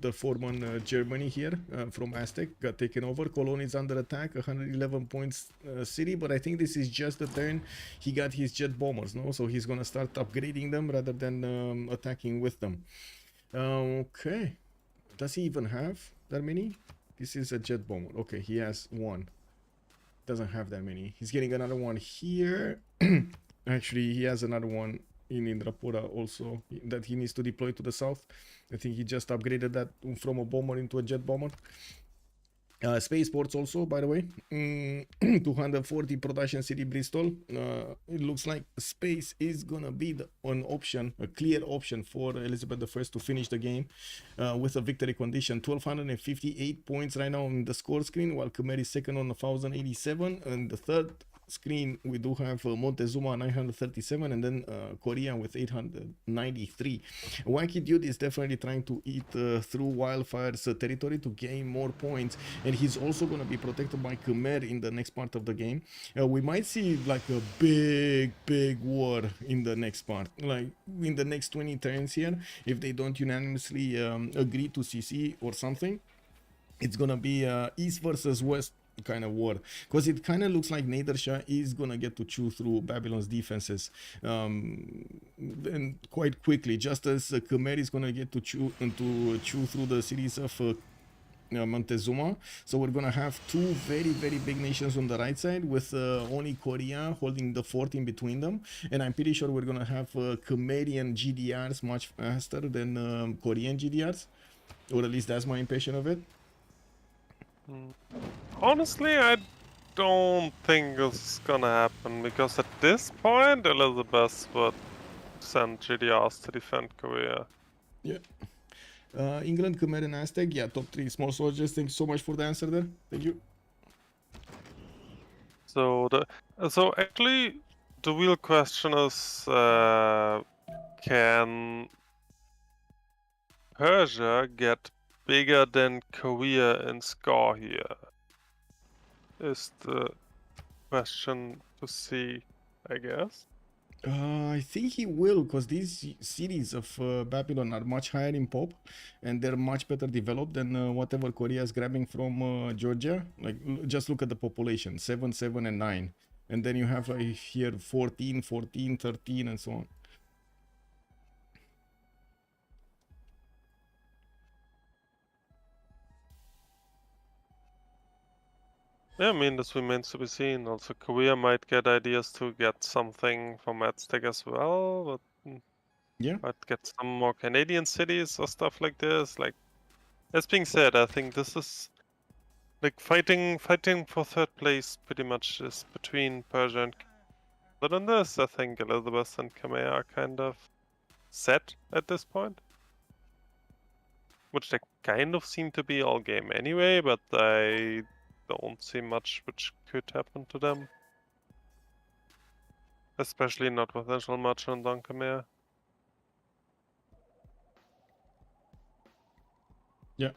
the former Germany here from Aztec, got taken over. Cologne is under attack, 111 points city, but I think this is just the turn he got his jet bombers, no? So he's gonna start upgrading them rather than attacking with them. Okay, does he even have that many? This is a jet bomber. Okay, he has one. Doesn't have that many. He's getting another one here. Actually, he has another one in Indrapura also that he needs to deploy to the south. I think he just upgraded that from a bomber into a jet bomber. Spaceports also, by the way, 240 production city Bristol. It looks like space is gonna be an option, a clear option for Elizabeth I to finish the game with a victory condition. 1258 points right now on the score screen, while Khmer is second on 1087, and the third screen we do have Montezuma 937, and then Korea with 893. Wacky Dude is definitely trying to eat through Wildfire's territory to gain more points, and he's also going to be protected by Khmer in the next part of the game. We might see like a big war in the next part, like in the next 20 turns here, if they don't unanimously agree to CC or something. It's gonna be East versus West kind of war, because it kind of looks like Nader Shah is gonna get to chew through Babylon's defenses and quite quickly, just as Khmer is gonna get to chew through the cities of Montezuma. So we're gonna have two very big nations on the right side, with only Korea holding the fort in between them, and I'm pretty sure we're gonna have Khmerian GDRs much faster than Korean GDRs, or at least that's my impression of it. Honestly, I don't think it's gonna happen, because at this point Elizabeth would send GDRs to defend Korea. Yeah. England, Khmer, and Aztec. Yeah, top 3 small soldiers. Thank you so much for the answer there. Thank you. So actually the real question is, can Persia get bigger than Korea in score here? Is the question to see, I guess. I think he will, because these cities of Babylon are much higher in pop, and they're much better developed than whatever Korea is grabbing from Georgia. Like, just look at the population, 7, 7, and 9. And then you have here 14, 14, 13, and so on. Yeah, I mean, this remains to be seen. Also, Korea might get ideas to get something from Aztec as well, but Yeah. might get some more Canadian cities or stuff like this. Like, as being said, I think this is like fighting for third place pretty much is between Persia and. But on this, I think Elizabeth and Khmer are kind of set at this point, which they kind of seem to be all game anyway. But I don't see much which could happen to them, especially not with National Merchant on Khmer. Yeah.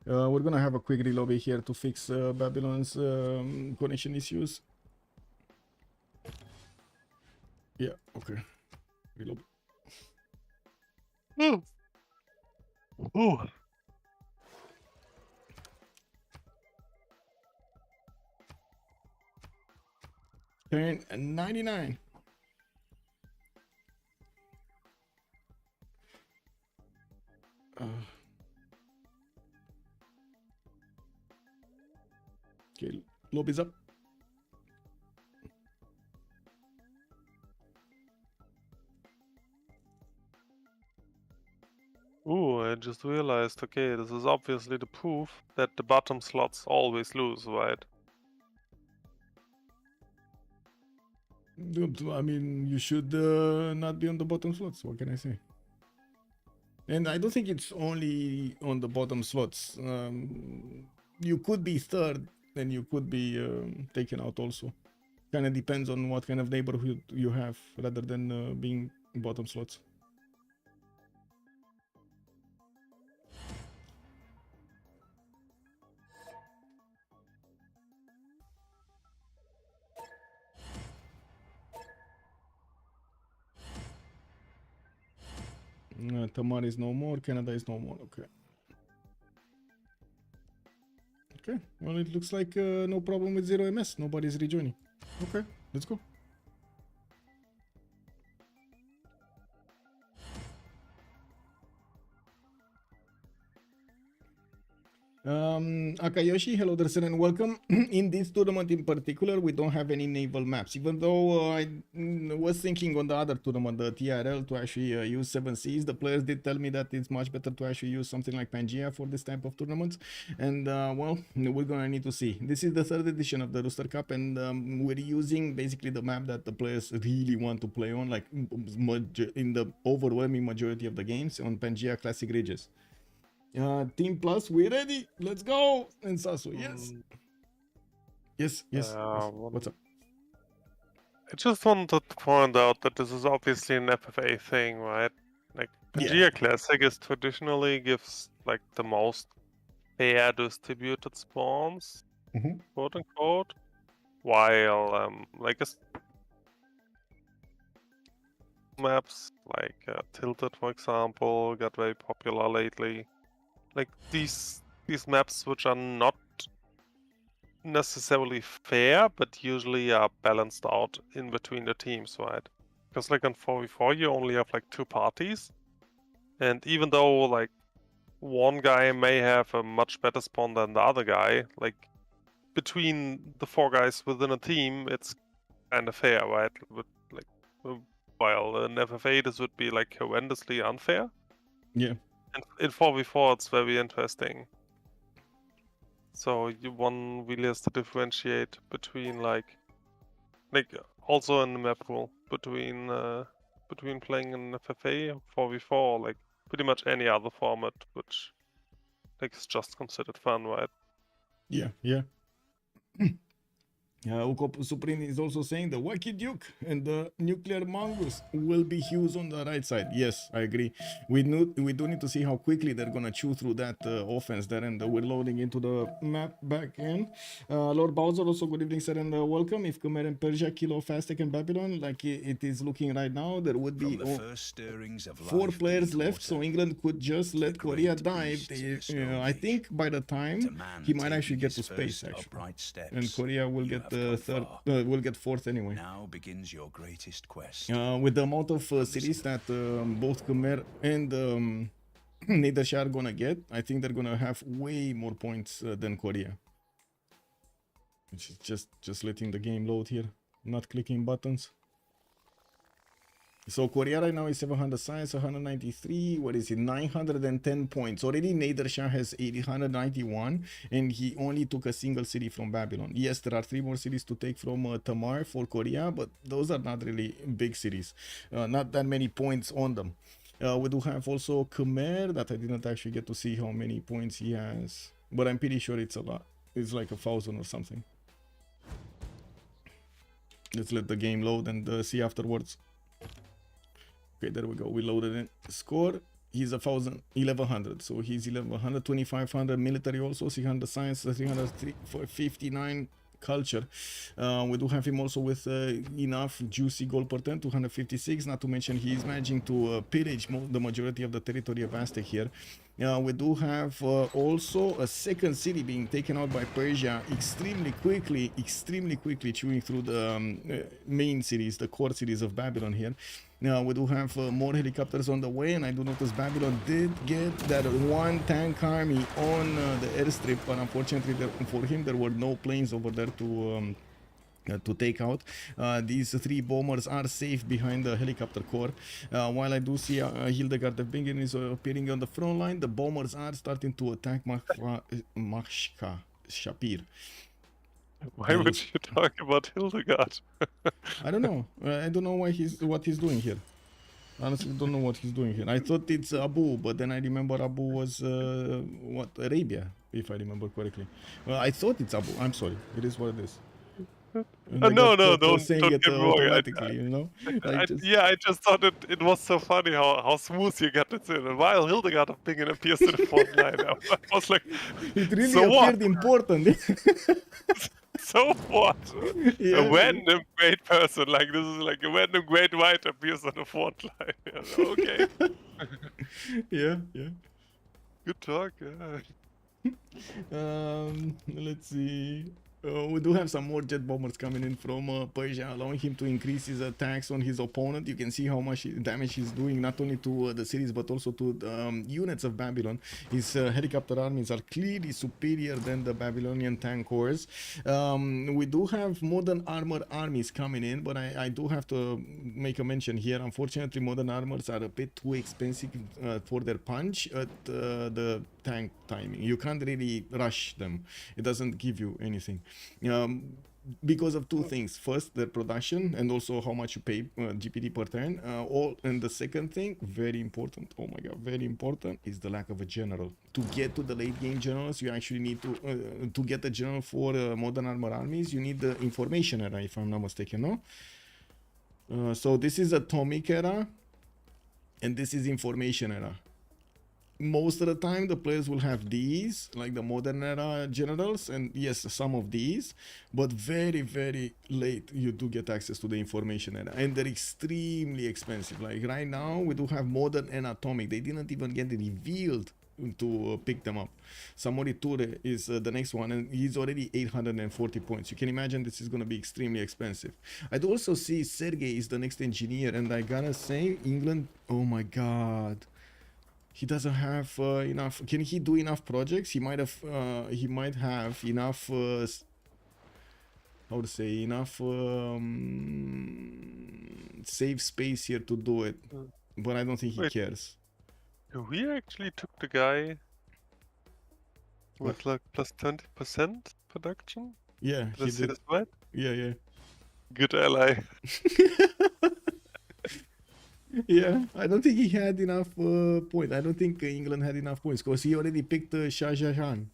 We're gonna have a quick relobby here to fix Babylon's connection issues. Yeah, okay. Reload. Ooh. Turn 99. Okay, lobby's up. Ooh, I just realized, okay, this is obviously the proof that the bottom slots always lose, right? I mean, you should not be on the bottom slots. What can I say? And I don't think it's only on the bottom slots. You could be third, and you could be taken out also. Kind of depends on what kind of neighborhood you have, rather than being bottom slots. Tamar is no more. Canada is no more. Okay. Okay. Well, it looks like no problem with 0MS. Nobody's rejoining. Okay. Let's go. Akayoshi, hello there, sir, and welcome. In this tournament in particular, we don't have any naval maps, even though I was thinking on the other tournament, the TRL, to actually use 7 seas. The players did tell me that it's much better to actually use something like Pangea for this type of tournaments, and well, we're gonna need to see. This is the 3rd edition of the Rooster Cup, and we're using basically the map that the players really want to play on, like in the overwhelming majority of the games, on Pangea Classic Ridges. Team Plus, we ready? Let's go! And Sasu, yes. Yes. What's up? I just wanted to point out that this is obviously an FFA thing, right? Like, Pangea Classic is traditionally gives like the most fair distributed spawns, quote unquote, while like maps like Tilted, for example, got very popular lately. Like these maps which are not necessarily fair, but usually are balanced out in between the teams, right? Because like on 4v4 you only have like 2 parties, and even though like one guy may have a much better spawn than the other guy, like between the 4 guys within a team, it's kind of fair, right? But like while in FFA this would be like horrendously unfair. Yeah. And in 4v4 it's very interesting. So one really has to differentiate between like also in the map rule between playing in FFA, 4v4, like pretty much any other format which like is just considered fun, right? Yeah. Ukop Supreme is also saying the Wacky Duke and the Nuclear Mongoose will be huge on the right side. Yes, I agree. We do need to see how quickly they're gonna chew through that offense there, and we're loading into the map back in. Lord Bowser, also good evening, sir, and welcome. If Khmer and Persia kill off Aztec and Babylon, like it is looking right now, there would be 4 players left, so England could just let Korea dive. I think by the time he might actually get to space, actually, and Korea will get third, will get 4th anyway. Now begins your greatest quest. With the amount of cities that both Khmer and Nedershah are gonna get, I think they're gonna have way more points than Korea. Which is just letting the game load here, not clicking buttons. So Korea right now is 700 science, 193, what is it, 910 points. Already Nedershah has 891, and he only took a single city from Babylon. Yes, there are 3 more cities to take from Tamar for Korea, but those are not really big cities. Not that many points on them. We do have also Khmer, that I didn't actually get to see how many points he has, but I'm pretty sure it's a lot. It's like 1,000 or something. Let's let the game load and see afterwards. Okay, there we go. We loaded in. Score. He's 1,100. So he's 1,100, 2,500 military also, 600 science, 359 culture. We do have him also with enough juicy gold per turn, 256. Not to mention he's managing to pillage the majority of the territory of Aztec here. We do have also a second city being taken out by Persia extremely quickly, chewing through the main cities, the core cities of Babylon here. Now we do have more helicopters on the way, and I do notice Babylon did get that 1 tank army on the airstrip, but unfortunately for him there were no planes over there to take out. These 3 bombers are safe behind the helicopter core. While I do see Hildegard of Bingen is appearing on the front line, the bombers are starting to attack Mashka Shapir. Why would you talk about Hildegard? I don't know. I don't know what he's doing here. Honestly, don't know what he's doing here. I thought it's Abu, but then I remember Abu was Arabia, if I remember correctly. Well, I thought it's Abu. I'm sorry. It is what it is. And I No, got caught don't saying it get me wrong. automatically, you know. I just thought it was so funny how smooth you got it in. And while Hildegard appears in the front line, I was like, It really so what? appeared important. So what? Yeah. A random great person like this is like a random great white appears on the front line. Okay, Yeah, yeah. good talk. Yeah. Let's see. We do have some more jet bombers coming in from Persia, allowing him to increase his attacks on his opponent. You can see how much damage he's doing, not only to the cities but also to units of Babylon. His helicopter armies are clearly superior than the Babylonian tank corps. We do have modern armor armies coming in, but I do have to make a mention here. Unfortunately, modern armors are a bit too expensive for their punch at the tank timing. You can't really rush them. It doesn't give you anything. Because of two things. First, the production, and also how much you pay GPD per turn. And the second thing, very important, oh my god, very important, is the lack of a general. To get to the late game generals, you actually need to get a general for modern armor armies, you need the information era, if I'm not mistaken, no? So this is atomic era, and this is information era. Most of the time the players will have these, like the modern era generals, and yes, some of these, but very late you do get access to the information era, and they're extremely expensive. Like right now we do have modern and atomic. They didn't even get revealed to pick them up. Samori Ture is the next one, and he's already 840 points. You can imagine this is going to be extremely expensive. I'd also see Sergei is the next engineer, and I gotta say, England, oh my god, he doesn't have enough. Can he do enough projects? He might have enough how to say, enough save space here to do it, but I don't think he cares. We actually took the guy with like plus 20% production. Yeah, Did I see this right? Yeah. Good ally. Yeah, I don't think he had enough points. I don't think England had enough points because he already picked Shah Jahan.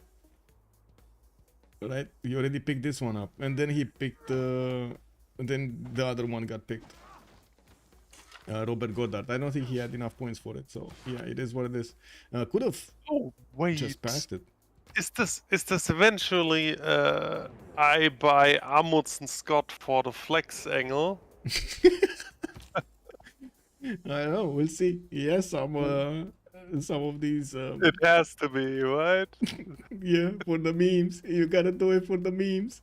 Right? He already picked this one up, and then he picked, and then the other one got picked. Robert Goddard. I don't think he had enough points for it, so yeah, it is what it is. Could have just passed it. Is this eventually I buy Amundsen Scott for the flex angle? I don't know. We'll see. Yes, some of these. It has to be, right? Yeah, for the memes. You gotta do it for the memes.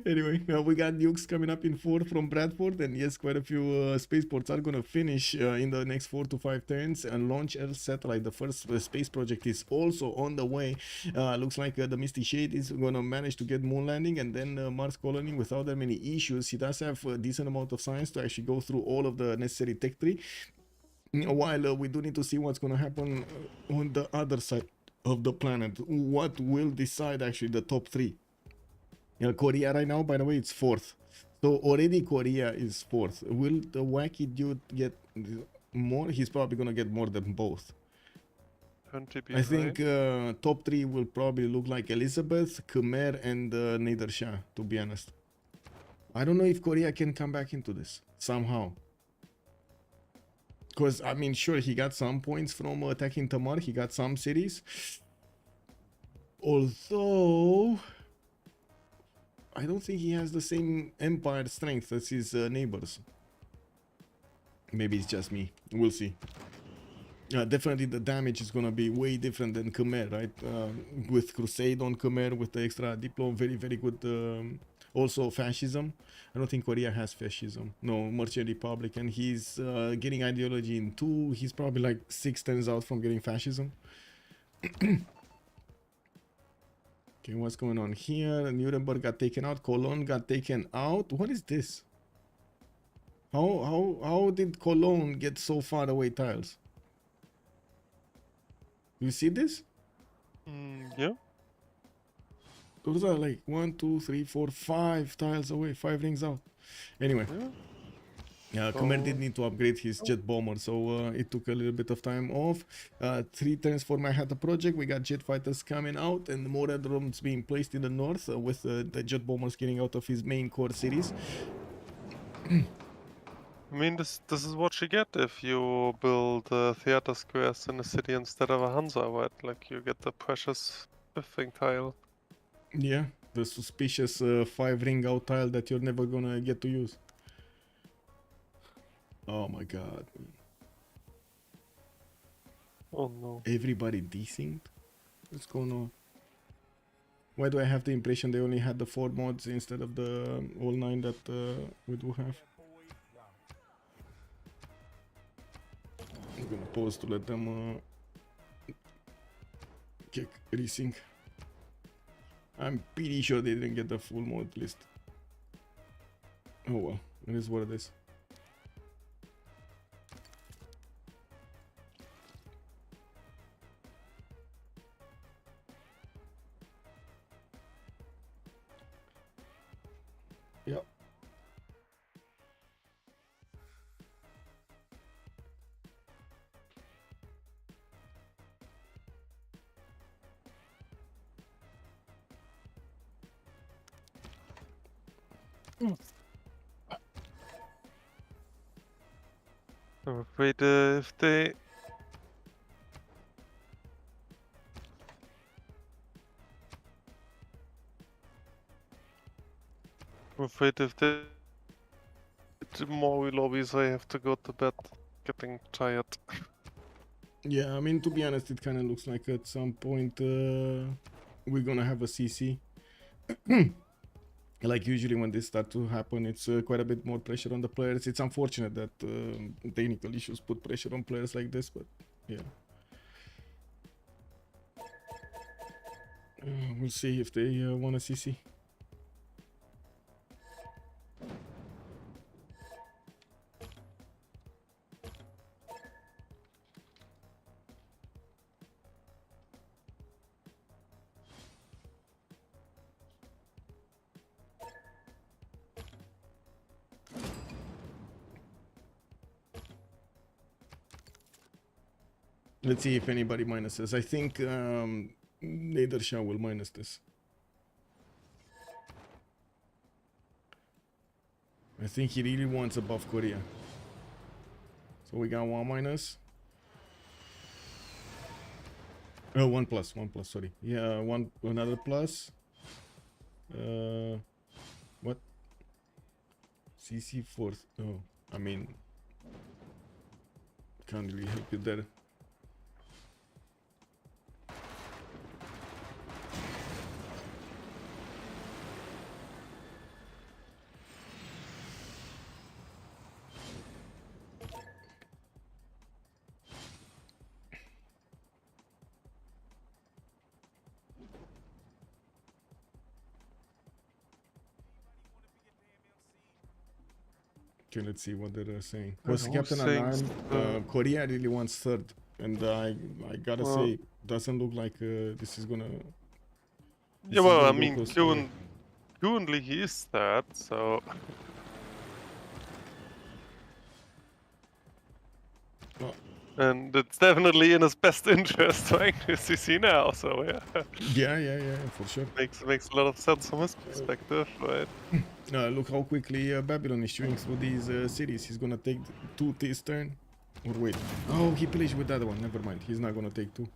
Anyway, we got nukes coming up in 4 from Bradford, and yes, quite a few spaceports are gonna finish in the next 4 to 5 turns and launch Earth satellite. The first space project is also on the way. Looks like the Misty Shade is gonna manage to get moon landing, and then Mars colony without that many issues. He does have a decent amount of science to actually go through all of the necessary tech tree. While we do need to see what's gonna happen on the other side of the planet. What will decide actually the top 3? Korea right now, by the way, it's 4th. So already Korea is 4th. Will the wacky dude get more? He's probably gonna get more than both. I think top 3 will probably look like Elizabeth, Khmer, and Nader Shah, to be honest. I don't know if Korea can come back into this somehow. Because, I mean, sure, he got some points from attacking Tamar. He got some cities. Although I don't think he has the same empire strength as his neighbors. Maybe it's just me. We'll see. Definitely the damage is gonna be way different than Khmer, right? With Crusade on Khmer, with the extra Diplo, very good. Also fascism. I don't think Korea has fascism. No, Merchant Republic, and he's getting ideology in 2. He's probably like 6 turns out from getting fascism. Okay, what's going on here? Nuremberg got taken out. Cologne got taken out. What is this? How did Cologne get so far away tiles? You see this? Yeah. Those are like 1, 2, 3, 4, 5 tiles away, 5 rings out. Anyway. Khmer did need to upgrade his jet bomber, so it took a little bit of time off. 3 turns for my Hatta project. We got jet fighters coming out and more aerodromes being placed in the north with the jet bombers getting out of his main core cities. I mean, this is what you get if you build theater squares in a city instead of a Hansa, right? Like you get the precious thing tile. Yeah, the suspicious 5 ring out tile that you're never gonna get to use. Oh my god. Oh no. Everybody desynced? What's going on? Why do I have the impression they only had the 4 mods instead of the all 9 that we do have? I'm gonna pause to let them kick resync. I'm pretty sure they didn't get the full mod list. Oh well, it is what it is. Yep. I'm afraid if they... I'm afraid if they do more lobbies, I have to go to bed. Getting tired. Yeah, I mean, to be honest, it kind of looks like at some point we're gonna have a CC. Like usually when this start to happen, it's quite a bit more pressure on the players. It's unfortunate that technical issues put pressure on players like this, but yeah. We'll see if they want a CC. Let's see if anybody minuses. I think Nedershaw will minus this. I think he really wants above Korea. So we got 1 minus. Oh, 1 plus, sorry. Yeah, another plus. What? CC fourth. Oh, I mean, can't really help you there. Okay, let's see what they're saying. Was Captain Alarm? Korea really wants third, and I gotta say, doesn't look like this is gonna. Yeah, well, I mean, currently he is third, so. Well, and it's definitely in his best interest trying to CC now, so yeah. Yeah, for sure. Makes a lot of sense from his perspective, right? Look how quickly Babylon is chewing through these cities. He's gonna take 2 this turn. Or wait. Oh, he plays with that one. Never mind. He's not gonna take 2.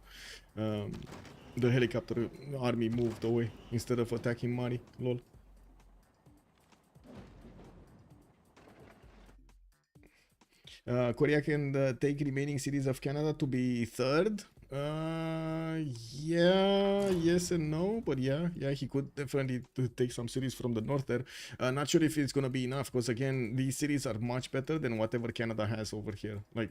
The helicopter army moved away instead of attacking Mari. Lol. Korea can take remaining cities of Canada to be third. Yeah, yes and no, but yeah, he could definitely take some cities from the north there. Not sure if it's gonna be enough, because again, these cities are much better than whatever Canada has over here. Like,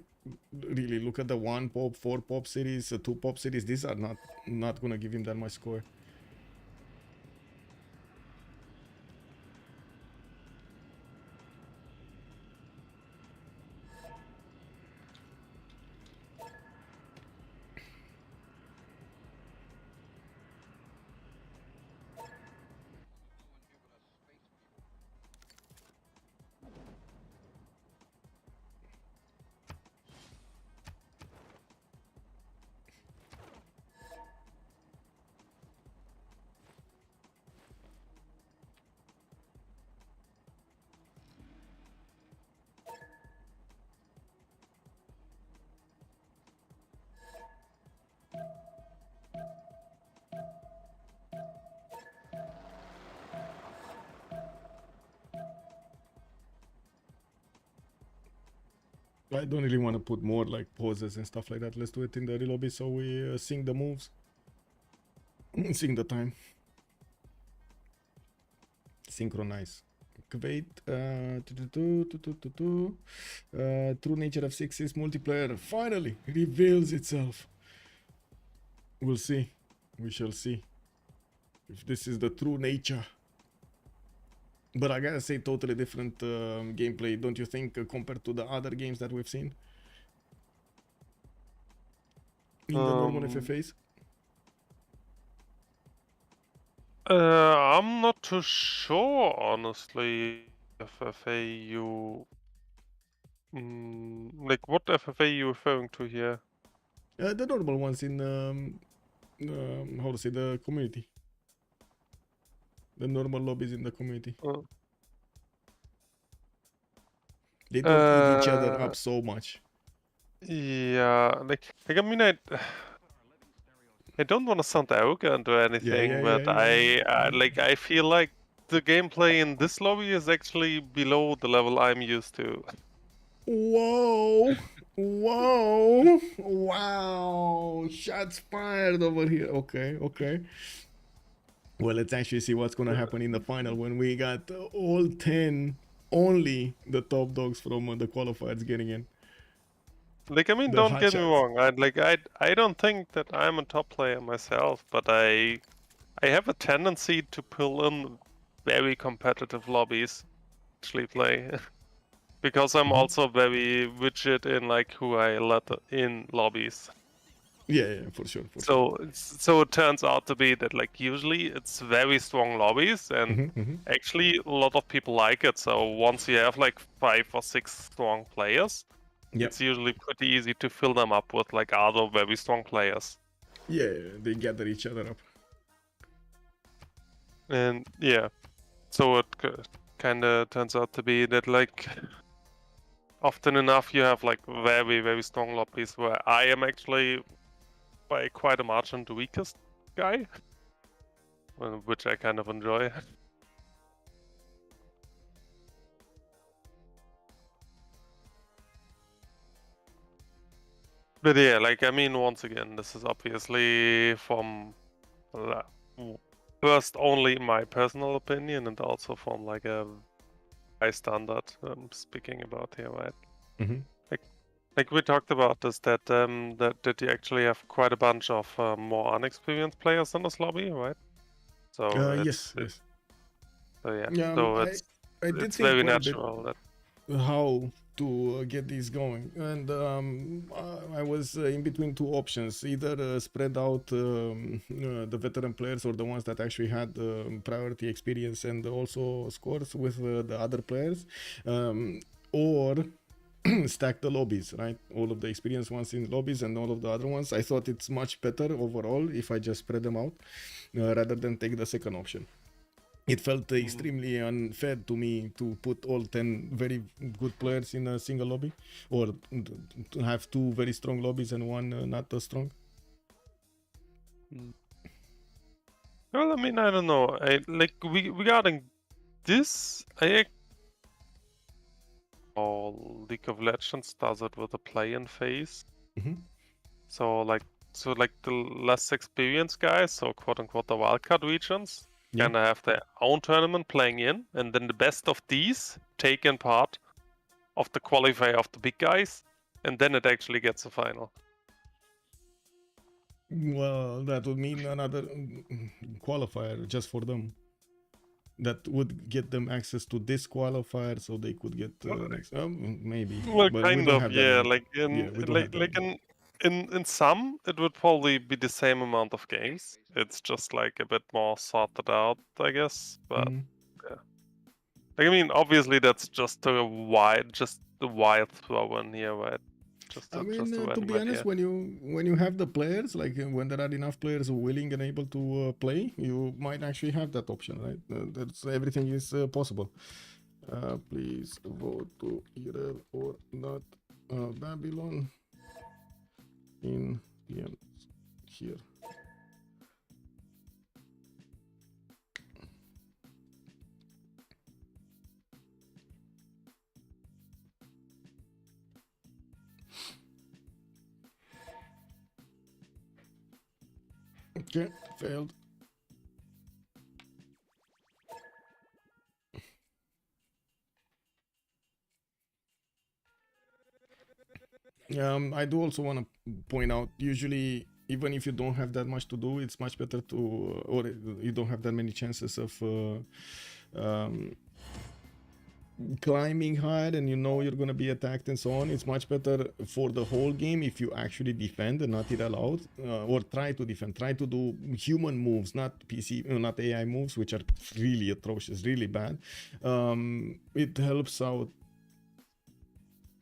really, look at the 1 pop, 4 pop cities, 2 pop cities. These are not gonna give him that much score. I don't really want to put more like pauses and stuff like that. Let's do it in the real lobby so we sync the moves, sync the time, synchronize. Wait, true nature of Civ6 is multiplayer finally reveals itself. We'll see. We shall see if this is the true nature. But I gotta say, totally different gameplay, don't you think, compared to the other games that we've seen in the normal FFAs? I'm not too sure, honestly. FFA you... like, what FFA you referring to here? The normal ones in, how to say, the community. The normal lobbies in the community. They don't eat each other up so much. Yeah, like I mean, I don't want to sound arrogant or anything, but I feel like the gameplay in this lobby is actually below the level I'm used to. Whoa! Whoa! Wow! Shots fired over here. Okay, okay. Well, let's actually see what's gonna happen in the final when we got all 10, only the top dogs from the qualifiers getting in. Like, I mean, The don't hot get me shots. wrong. I don't think that I'm a top player myself, but I have a tendency to pull in very competitive lobbies, actually play, because I'm also very rigid in like who I let in lobbies. Yeah, for sure. For sure. So it turns out to be that like usually it's very strong lobbies, and actually a lot of people like it. So once you have like 5 or 6 strong players, Yep. it's usually pretty easy to fill them up with like other very strong players. Yeah, they gather each other up. And yeah, so it kind of turns out to be that like often enough you have like very strong lobbies where I am actually by quite a margin the weakest guy, which I kind of enjoy. But yeah, like I mean, once again, this is obviously from first only my personal opinion, and also from like a high standard I'm speaking about here, right? Like we talked about this, that that you actually have quite a bunch of more unexperienced players in this lobby, right? So Yes. so yeah, Yeah, so I did it's think very quite a bit natural that how to get these going, and I was in between two options: either spread out the veteran players or the ones that actually had priority experience and also scores with the other players, or stack the lobbies, right? All of the experienced ones in lobbies and all of the other ones. I thought it's much better overall if I just spread them out rather than take the second option. It felt extremely unfair to me to put all 10 very good players in a single lobby, or to have 2 very strong lobbies and 1 not as strong. Well, I mean, I don't know. Regarding this, League of Legends does it with a play-in phase. So like the less experienced guys, so quote unquote the wildcard regions, kind of have their own tournament playing in, and then the best of these take in part of the qualifier of the big guys, and then it actually gets a final. Well, that would mean another qualifier just for them. That would get them access to this qualifier, so they could get next. Maybe. Well, but kind we don't of, have yeah. that Like in some, it would probably be the same amount of games. It's just like a bit more sorted out, I guess. But yeah, like I mean, obviously that's just the wild throw in here, right? I mean, to be honest, when you have the players, like when there are enough players willing and able to play, you might actually have that option, right? That's everything is possible. Please vote to Irel or not Babylon in PM here. Okay, failed. I do also want to point out, usually, even if you don't have that much to do, it's much better to, or you don't have that many chances of climbing high and you know you're going to be attacked and so on. It's much better for the whole game if you actually defend and not IRL out, or try to defend, try to do human moves, not PC, not AI moves, which are really atrocious, really bad. It helps out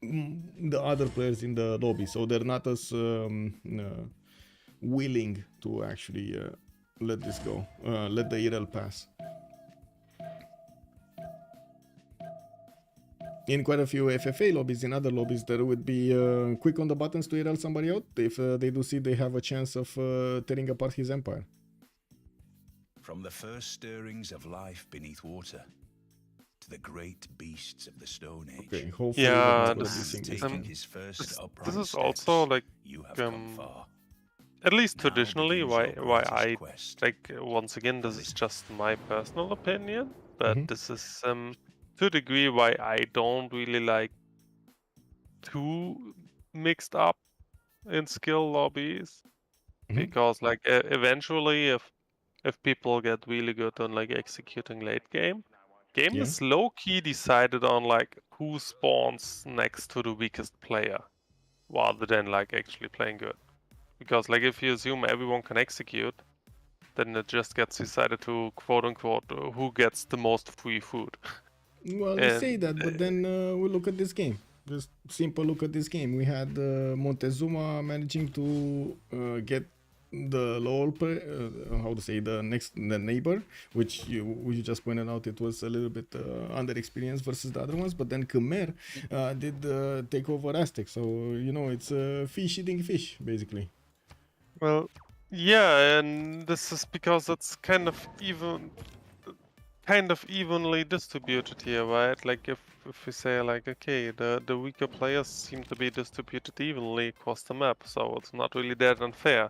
the other players in the lobby, so they're not as willing to actually let this go, let the IRL pass. In quite a few FFA lobbies, in other lobbies, there would be quick on the buttons to IRL somebody out if they do see they have a chance of tearing apart his empire. From the first stirrings of life beneath water to the great beasts of the Stone Age. Okay, hopefully Yeah, this is also like you have come far. at least Now traditionally begins your why greatest I quest. like, once again, this is just my personal opinion, but Mhm. this is to a degree why I don't really like too mixed up in skill lobbies, because like eventually if people get really good on like executing late game Yeah. is low key decided on like who spawns next to the weakest player rather than like actually playing good. Because like if you assume everyone can execute, then it just gets decided to quote unquote who gets the most free food. Well, you say that, but then we look at this game. Just simple look at this game. We had Montezuma managing to get the lower, how to say, the neighbor, which you just pointed out, it was a little bit underexperienced versus the other ones. But then Khmer did take over Aztec, so you know it's fish eating fish basically. Well, yeah, and this is because it's kind of evenly distributed here, right? Like if we say like, okay, the weaker players seem to be distributed evenly across the map, so it's not really that unfair.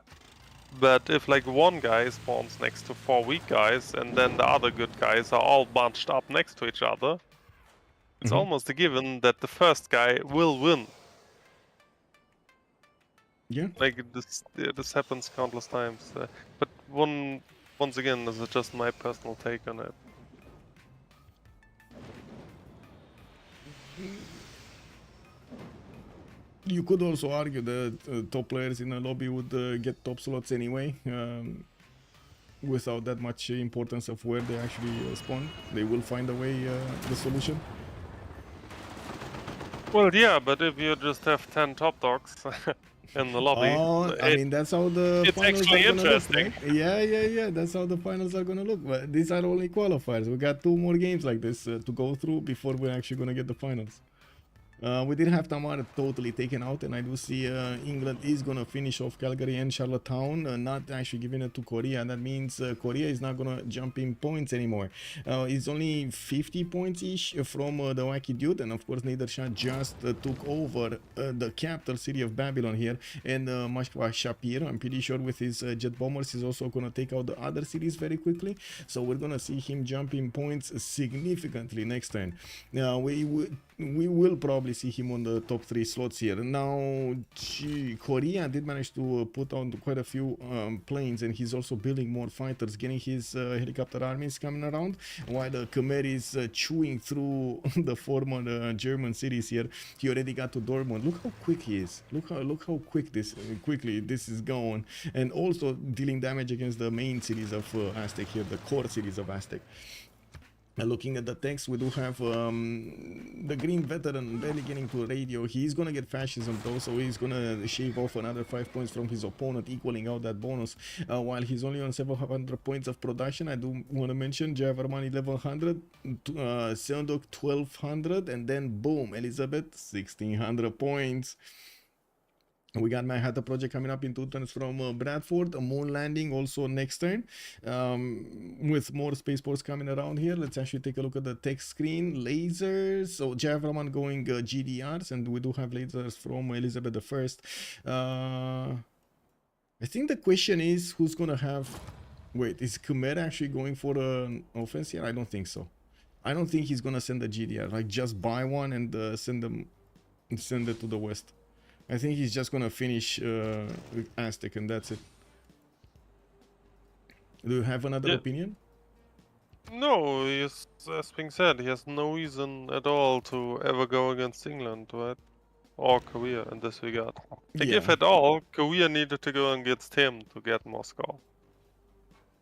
But if like one guy spawns next to 4 weak guys and then the other good guys are all bunched up next to each other, it's almost a given that the first guy will win. Yeah. Like this happens countless times. But once again, this is just my personal take on it. You could also argue that top players in a lobby would get top slots anyway, without that much importance of where they actually spawn. They will find a way, the solution. Well, yeah, but if you just have 10 top dogs in the lobby, I mean, that's how the it's finals actually are gonna look, interesting. right? Yeah. That's how the finals are gonna look. But these are only qualifiers. We got 2 more games like this to go through before we're actually gonna get the finals. We did have Tamar totally taken out, and I do see England is going to finish off Calgary and Charlottetown, not actually giving it to Korea. That means Korea is not going to jump in points anymore. It's only 50 points-ish from the Wacky Dude, and of course Nader just took over the capital city of Babylon here, and Mashkwa Shapir, I'm pretty sure with his jet bombers, is also going to take out the other cities very quickly. So we're going to see him jump in points significantly next turn. We will probably see him on the top 3 slots here. Now, Korea did manage to put on quite a few planes, and he's also building more fighters, getting his helicopter armies coming around, while the Khmer is chewing through the former German cities here. He already got to Dortmund. Look how quick he is. Look how quickly this is going, and also dealing damage against the main cities of Aztec here, the core cities of Aztec. Looking at the text, we do have the green veteran barely getting to radio. He's gonna get fascism though, so he's gonna shave off another 5 points from his opponent, equaling out that bonus. While he's only on 700 points of production, I do want to mention Javerman 1100, Seondok 1200, and then boom, Elizabeth 1600 points. We got Manhattan Project coming up in 2 turns from Bradford. A moon landing also next turn. With more spaceports coming around here, let's actually take a look at the text screen. Lasers. So Javerman going GDRs, and we do have lasers from Elizabeth I. I think the question is who's gonna have. Wait, is Khmer actually going for an offense here? I don't think so. I don't think he's gonna send a GDR. Like just buy one and send it to the west. I think he's just gonna finish with Aztec and that's it. Do you have another opinion? No, he's, as being said, he has no reason at all to ever go against England, right? Or Korea in this regard. Like, if Yeah. at all, Korea needed to go against him to get Moscow.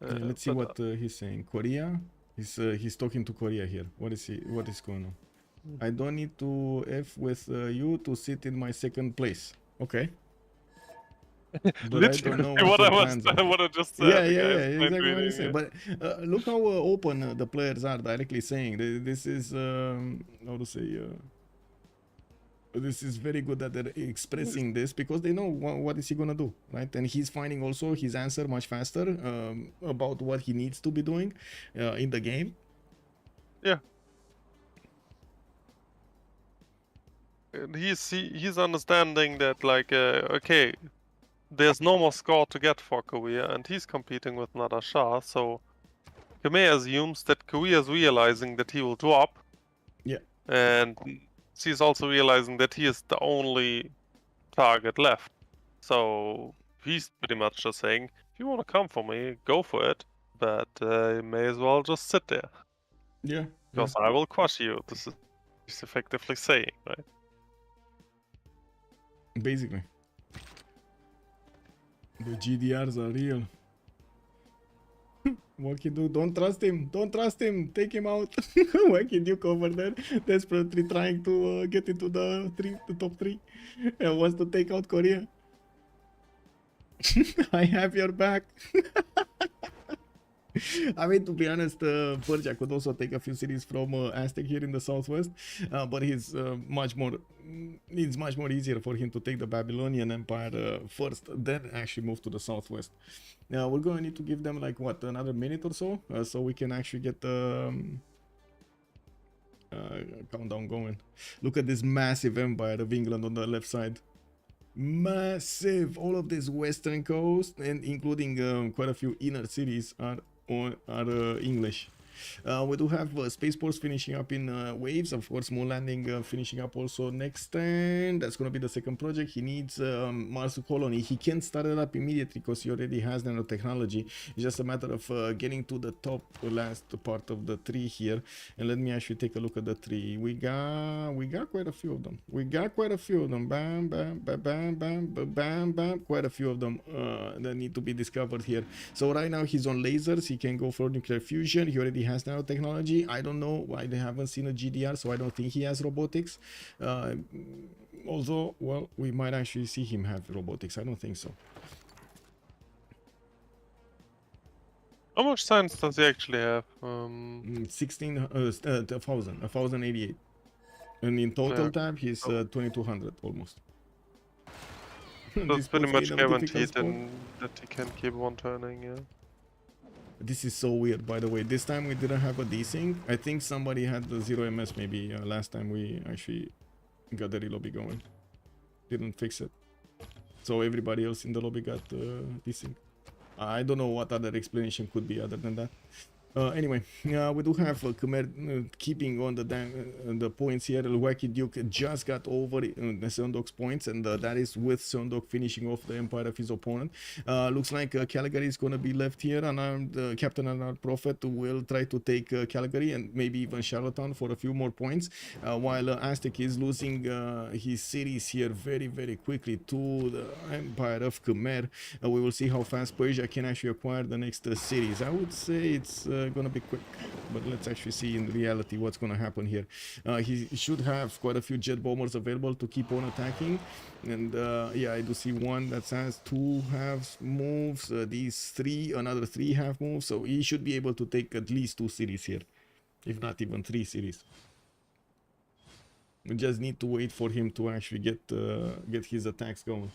Yeah, let's see what he's saying. Korea. He's talking to Korea here. What is going on? I don't need to F with you to sit in my second place. Okay. But I don't know what your plans are. what I just said. Yeah, exactly what you say. But look how open the players are directly saying this is how to say. This is very good that they're expressing this because they know what is he gonna do, right? And he's finding also his answer much faster about what he needs to be doing in the game. Yeah. And he's understanding that, like, okay, there's no more score to get for Korea, and he's competing with Nader Shah, so Khmer assumes that Korea is realizing that he will drop. Yeah. And she's also realizing that he is the only target left. So he's pretty much just saying, if you want to come for me, go for it, but you may as well just sit there. Yeah. Because I will crush you. This is he's effectively saying, right? Basically. The GDRs are real. What can you do? Don't trust him. Don't trust him. Take him out. Wacky Duke over there, desperately trying to get into the top three, and wants to take out Korea. I have your back. I mean, to be honest, Persia could also take a few cities from Aztec here in the southwest, but he's much more. It's much more easier for him to take the Babylonian Empire first, then actually move to the southwest. Now we're going to need to give them like what, another minute or so, so we can actually get the countdown going. Look at this massive empire of England on the left side. Massive. All of this western coast and including quite a few inner cities are English. We do have spaceports finishing up in waves, of course. Moon landing finishing up also next turn. That's gonna be the second project. He needs Mars colony. He can't start it up immediately because he already has nanotechnology. It's just a matter of getting to the top last part of the tree here. And let me actually take a look at the tree. We got quite a few of them. Bam, bam, bam, bam, bam, bam, bam. Quite a few of them that need to be discovered here. So right now he's on lasers. He can go for nuclear fusion. He already has nanotechnology. I don't know why they haven't seen a GDR, so I don't think he has robotics. Although, well, we might actually see him have robotics. I don't think so. How much science does he actually have? 1,088. And in total tab, he's 2,200 almost. That's pretty much guaranteed that he can keep on turning, yeah. This is so weird, by the way. This time we didn't have a desync. I think somebody had the 0 MS maybe last time we actually got the lobby going. Didn't fix it. So everybody else in the lobby got desync. I don't know what other explanation could be other than that. Anyway, we do have Khmer keeping on the points here. Wacky Duke just got over the Seondok's points, and that is with Seondok finishing off the empire of his opponent. Looks like Calgary is going to be left here, and Captain Unarmed Prophet will try to take Calgary and maybe even Charlottetown for a few more points, while Aztec is losing his cities here very, very quickly to the empire of Khmer. We will see how fast Persia can actually acquire the next cities. I would say it's gonna be quick, but let's actually see in reality what's gonna happen here. He should have quite a few jet bombers available to keep on attacking, and yeah, I do see one that has 2 half moves, these 3, another 3 half moves, so he should be able to take at least 2 cities here, if not even 3 cities. We just need to wait for him to actually get his attacks going.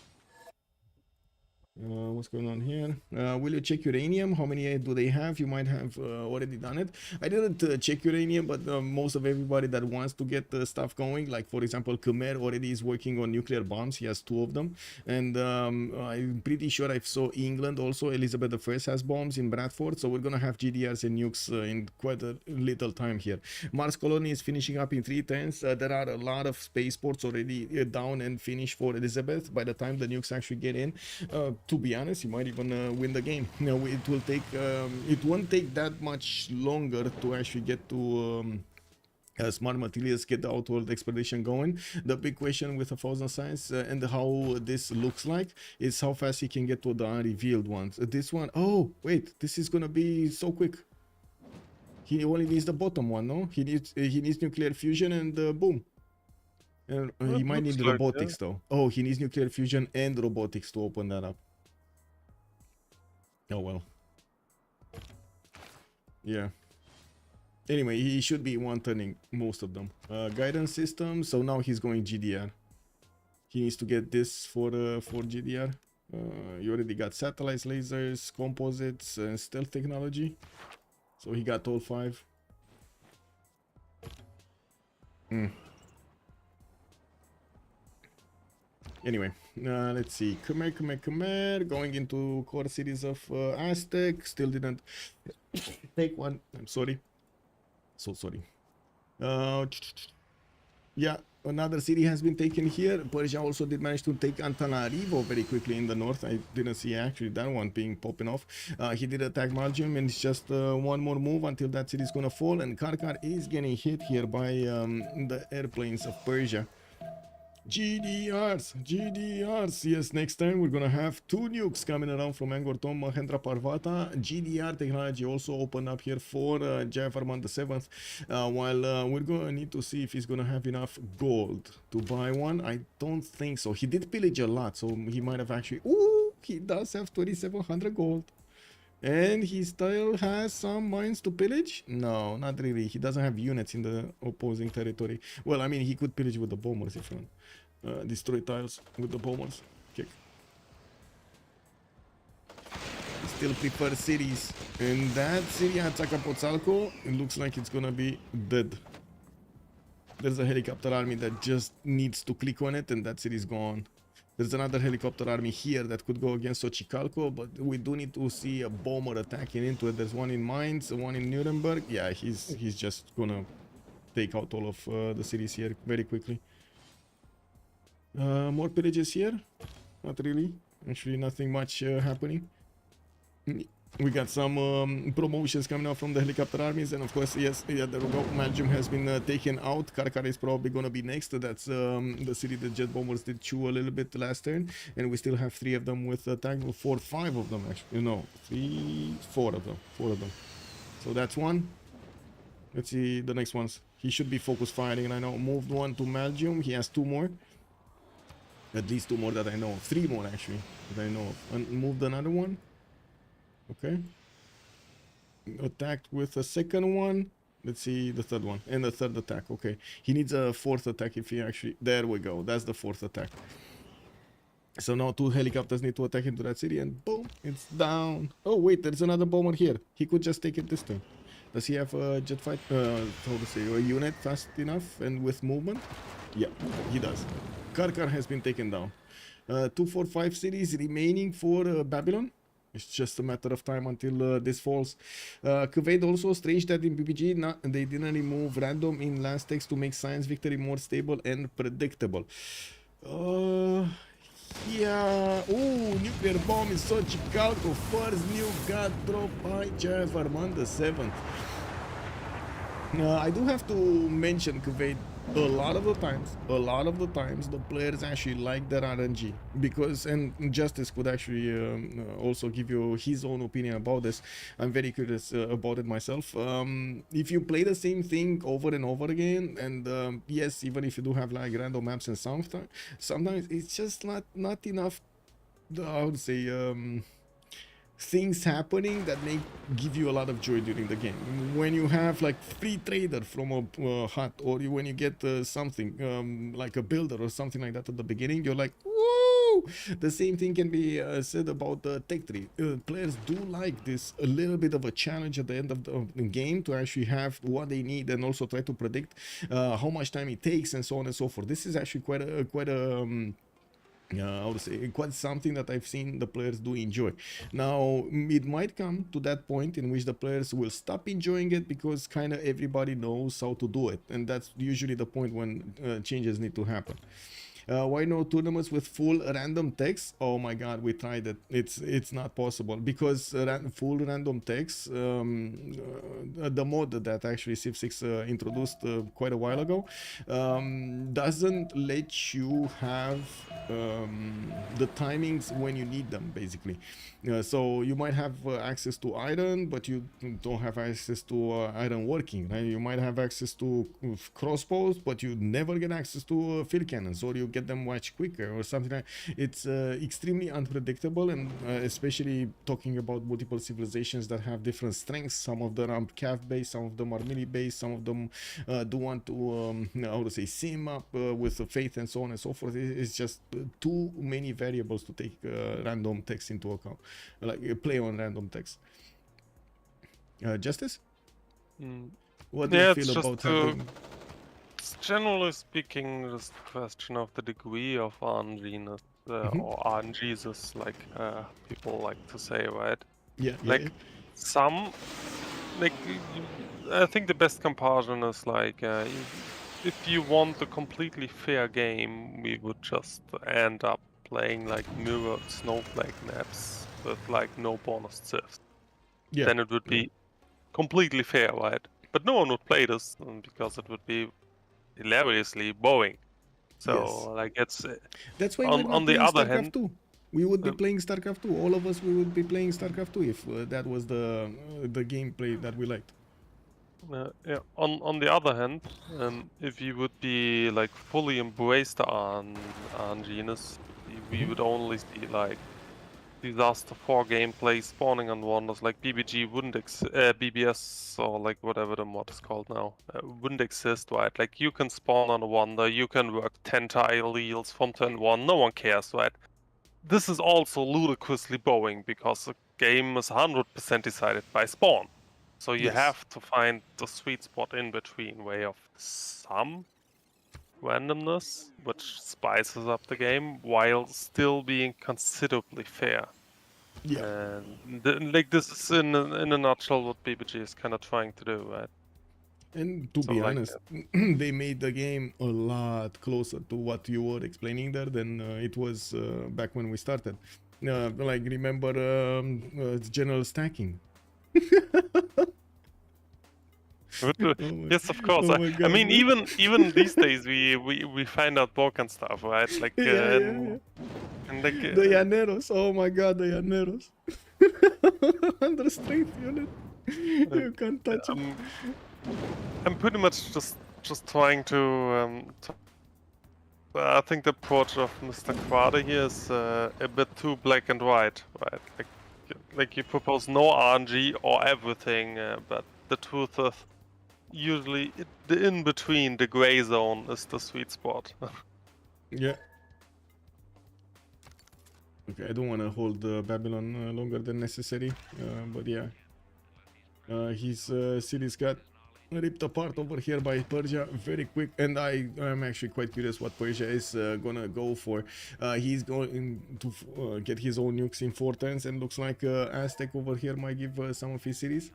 What's going on here? Will you check uranium? How many do they have? You might have already done it. I didn't check uranium, but most of everybody that wants to get stuff going, like for example, Khmer already is working on nuclear bombs. He has 2 of them, and I'm pretty sure I saw England also. Elizabeth I has bombs in Bradford, so we're gonna have GDRs and nukes in quite a little time here. Mars colony is finishing up in 3/10. There are a lot of spaceports already down and finished for Elizabeth. By the time the nukes actually get in, to be honest, you might even win the game. Now it will take it won't take that much longer to actually get to smart materials, get the outward expedition going. The big question with 1,000 signs and how this looks like is how fast he can get to the unrevealed ones. This one, oh wait, this is gonna be so quick. He only needs the bottom one, no? He needs nuclear fusion and boom. And he might need like, robotics though. Oh, he needs nuclear fusion and robotics to open that up. Oh well. Yeah. Anyway, he should be one-turning most of them. Guidance system. So now he's going GDR. He needs to get this for GDR. You already got satellites, lasers, composites, and stealth technology. So he got all 5. Anyway, let's see. Khmer. Going into core cities of Aztec. Still didn't take one. I'm sorry. So sorry. Yeah, another city has been taken here. Persia also did manage to take Antananarivo very quickly in the north. I didn't see actually that one being popping off. He did attack Malgium, and it's just one more move until that city is gonna fall. And Karkar is getting hit here by the airplanes of Persia. GDRs. Yes, next time we're gonna have 2 nukes coming around from Angkor Mahendra Parvata. GDR technology also opened up here for Jayavarman VII. While we're gonna need to see if he's gonna have enough gold to buy one. I don't think so. He did pillage a lot, so he might have actually. Ooh, he does have 2,700 gold. And he still has some mines to pillage? No, not really. He doesn't have units in the opposing territory. Well, I mean, he could pillage with the bombers if you want. Destroy tiles with the bombers. Kick. He still prefers cities. And that city at Zacapotzalco, it looks like it's gonna be dead. There's a helicopter army that just needs to click on it, and that city's gone. There's another helicopter army here that could go against Xochicalco, but we do need to see a bomber attacking into it. There's one in Mainz, one in Nuremberg. Yeah, he's just gonna take out all of the cities here very quickly. More pillages here? Not really. Actually, nothing much happening. We got some promotions coming out from the helicopter armies, and of course, yes, yeah, there we go. Malgium has been taken out. Karkar is probably gonna be next. That's the city that jet bombers did chew a little bit last turn, and we still have 3 of them with attack. 4, 5 of them actually. No, 3, 4 of them. 4 of them. So that's one. Let's see the next ones. He should be focus firing, and I know moved one to Malgium. He has 2 more. At least 2 more that I know of. 3 more actually that I know of. And moved another one. Okay. Attacked with a second one. Let's see the third one. And the third attack. Okay. He needs a 4th attack if he actually... There we go. That's the 4th attack. So now 2 helicopters need to attack into that city, and boom, it's down. Oh wait, there's another bomber here. He could just take it this turn. Does he have a jet fight? How to say, a unit fast enough and with movement? Yeah, he does. Karkar has been taken down. 2, 4, 5 cities remaining for Babylon. It's just a matter of time until this falls. Kuwait also, strange that in PPG they didn't remove random in last text to make science victory more stable and predictable. Yeah. Oh, nuclear bomb in Xochicalco. First nuke got dropped by Jayavarman VII. I do have to mention Kuwait. A lot of the times the players actually like their RNG, because, and Justice could actually also give you his own opinion about this. I'm very curious about it myself. If you play the same thing over and over again, and yes, even if you do have like random maps and sometimes it's just not enough, I would say, things happening that may give you a lot of joy during the game. When you have like free trader from a hut, or when you get something like a builder or something like that at the beginning, you're like, woo, Woo! The same thing can be said about Tech 3. Players do like this a little bit of a challenge at the end of the game to actually have what they need and also try to predict how much time it takes and so on and so forth. This is actually quite a I would say quite something that I've seen the players do enjoy. Now it might come to that point in which the players will stop enjoying it because kind of everybody knows how to do it, and that's usually the point when changes need to happen. Why no tournaments with full random text? Oh my god, we tried it. It's not possible because full random text, the mod that actually Civ6 introduced quite a while ago, doesn't let you have the timings when you need them, basically. So you might have access to iron, but you don't have access to iron working, right? You might have access to crossbows, but you never get access to field cannons, or you get them much quicker or something like that. It's extremely unpredictable, and especially talking about multiple civilizations that have different strengths. Some of them are cav based, some of them are melee based, some of them do want to how to say sim up with faith and so on and so forth. It's just too many variables to take random text into account, like play on random text. Justice, what do you feel about having? Generally speaking, just a question of the degree of RNG, or RNGs, like people like to say, right? Yeah, like some, like I think the best comparison is like if you want a completely fair game, we would just end up playing like mirrored snowflake maps with like no bonus civs. Yeah, then it would be completely fair, right? But no one would play this because it would be hilariously boring. So like that's why we're on not the playing other StarCraft hand, 2. We would be playing StarCraft 2. All of us, we would be playing StarCraft 2 if that was the gameplay that we liked. yeah. On the other hand, if you would be like fully embrace the RNGness, we would only see like disaster 4 gameplay spawning on wonders. Like BBG wouldn't BBS, or like whatever the mod is called now, wouldn't exist, right? Like you can spawn on a wonder, you can work 10 tile yields from turn 1, no one cares, right? This is also ludicrously boring because the game is 100% decided by spawn. So you have to find the sweet spot in between, way of some randomness, which spices up the game while still being considerably fair. Yeah. And like this is in a nutshell what BBG is kind of trying to do, right? And to be honest, they made the game a lot closer to what you were explaining there than it was back when we started. Like remember general stacking. Yes, of course. I mean, even these days we find out broken stuff, right? Like and like the Llaneros. Oh my god, the Llaneros. Under strength unit. You can't touch it. I'm pretty much just trying to I think the approach of Mr. Quade here is a bit too black and white, right? Like you propose no RNG or everything, but the truth is usually the in between, the gray zone, is the sweet spot. Yeah. Okay, I don't want to hold Babylon longer than necessary, but yeah. His cities got ripped apart over here by Persia very quick, and I'm actually quite curious what Persia is gonna go for. He's going to get his own nukes in 4 turns, and looks like Aztec over here might give some of his cities.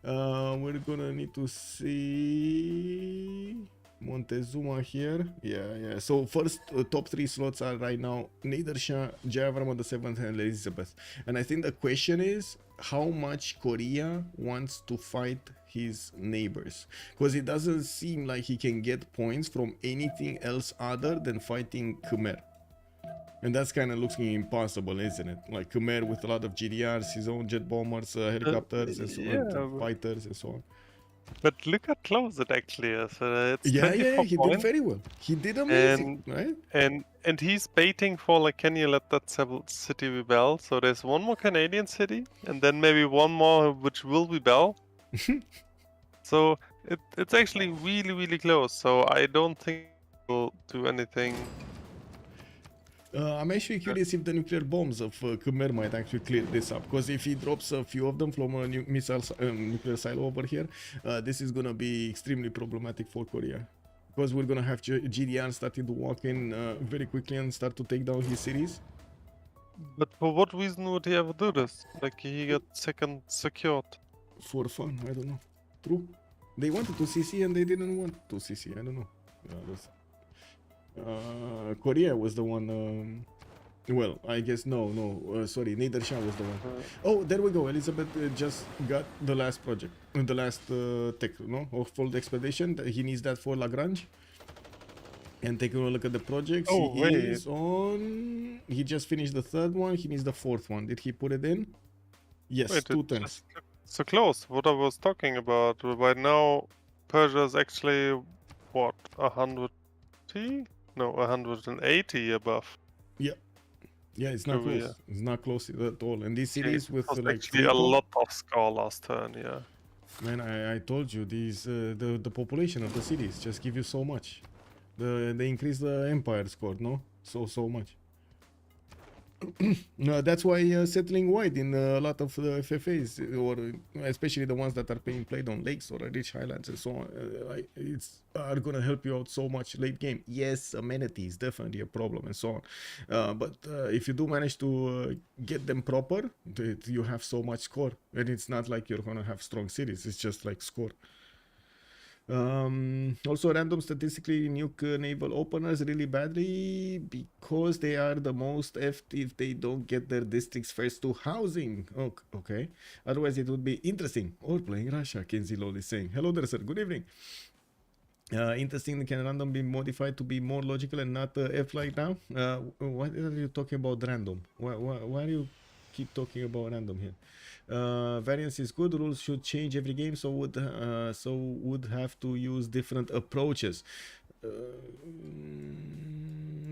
We're gonna need to see Montezuma here. Yeah. So first top 3 slots are right now Nader Shah, Jayavarman the 7th, and Elizabeth. And I think the question is how much Korea wants to fight his neighbors, because it doesn't seem like he can get points from anything else other than fighting Khmer. And that's kind of looking impossible, isn't it? Like Khmer with a lot of GDRs, his own jet bombers, helicopters, and so on, fighters, and so on. But look how close it actually is. It's 24 he points. did very well. He did amazing, right? And he's baiting for like, can you let that city rebel? So there's one more Canadian city, and then maybe one more which will rebel. So it's actually really close. So I don't think we'll do anything I'm actually curious if the nuclear bombs of Khmer might actually clear this up, because if he drops a few of them from a nuclear silo over here, this is gonna be extremely problematic for Korea. Because we're gonna have GDR starting to walk in very quickly and start to take down his cities. But for what reason would he ever do this? Like he got second secured. For fun, I don't know. True. They wanted to CC and they didn't want to CC, I don't know. Korea was the one, well, I guess sorry, neither Shah was the one. Oh, there we go, Elizabeth just got the last project, the last tech, no? Of full expedition, he needs that for Lagrange. And taking a look at the projects, he just finished the third one, he needs the fourth one. Did he put it in? Yes, Wait, 2 turns. So close, what I was talking about. Right now, Persia is actually, what, 100? No, 180 above. Yeah, it's not close. It's not close at all. And these cities with like actually a lot of score last turn, yeah. Man, I told you, these the population of the cities just give you so much. They increase the empire score, no? So much. No, that's why settling wide in a lot of FFAs, or especially the ones that are being played on lakes or rich highlands and so on, are gonna help you out so much late game. Yes, amenities definitely a problem and so on, but if you do manage to get them proper, you have so much score, and it's not like you're gonna have strong cities. It's just like score. Also, random statistically nuke naval openers really badly because they are the most effed if they don't get their districts first to housing. Okay. Otherwise, it would be interesting. Or playing Russia, Kenzie Lol is saying. Hello there, sir. Good evening. Interesting. Can random be modified to be more logical and not F like now? What are you talking about random? Why do you keep talking about random here? Variance is good. Rules should change every game, so would have to use different approaches.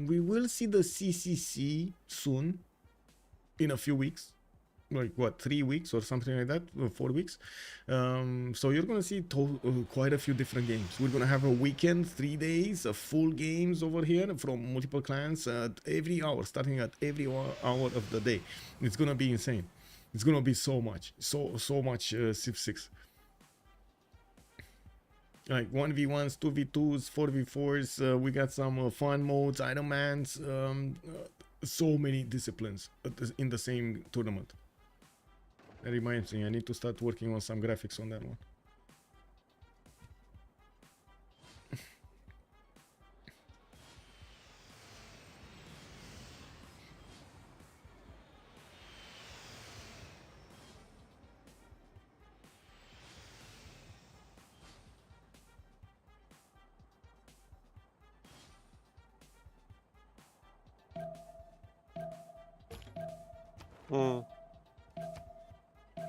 We will see the CCC soon, in a few weeks, like what, 3 weeks or something like that, 4 weeks. So you're gonna see quite a few different games. We're gonna have a weekend, 3 days of full games over here from multiple clans every hour, starting at every hour of the day. It's gonna be insane. It's gonna be so much Civ6. Like 1v1s, 2v2s, 4v4s. We got some fun modes, Ironmans, so many disciplines in the same tournament. That reminds me, I need to start working on some graphics on that one.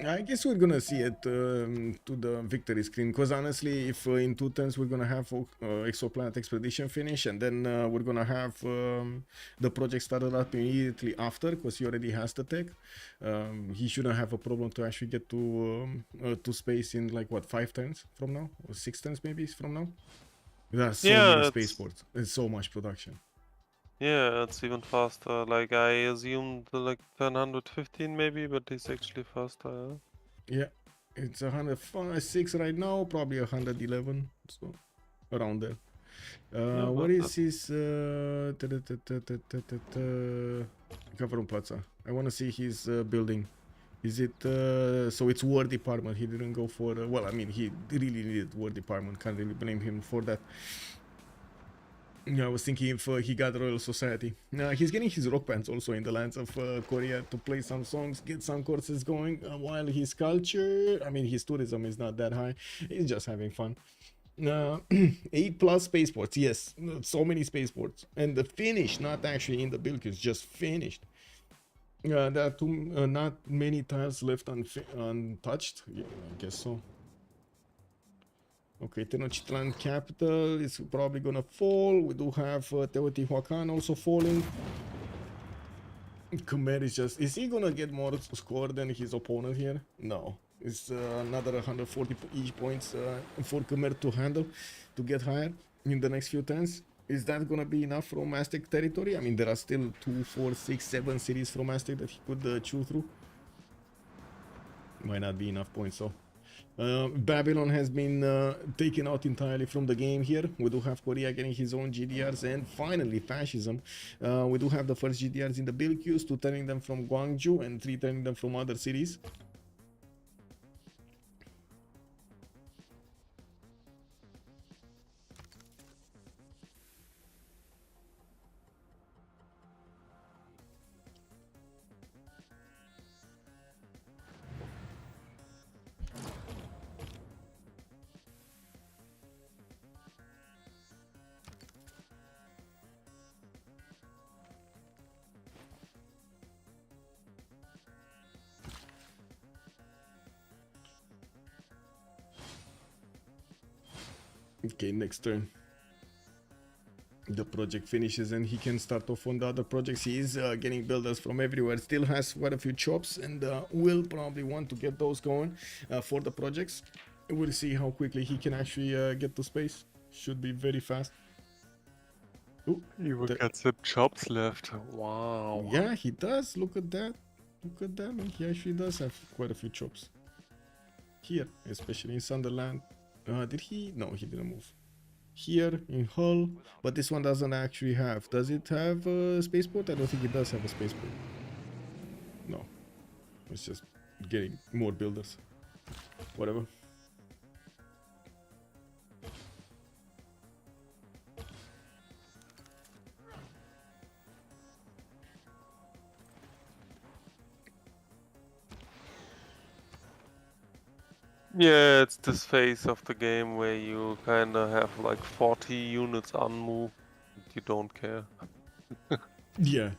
I guess we're gonna see it to the victory screen, because honestly, if in 2 turns we're gonna have Exoplanet Expedition finish, and then we're gonna have the project started up immediately after, because he already has the tech, he shouldn't have a problem to actually get to space in like what, 5 turns from now, or 6 turns maybe from now. There are so many spaceports and so much production. Yeah, it's even faster. Like I assumed like 115 maybe, but it's actually faster. Yeah, it's 106 right now, probably 111, so around there. What is his cover on Plaza? I want to see his building. Is it so it's War Department? He didn't go for well, I mean, he really needed War Department. Can't really blame him for that. Yeah, I was thinking if he got Royal Society. He's getting his rock bands also in the lands of Korea to play some songs, get some courses going, while his culture, I mean, his tourism is not that high. He's just having fun. 8+ spaceports, yes, so many spaceports. And the finish, not actually in the build, it's just finished. There are not many tiles left untouched. Yeah, I guess so. Okay, Tenochtitlan capital is probably gonna fall. We do have Teotihuacan also falling. Khmer is just... Is he gonna get more score than his opponent here? No. It's another 140 each points for Khmer to handle, to get higher in the next few turns. Is that gonna be enough from Aztec territory? I mean, there are still 2, 4, 6, 7 cities from Aztec that he could chew through. Might not be enough points, so. Babylon has been taken out entirely from the game here. We do have Korea getting his own GDRs, and finally fascism. We do have the first GDRs in the build queues, 2 turning them from Gwangju and 3 turning them from other cities. Okay, next turn. The project finishes and he can start off on the other projects. He is getting builders from everywhere. Still has quite a few chops and will probably want to get those going for the projects. We'll see how quickly he can actually get to space. Should be very fast. Ooh, You will get some chops left. Wow. yeah, he does. Look at that. Look at that, man. He actually does have quite a few chops. Here, especially in Sunderland. Did he? No, he didn't move. Here in Hull, but this one doesn't actually have. Does it have a spaceport? I don't think it does have a spaceport. No, it's just getting more builders. Whatever. Yeah, it's this phase of the game where you kinda have like 40 units unmoved. You don't care. Yeah,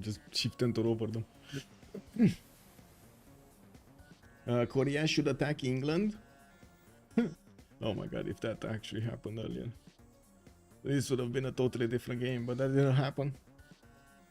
just shift enter over them. Korea should attack England. Oh my god, if that actually happened earlier. This would have been a totally different game, but that didn't happen.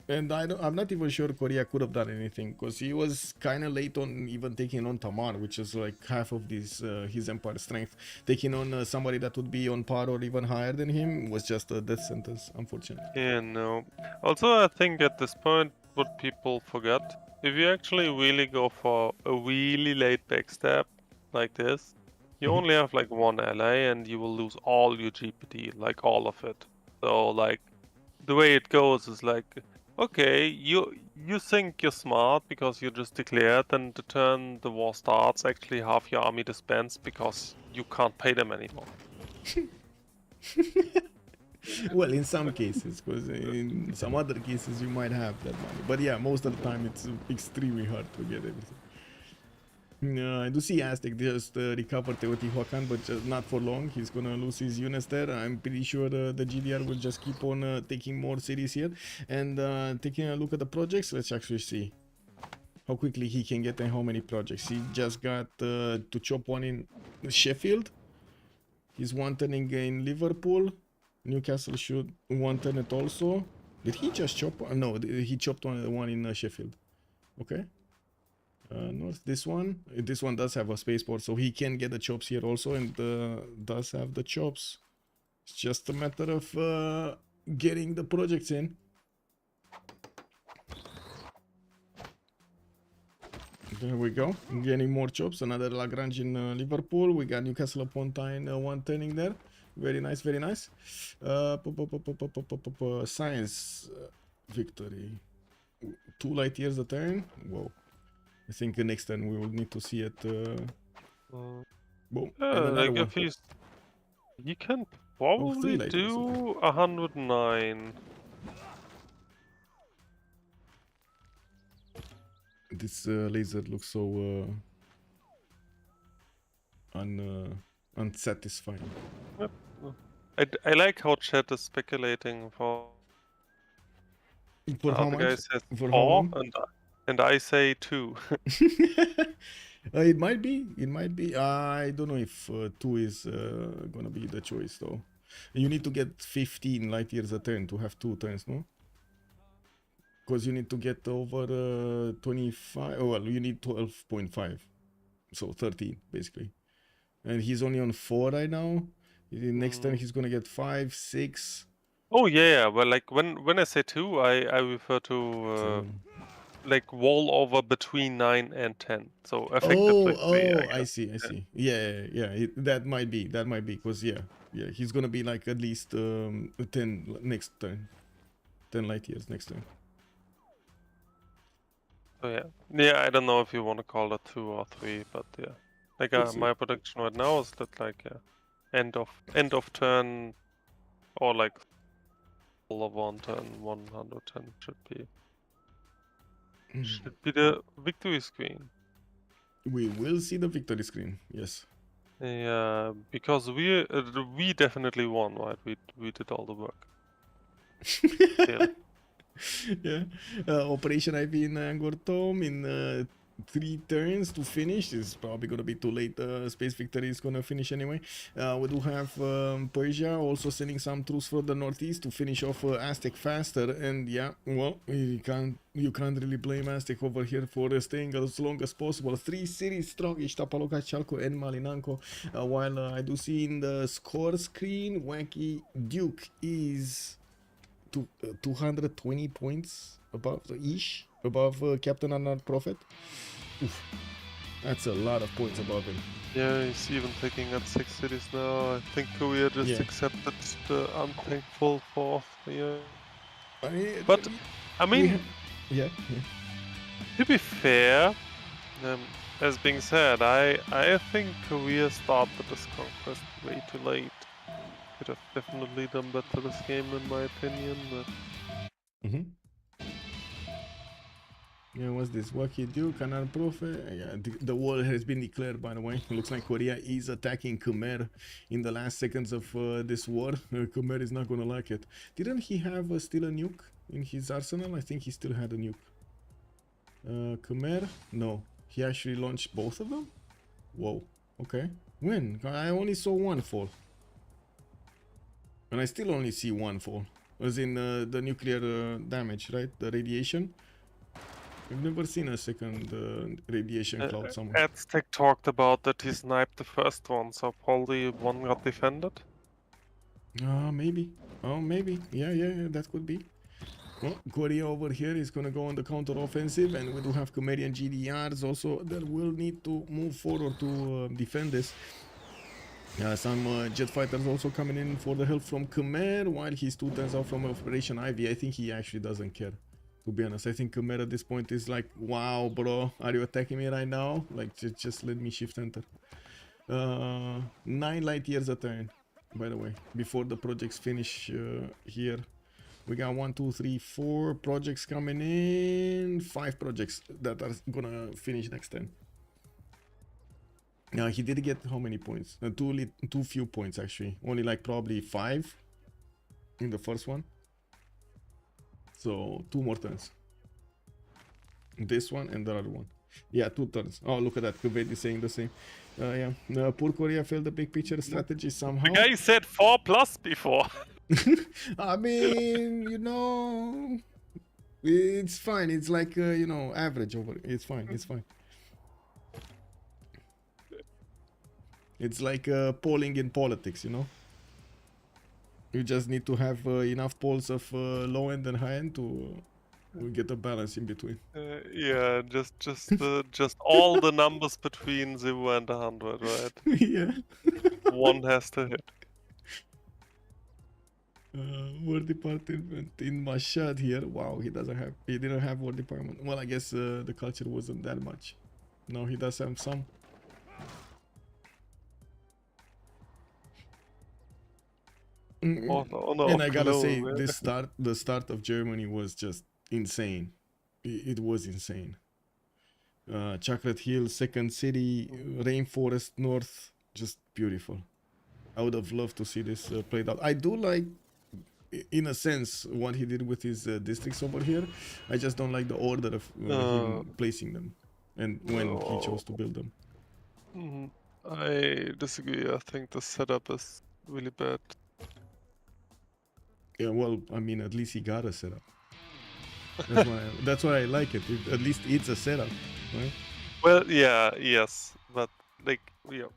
And I'm not even sure Korea could have done anything, because he was kind of late on even taking on Tamar, which is like half of this his empire strength. Taking on somebody that would be on par or even higher than him was just a death sentence, unfortunately. Yeah, no. Also, I think at this point, what people forget, if you actually really go for a really late backstab like this, you only have like one ally and you will lose all your GPD, like all of it. So like, the way it goes is like, okay, you think you're smart because you just declared, and the turn the war starts, actually half your army disbands because you can't pay them anymore. Well, in some cases, because in some other cases you might have that money. But yeah, most of the time it's extremely hard to get everything. I do see Aztec just recover Teotihuacan, but just not for long. He's gonna lose his units there. I'm pretty sure the GDR will just keep on taking more cities here. And taking a look at the projects, let's actually see how quickly he can get and how many projects. He just got to chop one in Sheffield. He's one turning in Liverpool. Newcastle should one turn it also. Did he just chop one? No, he chopped one in Sheffield. Okay. North, this one does have a spaceport, so he can get the chops here also, and does have the chops. It's just a matter of getting the projects in. There we go, getting more chops. Another Lagrange in Liverpool. We got Newcastle upon Tyne one turning there. Very nice, very nice. Science victory. 2 light years a turn. Whoa. I think next turn we will need to see it. Boom. Yeah, And another like one. if he can probably light do 109. This laser looks so unsatisfying. Yep. I like how chat is speculating for For how other guy much? says For how 4 long? and I say 2. It might be. It might be. I don't know if 2 is gonna be the choice though. You need to get 15 light years a turn to have 2 turns, no? Because you need to get over 25. Oh, well, you need 12.5. So 13 basically. And he's only on 4 right now. Next turn he's gonna get 5, 6. Oh yeah, well, like when I say 2, I refer to like wall over between 9 and 10. So effectively 3, I I guess. see, I Yeah. see. Yeah. That might be, because yeah, he's gonna be like at least 10 next turn, 10 light years next turn. So yeah, I don't know if you want to call that 2 or 3, but yeah, like We'll see. my prediction right now is that like end of turn or like all of 1 turn 110 should be the victory screen. We will see the victory screen. Yes. Yeah, because we definitely won, right? We did all the work. Yeah. Yeah. Operation IV in Angkor Thom in 3 turns to finish. It's probably gonna be too late. Space Victory is gonna finish anyway. We do have Persia also sending some troops for the northeast to finish off Aztec faster. And yeah, well, you can't really blame Aztec over here for staying as long as possible. 3 cities strong: Iztapalapa, Chalco, and Malinanco. While I do see in the score screen, Wacky Duke is 220 points above Captain Arnold Prophet. Oof, that's a lot of points above him. Yeah, he's even taking at 6 cities now. I think Korea just accepted the unthankful 4th. Yeah. But I mean, to be fair, as being said, I think Korea started this conquest way too late. Could have definitely done better this game, in my opinion. But Yeah, what's this? Wacky Duke, Canal Prophet. Yeah, the war has been declared, by the way. It looks like Korea is attacking Khmer in the last seconds of this war. Khmer is not gonna like it. Didn't he have still a nuke in his arsenal? I think he still had a nuke. Khmer? No. He actually launched both of them? Whoa. Okay. When? I only saw one fall. And I still only see one fall. As in the nuclear damage, right? The radiation. I've never seen a second radiation cloud somewhere. Aztec talked about that he sniped the first one, so probably one got defended. Maybe. Oh, maybe. Yeah, that could be. Well, Korea over here is gonna go on the counter-offensive, and we do have Khmerian GDRs also that will need to move forward to defend this. Some jet fighters also coming in for the help from Khmer, while he's 2 turns out from Operation Ivy. I think he actually doesn't care, to be honest. I think Khmer at this point is like, wow, bro, are you attacking me right now? Like, just let me shift enter. 9 light years a turn, by the way, before the projects finish here. We got 1, 2, 3, 4 projects coming in. 5 projects that are gonna finish next turn. Now he did get how many points? Too few points actually. Only like probably 5 in the first one. So 2 more turns. This one and the other one. Yeah, 2 turns. Oh, look at that. Kuwait is saying the same. Poor Korea failed the big picture strategy somehow. The guy said 4+ before. I mean, it's fine. It's like, average over. It's fine. It's fine. It's like polling in politics, You just need to have enough polls of low end and high end to get a balance in between. Yeah, just all the numbers between 0 and 100, right? Yeah. One has to hit. War department in Mashhad here. Wow, he didn't have war department. Well, I guess the culture wasn't that much. Now he does have some. And I gotta say, the start of Germany was just insane. It was insane. Chocolate Hill, second city, rainforest north, just beautiful. I would have loved to see this played out. I do like, in a sense, what he did with his districts over here. I just don't like the order of him placing them and when he chose to build them. I disagree. I think the setup is really bad. Yeah, well, I mean, at least he got a setup. That's why I like it. At least it's a setup, right? Well, yeah, yes, but like, yeah.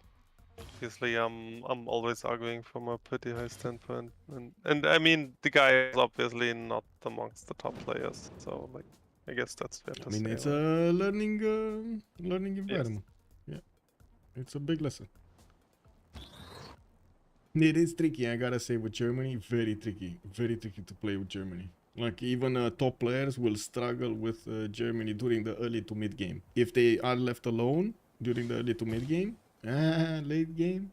Obviously, I'm always arguing from a pretty high standpoint, and I mean the guy is obviously not amongst the top players, so like I guess that's fair I to mean, say. it's Right? a learning Yes. environment. Yeah, it's a big lesson. It is tricky, I gotta say, with Germany. Very tricky to play with Germany. Like even top players will struggle with Germany during the early to mid game. If they are left alone during the early to mid game, late game,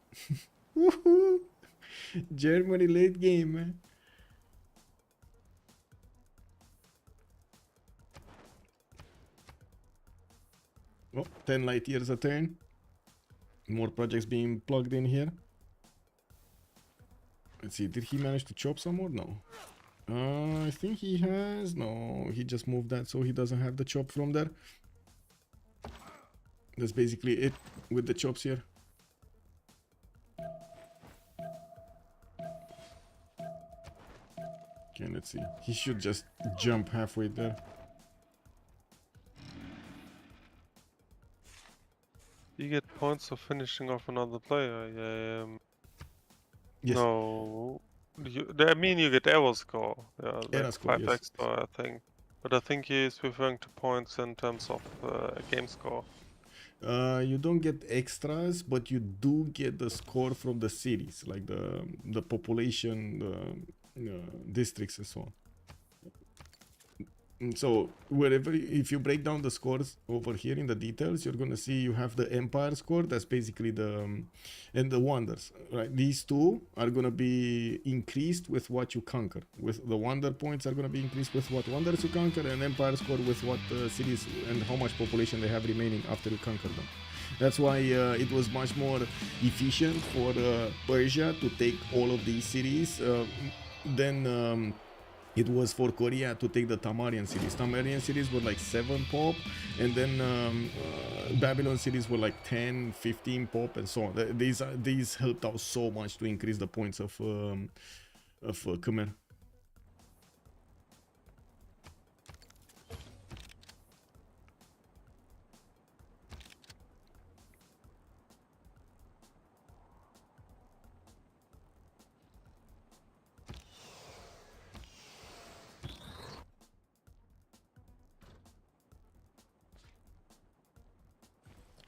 woohoo! Germany late game, man. Oh, 10 light years a turn. More projects being plugged in here. Let's see, did he manage to chop some more? No. I think he has. No, he just moved that so he doesn't have the chop from there. That's basically it with the chops here. Okay, let's see. He should just jump halfway there. You get points for finishing off another player. Yeah. Yes. No. I mean, you get error score. Yeah, Error like score, 5 yes. extra, I think. But I think he is referring to points in terms of game score. You don't get extras, but you do get the score from the cities, like the population, the districts, and so on. So wherever, if you break down the scores over here in the details, you're gonna see you have the empire score. That's basically the and the wonders. Right, these two are gonna be increased with what you conquer. With the wonder points are gonna be increased with what wonders you conquer, and empire score with what cities and how much population they have remaining after you conquer them. That's why it was much more efficient for Persia to take all of these cities than it was for Korea to take the Tamarian cities. Tamarian cities were like 7 pop, and then Babylon cities were like 10, 15 pop, and so on. These helped out so much to increase the points of Khmer.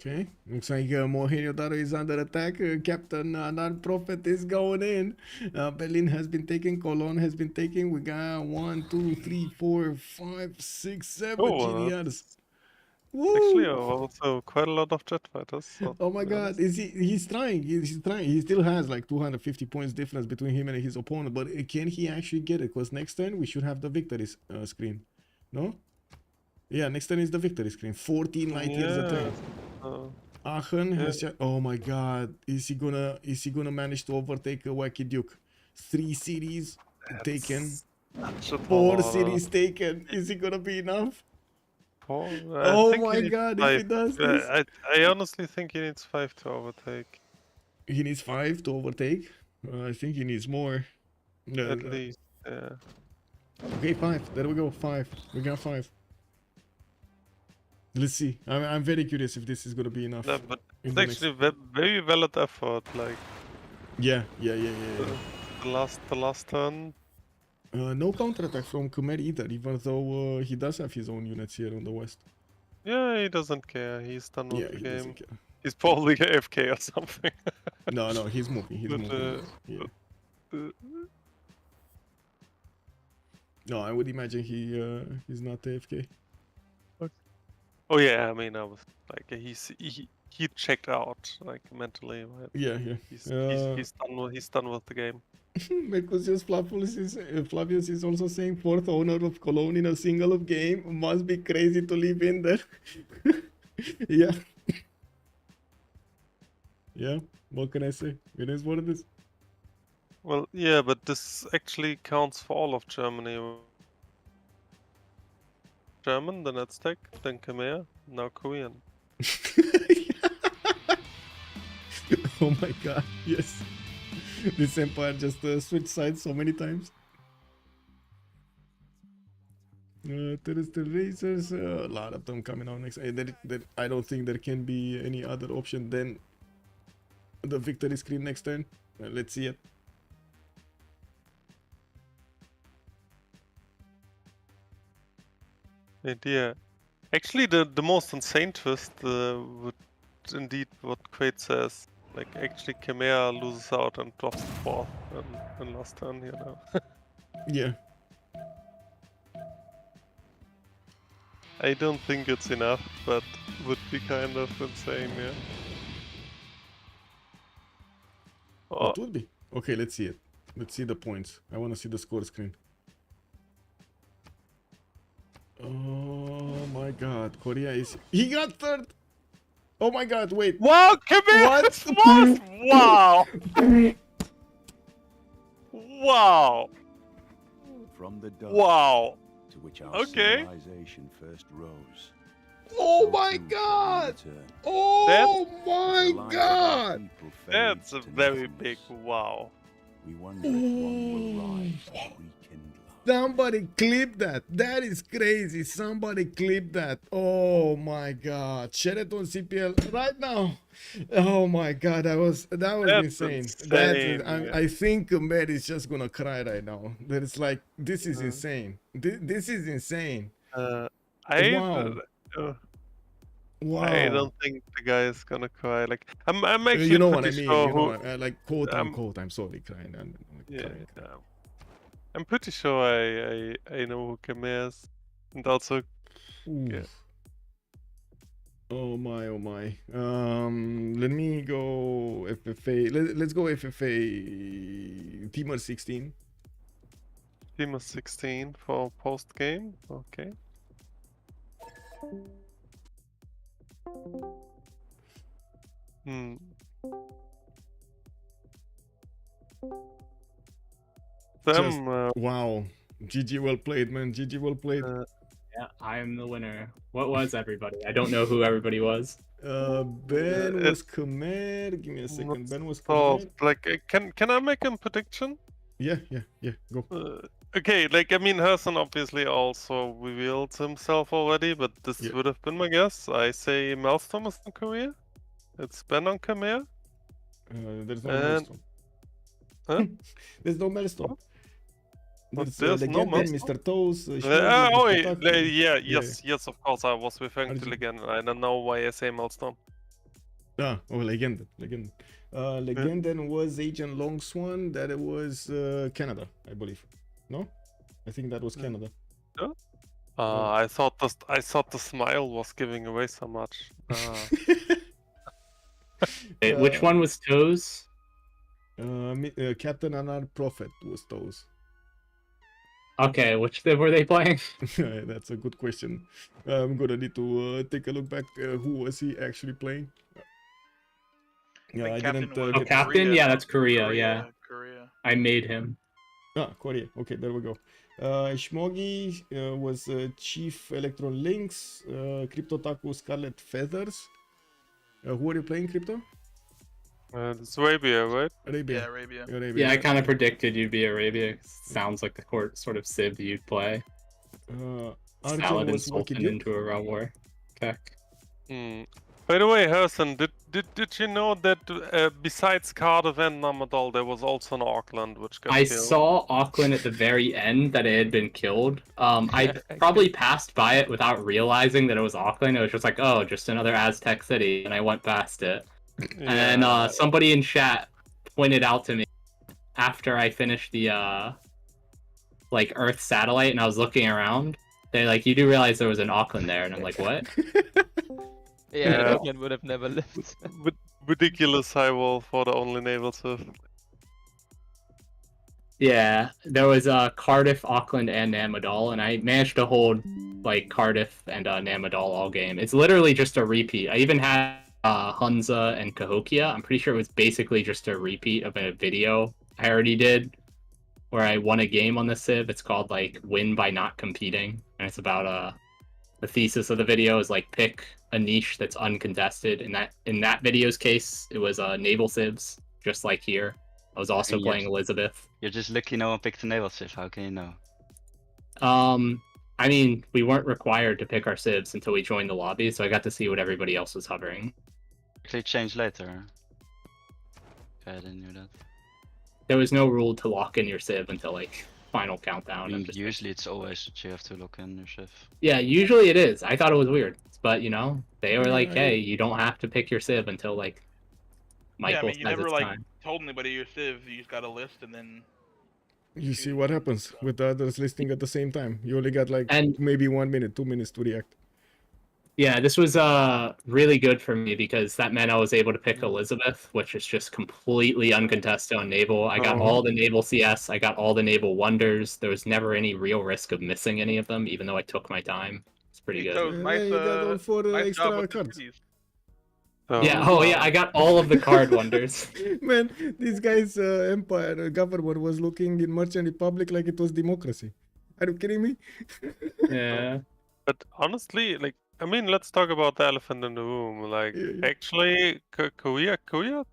Okay, looks like Mohenjo-Daro is under attack. Captain Non-Prophet is going in. Berlin has been taken. Cologne has been taken. We got 1, 2, 3, 4, 5, 6, 7 GDRs. Woo! Actually, also quite a lot of jet fighters. So Oh my god, he's trying. He's trying. He still has like 250 points difference between him and his opponent, but can he actually get it? Because next turn we should have the victory screen. No? Yeah, next turn is the victory screen. 14 light years a turn. Aachen has just, oh my god, is he gonna manage to overtake a Wacky Duke? 3 cities taken, 4 cities taken. Is it gonna be enough? Oh my god, if he does this. I honestly think he needs 5 to overtake. He needs 5 to overtake? I think he needs more. At least, yeah. Okay, 5. There we go, 5. We got 5. Let's see. I'm very curious if this is gonna be enough. No, but it's actually very valid effort. Like yeah. The last turn. No counterattack from Khmer either, even though he does have his own units here on the west. Yeah, he doesn't care. He's done with the he game. doesn't care. He's probably AFK or something. No, he's moving. He's moving. Yeah. No, I would imagine he's not AFK. Oh yeah, I mean, I was like, he checked out like mentally. Right? Yeah. He's done with the game. Mercutius Flavius is also saying 4th owner of Cologne in a single game must be crazy to live in there. Yeah. Yeah. What can I say? It is what it is. Well, yeah, but this actually counts for all of Germany. German, then Aztec, then Khmer, now Korean. Oh my god, yes. This empire just switched sides so many times. Terrestrial racers, a lot of them coming out next. I don't think there can be any other option than the victory screen next turn. Let's see it. And yeah, actually, the most insane twist would indeed what Quaid says. Like, actually, Chimera loses out and drops the 4th in last turn, you know. Yeah. I don't think it's enough, but would be kind of insane, yeah. Oh, It would be. Okay, let's see it. Let's see the points. I want to see the score screen. Oh my god, Korea is... He got third! Oh my god, wait. wow, Chimera What? is fourth! Wow! Wow! From the dark Wow! to which our Okay. civilization first rose. Oh so my too shall we god! return. Oh The my lives of our god! people That's a fades to very nothingness. big wow. We wonder if one will rise to rekindle our Somebody clip that. That is crazy. Somebody clip that. Oh my god. Share it on CPL right now. Oh my god. That was That's insane. insane, yeah. I think Mary is just gonna cry right now. That is like, this is Uh. insane. This is insane. Wow. Wow. I don't think the guy is gonna cry. Like, I'm actually You know what I pretty mean. sure You know, who. like quote I'm- unquote. I'm sorry, crying. I'm Yeah, crying. I'm pretty sure I know who Chimera is, and also Oof. Yeah. Oh my, oh my. Let me go FFA. Let's go FFA Teamer 16. Team of 16 for post game. Okay. Hmm. Them, Wow. GG well played, man. GG well played. Yeah, I am the winner. What was everybody? I don't know who everybody was. Ben it- was Khmer. Give me a second. Ben was so, Khmer. like, can I make a prediction? Yeah. Go. Okay, like, I mean, Herson obviously also revealed himself already, but this Yeah. would have been my guess. I say Maelstrom is in Korea. It's Ben on Khmer. There's no And- Maelstrom. Huh? There's no Maelstrom. But There's there's no Legenden, Maelstrom? Mr. Toes. Yes, of course, I was referring to Arjun. Legend. I don't know why I say Maelstrom. Legenden. Legenden was Agent Longswan. That it was Canada, I believe. No, I think that was Canada. I thought the smile was giving away so much. Wait, which one was Toes? Captain Anar Prophet was Toes. Okay, which were they playing? That's a good question. I'm gonna need to take a look back. Who was he actually playing? Yeah, I Captain didn't. was Oh, Captain? Korea. Yeah, that's Korea, yeah. Korea. I made him. Korea. Okay, there we go. Shmogi was Chief Electron Links. Crypto Taku Scarlet Feathers. Who are you playing, Crypto? It's Arabia, right? Arabia. Yeah, Arabia. Yeah, I kind of predicted you'd be Arabia. Sounds like the sort of Civ you'd play. Arjun Paladin was Sultan Wicked. into a realm war tech. By the way, Herson, did you know that besides Cardiff and Namadol, there was also an Auckland which got I killed? saw Auckland at the very end that it had been killed. I probably passed by it without realizing that it was Auckland. It was just like, oh, just another Aztec city, and I went past it. And then somebody in chat pointed out to me after I finished the like Earth satellite, and I was looking around. They're like, you do realize there was an Auckland there, and I'm like, what? Yeah. Auckland would have never lived. Ridiculous high wall for the only naval Civ. Yeah, there was Cardiff, Auckland, and Namadol, and I managed to hold like Cardiff and Namadol all game. It's literally just a repeat. I even had Hunza and Cahokia. I'm pretty sure it was basically just a repeat of a video I already did, where I won a game on the Civ. It's called like "Win by Not Competing," and it's about the thesis of the video is like pick a niche that's uncontested. In that video's case, it was naval civs, just like here. I was also playing Elizabeth. You're just lucky no one picked a naval civ. How can you know? I mean, we weren't required to pick our civs until we joined the lobby, so I got to see what everybody else was hovering. Actually change later. bad, I knew that. There was no rule to lock in your Civ until like final countdown. I and mean, just usually it's always that you have to lock in your Civ. Yeah, usually it is. I thought it was weird, but you know, they were like, Yeah, "Hey, you don't have to pick your Civ until like Yeah, I Michael mean, you says never it's like time." told anybody your Civ. You just got a list and then. You see choose what one, happens so. with the others listing at the same time. You only got like And maybe 1 minute, 2 minutes to react. yeah, this was really good for me because that meant I was able to pick Elizabeth, which is just completely uncontested on naval. I got Oh. all the naval CS, I got all the naval wonders. There was never any real risk of missing any of them, even though I took my time. It's pretty Hey, good. Toes, nice, you got all 4 nice extra job with the cards. cities. So, Yeah, oh yeah, I got all of the card wonders. Man, this guy's empire government was looking in Merchant Republic like it was democracy. Are you kidding me? Yeah. But honestly, like, I mean, let's talk about the elephant in the room. Like, Yeah. actually, Korea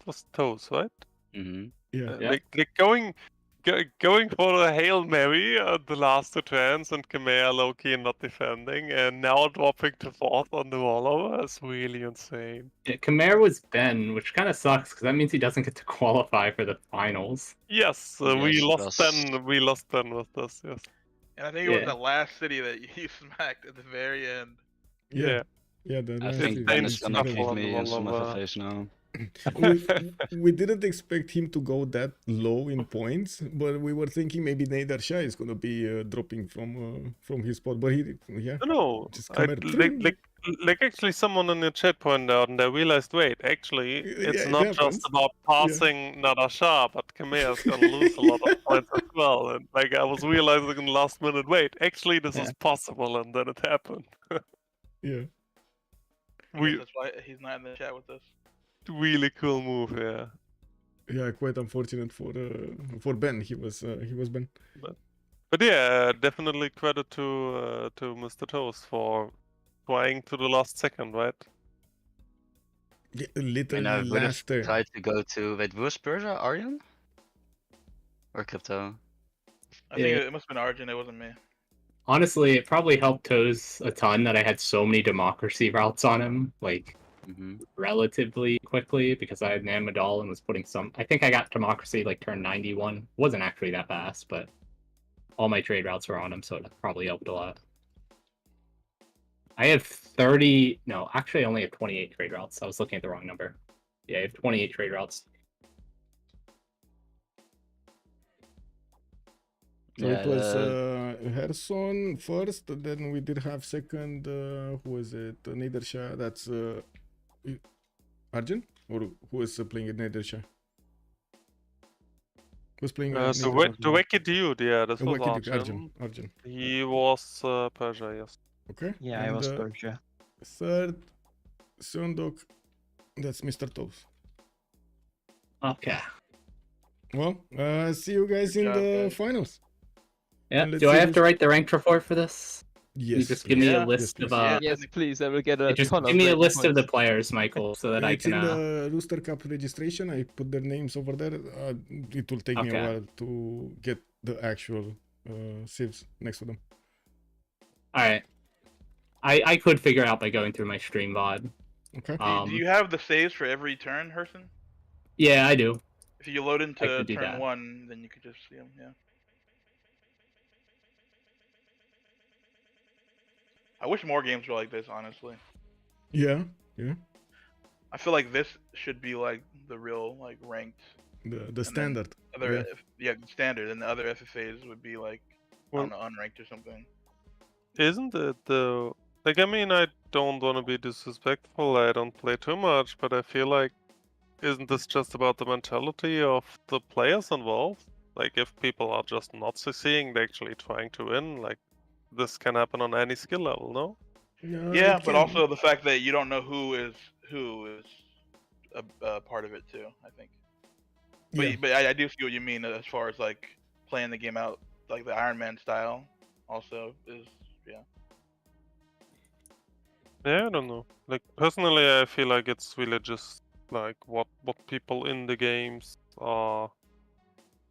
was toes, right? Mm-hmm. Yeah. Yeah. Like going for a Hail Mary at the last 2 turns and Khmer low-key not defending, and now dropping to 4th on the rollover is really insane. Yeah, Khmer was Ben, which kind of sucks because that means he doesn't get to qualify for the finals. Yes, we Yes, lost that's- Ben. We lost Ben with this. Yes. And I think it was Yeah. the last city that you smacked at the very end. Yeah. Yeah, the I last think is- Ben it's is gonna shuffle give on me the in some of wall the of, face now. we didn't expect him to go that low in points, but we were thinking maybe Nader Shah is gonna be dropping from his spot. But yeah, No, just I, come at like actually someone in the chat pointed out, and I realized, wait, actually, it's Yeah, it not happens. just about passing Nader Shah, but Khmer is gonna lose a lot of points as well. And like I was realizing in the last minute, wait, actually this Yeah. is possible, and then it happened. yeah. I We guess that's why he's not in the chat with us. really cool move, yeah. Yeah, quite unfortunate for Ben. He was Ben. But yeah, definitely credit to Mr. Toast for trying to the last second, right? Yeah, And literally I would have last turn. tried to go to, wait, was Persia Aryan? Or Crypto? I think Yeah. it must have been Arjun. It wasn't me. Honestly, it probably helped Toes a ton that I had so many democracy routes on him, like Mm-hmm. relatively quickly, because I had Nan Madal and was putting some. I think I got democracy like turn 91. Wasn't actually that fast, but all my trade routes were on him, so it probably helped a lot. I have 30. No, actually, I only have 28 trade routes. I was looking at the wrong number. Yeah, I have 28 trade routes. So Yeah, it was Herson first, then we did have second. Who was it? Nader Shah. That's Arjun, or who was playing at Nader Shah? Who's playing? The Wicked Dude, yeah, this was Arjun. Arjun. He was Persia, yes. Okay. Yeah, I and, was Persia. Third, Sundok. That's Mr. Toes. Okay. Well, see you guys in job, the guys. finals. Yeah. Let's Do I see have who's- to write the ranked report for this? Yes. You just give me Yeah. a list Yes, of please. Yes, please. I will get a just ton give me a rating list of the points. players, Michael, so that I It's can. in the Rooster Cup registration. I put their names over there. It will take me a Okay. while to get the actual civs next to them. All right. I could figure it out by going through my stream VOD. Okay. Do you have the saves for every turn, Herson? Yeah, I do. If you load into could do turn that. 1, then you could just see them. Yeah. I wish more games were like this, honestly. Yeah. Yeah. I feel like this should be like the real like ranked The standard. other Yeah. yeah standard, and the other FFAs would be like I Well- don't know, unranked or something. Isn't it though? Like, I mean, I don't want to be disrespectful. I don't play too much, but I feel like, isn't this just about the mentality of the players involved? Like, if people are just not succeeding, they're actually trying to win. Like, this can happen on any skill level, no? Yeah, it but can. also the fact that you don't know who is a part of it too. I think. But Yeah. but I do see what you mean as far as like playing the game out like the Ironman style. Also is yeah. Yeah, I don't know. Like, personally, I feel like it's really just like what people in the games are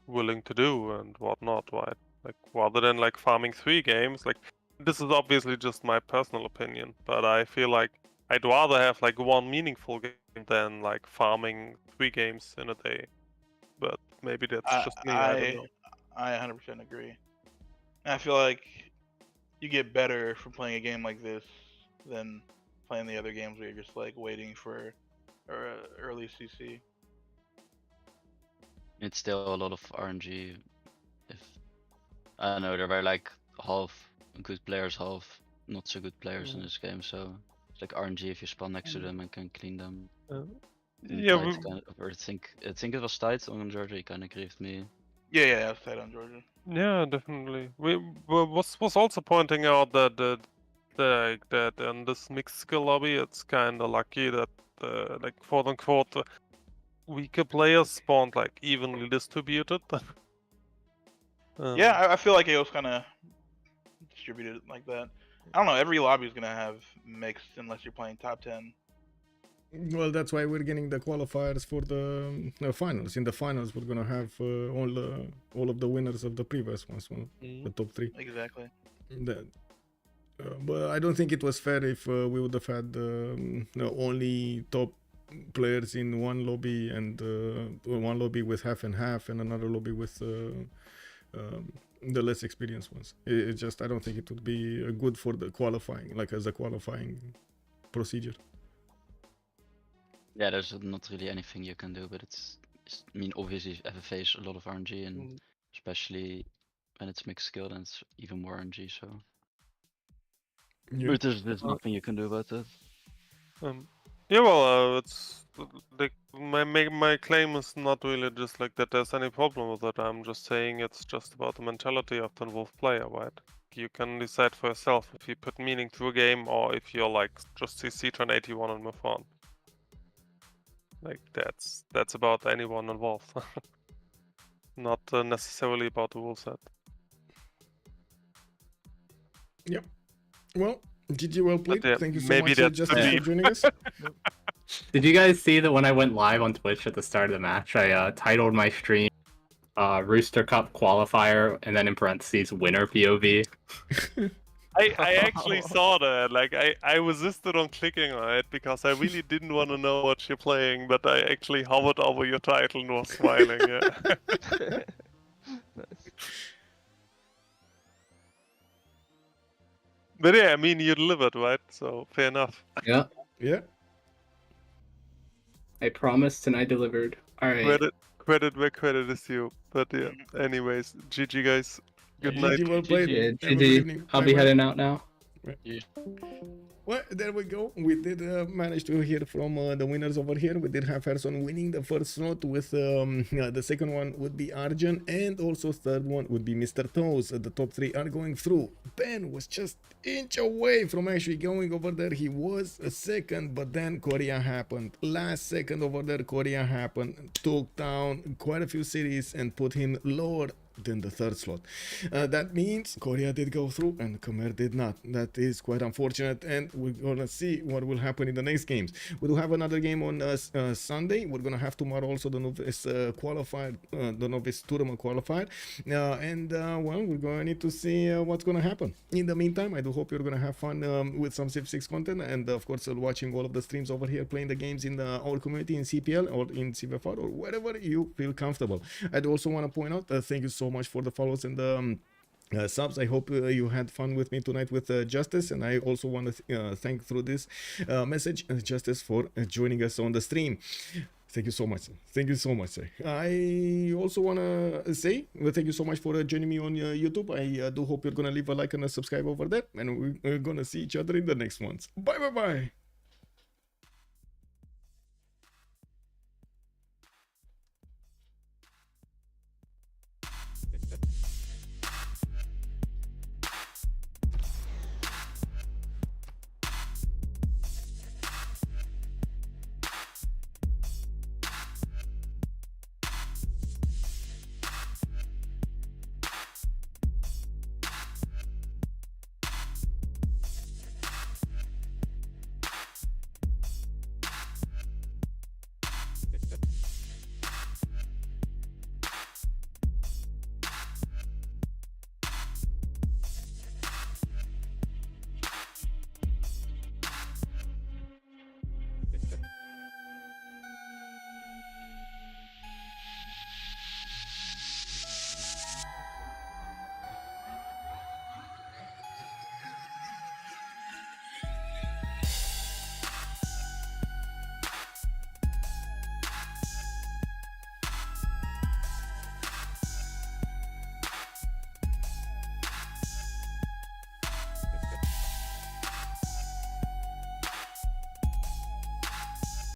willing to do and what not, right? Like, rather than like farming 3 games, like, this is obviously just my personal opinion, but I feel like I'd rather have like one meaningful game than like farming 3 games in a day. but maybe that's just me. I don't know. I 100% agree. I feel like you get better from playing a game like this than playing the other games where you're just like waiting for early CC. It's still a lot of RNG. If I don't know, there were like half good players, half not so good players in this game. So it's like RNG if you spawn next to them and can clean them. Yeah, Tight kind of, or I think it was tight on Georgia. He kind of griefed me. Yeah, I was tight on Georgia. yeah, definitely. We was also pointing out that that in this mixed skill lobby, it's kind of lucky that like quote unquote weaker players spawned like evenly distributed. Yeah, I feel like it was kind of distributed like that. I don't know. Every lobby is gonna have mixed unless you're playing top 10. Well, that's why we're getting the qualifiers for the finals. In the finals, we're gonna have all of the winners of the previous ones, the top 3. Exactly. That, but I don't think it was fair if we would have had only top players in one lobby and one lobby with half and half and another lobby with the less experienced ones. It just, I don't think it would be good for the qualifying, like as a qualifying procedure. Yeah, there's not really anything you can do, but I mean, obviously FFA is a lot of RNG, and especially when it's mixed skill, then it's even more RNG. So, but there's nothing you can do about that. Yeah, well, it's like my claim is not really just like that there's any problem with it. I'm just saying it's just about the mentality of the involved player, right? You can decide for yourself if you put meaning to a game or if you're like just CC turn 81 and move on. Like that's about anyone involved, not necessarily about the rule set. Yep. Well, GG, well played. Yeah, Thank you so maybe much, Justin, for joining us. Did you guys see that when I went live on Twitch at the start of the match, I titled my stream Rooster Cup Qualifier and then in parentheses winner POV? I actually saw that. Like I resisted on clicking on it because I really didn't want to know what you're playing, but I actually hovered over your title and was smiling. Yeah. But yeah, I mean you delivered, right? So fair enough. Yeah. Yeah. I promised and I delivered. Alright. Credit where credit is due. But yeah, anyways, GG guys. Good night. GG, well played. Yeah, Have a good evening. I'll be Bye-bye. heading out now. Well, there we go. We did manage to hear from the winners over here. We did have Harrison winning the first slot with the second one would be Arjun, and also third one would be Mr. Toes. The top 3 are going through. Ben was just inch away from actually going over there. He was a second, but then Korea happened. Last second over there, Korea happened. Took down quite a few cities and put him lower than the third slot. That means Korea did go through and Khmer did not. That is quite unfortunate, and we're gonna see what will happen in the next games. We do have another game on Sunday. We're gonna have tomorrow also the novice qualifier, the novice tournament qualifier, and well, we're gonna need to see what's gonna happen. In the meantime, I do hope you're gonna have fun with some Civ6 content, and of course watching all of the streams over here, playing the games in our community in CPL or in Civ4 or wherever you feel comfortable. I'd also want to point out thank you so much for the follows and the subs. I hope you had fun with me tonight with Justice, and I also want to thank through this message Justice for joining us on the stream. Thank you so much. Thank you so much. I also want to say thank you so much for joining me on YouTube. I do hope you're going to leave a like and a subscribe over there, and we're going to see each other in the next ones. Bye.